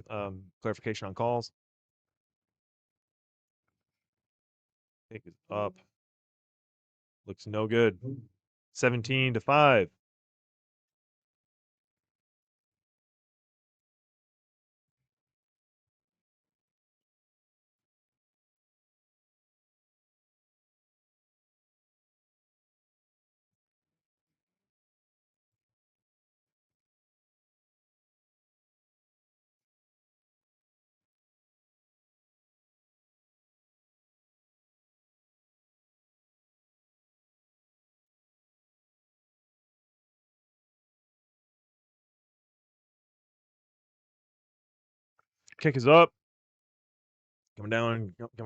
clarification on calls. Kick is up. Looks no good. 17-5. Kick is up. Coming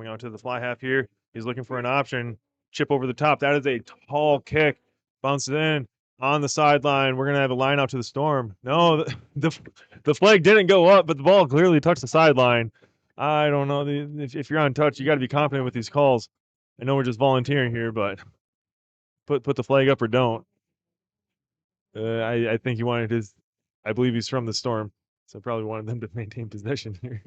out to the fly half here. He's looking for an option. Chip over the top. That is a tall kick. Bounces in on the sideline. We're gonna have a line out to the Storm. No, the flag didn't go up, but the ball clearly touched the sideline. I don't know. If you're on touch, you got to be confident with these calls. I know we're just volunteering here, but put the flag up or don't. I think he wanted his. I believe he's from the Storm, so probably wanted them to maintain possession here.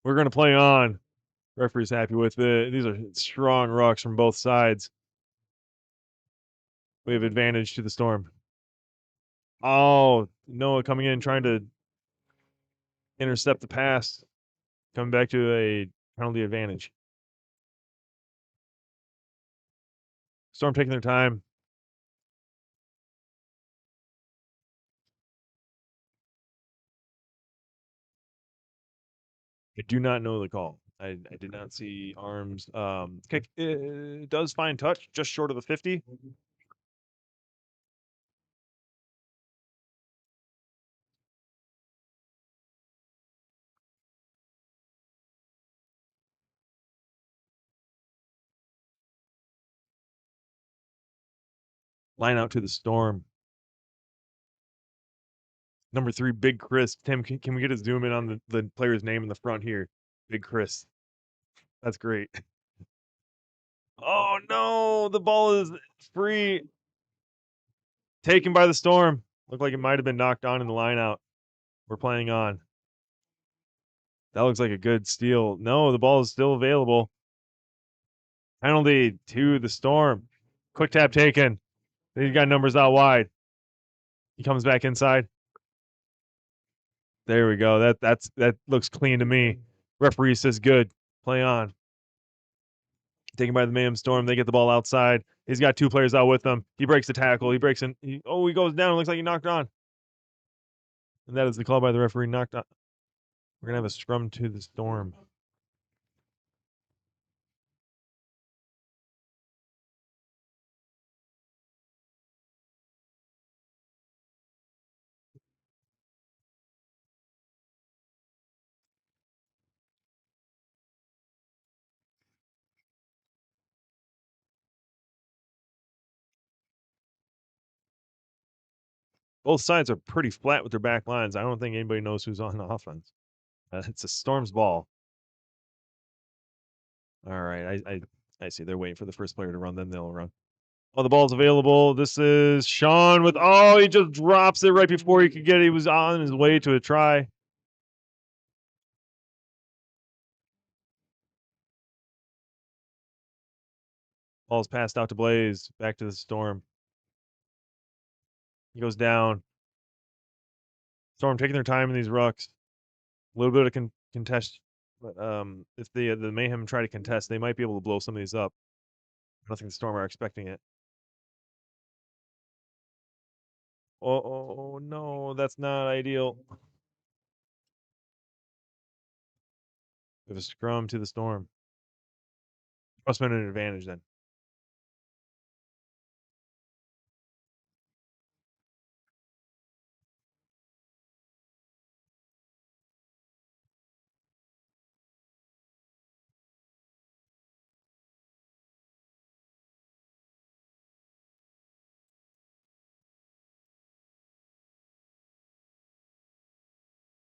We're gonna play on. Referee's happy with it. These are strong rucks from both sides. We have advantage to the Storm. Oh, Noah coming in trying to intercept the pass. Coming back to a penalty advantage. Storm taking their time. I do not know the call. I did not see arms. Kick does find touch just short of the 50. Line out to the Storm. Number 3, Big Chris. Tim, can we get a zoom in on the player's name in the front here? Big Chris. That's great. Oh no, the ball is free. Taken by the Storm. Looked like it might have been knocked on in the line out. We're playing on. That looks like a good steal. No, the ball is still available. Penalty to the Storm. Quick tap taken. He's got numbers out wide. He comes back inside. There we go. That looks clean to me. Referee says good. Play on. Taken by the Mayhem Storm. They get the ball outside. He's got 2 players out with him. He breaks the tackle. He breaks in. He goes down. It looks like he knocked on. And that is the call by the referee. Knocked on. We're going to have a scrum to the Storm. Both sides are pretty flat with their back lines. I don't think anybody knows who's on offense. It's a Storm's ball. All right, I see. They're waiting for the first player to run, then they'll run. Oh, the ball's available. This is Sean with. Oh, he just drops it right before he could get it. He was on his way to a try. Ball's passed out to Blaze. Back to the Storm. He goes down. Storm taking their time in these rucks. A little bit of contest. But if the Mayhem try to contest, they might be able to blow some of these up. I don't think the Storm are expecting it. Oh no, that's not ideal. We have a scrum to the Storm. Must have been an advantage then.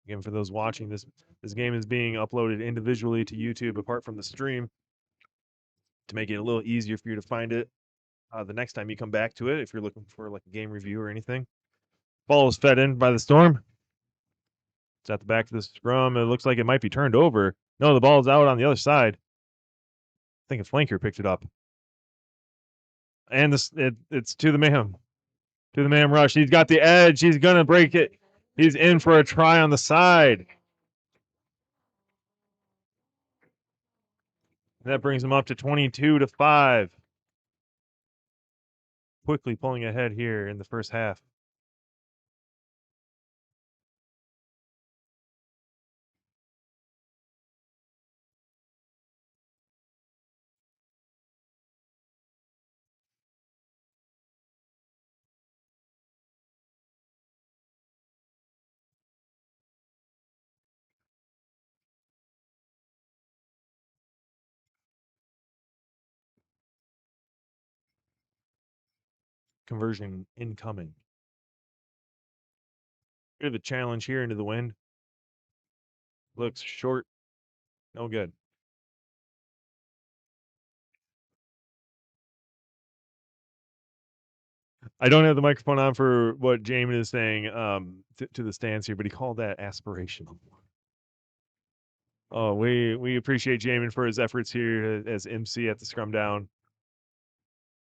Again, for those watching, this game is being uploaded individually to YouTube apart from the stream to make it a little easier for you to find it the next time you come back to it if you're looking for like a game review or anything. Ball is fed in by the Storm. It's at the back of the scrum. It looks like it might be turned over. No, the ball's out on the other side. I think a flanker picked it up. And it's to the Mayhem. To the Mayhem rush. He's got the edge. He's going to break it. He's in for a try on the side. That brings him up to 22-5. Quickly pulling ahead here in the first half. Conversion incoming. Bit of a challenge here into the wind. Looks short. No good. I don't have the microphone on for what Jamin is saying to the stands here, but he called that aspirational. Oh, we appreciate Jamin for his efforts here as MC at the Scrumdown.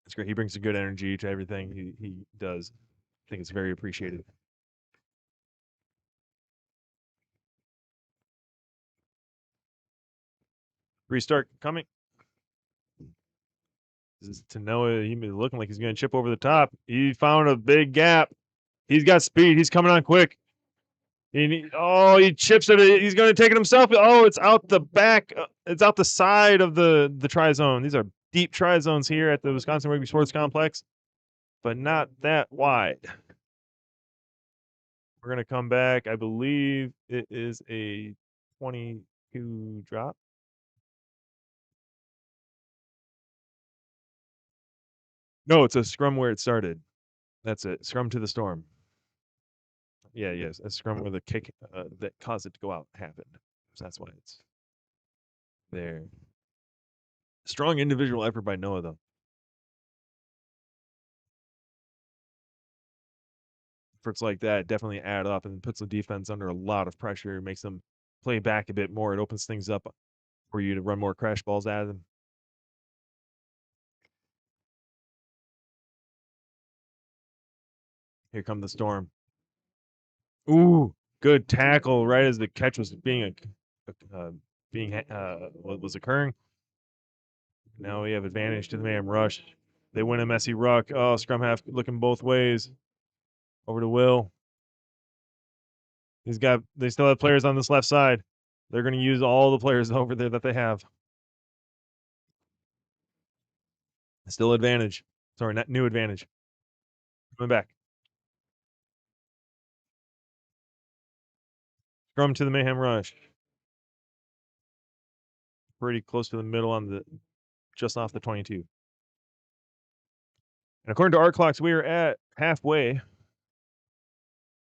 It's great. He brings a good energy to everything he does. I think it's very appreciated. Restart coming. This is to Noah. He's looking like he's going to chip over the top. He found a big gap. He's got speed. He's coming on quick. He chips it. He's going to take it himself. Oh, it's out the back. It's out the side of the try zone. These are deep try zones here at the Wisconsin Rugby Sports Complex, but not that wide. We're going to come back. I believe it is a 22 drop. No, it's a scrum where it started. That's it. Scrum to the Storm. Yeah, yes. A scrum with a kick that caused it to go out happened. So that's why it's there. Strong individual effort by Noah, though. Efforts like that definitely add up and puts the defense under a lot of pressure, makes them play back a bit more. It opens things up for you to run more crash balls at them. Here come the Storm. Ooh, good tackle right as the catch was being what was occurring. Now we have advantage to the Mayhem rush. They win a messy ruck. Oh, scrum half looking both ways. Over to Will. They still have players on this left side. They're going to use all the players over there that they have. Still advantage. Sorry, not new advantage. Coming back. Scrum to the Mayhem rush. Pretty close to the middle on just off the 22. And according to our clocks, we are at halfway.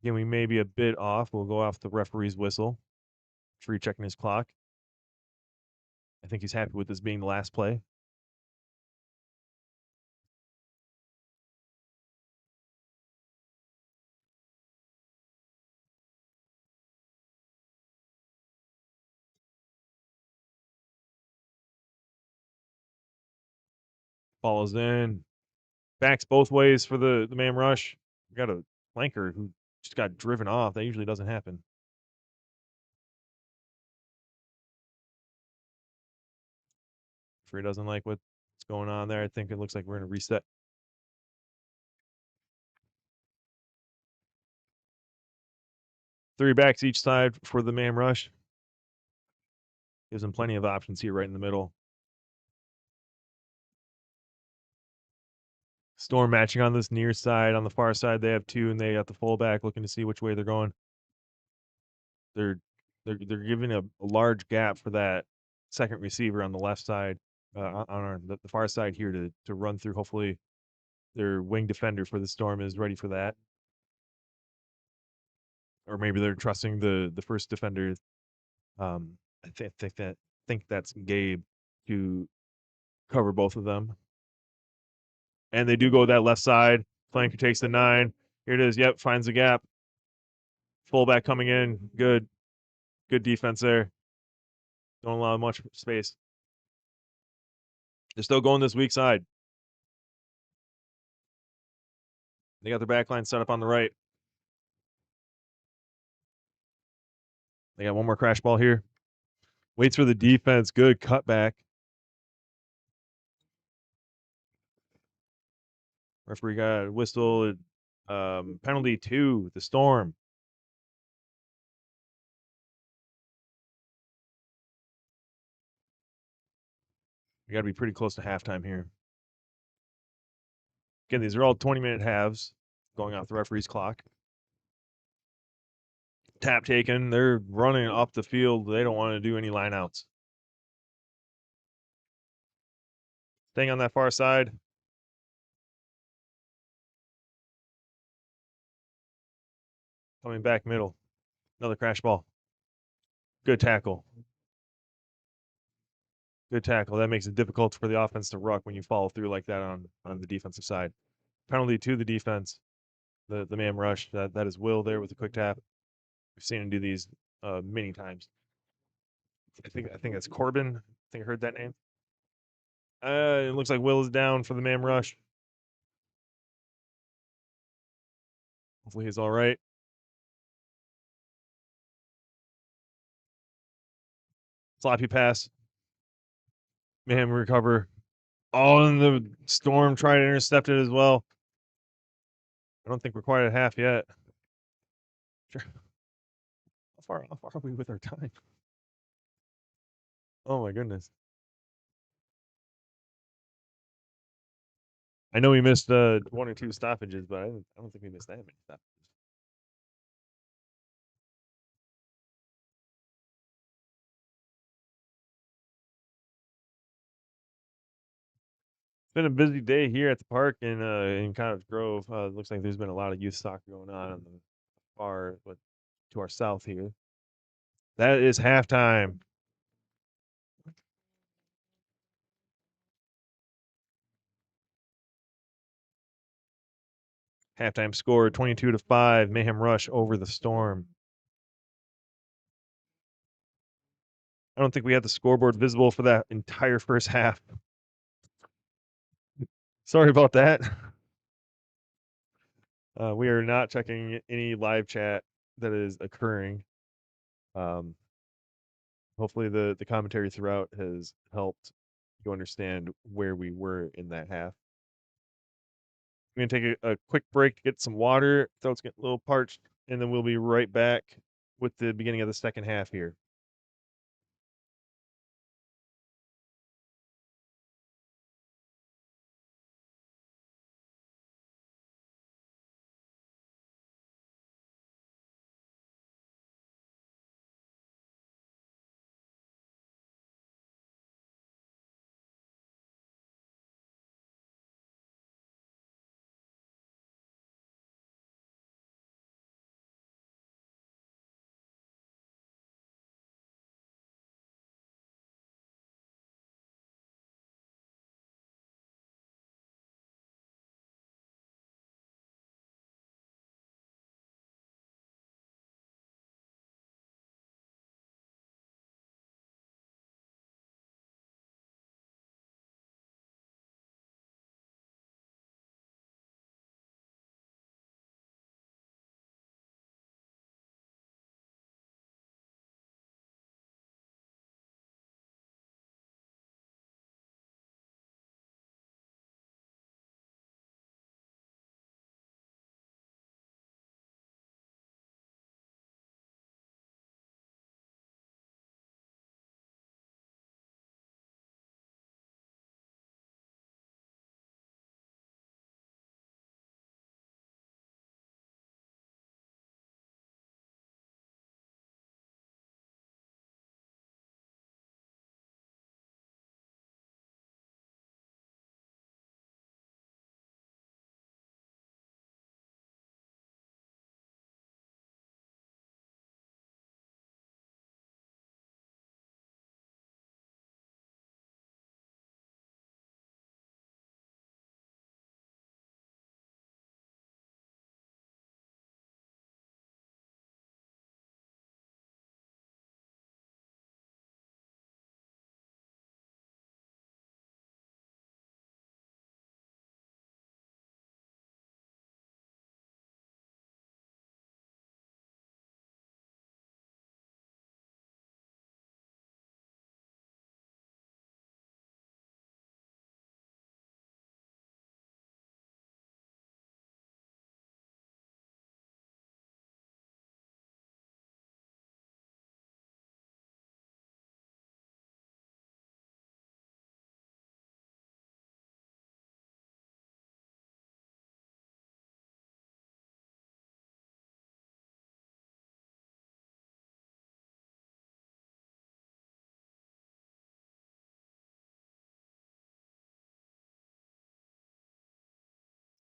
Again, we may be a bit off. We'll go off the referee's whistle. Free checking his clock. I think he's happy with this being the last play. Ball is in. Backs both ways for the man rush. We got a flanker who just got driven off. That usually doesn't happen. Free doesn't like what's going on there. I think it looks like we're going to reset. Three backs each side for the man rush. Gives them plenty of options here right in the middle. Storm matching on this near side. On the far side, they have 2, and they got the fullback looking to see which way they're going. They're giving a large gap for that second receiver on the left side, on the far side here to run through. Hopefully, their wing defender for the Storm is ready for that, or maybe they're trusting the first defender. I think that's Gabe to cover both of them, and they do go that left side. Flanker takes the 9. Here it is. Yep, finds the gap. Fullback coming in. Good defense there. Don't allow much space. They're still going this weak side. They got their back line set up on the right. They got one more crash ball here. Waits for the defense. Good cutback. Referee got a whistle. Penalty 2, the Storm. We got to be pretty close to halftime here. Again, these are all 20-minute halves going off the referee's clock. Tap taken. They're running up the field. They don't want to do any lineouts. Staying on that far side. Coming back middle. Another crash ball. Good tackle. Good tackle. That makes it difficult for the offense to ruck when you follow through like that on the defensive side. Penalty to the defense. The man rush. That is Will there with the quick tap. We've seen him do these many times. I think that's Corbin. I think I heard that name. It looks like Will is down for the man rush. Hopefully he's all right. Sloppy pass. Mayhem recover. Oh, and the Storm tried to intercept it as well. I don't think we're quite at half yet. Sure. How far are we with our time? Oh my goodness. I know we missed 1 or 2 stoppages, but I don't think we missed that many stoppages. It's been a busy day here at the park in Cottage Grove. Looks like there's been a lot of youth soccer going on the far, but to our south here. That is halftime. Halftime score 22-5. Mayhem Rush over the Storm. I don't think we had the scoreboard visible for that entire first half. Sorry about that. We are not checking any live chat that is occurring. Hopefully the commentary throughout has helped you understand where we were in that half. I'm going to take a quick break to get some water. Throat's getting a little parched, and then we'll be right back with the beginning of the second half here.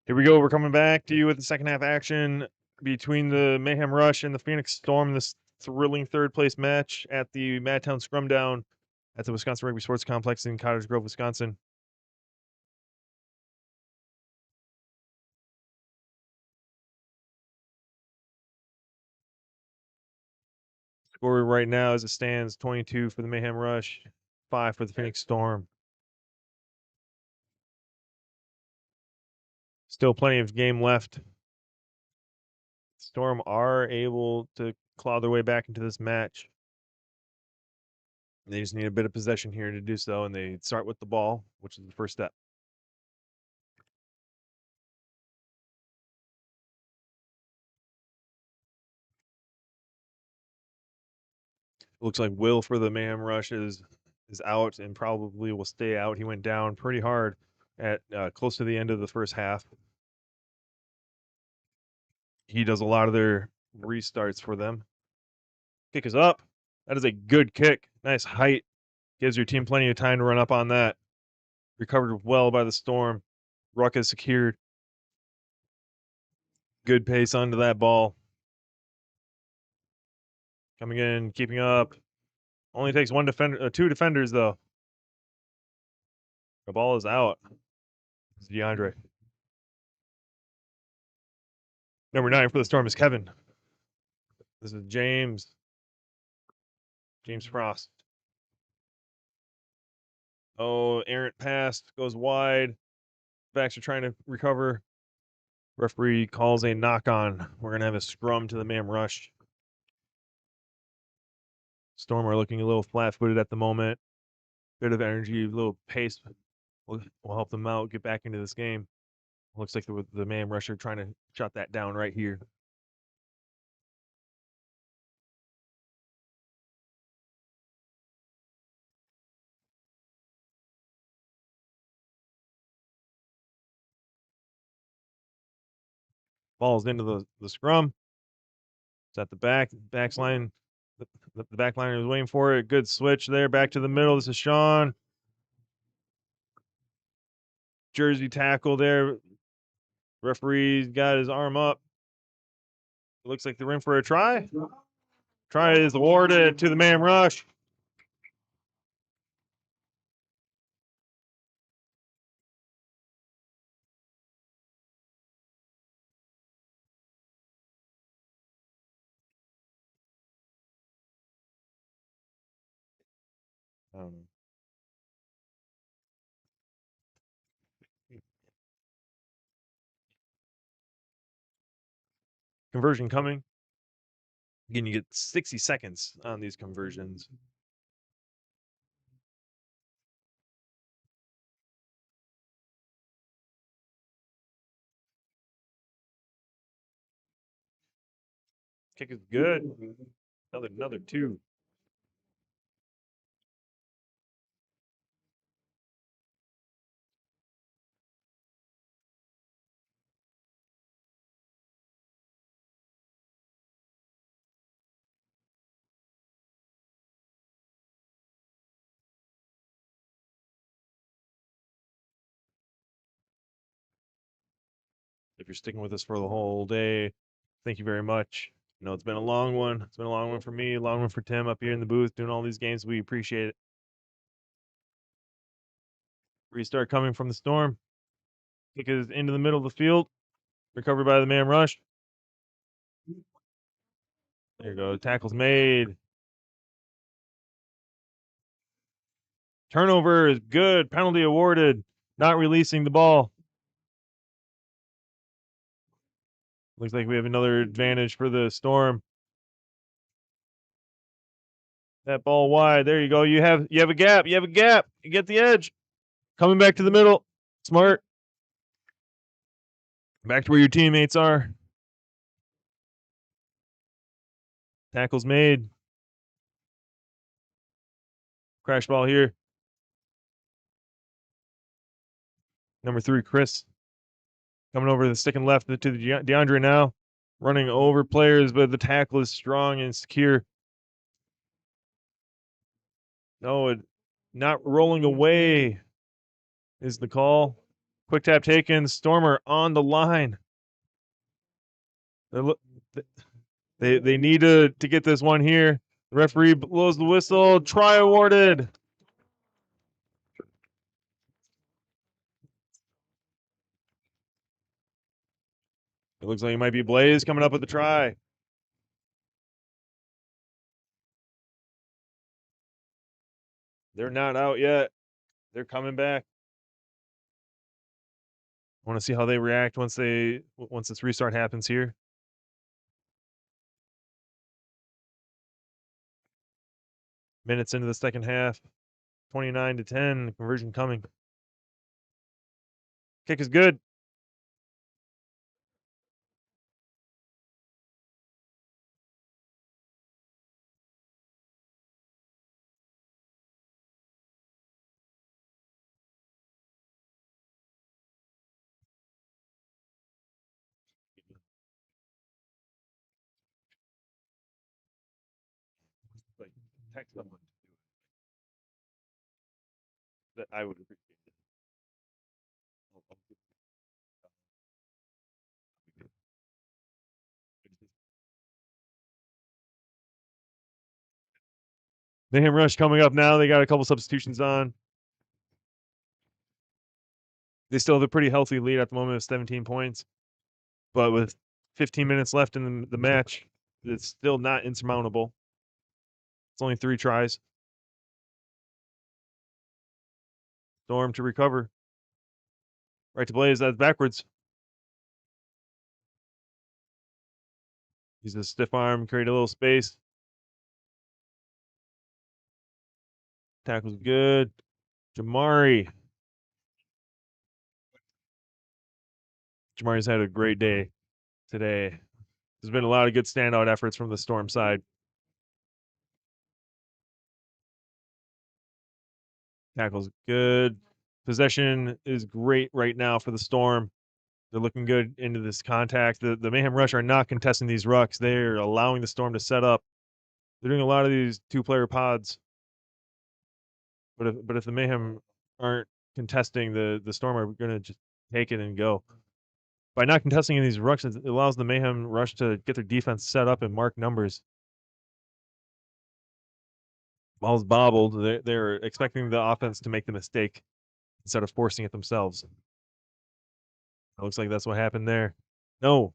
Here we go. We're coming back to you with the second half action between the Mayhem Rush and the Phoenix Storm. This thrilling third place match at the Madtown Scrumdown at the Wisconsin Rugby Sports Complex in Cottage Grove, Wisconsin. Score right now as it stands 22 for the Mayhem Rush, 5 for the Phoenix Storm. Still plenty of game left. Storm are able to claw their way back into this match. They just need a bit of possession here to do so, and they start with the ball, which is the first step. Looks like Will for the Mayhem Rush is out and probably will stay out. He went down pretty hard at close to the end of the first half. He does a lot of their restarts for them. Kick is up. That is a good kick. Nice height. Gives your team plenty of time to run up on that. Recovered well by the Storm. Ruck is secured. Good pace onto that ball. Coming in, keeping up. Only takes one defender, two defenders though. The ball is out. It's DeAndre. Number 9 for the Storm is Kevin. This is James. James Frost. Oh, errant pass goes wide. Backs are trying to recover. Referee calls a knock on. We're going to have a scrum to the Mayhem Rush. Storm are looking a little flat footed at the moment. Bit of energy, a little pace will help them out, get back into this game. Looks like the Mayhem Rush are trying to shut that down right here. Ball's into the scrum. It's at the back. Backsline. The back line was waiting for it. Good switch there. Back to the middle. This is Sean. Jersey tackle there. Referee's got his arm up. It looks like they're in for a try. Try is awarded to the Mayhem Rush. I don't know. Conversion coming. Again, you get 60 seconds on these conversions. Kick is good. Another 2. If you're sticking with us for the whole day, thank you very much. I know it's been a long one. It's been a long one for me, a long one for Tim up here in the booth doing all these games. We appreciate it. Restart coming from the Storm. Kick is into the middle of the field. Recovered by the Mayhem Rush. There you go. Tackle's made. Turnover is good. Penalty awarded. Not releasing the ball. Looks like we have another advantage for the Storm. That ball wide. There you go. You have a gap. You have a gap. You get the edge. Coming back to the middle. Smart. Back to where your teammates are. Tackle's made. Crash ball here. Number 3, Chris. Coming over the stick and left to the DeAndre now. Running over players, but the tackle is strong and secure. No, not rolling away is the call. Quick tap taken. Stormer on the line. They need to get this one here. The referee blows the whistle. Try awarded. It looks like it might be Blaze coming up with the try. They're not out yet. They're coming back. I want to see how they react once this restart happens here. Minutes into the second half. 29-10. Conversion coming. Kick is good. Like, text someone to do it. That I would appreciate it. Mayhem Rush coming up now. They got a couple substitutions on. They still have a pretty healthy lead at the moment of 17 points. But with 15 minutes left in the match, it's still not insurmountable. It's only 3 tries. Storm to recover. Right to Blaze. That's backwards. He's a stiff arm, create a little space. Tackle's good. Jamari's had a great day today. There's been a lot of good standout efforts from the Storm side. Tackle's good. Possession is great right now for the Storm. They're looking good into this contact. The Mayhem Rush are not contesting these rucks. They're allowing the Storm to set up. They're doing a lot of these 2-player pods. But if the Mayhem aren't contesting, the Storm are going to just take it and go. By not contesting in these rucks, it allows the Mayhem Rush to get their defense set up and mark numbers. Ball's bobbled. They're expecting the offense to make the mistake instead of forcing it themselves. It looks like that's what happened there. No.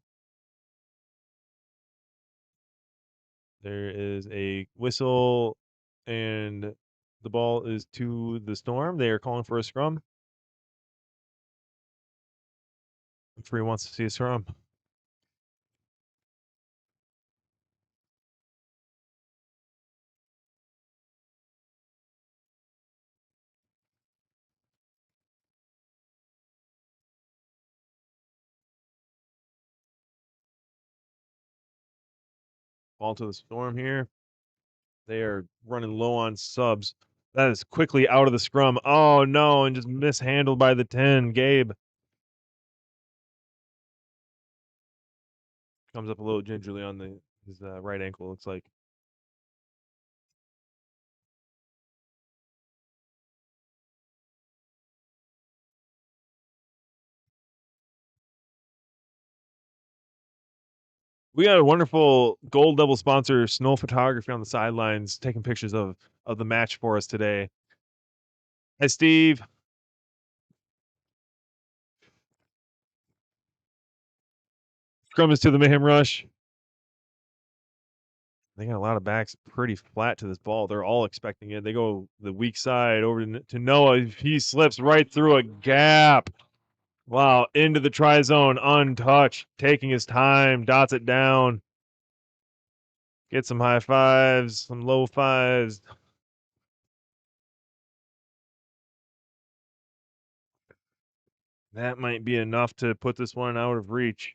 There is a whistle, and the ball is to the Storm. They are calling for a scrum. Free wants to see a scrum. Ball to the Storm here. They are running low on subs. That is quickly out of the scrum. Oh, no, and just mishandled by the 10, Gabe. Comes up a little gingerly on his right ankle, looks like. We got a wonderful gold double sponsor, Snow Photography, on the sidelines, taking pictures of the match for us today. Hi, Steve. Scrum is to the Mayhem Rush. They got a lot of backs pretty flat to this ball. They're all expecting it. They go the weak side over to Noah. He slips right through a gap. Wow, into the try zone, untouched, taking his time, dots it down. Get some high fives, some low fives. That might be enough to put this one out of reach.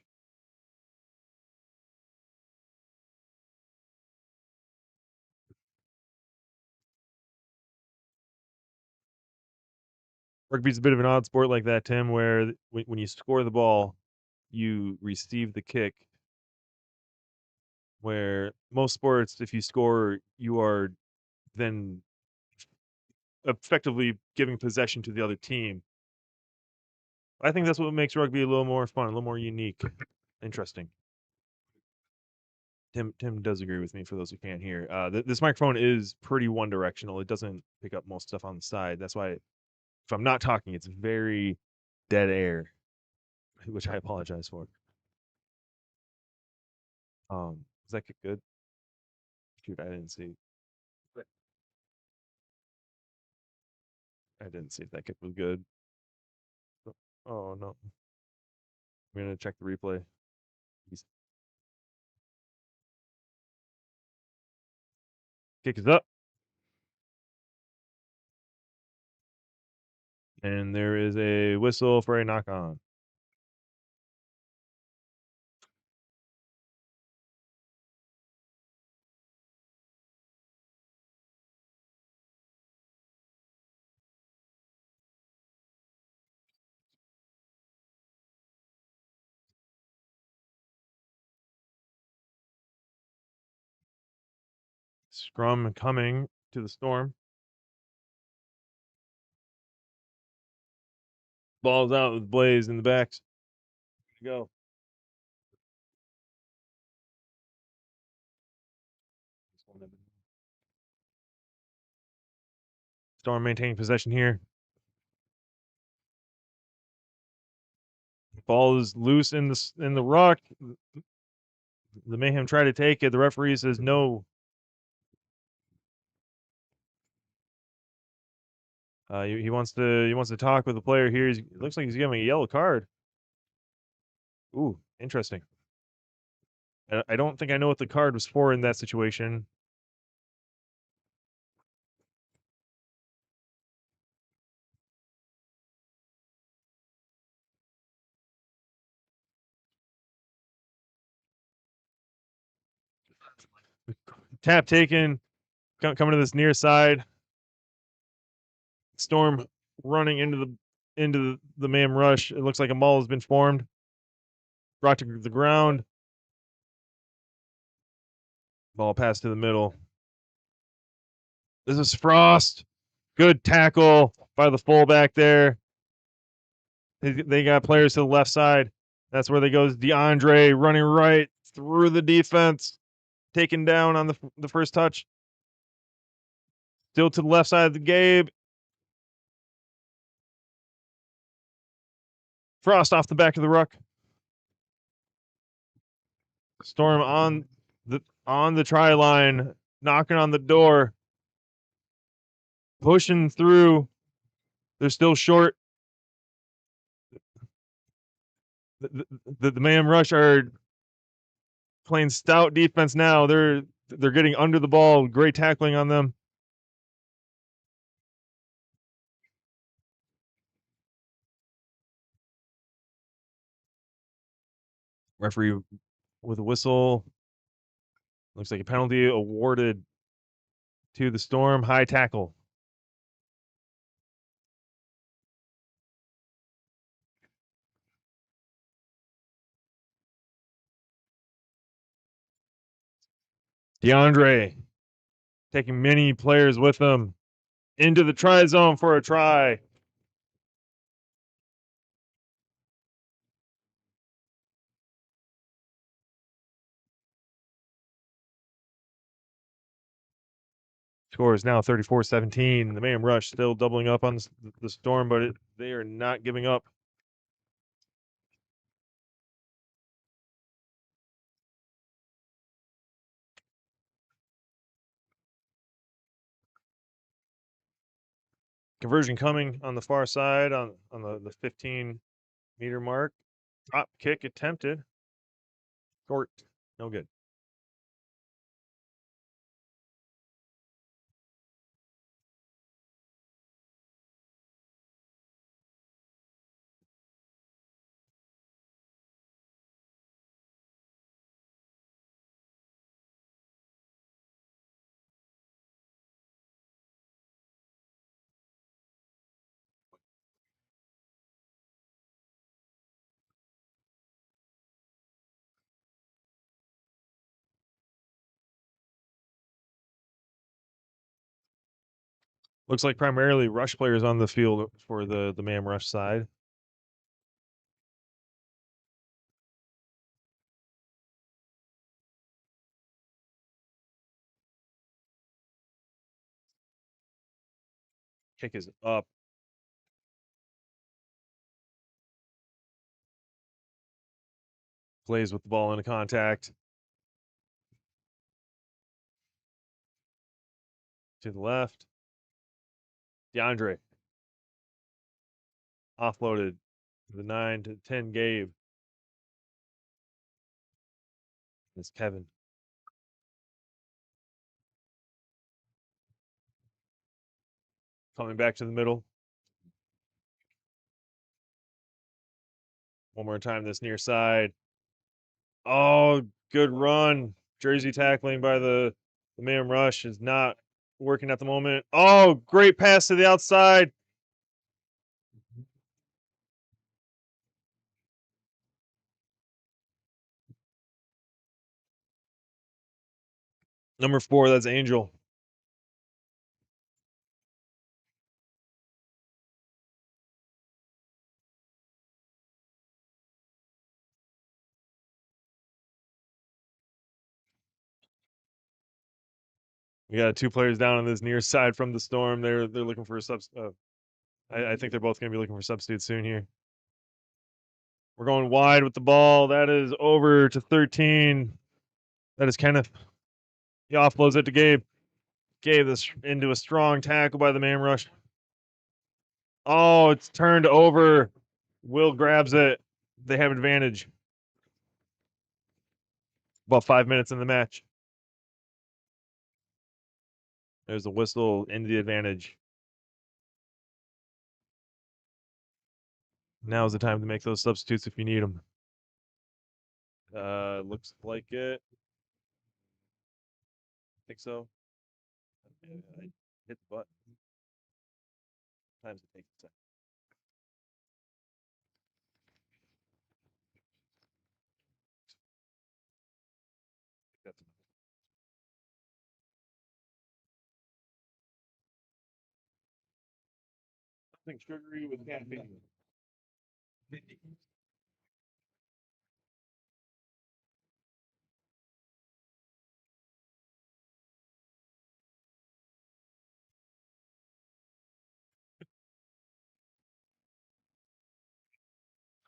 Rugby's a bit of an odd sport like that, Tim, where when you score the ball, you receive the kick. Where most sports, if you score, you are then effectively giving possession to the other team. I think that's what makes rugby a little more fun, a little more unique, interesting. Tim does agree with me. For those who can't hear, this microphone is pretty one directional. It doesn't pick up most stuff on the side. That's why if I'm not talking, it's very dead air, which I apologize for. Is that kick good? Shoot, I didn't see. I didn't see if that kick was good. Oh no. I'm gonna check the replay. Kick is up. And there is a whistle for a knock on. Scrum coming to the Storm. Ball's out with Blaze in the backs. Go. Storm maintaining possession here. Ball is loose in the ruck. The Mayhem try to take it. The referee says no. He wants to talk with the player here. It looks like he's giving a yellow card. Ooh, interesting. I don't think I know what the card was for in that situation. Tap taken. Coming to this near side. Storm running into the man rush. It looks like a maul has been formed. Brought to the ground. Ball passed to the middle. This is Frost. Good tackle by the fullback there. They got players to the left side. That's where they goes. DeAndre running right through the defense. Taken down on the first touch. Still to the left side of the Gabe. Frost off the back of the ruck. Storm on the try line, knocking on the door, pushing through. They're still short. The man rush are playing stout defense now. They're getting under the ball. Great tackling on them. Referee with a whistle. Looks like a penalty awarded to the Storm. High tackle. DeAndre taking many players with him into the try zone for a try. Score is now 34-17. The Mayhem Rush still doubling up on the Storm, but they are not giving up. Conversion coming on the far side on the 15-meter mark. Drop kick attempted. Short. No good. Looks like primarily rush players on the field for the Mayhem Rush side. Kick is up. Plays with the ball into contact. To the left. DeAndre. Offloaded to the 9 to 10 Gabe. It's Kevin. Coming back to the middle. One more time, this near side. Oh, good run. Jersey tackling by the Mayhem rush is not working at the moment. Oh, great pass to the outside. Number 4, that's Angel. We got 2 players down on this near side from the Storm. They're looking for a I think they're both going to be looking for substitutes soon here. We're going wide with the ball. That is over to 13. That is Kenneth. He offloads it to Gabe. Gabe this into a strong tackle by the man rush. Oh, it's turned over. Will grabs it. They have advantage. About 5 minutes in the match. There's a whistle into the advantage. Now's the time to make those substitutes if you need them. Looks like it. I think so. I hit the button. Times it takes a second. That's something sugary with caffeine.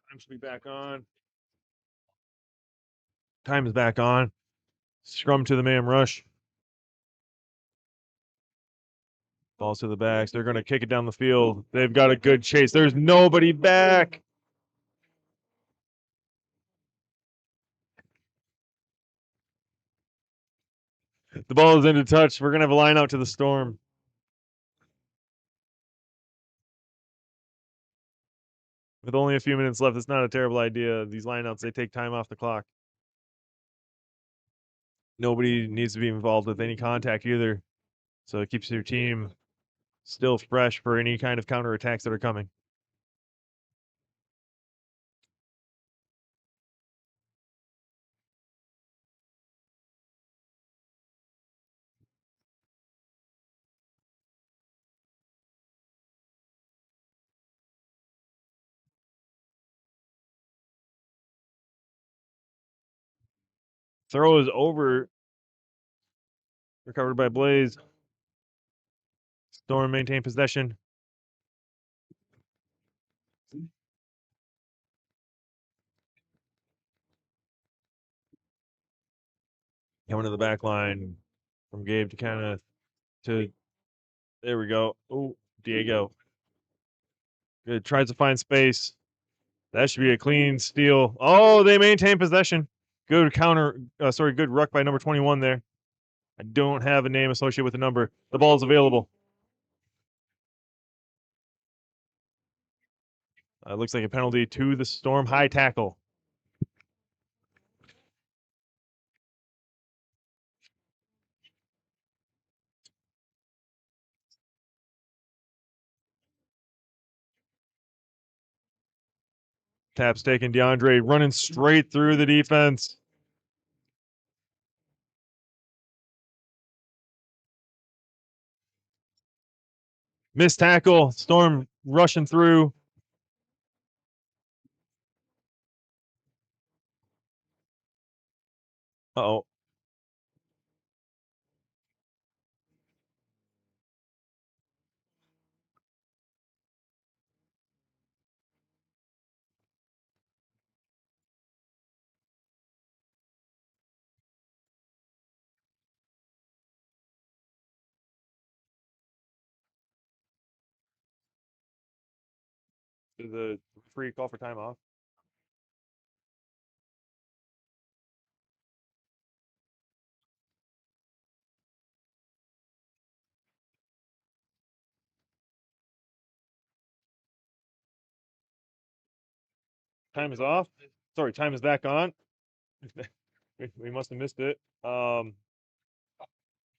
Time should be back on. Time is back on. Scrum to the man rush. Balls to the backs. They're going to kick it down the field. They've got a good chase. There's nobody back. The ball is into touch. We're going to have a line out to the Storm. With only a few minutes left, it's not a terrible idea. These lineouts, they take time off the clock. Nobody needs to be involved with any contact either. So it keeps your team still fresh for any kind of counterattacks that are coming. Throw is over. Recovered by Blaze. Storm maintain possession. Coming to the back line from Gabe to Kenneth to there we go. Oh, Diego. Good. Tries to find space. That should be a clean steal. Oh, they maintain possession. Good counter. Good ruck by number 21 there. I don't have a name associated with the number. The ball is available. Looks like a penalty to the Storm. High tackle. Tap's taking DeAndre, running straight through the defense. Missed tackle. Storm rushing through. Uh-oh. Did the free call for timeoff? Time is off. Sorry, time is back on. We must have missed it.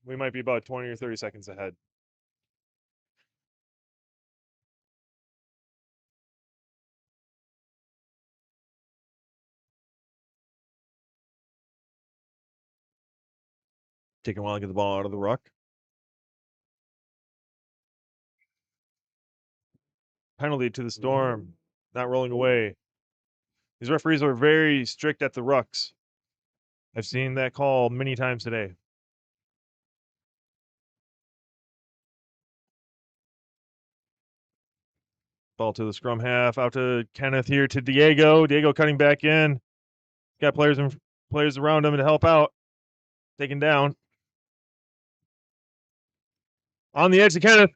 We might be about 20 or 30 seconds ahead. Taking a while to get the ball out of the ruck. Penalty to the Storm. Not rolling away. These referees are very strict at the rucks. I've seen that call many times today. Ball to the scrum half, out to Kenneth here to Diego. Diego cutting back in. Got players around him to help out. Taken down. On the edge to Kenneth.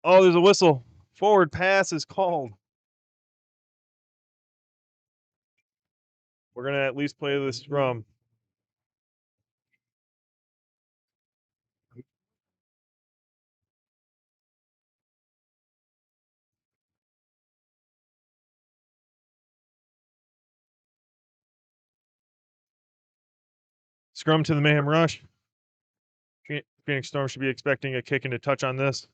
Oh, there's a whistle. Forward pass is called. We're gonna at least play the scrum. Scrum to the Mayhem rush. Phoenix Storm should be expecting a kick and a touch on this.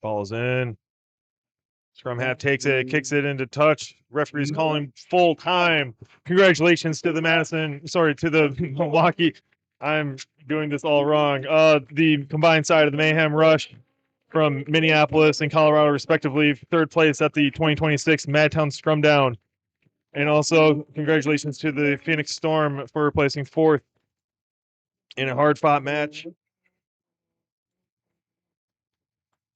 Ball's in. Scrum half takes it, kicks it into touch. Referee's calling full time. Congratulations to the to the Milwaukee. I'm doing this all wrong. The combined side of the Mayhem Rush from Minneapolis and Colorado, respectively, third place at the 2026 Madtown Scrumdown. And also, congratulations to the Phoenix Storm for placing fourth in a hard fought match.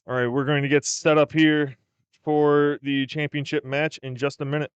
All right, we're going to get set up here for the championship match in just a minute.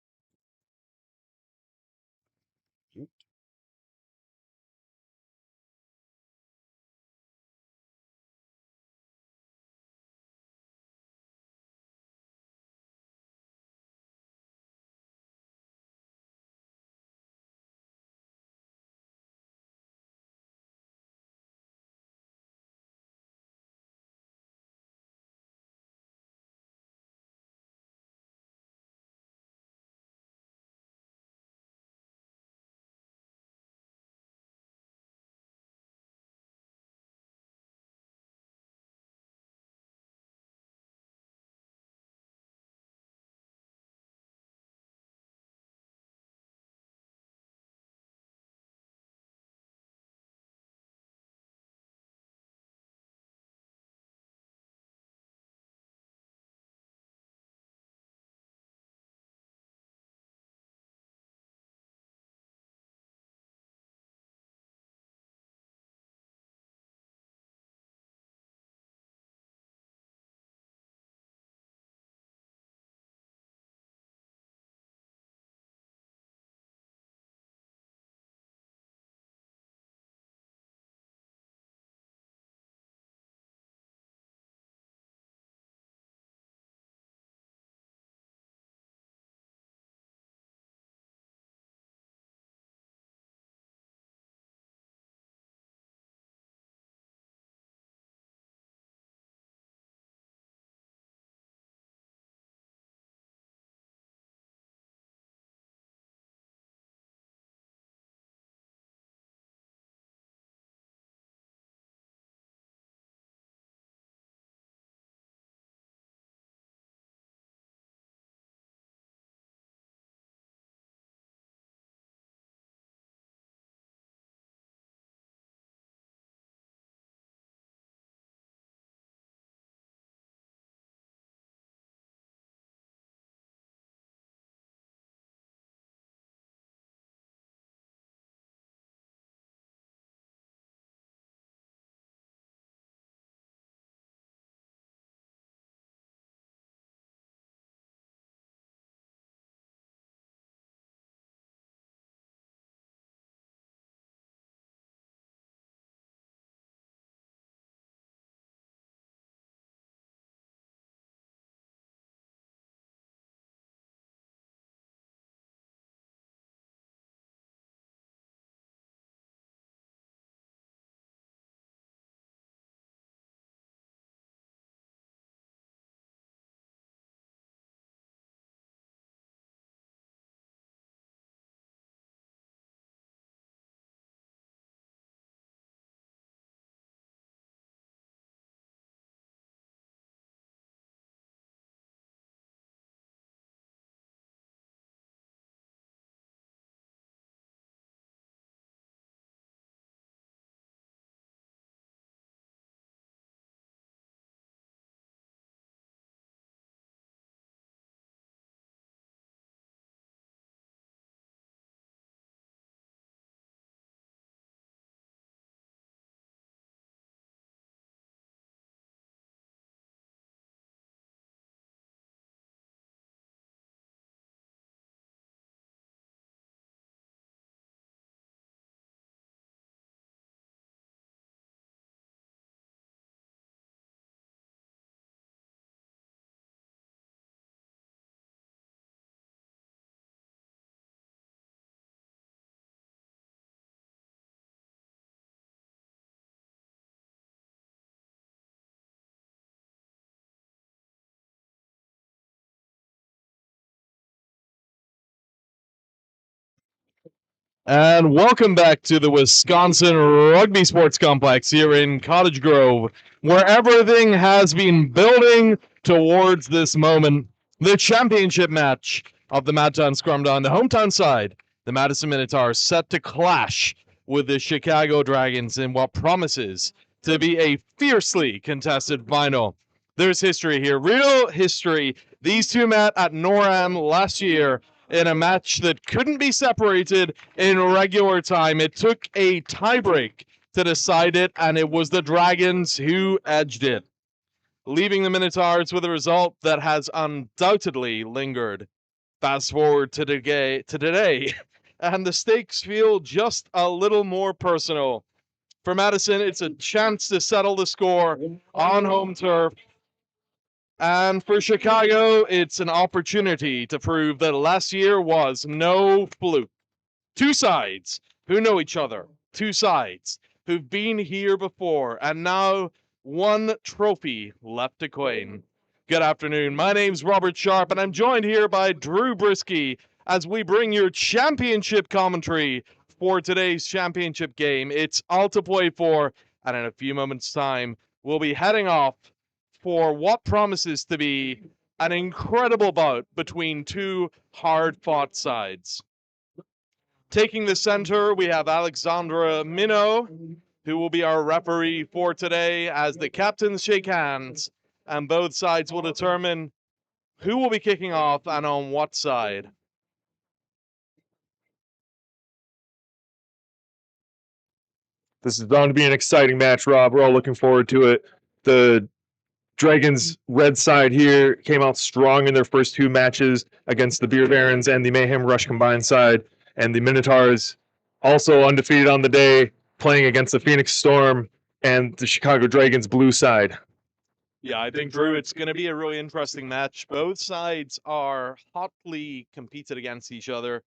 And welcome back to the Wisconsin Rugby Sports Complex here in Cottage Grove, where everything has been building towards this moment. The championship match of the Madtown Scrumdown, the hometown side, the Madison Minotaurs, set to clash with the Chicago Dragons in what promises to be a fiercely contested final. There's history here, real history. These two met at NORAM last year in a match that couldn't be separated in regular time. It took a tiebreak to decide it, and it was the Dragons who edged it, leaving the Minotaurs with a result that has undoubtedly lingered. Fast forward to today, and the stakes feel just a little more personal. For Madison, it's a chance to settle the score on home turf. And for Chicago, it's an opportunity to prove that last year was no fluke. Two sides who know each other, two sides who've been here before, and now one trophy left to claim. Good afternoon. My name's Robert Sharp, and I'm joined here by Drew Brisky as we bring your championship commentary for today's championship game. It's all to play for, and in a few moments' time, we'll be heading off for what promises to be an incredible bout between two hard-fought sides. Taking the center, we have Alexandra Mino, who will be our referee for today as the captains shake hands, and both sides will determine who will be kicking off and on what side. This is bound to be an exciting match, Rob. We're all looking forward to it. The Dragons' red side here came out strong in their first two matches against the Beer Barons and the Mayhem Rush combined side. And the Minotaurs, also undefeated on the day, playing against the Phoenix Storm and the Chicago Dragons blue side. Yeah, I think, Drew, it's going to be a really interesting match. Both sides are hotly competed against each other.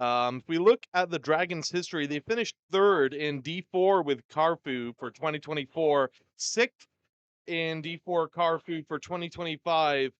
If we look at the Dragons' history, they finished third in D4 with Carfu for 2024, sixth in D4 Carfu for 2025.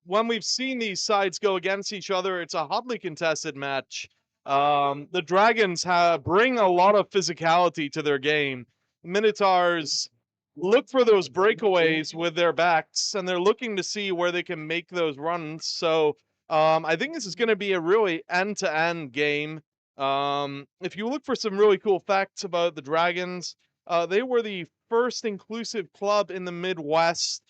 When we've seen these sides go against each other, it's a hotly contested match. The Dragons bring a lot of physicality to their game. Minotaurs look for those breakaways with their backs, and they're looking to see where they can make those runs. So I think this is going to be a really end-to-end game. If you look for some really cool facts about the Dragons, they were the first inclusive club in the Midwest,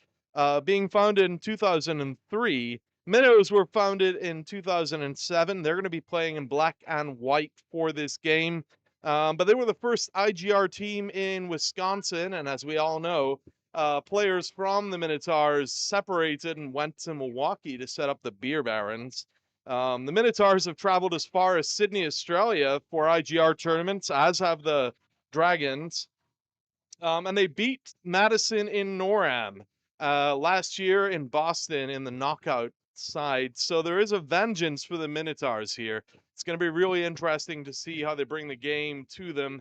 being founded in 2003. Minnows were founded in 2007. They're going to be playing in black and white for this game. But they were the first IGR team in Wisconsin, and as we all know, players from the Minotaurs separated and went to Milwaukee to set up the Beer Barons. The Minotaurs have traveled as far as Sydney, Australia for IGR tournaments, as have the Dragons. And they beat Madison in NORAM last year in Boston in the knockout side. So there is a vengeance for the Minotaurs here. It's going to be really interesting to see how they bring the game to them.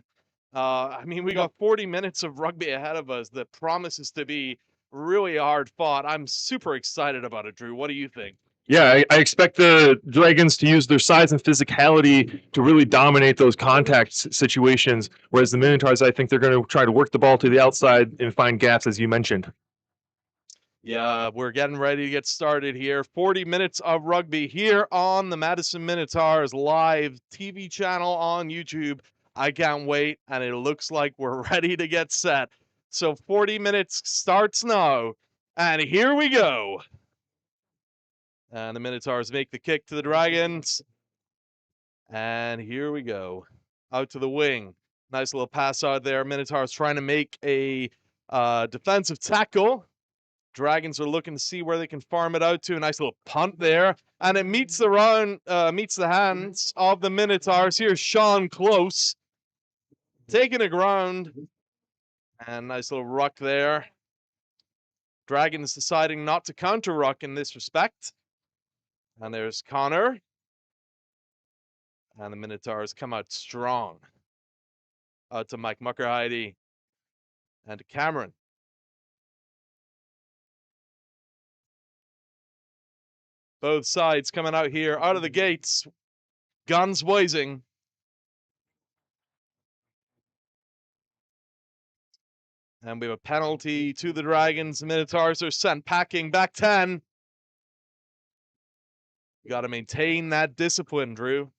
I mean, we got 40 minutes of rugby ahead of us that promises to be really hard fought. I'm super excited about it, Drew. What do you think? Yeah, I expect the Dragons to use their size and physicality to really dominate those contact situations, whereas the Minotaurs, I think they're going to try to work the ball to the outside and find gaps, as you mentioned. Yeah, we're getting ready to get started here. 40 minutes of rugby here on the Madison Minotaurs live TV channel on YouTube. I can't wait, and it looks like we're ready to get set. So 40 minutes starts now, and here we go. And the Minotaurs make the kick to the Dragons. And here we go. Out to the wing. Nice little pass out there. Minotaurs trying to make a defensive tackle. Dragons are looking to see where they can farm it out to. A nice little punt there. And it meets the hands of the Minotaurs. Here's Sean Close taking the ground. And nice little ruck there. Dragons deciding not to counter ruck in this respect. And there's Connor. And the Minotaurs come out strong. Out to Mike Muckerheide. And to Cameron. Both sides coming out here, out of the gates. Guns blazing. And we have a penalty to the Dragons. The Minotaurs are sent packing back 10. You got to maintain that discipline, Drew.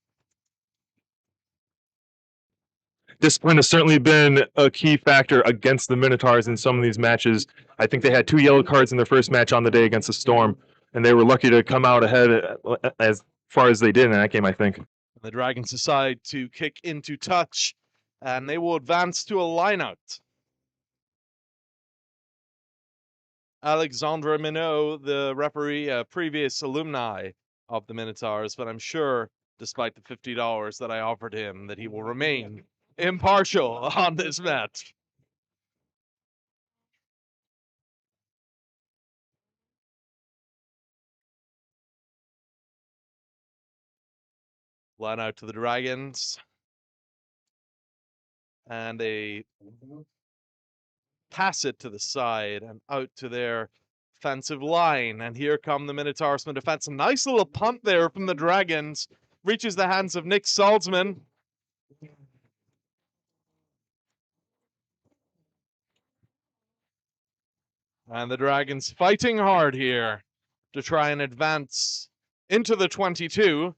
Discipline has certainly been a key factor against the Minotaurs in some of these matches. I think they had 2 yellow cards in their first match on the day against the Storm, and they were lucky to come out ahead as far as they did in that game, I think. The Dragons decide to kick into touch, and they will advance to a lineout. Alexandre Minot, the referee, a previous alumni of the Minotaurs, but I'm sure, despite the $50 that I offered him, that he will remain impartial on this match. Line out to the Dragons. And they pass it to the side and out to their offensive line. And here come the Minotaurs from defense. A nice little punt there from the Dragons. Reaches the hands of Nick Salzman. And the Dragons fighting hard here to try and advance into the 22.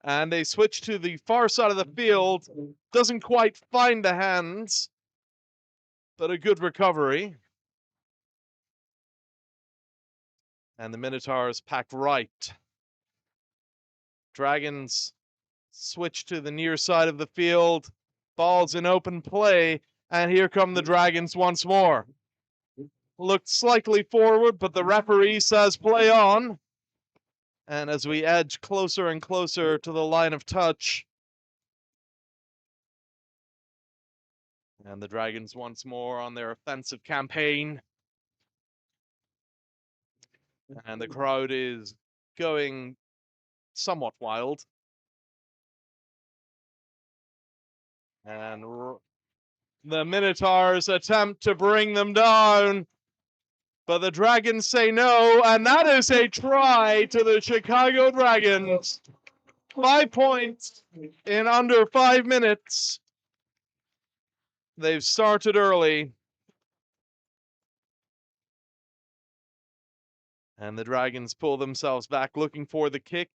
And they switch to the far side of the field. Doesn't quite find the hands, but a good recovery. And the Minotaurs pack right. Dragons switch to the near side of the field. Ball's in open play. And here come the Dragons once more. Looked slightly forward, but the referee says play on. And as we edge closer and closer to the line of touch. And the Dragons once more on their offensive campaign. And the crowd is going somewhat wild. And the Minotaurs attempt to bring them down. But the Dragons say no, and that is a try to the Chicago Dragons. 5 points in under 5 minutes. They've started early. And the Dragons pull themselves back, looking for the kick.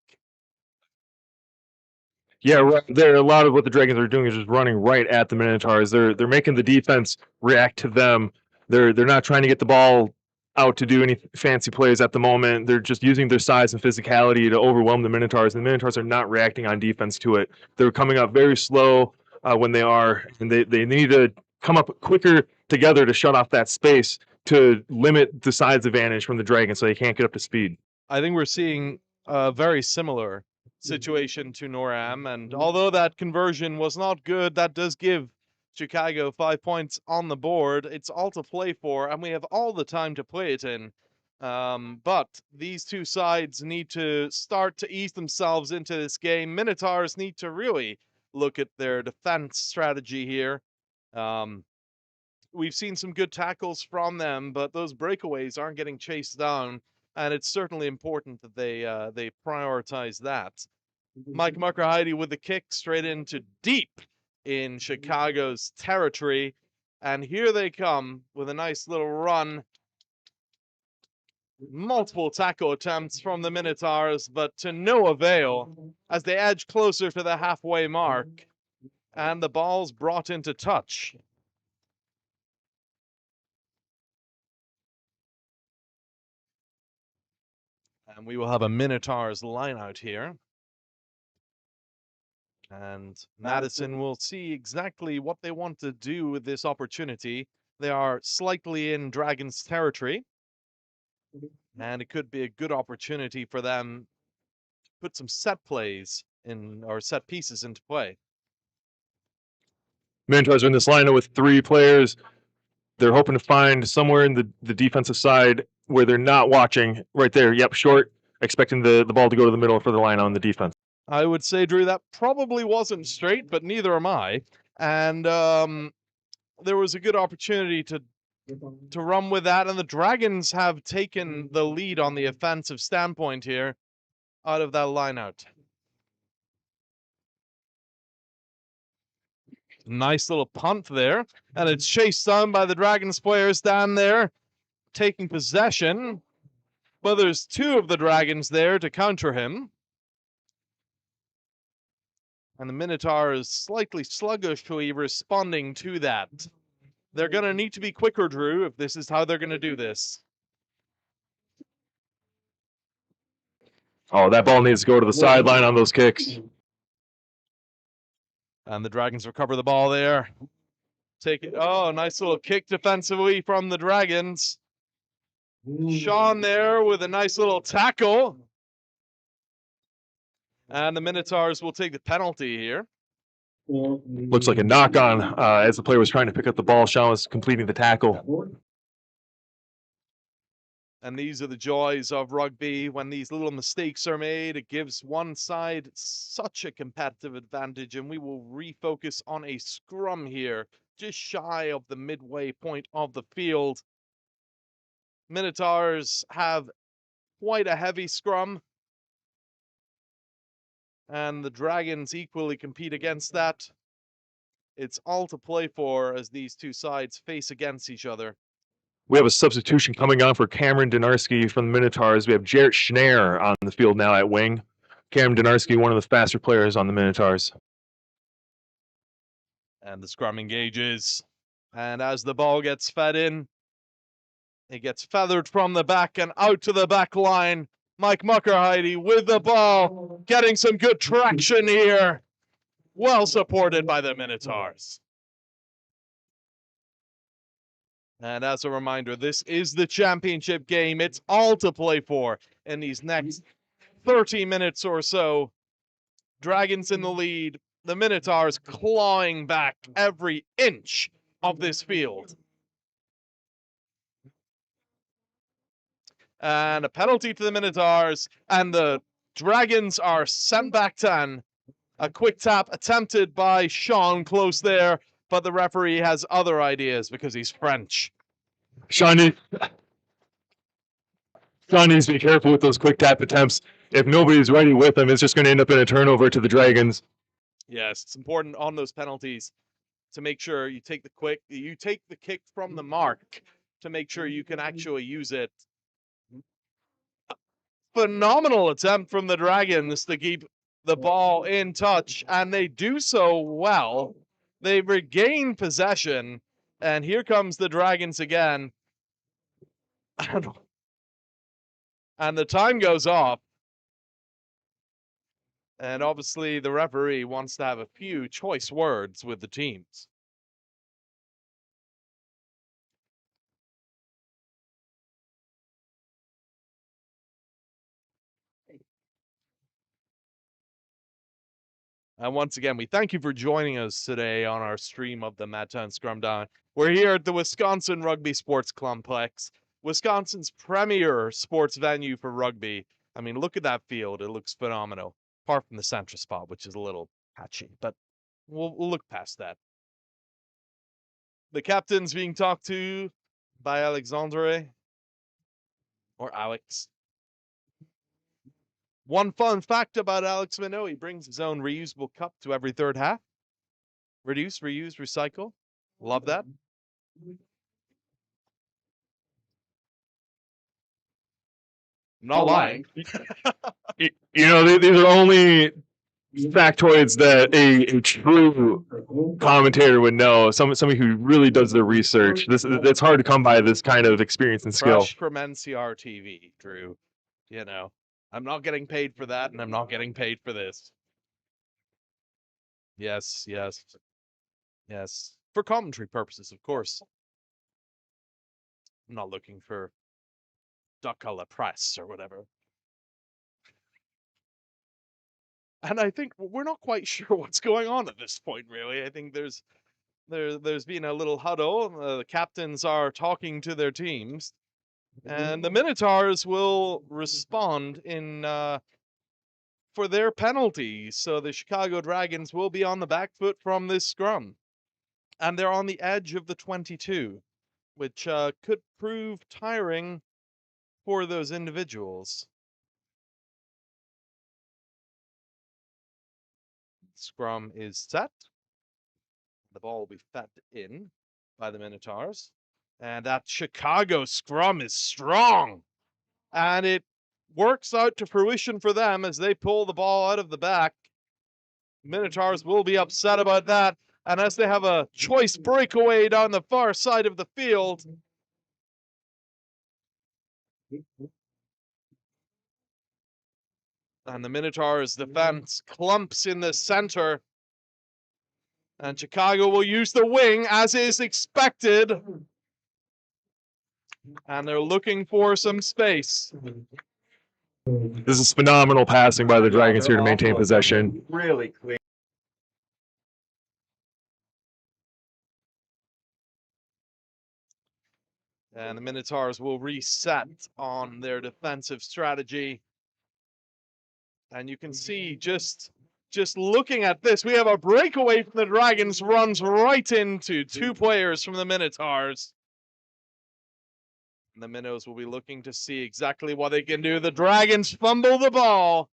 Yeah, right there. A lot of what the Dragons are doing is just running right at the Minotaurs. They're making the defense react to them. They're not trying to get the ball out to do any fancy plays at the moment. They're just using their size and physicality to overwhelm the Minotaurs. And the Minotaurs are not reacting on defense to it. They're coming up very slow when they are, and they need to come up quicker together to shut off that space to limit the size advantage from the Dragons so they can't get up to speed. I think we're seeing a very similar situation to Noram, and although that conversion was not good, that does give Chicago 5 points on the board. It's all to play for, and we have all the time to play it in. But these two sides need to start to ease themselves into this game. Minotaurs need to really look at their defense strategy here. We've seen some good tackles from them, but those breakaways aren't getting chased down, and it's certainly important that they prioritize that. Mike Muckerheide with the kick straight into deep in Chicago's territory. And here they come with a nice little run. Multiple tackle attempts from the Minotaurs, but to no avail as they edge closer to the halfway mark. And the ball's brought into touch. And we will have a Minotaurs line out here. And Madison will see exactly what they want to do with this opportunity. They are slightly in Dragons territory. And it could be a good opportunity for them to put some set plays in, or set pieces into play. Minotaurs are in this lineup with 3 players. They're hoping to find somewhere in the defensive side where they're not watching. Right there, yep, short, expecting the ball to go to the middle for the line on the defense. I would say, Drew, that probably wasn't straight, but neither am I. And there was a good opportunity to run with that, and the Dragons have taken the lead on the offensive standpoint here out of that lineout. Nice little punt there. And it's chased down by the Dragons players down there, taking possession. But there's two of the Dragons there to counter him. And the Minotaurs slightly sluggishly responding to that. They're going to need to be quicker, Drew, if this is how they're going to do this. Oh, that ball needs to go to the sideline on those kicks. And the Dragons recover the ball there. Take it. Oh, nice little kick defensively from the Dragons. Sean there with a nice little tackle. And the Minotaurs will take the penalty here. Looks like a knock on as the player was trying to pick up the ball. Sean was completing the tackle. And these are the joys of rugby. When these little mistakes are made, it gives one side such a competitive advantage. And we will refocus on a scrum here, just shy of the midway point of the field. Minotaurs have quite a heavy scrum. And the Dragons equally compete against that. It's all to play for as these two sides face against each other. We have a substitution coming on for Cameron Donarski from the Minotaurs. We have Jarrett Schneer on the field now at wing. Cameron Donarski, one of the faster players on the Minotaurs. And the scrum engages. And as the ball gets fed in, it gets feathered from the back and out to the back line. Mike Muckerheide with the ball, getting some good traction here. Well supported by the Minotaurs. And as a reminder, this is the championship game. It's all to play for in these next 30 minutes or so. Dragons in the lead. The Minotaurs clawing back every inch of this field. And a penalty to the Minotaurs. And the Dragons are sent back 10. A quick tap attempted by Sean close there. But the referee has other ideas because he's French. Sean needs to be careful with those quick tap attempts. If nobody's ready with them, it's just going to end up in a turnover to the Dragons. Yes, it's important on those penalties to make sure you take the kick from the mark to make sure you can actually use it. Phenomenal attempt from the Dragons to keep the ball in touch, and they do so well. They regain possession, and here comes the Dragons again. And the time goes off. And obviously the referee wants to have a few choice words with the teams. And once again, we thank you for joining us today on our stream of the Madtown Scrumdown. We're here at the Wisconsin Rugby Sports Complex, Wisconsin's premier sports venue for rugby. I mean, look at that field. It looks phenomenal. Apart from the center spot, which is a little patchy, but we'll look past that. The captain's being talked to by Alexandre, or Alex. One fun fact about Alex Minot, he brings his own reusable cup to every third half. Reduce, reuse, recycle. Love that. I'm not lying. You know, these are only factoids that a true commentator would know. Somebody who really does their research. It's hard to come by this kind of experience and skill. Fresh from NCR TV, Drew. You know, I'm not getting paid for that, and I'm not getting paid for this. Yes, yes, yes. For commentary purposes, of course. I'm not looking for duck a la presse or whatever. And I think we're not quite sure what's going on at this point, really. I think there's been a little huddle. The captains are talking to their teams. And the Minotaurs will respond in for their penalties. So the Chicago Dragons will be on the back foot from this scrum. And they're on the edge of the 22, which could prove tiring for those individuals. Scrum is set. The ball will be fed in by the Minotaurs. And that Chicago scrum is strong. And it works out to fruition for them as they pull the ball out of the back. Minotaurs will be upset about that. And as they have a choice breakaway down the far side of the field, and the Minotaurs defense clumps in the center. And Chicago will use the wing as is expected. And they're looking for some space. This is phenomenal passing by the Dragons here to maintain possession. Really clean. And the Minotaurs will reset on their defensive strategy. And you can see just looking at this, we have a breakaway from the Dragons, runs right into 2 players from the Minotaurs. And the Minnows will be looking to see exactly what they can do. The Dragons fumble the ball.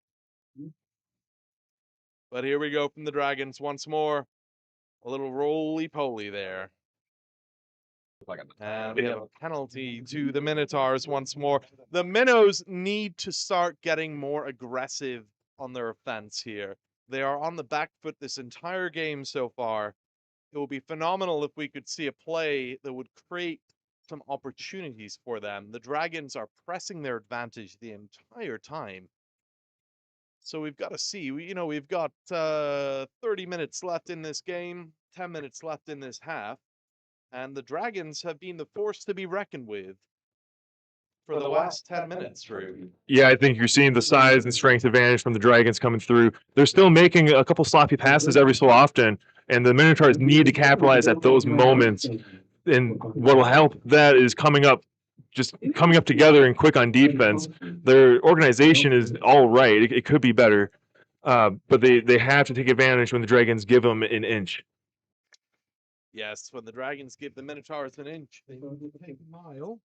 But here we go from the Dragons once more. A little roly-poly there. And we have a penalty to the Minotaurs once more. The Minnows need to start getting more aggressive on their offense here. They are on the back foot this entire game so far. It would be phenomenal if we could see a play that would create some opportunities for them. The Dragons are pressing their advantage the entire time. So we've got to see. We've got 30 minutes left in this game, 10 minutes left in this half. And the Dragons have been the force to be reckoned with for the last 10 minutes, Drew. Yeah, I think you're seeing the size and strength advantage from the Dragons coming through. They're still making a couple sloppy passes every so often, and the Minotaurs need to capitalize at those moments. And what will help that is coming up together and quick on defense. Their organization is all right. It could be better, but they have to take advantage when the Dragons give them an inch. Yes, when the Dragons give the Minotaurs an inch, they will take a mile.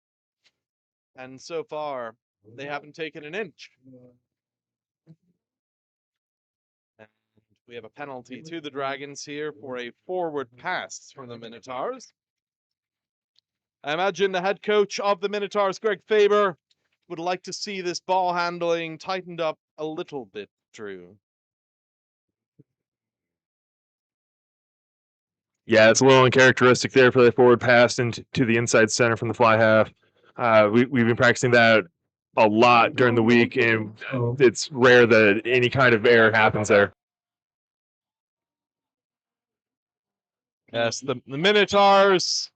And so far, they haven't taken an inch. And we have a penalty to the Dragons here for a forward pass from the Minotaurs. I imagine the head coach of the Minotaurs, Greg Faber, would like to see this ball handling tightened up a little bit, Drew. Yeah, it's a little uncharacteristic there for the forward pass into the inside center from the fly half. We've been practicing that a lot during the week, and it's rare that any kind of error happens there. Yes, the Minotaurs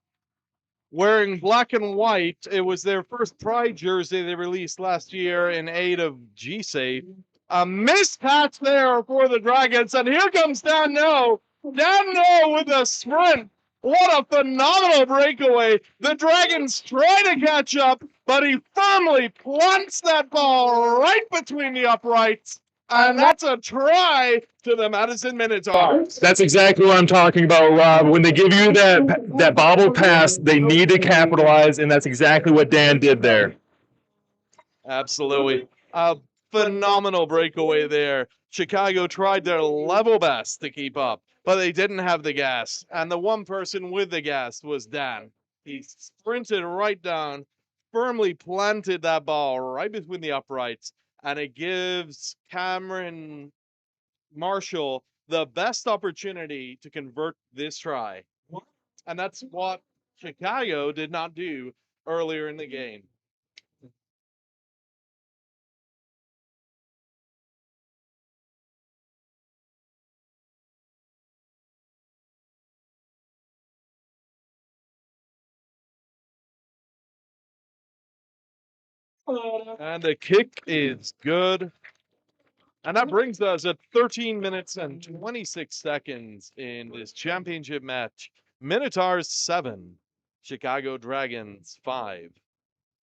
wearing black and white. It was their first Pride jersey they released last year in aid of G-Safe. A mismatch there for the Dragons, and here comes Dan No. Dan No with a sprint. What a phenomenal breakaway. The Dragons try to catch up, but he firmly plants that ball right between the uprights. And that's a try to the Madison Minotaurs. That's exactly what I'm talking about, Rob. When they give you that bobble pass, they need to capitalize, and that's exactly what Dan did there. Absolutely. A phenomenal breakaway there. Chicago tried their level best to keep up, but they didn't have the gas. And the one person with the gas was Dan. He sprinted right down, firmly planted that ball right between the uprights, and it gives Cameron Marshall the best opportunity to convert this try. And that's what Chicago did not do earlier in the game. And the kick is good. And that brings us at 13 minutes and 26 seconds in this championship match. Minotaurs 7, Chicago Dragons 5.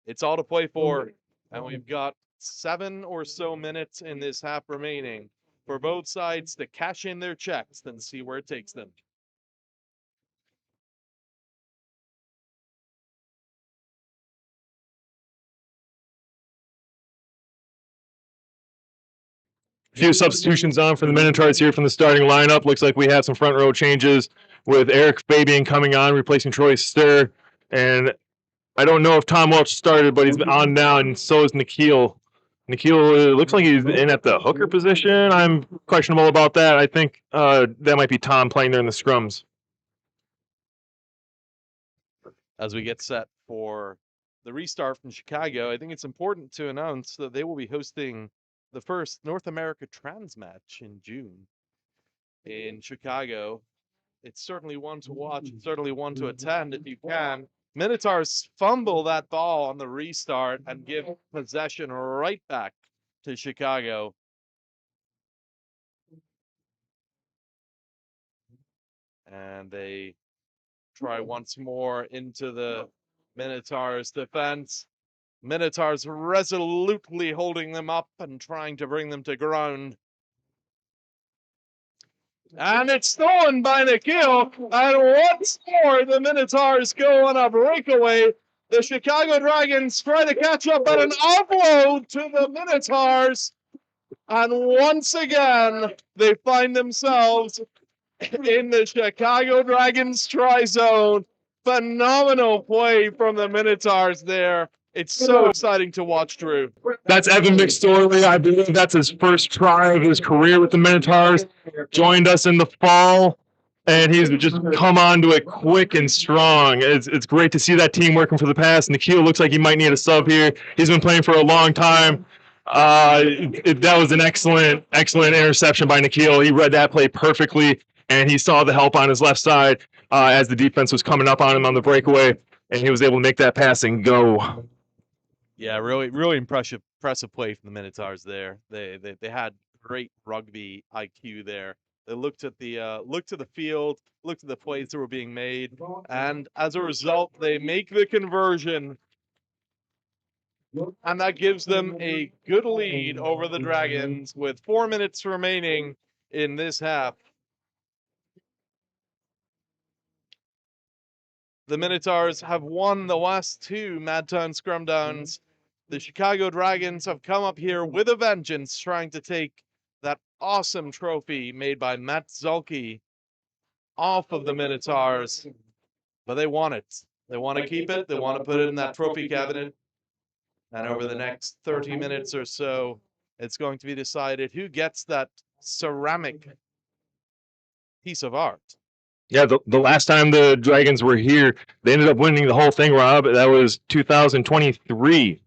It's all to play for, and we've got 7 or so minutes in this half remaining for both sides to cash in their checks and see where it takes them. few substitutions on for the Minotaurs here from the starting lineup. Looks like we have some front row changes with Eric Fabian coming on, replacing Troy Stir. And I don't know if Tom Welch started, but he's on now, and so is Nikhil. Nikhil looks like he's in at the hooker position. I'm questionable about that. I think that might be Tom playing there in the scrums. As we get set for the restart from Chicago, I think it's important to announce that they will be hosting the first North America Trans match in June in Chicago. It's certainly one to watch. It's certainly one to attend if you can. Minotaurs fumble that ball on the restart and give possession right back to Chicago. And they try once more into the Minotaurs defense. Minotaurs resolutely holding them up and trying to bring them to ground. And it's stolen by Nikhil. And once more, the Minotaurs go on a breakaway. The Chicago Dragons try to catch up, but an offload to the Minotaurs. And once again, they find themselves in the Chicago Dragons try zone. Phenomenal play from the Minotaurs there. It's so exciting to watch, Drew. That's Evan McSorley. I believe that's his first try of his career with the Minotaurs. Joined us in the fall, and he's just come on to it quick and strong. It's great to see that team working for the pass. Nikhil looks like he might need a sub here. He's been playing for a long time. That was an excellent interception by Nikhil. He read that play perfectly, and he saw the help on his left side as the defense was coming up on him on the breakaway, and he was able to make that pass and go. Yeah, really impressive play from the Minotaurs there. They had great rugby IQ there. They looked at the field, looked at the plays that were being made, and as a result, they make the conversion. And that gives them a good lead over the Dragons with 4 minutes remaining in this half. The Minotaurs have won the last two Madtown Scrumdowns. The Chicago Dragons have come up here with a vengeance, trying to take that awesome trophy made by Matt Zulke off of the Minotaurs. But they want it. They want to keep it. They want to put it in that trophy cabinet. And over the next 30 minutes or so, it's going to be decided who gets that ceramic piece of art. Yeah, the last time the Dragons were here, they ended up winning the whole thing, Rob. That was 2023.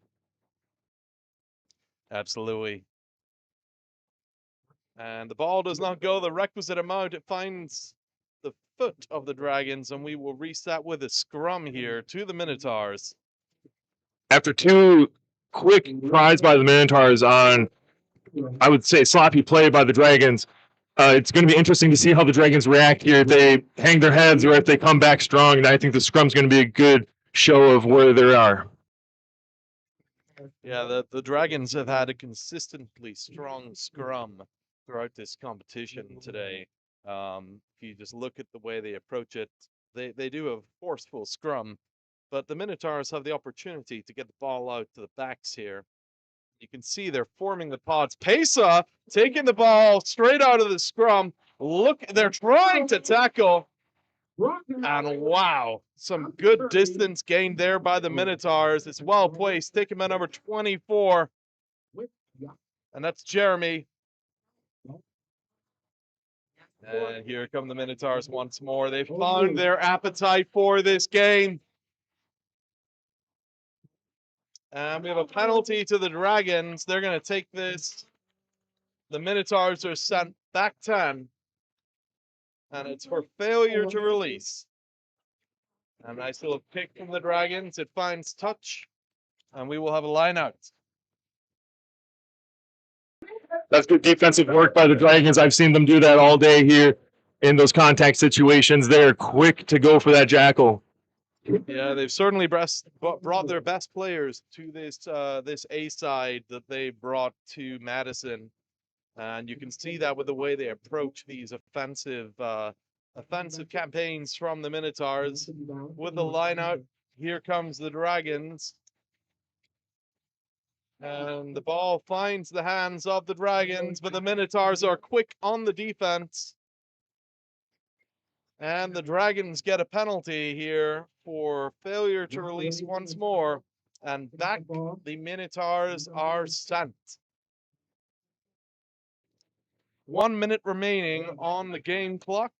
Absolutely. And the ball does not go the requisite amount. It finds the foot of the Dragons, and we will reset with a scrum here to the Minotaurs. After two quick tries by the Minotaurs on, I would say, sloppy play by the Dragons, it's going to be interesting to see how the Dragons react here. If they hang their heads or if they come back strong, and I think the scrum's going to be a good show of where they are. Yeah, the Dragons have had a consistently strong scrum throughout this competition today. If you just look at the way they approach it, they do a forceful scrum, but the Minotaurs have the opportunity to get the ball out to the backs here. You can see they're forming the pods. Pesa taking the ball straight out of the scrum. Look, they're trying to tackle. And wow, some good distance gained there by the Minotaurs. It's well placed. Taking by number 24. And that's Jeremy. And here come the Minotaurs once more. They've found their appetite for this game. And we have a penalty to the Dragons. They're going to take this. The Minotaurs are sent back 10. And it's for failure to release. A nice little kick from the Dragons. It finds touch. And we will have a line out. That's good defensive work by the Dragons. I've seen them do that all day here in those contact situations. They're quick to go for that jackal. Yeah, they've certainly brought their best players to this A side that they brought to Madison. And you can see that with the way they approach these offensive campaigns from the Minotaurs. With the line out, here comes the Dragons. And the ball finds the hands of the Dragons, but the Minotaurs are quick on the defense. And the Dragons get a penalty here for failure to release once more. And back the Minotaurs are sent. 1 minute remaining on the game clock.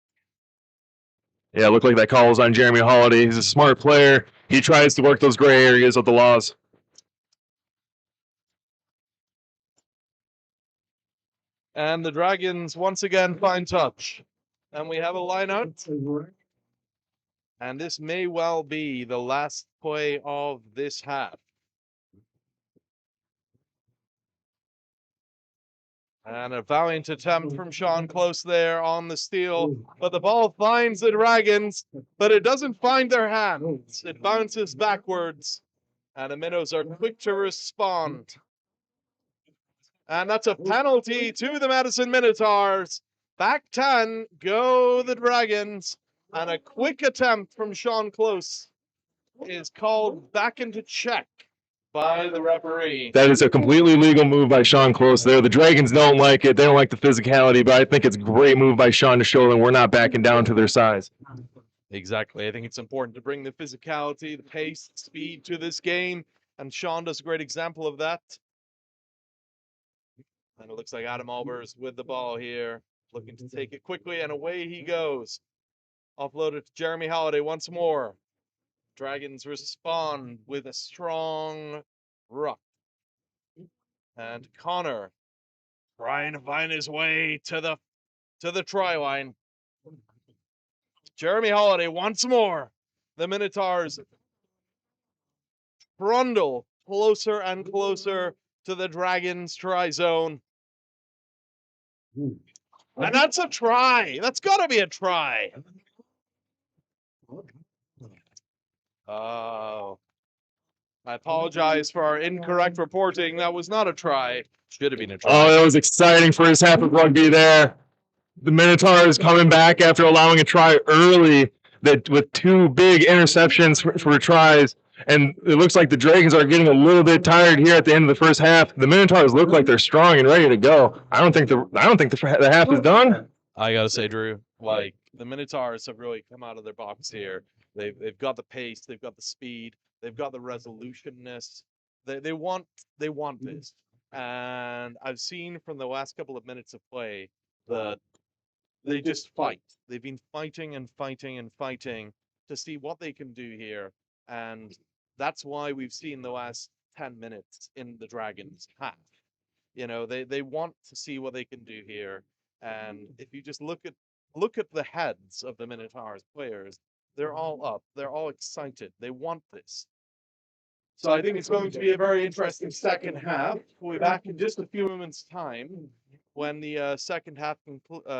Yeah, it looked like that call was on Jeremy Holiday. He's a smart player. He tries to work those gray areas of the laws. And the Dragons once again find touch. And we have a line out. And this may well be the last play of this half. And a valiant attempt from Sean Close there on the steal. But the ball finds the Dragons, but it doesn't find their hands. It bounces backwards. And the Minnows are quick to respond. And that's a penalty to the Madison Minotaurs. Back 10, go the Dragons. And a quick attempt from Sean Close is called back into check by the referee. That is a completely legal move by Sean Close there. The Dragons don't like it. They don't like the physicality, but I think it's a great move by Sean to show them we're not backing down to their size. Exactly. I think it's important to bring the physicality, the pace, speed to this game. And Sean does a great example of that. And it looks like Adam Albers with the ball here, looking to take it quickly, and away he goes. Offloaded to Jeremy Holiday once more. Dragons respond with a strong ruck. And Connor trying to find his way to the try line. Jeremy Holiday once more. The Minotaurs trundle closer and closer to the Dragons try zone. And that's a try. That's got to be a try. Oh. I apologize for our incorrect reporting. That was not a try. Should have been a try. Oh, that was exciting for his half of rugby there. The Minotaurs coming back after allowing a try early that with two big interceptions for tries. And it looks like the Dragons are getting a little bit tired here at the end of the first half. The Minotaurs look like they're strong and ready to go. I don't think the half is done. I gotta say, Drew, like the Minotaurs have really come out of their box here. They've got the pace, they've got the speed, they've got the resolutionness. They want this. And I've seen from the last couple of minutes of play that they just fight. They've been fighting and fighting and fighting to see what they can do here. And that's why we've seen the last 10 minutes in the Dragons half. You know, they want to see what they can do here. And if you just look at the heads of the Minotaurs players, they're all up. They're all excited. They want this. So I think it's going to be a very interesting second half. We'll be back in just a few moments' time when the second half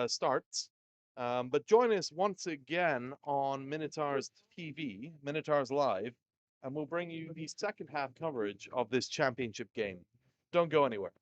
starts. But join us once again on Minotaurs TV, Minotaurs Live, and we'll bring you the second half coverage of this championship game. Don't go anywhere.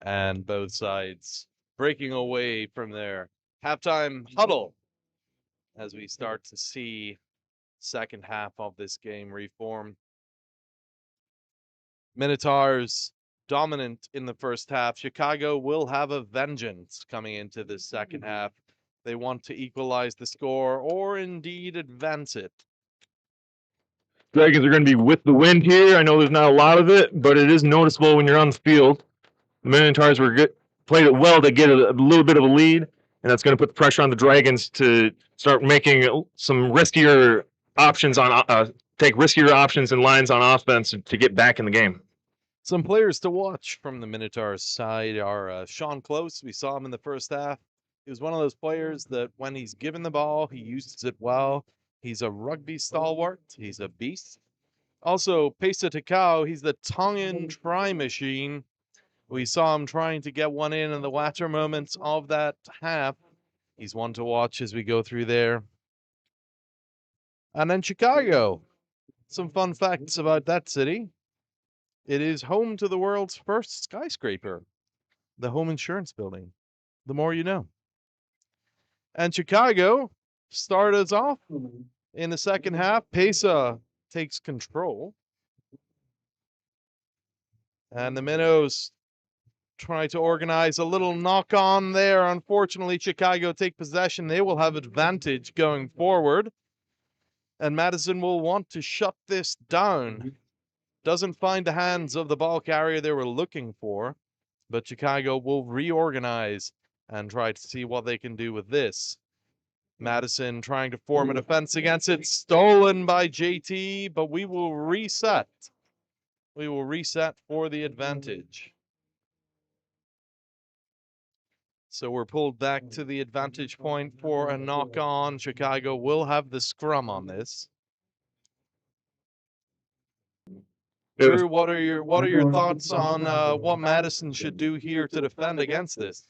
And both sides breaking away from their halftime huddle as we start to see second half of this game reform. Minotaurs dominant in the first half. Chicago will have a vengeance coming into the second half. They want to equalize the score or indeed advance it. Dragons are going to be with the wind here. I know there's not a lot of it, but it is noticeable when you're on the field. The Minotaurs played it well to get a little bit of a lead, and that's going to put the pressure on the Dragons to start making some riskier options take riskier options and lines on offense to get back in the game. Some players to watch from the Minotaurs side are Sean Close. We saw him in the first half. He was one of those players that when he's given the ball, he uses it well. He's a rugby stalwart. He's a beast. Also, Pesa Takao, he's the Tongan try machine. We saw him trying to get one in the latter moments of that half. He's one to watch as we go through there. And then Chicago. Some fun facts about that city. It is home to the world's first skyscraper, the home insurance building. The more you know. And Chicago started us off in the second half. Pesa takes control. And the Minnows try to organize a little knock on there. Unfortunately, Chicago take possession. They will have advantage going forward. And Madison will want to shut this down. Doesn't find the hands of the ball carrier they were looking for. But Chicago will reorganize and try to see what they can do with this. Madison trying to form a defense against it. Stolen by JT, but we will reset. We will reset for the advantage. So we're pulled back to the advantage point for a knock on. Chicago will have the scrum on this. Drew, what are your thoughts on what Madison should do here to defend against this?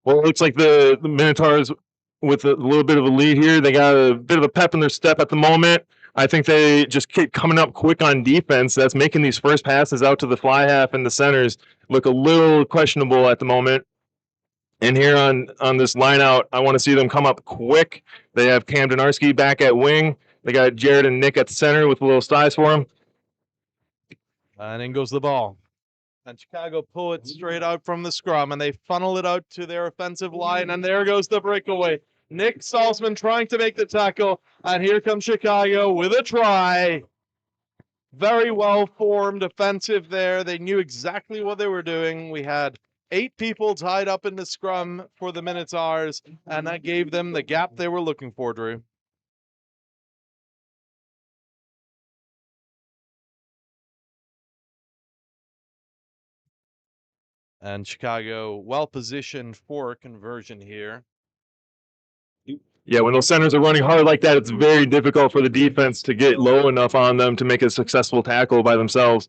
Well, it looks like the Minotaurs, with a little bit of a lead here, they got a bit of a pep in their step at the moment. I think they just keep coming up quick on defense. That's making these first passes out to the fly half and the centers look a little questionable at the moment. And here on this line out, I want to see them come up quick. They have Cam Donarski back at wing. They got Jared and Nick at the center with a little size for them. And in goes the ball. And Chicago pull it straight out from the scrum, and they funnel it out to their offensive line, and there goes the breakaway. Nick Salzman trying to make the tackle, and here comes Chicago with a try. Very well formed defensive there. They knew exactly what they were doing. We had 8 people tied up in the scrum for the Minotaurs, and that gave them the gap they were looking for, Drew. And Chicago well positioned for a conversion here. Yeah, when those centers are running hard like that, it's very difficult for the defense to get low enough on them to make a successful tackle by themselves.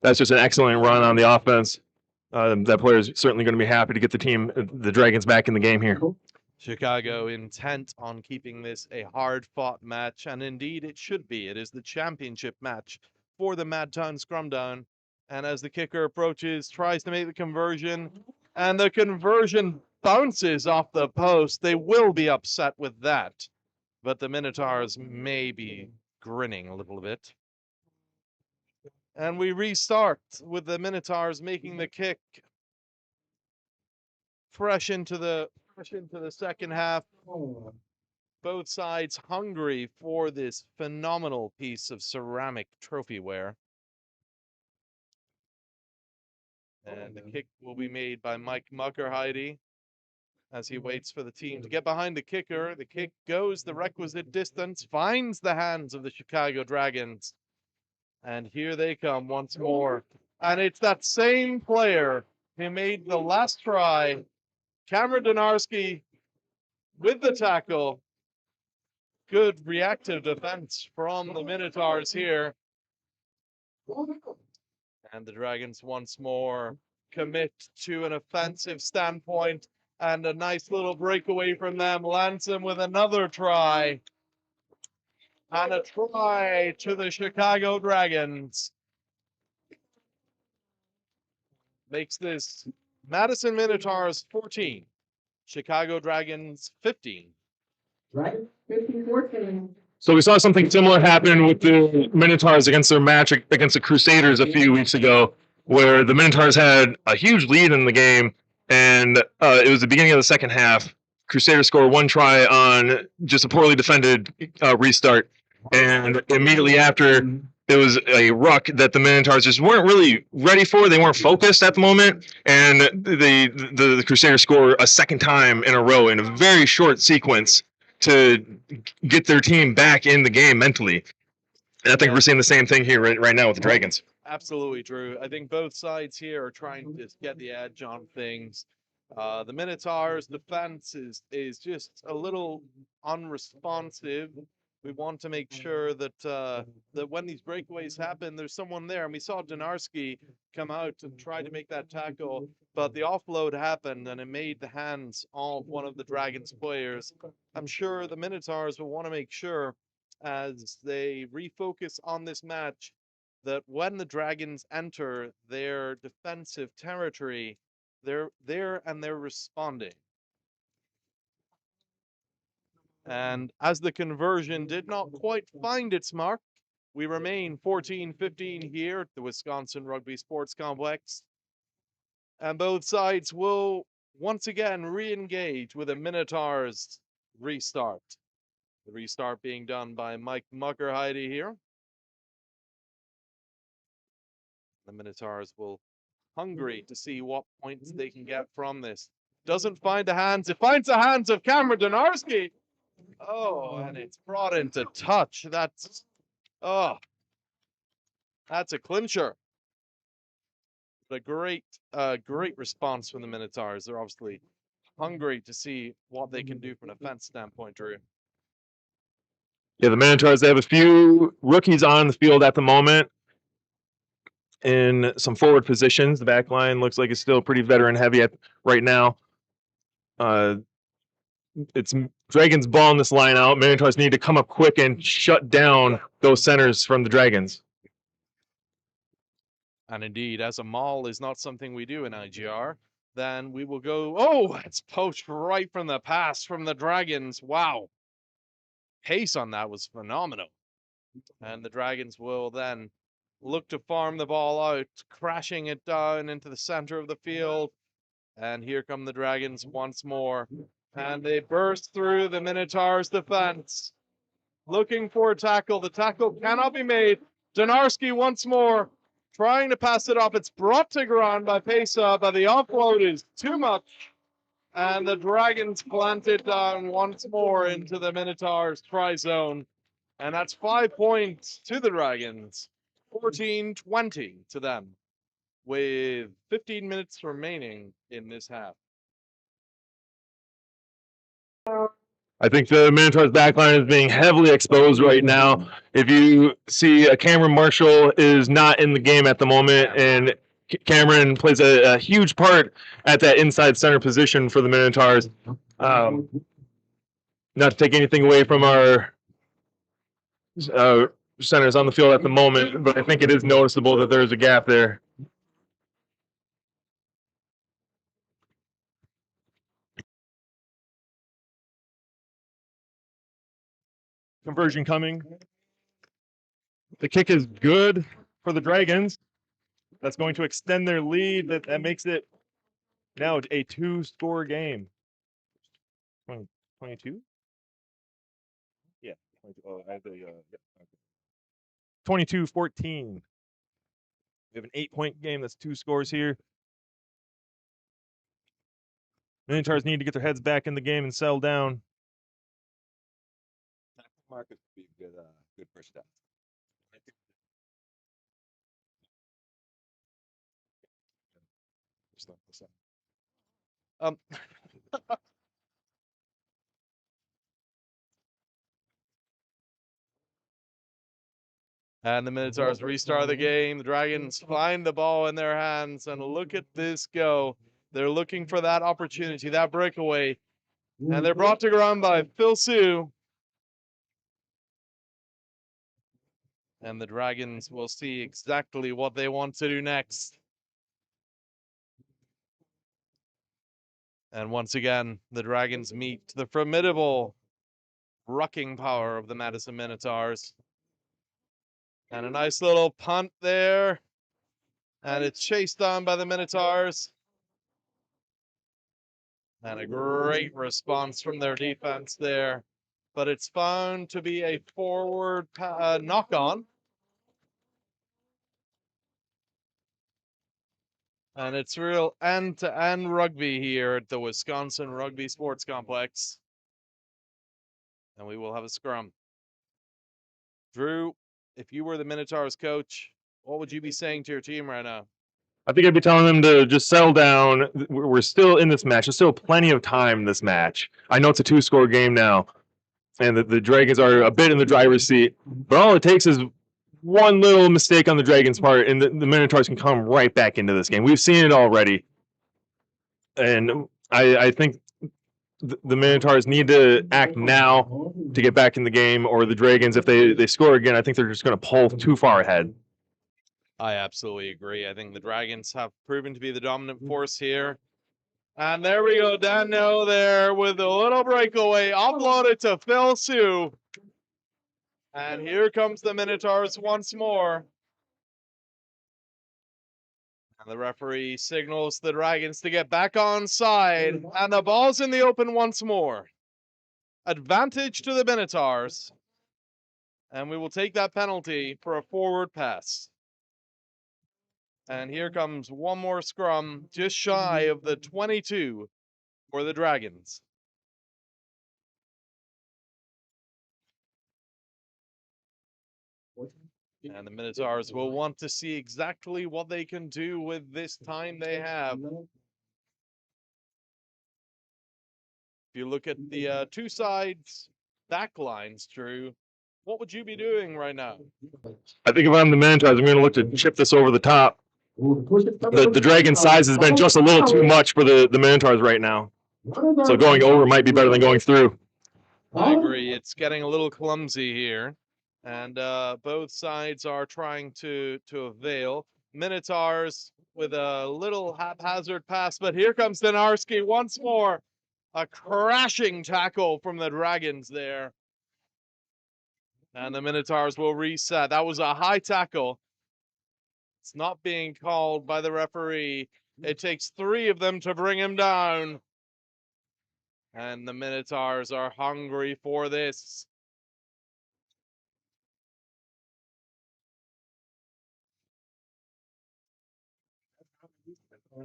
That's just an excellent run on the offense. That player is certainly going to be happy to get the Dragons back in the game here. Chicago intent on keeping this a hard-fought match, and indeed it should be. It is the championship match for the Madtown Scrumdown. And as the kicker approaches, tries to make the conversion, and the conversion bounces off the post. They will be upset with that, but the Minotaurs may be grinning a little bit. And we restart with the Minotaurs making the kick fresh into the second half. Both sides hungry for this phenomenal piece of ceramic trophyware. And the kick will be made by Mike Muckerheide as he waits for the team to get behind the kicker. The kick goes the requisite distance, finds the hands of the Chicago Dragons. And here they come once more. And it's that same player who made the last try, Cameron Donarski, with the tackle. Good reactive defense from the Minotaurs here. And the Dragons once more commit to an offensive standpoint, and a nice little breakaway from them lands them with another try. And a try to the Chicago Dragons. makes this Madison Minotaurs 14, Chicago Dragons 15. Right? 15-14. So we saw something similar happen with the Minotaurs against their match against the Crusaders a few weeks ago, where the Minotaurs had a huge lead in the game, and it was the beginning of the second half. Crusaders score one try on just a poorly defended restart, and immediately after, it was a ruck that the Minotaurs just weren't really ready for. They weren't focused at the moment, and the Crusaders score a second time in a row in a very short sequence to get their team back in the game mentally. And I think we're seeing the same thing here right now with the Dragons. Absolutely, Drew. I think both sides here are trying to get the edge on things. The Minotaurs' defense is just a little unresponsive. We want to make sure that that when these breakaways happen, there's someone there. And we saw Donarski come out and try to make that tackle, but the offload happened and it made the hands of one of the Dragons players. I'm sure the Minotaurs will want to make sure, as they refocus on this match, that when the Dragons enter their defensive territory, they're there and they're responding. And as the conversion did not quite find its mark, we remain 14-15 here at the Wisconsin Rugby Sports Complex. And both sides will once again re-engage with a Minotaurs restart. The restart being done by Mike Muckerheide here. The Minotaurs will hungry to see what points they can get from this. Doesn't find the hands. It finds the hands of Cameron Donarski. Oh, and it's brought into touch. That's a clincher. But a great response from the Minotaurs. They're obviously hungry to see what they can do from a defense standpoint, Drew. Yeah, the Minotaurs, they have a few rookies on the field at the moment in some forward positions. The back line looks like it's still pretty veteran heavy right now. It's Dragons balling this line out. Minotaurs need to come up quick and shut down those centers from the Dragons. And indeed, as a maul is not something we do in IGR, then we will go. Oh, it's poached right from the pass from the Dragons. Wow. Pace on that was phenomenal. And the Dragons will then look to farm the ball out, crashing it down into the center of the field. And here come the Dragons once more. And they burst through the Minotaurs' defense, looking for a tackle. The tackle cannot be made. Donarski once more trying to pass it off. It's brought to ground by Pesa, but the offload is too much. And the Dragons planted down once more into the Minotaurs' try zone. And that's 5 points to the Dragons, 14-20 to them, with 15 minutes remaining in this half. I think the Minotaurs backline is being heavily exposed right now. If you see, Cameron Marshall is not in the game at the moment, and Cameron plays a huge part at that inside center position for the Minotaurs. Not to take anything away from our centers on the field at the moment, but I think it is noticeable that there's a gap there. Conversion coming. The kick is good for the Dragons. That's going to extend their lead. That makes it now a 2-score game. 22? Yeah. 22. Oh, I have the, yeah. Okay. 22-14. We have an 8-point game. That's 2 scores here. Minotaurs need to get their heads back in the game and settle down. Marcus would be a good first step. And the Minotaurs restart the game. The Dragons find the ball in their hands, and look at this go. They're looking for that opportunity, that breakaway. And they're brought to ground by Phil Sue. And the Dragons will see exactly what they want to do next. And once again, the Dragons meet the formidable rucking power of the Madison Minotaurs. And a nice little punt there. And it's chased on by the Minotaurs. And a great response from their defense there. But it's found to be a forward knock-on. And it's real end-to-end rugby here at the Wisconsin Rugby Sports Complex. And we will have a scrum. Drew, if you were the Minotaurs coach, what would you be saying to your team right now? I think I'd be telling them to just settle down. We're still in this match. There's still plenty of time in this match. I know it's a 2-score game now, and the Dragons are a bit in the driver's seat. But all it takes is one little mistake on the Dragons' part, and the Minotaurs can come right back into this game. We've seen it already. And I think the Minotaurs need to act now to get back in the game, or the Dragons, if they score again, I think they're just going to pull too far ahead. I absolutely agree. I think the Dragons have proven to be the dominant force here. And there we go. Daniel there with a little breakaway. Offloaded to Phil Sue. And here comes the Minotaurs once more. And the referee signals the Dragons to get back on side. And the ball's in the open once more. Advantage to the Minotaurs. And we will take that penalty for a forward pass. And here comes one more scrum, just shy of the 22 for the Dragons. And the Minotaurs will want to see exactly what they can do with this time they have. If you look at the two sides back lines, Drew, what would you be doing right now? I think if I'm the Minotaurs, I'm going to look to chip this over the top. The Dragon size has been just a little too much for the Minotaurs right now. So going over might be better than going through. I agree. It's getting a little clumsy here. And both sides are trying to avail. Minotaurs with a little haphazard pass, but here comes Denarski once more. A crashing tackle from the Dragons there. And the Minotaurs will reset. That was a high tackle. It's not being called by the referee. It takes 3 of them to bring him down. And the Minotaurs are hungry for this.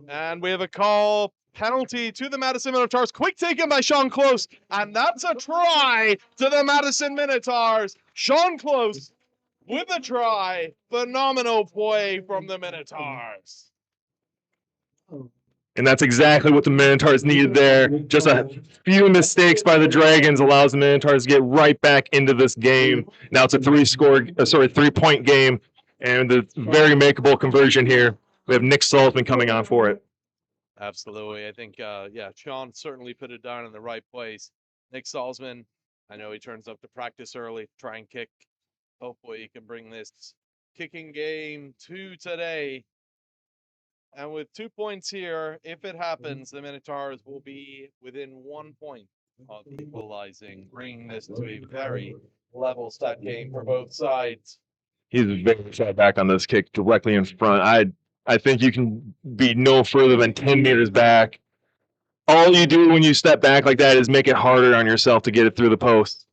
And we have a call penalty to the Madison Minotaurs. Quick taken by Sean Close. And that's a try to the Madison Minotaurs. Sean Close with a try. Phenomenal play from the Minotaurs. And that's exactly what the Minotaurs needed there. Just a few mistakes by the Dragons allows the Minotaurs to get right back into this game. Now it's a 3-point game, and a very makeable conversion here. We have Nick Saltzman coming on for it. Absolutely. I think, Sean certainly put it down in the right place. Nick Salzman, I know he turns up to practice early, try and kick. Hopefully he can bring this kicking game to today. And with 2 points here, if it happens, the Minotaurs will be within 1 point of equalizing, bringing this to a very level stat game for both sides. He's very far back on this kick, directly in front. I think you can be no further than 10 meters back. All you do when you step back like that is make it harder on yourself to get it through the post.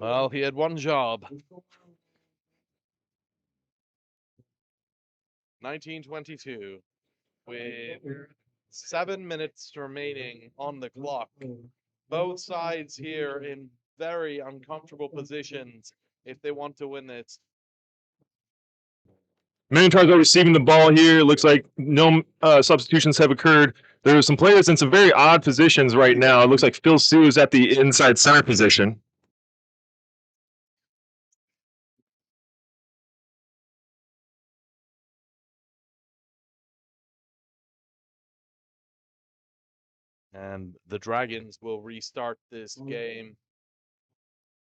Well, he had one job. 1922, with 7 minutes remaining on the clock. Both sides here in very uncomfortable positions if they want to win this. Minotaurs are receiving the ball here. It looks like no substitutions have occurred. There are some players in some very odd positions right now. It looks like Phil Sue is at the inside center position. And the Dragons will restart this game.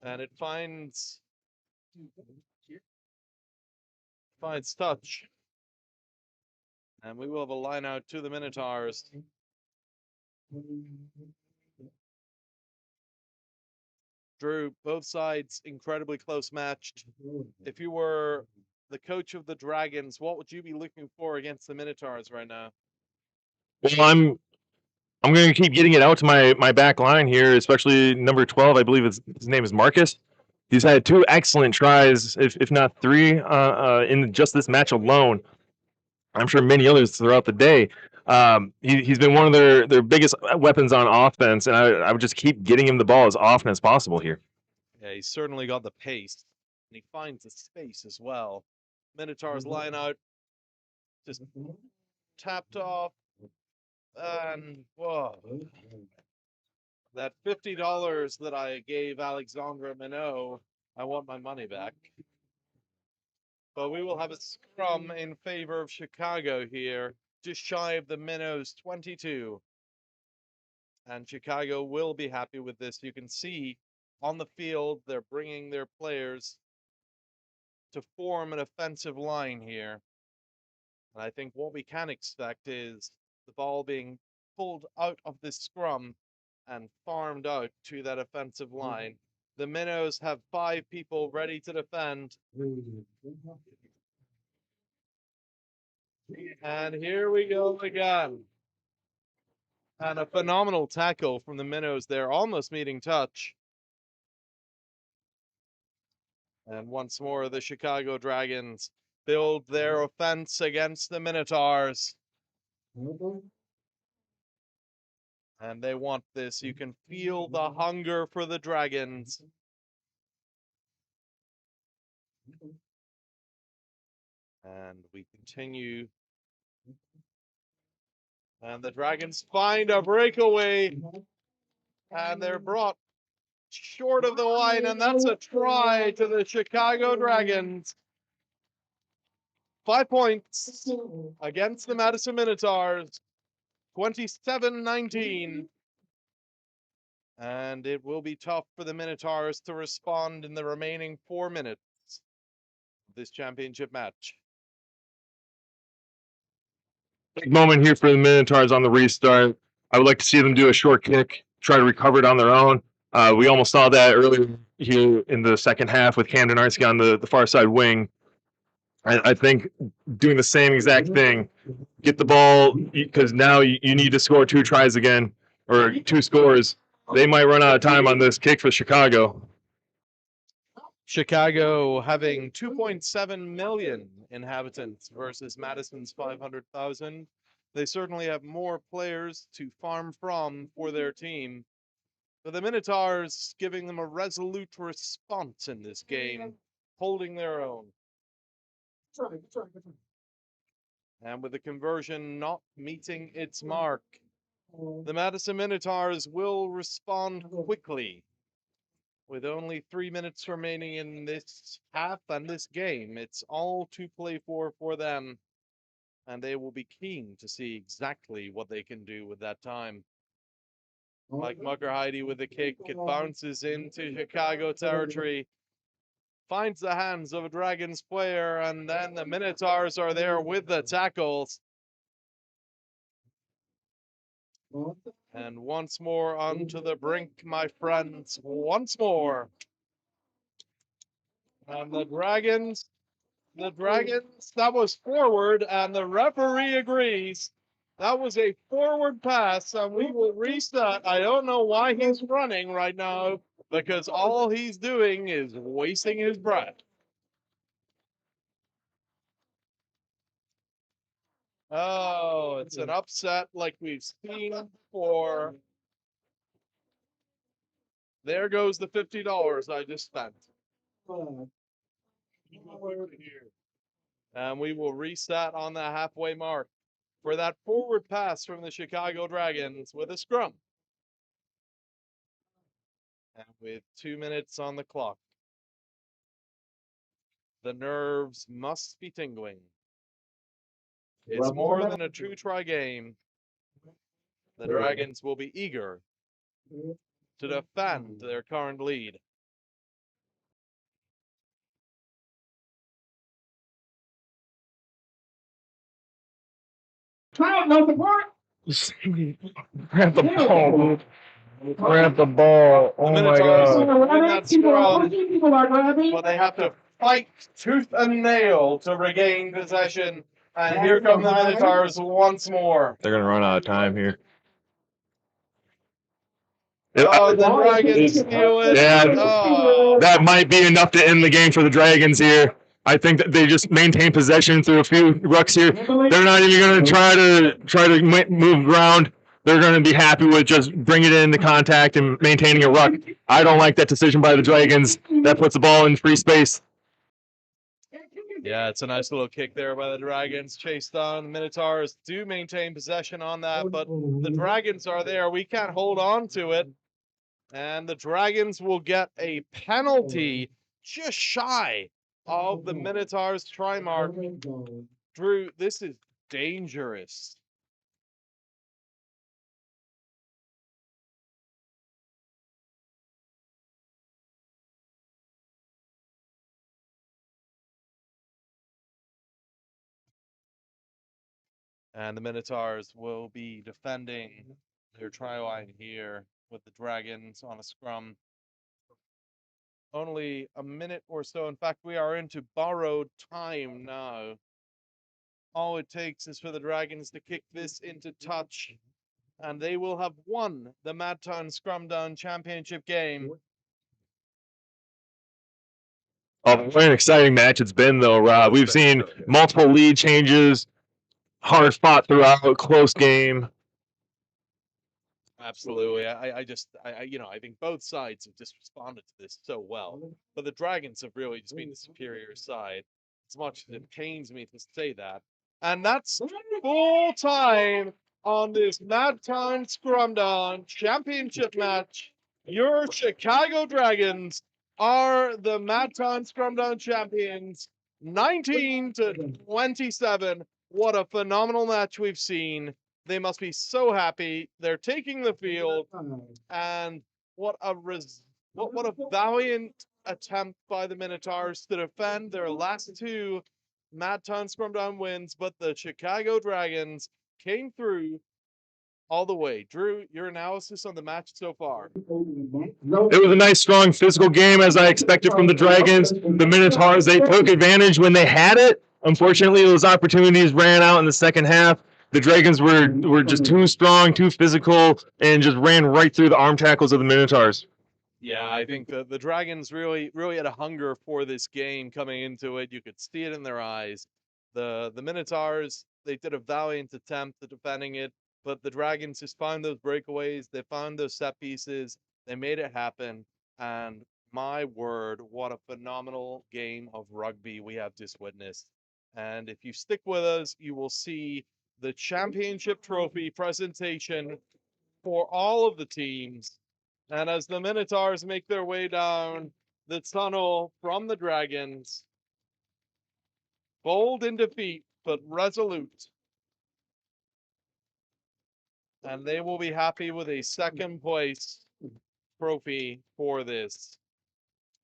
And it finds touch. And we will have a line out to the Minotaurs. Drew, both sides incredibly close matched. If you were the coach of the Dragons, what would you be looking for against the Minotaurs right now? Well, I'm going to keep getting it out to my back line here, especially number 12. I believe his name is Marcus. He's had 2 excellent tries, if not 3, in just this match alone. I'm sure many others throughout the day. He's been one of their biggest weapons on offense, and I would just keep getting him the ball as often as possible here. Yeah, he's certainly got the pace, and he finds the space as well. Minotaurs line out, just tapped off, and whoa. That $50 that I gave Alexandra Minot, I want my money back. But we will have a scrum in favor of Chicago here, just shy of the Minnows 22. And Chicago will be happy with this. You can see on the field, they're bringing their players to form an offensive line here. And I think what we can expect is the ball being pulled out of this scrum and farmed out to that offensive line. The Minnows have 5 people ready to defend. And here we go again. And a phenomenal tackle from the Minnows there, almost meeting touch. And once more, the Chicago Dragons build their offense against the Minotaurs. And they want this. You can feel the hunger for the Dragons. And we continue. And the Dragons find a breakaway. And they're brought short of the line. And that's a try to the Chicago Dragons. 5 points against the Madison Minotaurs. 27-19. And it will be tough for the Minotaurs to respond in the remaining 4 minutes of this championship match. Big moment here for the Minotaurs on the restart. I would like to see them do a short kick, try to recover it on their own. We almost saw that earlier here in the second half with Camden Artsky on the far side wing. I think doing the same exact thing, get the ball, because now you need to score 2 tries again, or 2 scores. They might run out of time on this kick for Chicago. Chicago having 2.7 million inhabitants versus Madison's 500,000. They certainly have more players to farm from for their team. But the Minotaurs giving them a resolute response in this game, holding their own. And with the conversion not meeting its mark, the Madison Minotaurs will respond quickly. With only 3 minutes remaining in this half and this game, it's all to play for them. And they will be keen to see exactly what they can do with that time. Mike Muckerheide with the kick. It bounces into Chicago territory. Finds the hands of a Dragons player, and then the Minotaurs are there with the tackles. And once more onto the brink, my friends, once more. And the Dragons, that was forward, and the referee agrees. That was a forward pass, and we will restart. I don't know why he's running right now, because all he's doing is wasting his breath. Oh, it's an upset like we've seen before. There goes the $50 I just spent. And we will reset on the halfway mark for that forward pass from the Chicago Dragons with a scrum. And with 2 minutes on the clock, the nerves must be tingling. It's more than a 2-try game. The Dragons will be eager to defend their current lead. Crowd knows the part. Grab the ball. Grab the ball. Oh my god. Win that scrum, but they have to fight tooth and nail to regain possession. And here come the Minotaurs once more. They're gonna run out of time here. Oh, the Dragons steal it. Yeah, Oh. that might be enough to end the game for the Dragons here. I think that they just maintain possession through a few rucks here. They're not even going to try to move ground. They're going to be happy with just bringing it into contact and maintaining a ruck. I don't like that decision by the Dragons. That puts the ball in free space. Yeah, it's a nice little kick there by the Dragons. Chased on. The Minotaurs do maintain possession on that, but the Dragons are there. We can't hold on to it. And the Dragons will get a penalty just shy of the Minotaurs try mark. Drew, this is dangerous. And the Minotaurs will be defending their try line here with the Dragons on a scrum. Only a minute or so. In fact, we are into borrowed time now. All it takes is for the Dragons to kick this into touch, and they will have won the Madtown Scrumdown championship game. Oh, what an exciting match it's been, though, Rob. We've seen multiple lead changes, hard fought throughout, close game. Absolutely. I think both sides have just responded to this so well. But the Dragons have really just been the superior side, as much as it pains me to say that. And that's full time on this Madtown Scrumdown championship match. Your Chicago Dragons are the Madtown Scrumdown champions, 19-27. What a phenomenal match we've seen. They must be so happy. They're taking the field, and what a valiant attempt by the Minotaurs to defend their last two Madtown Scrumdown wins, but the Chicago Dragons came through all the way. Drew, your analysis on the match so far? It was a nice, strong, physical game, as I expected from the Dragons. The Minotaurs, they took advantage when they had it. Unfortunately, those opportunities ran out in the second half. The Dragons were just too strong, too physical, and just ran right through the arm tackles of the Minotaurs. Yeah, I think the Dragons really had a hunger for this game coming into it. You could see it in their eyes. The Minotaurs, they did a valiant attempt at defending it, but the Dragons just found those breakaways. They found those set pieces. They made it happen. And my word, what a phenomenal game of rugby we have just witnessed. And if you stick with us, you will see the championship trophy presentation for all of the teams. And as the Minotaurs make their way down the tunnel from the Dragons, bold in defeat, but resolute. And they will be happy with a second place trophy for this.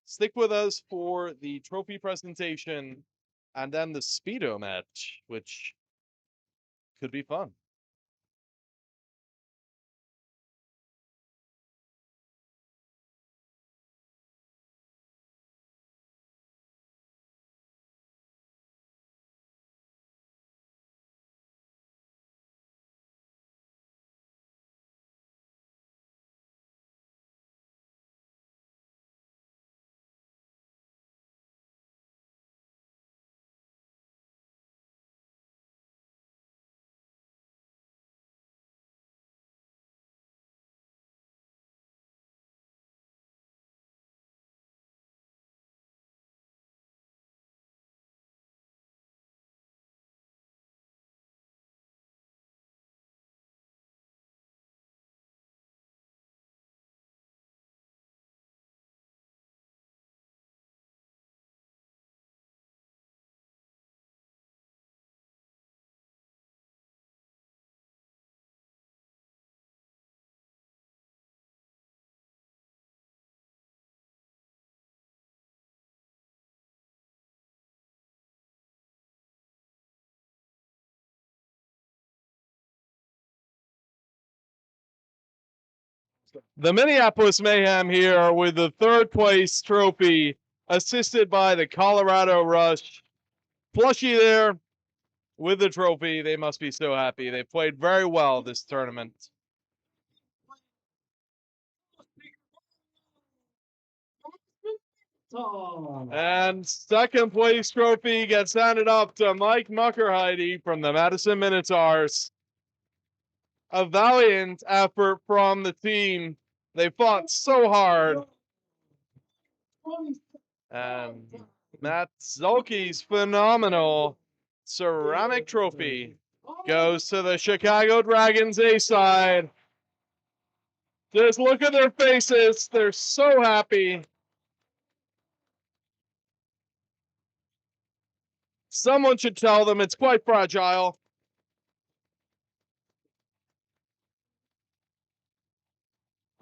Stick with us for the trophy presentation and then the Speedo match, which could be fun. The Minneapolis Mayhem here with the third place trophy, assisted by the Colorado Rush. Plushy there with the trophy. They must be so happy. They played very well this tournament. And second place trophy gets handed up to Mike Muckerheide from the Madison Minotaurs. A valiant effort from the team. They fought so hard. And Matt Zolke's phenomenal ceramic trophy goes to the Chicago Dragons A side. Just look at their faces. They're so happy. Someone should tell them it's quite fragile.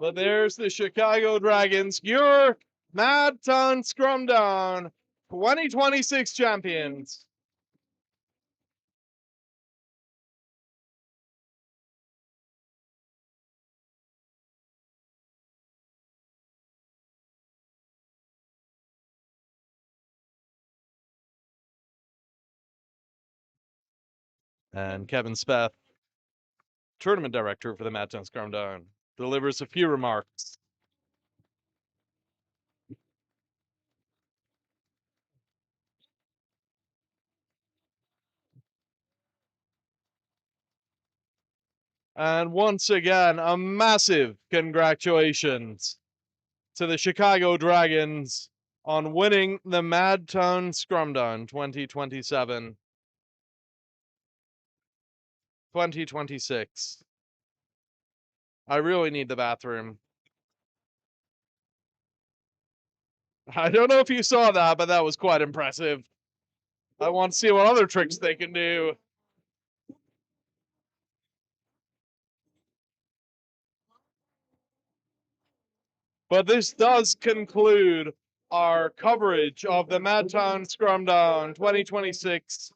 But there's the Chicago Dragons, your Madtown Scrumdown 2026 champions. And Kevin Speth, tournament director for the Madtown Scrumdown, delivers a few remarks. And once again, a massive congratulations to the Chicago Dragons on winning the Madtown Scrumdown 2027. 2026. I really need the bathroom. I don't know if you saw that, but that was quite impressive. I want to see what other tricks they can do. But this does conclude our coverage of the Madtown Scrumdown 2026.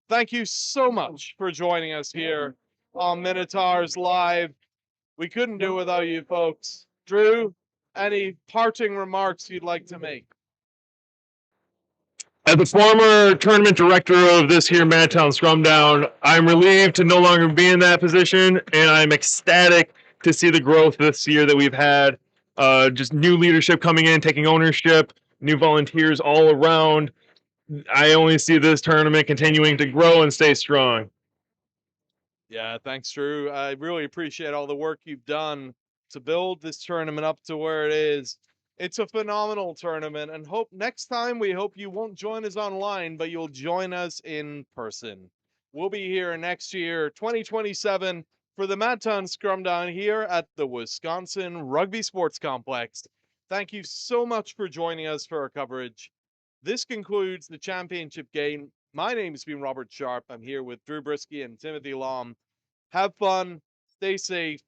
Thank you so much for joining us here on Minotaurs Live. We couldn't do it without you folks. Drew, any parting remarks you'd like to make? As the former tournament director of this here Madtown Scrumdown, I'm relieved to no longer be in that position, and I'm ecstatic to see the growth this year that we've had. Just new leadership coming in, taking ownership, new volunteers all around. I only see this tournament continuing to grow and stay strong. Yeah, thanks, Drew. I really appreciate all the work you've done to build this tournament up to where it is. It's a phenomenal tournament, and next time we hope you won't join us online, but you'll join us in person. We'll be here next year, 2027, for the Madtown Scrumdown here at the Wisconsin Rugby Sports Complex. Thank you so much for joining us for our coverage. This concludes the championship game. My name has been Robert Sharp. I'm here with Drew Brisky and Timothy Lom. Have fun, stay safe,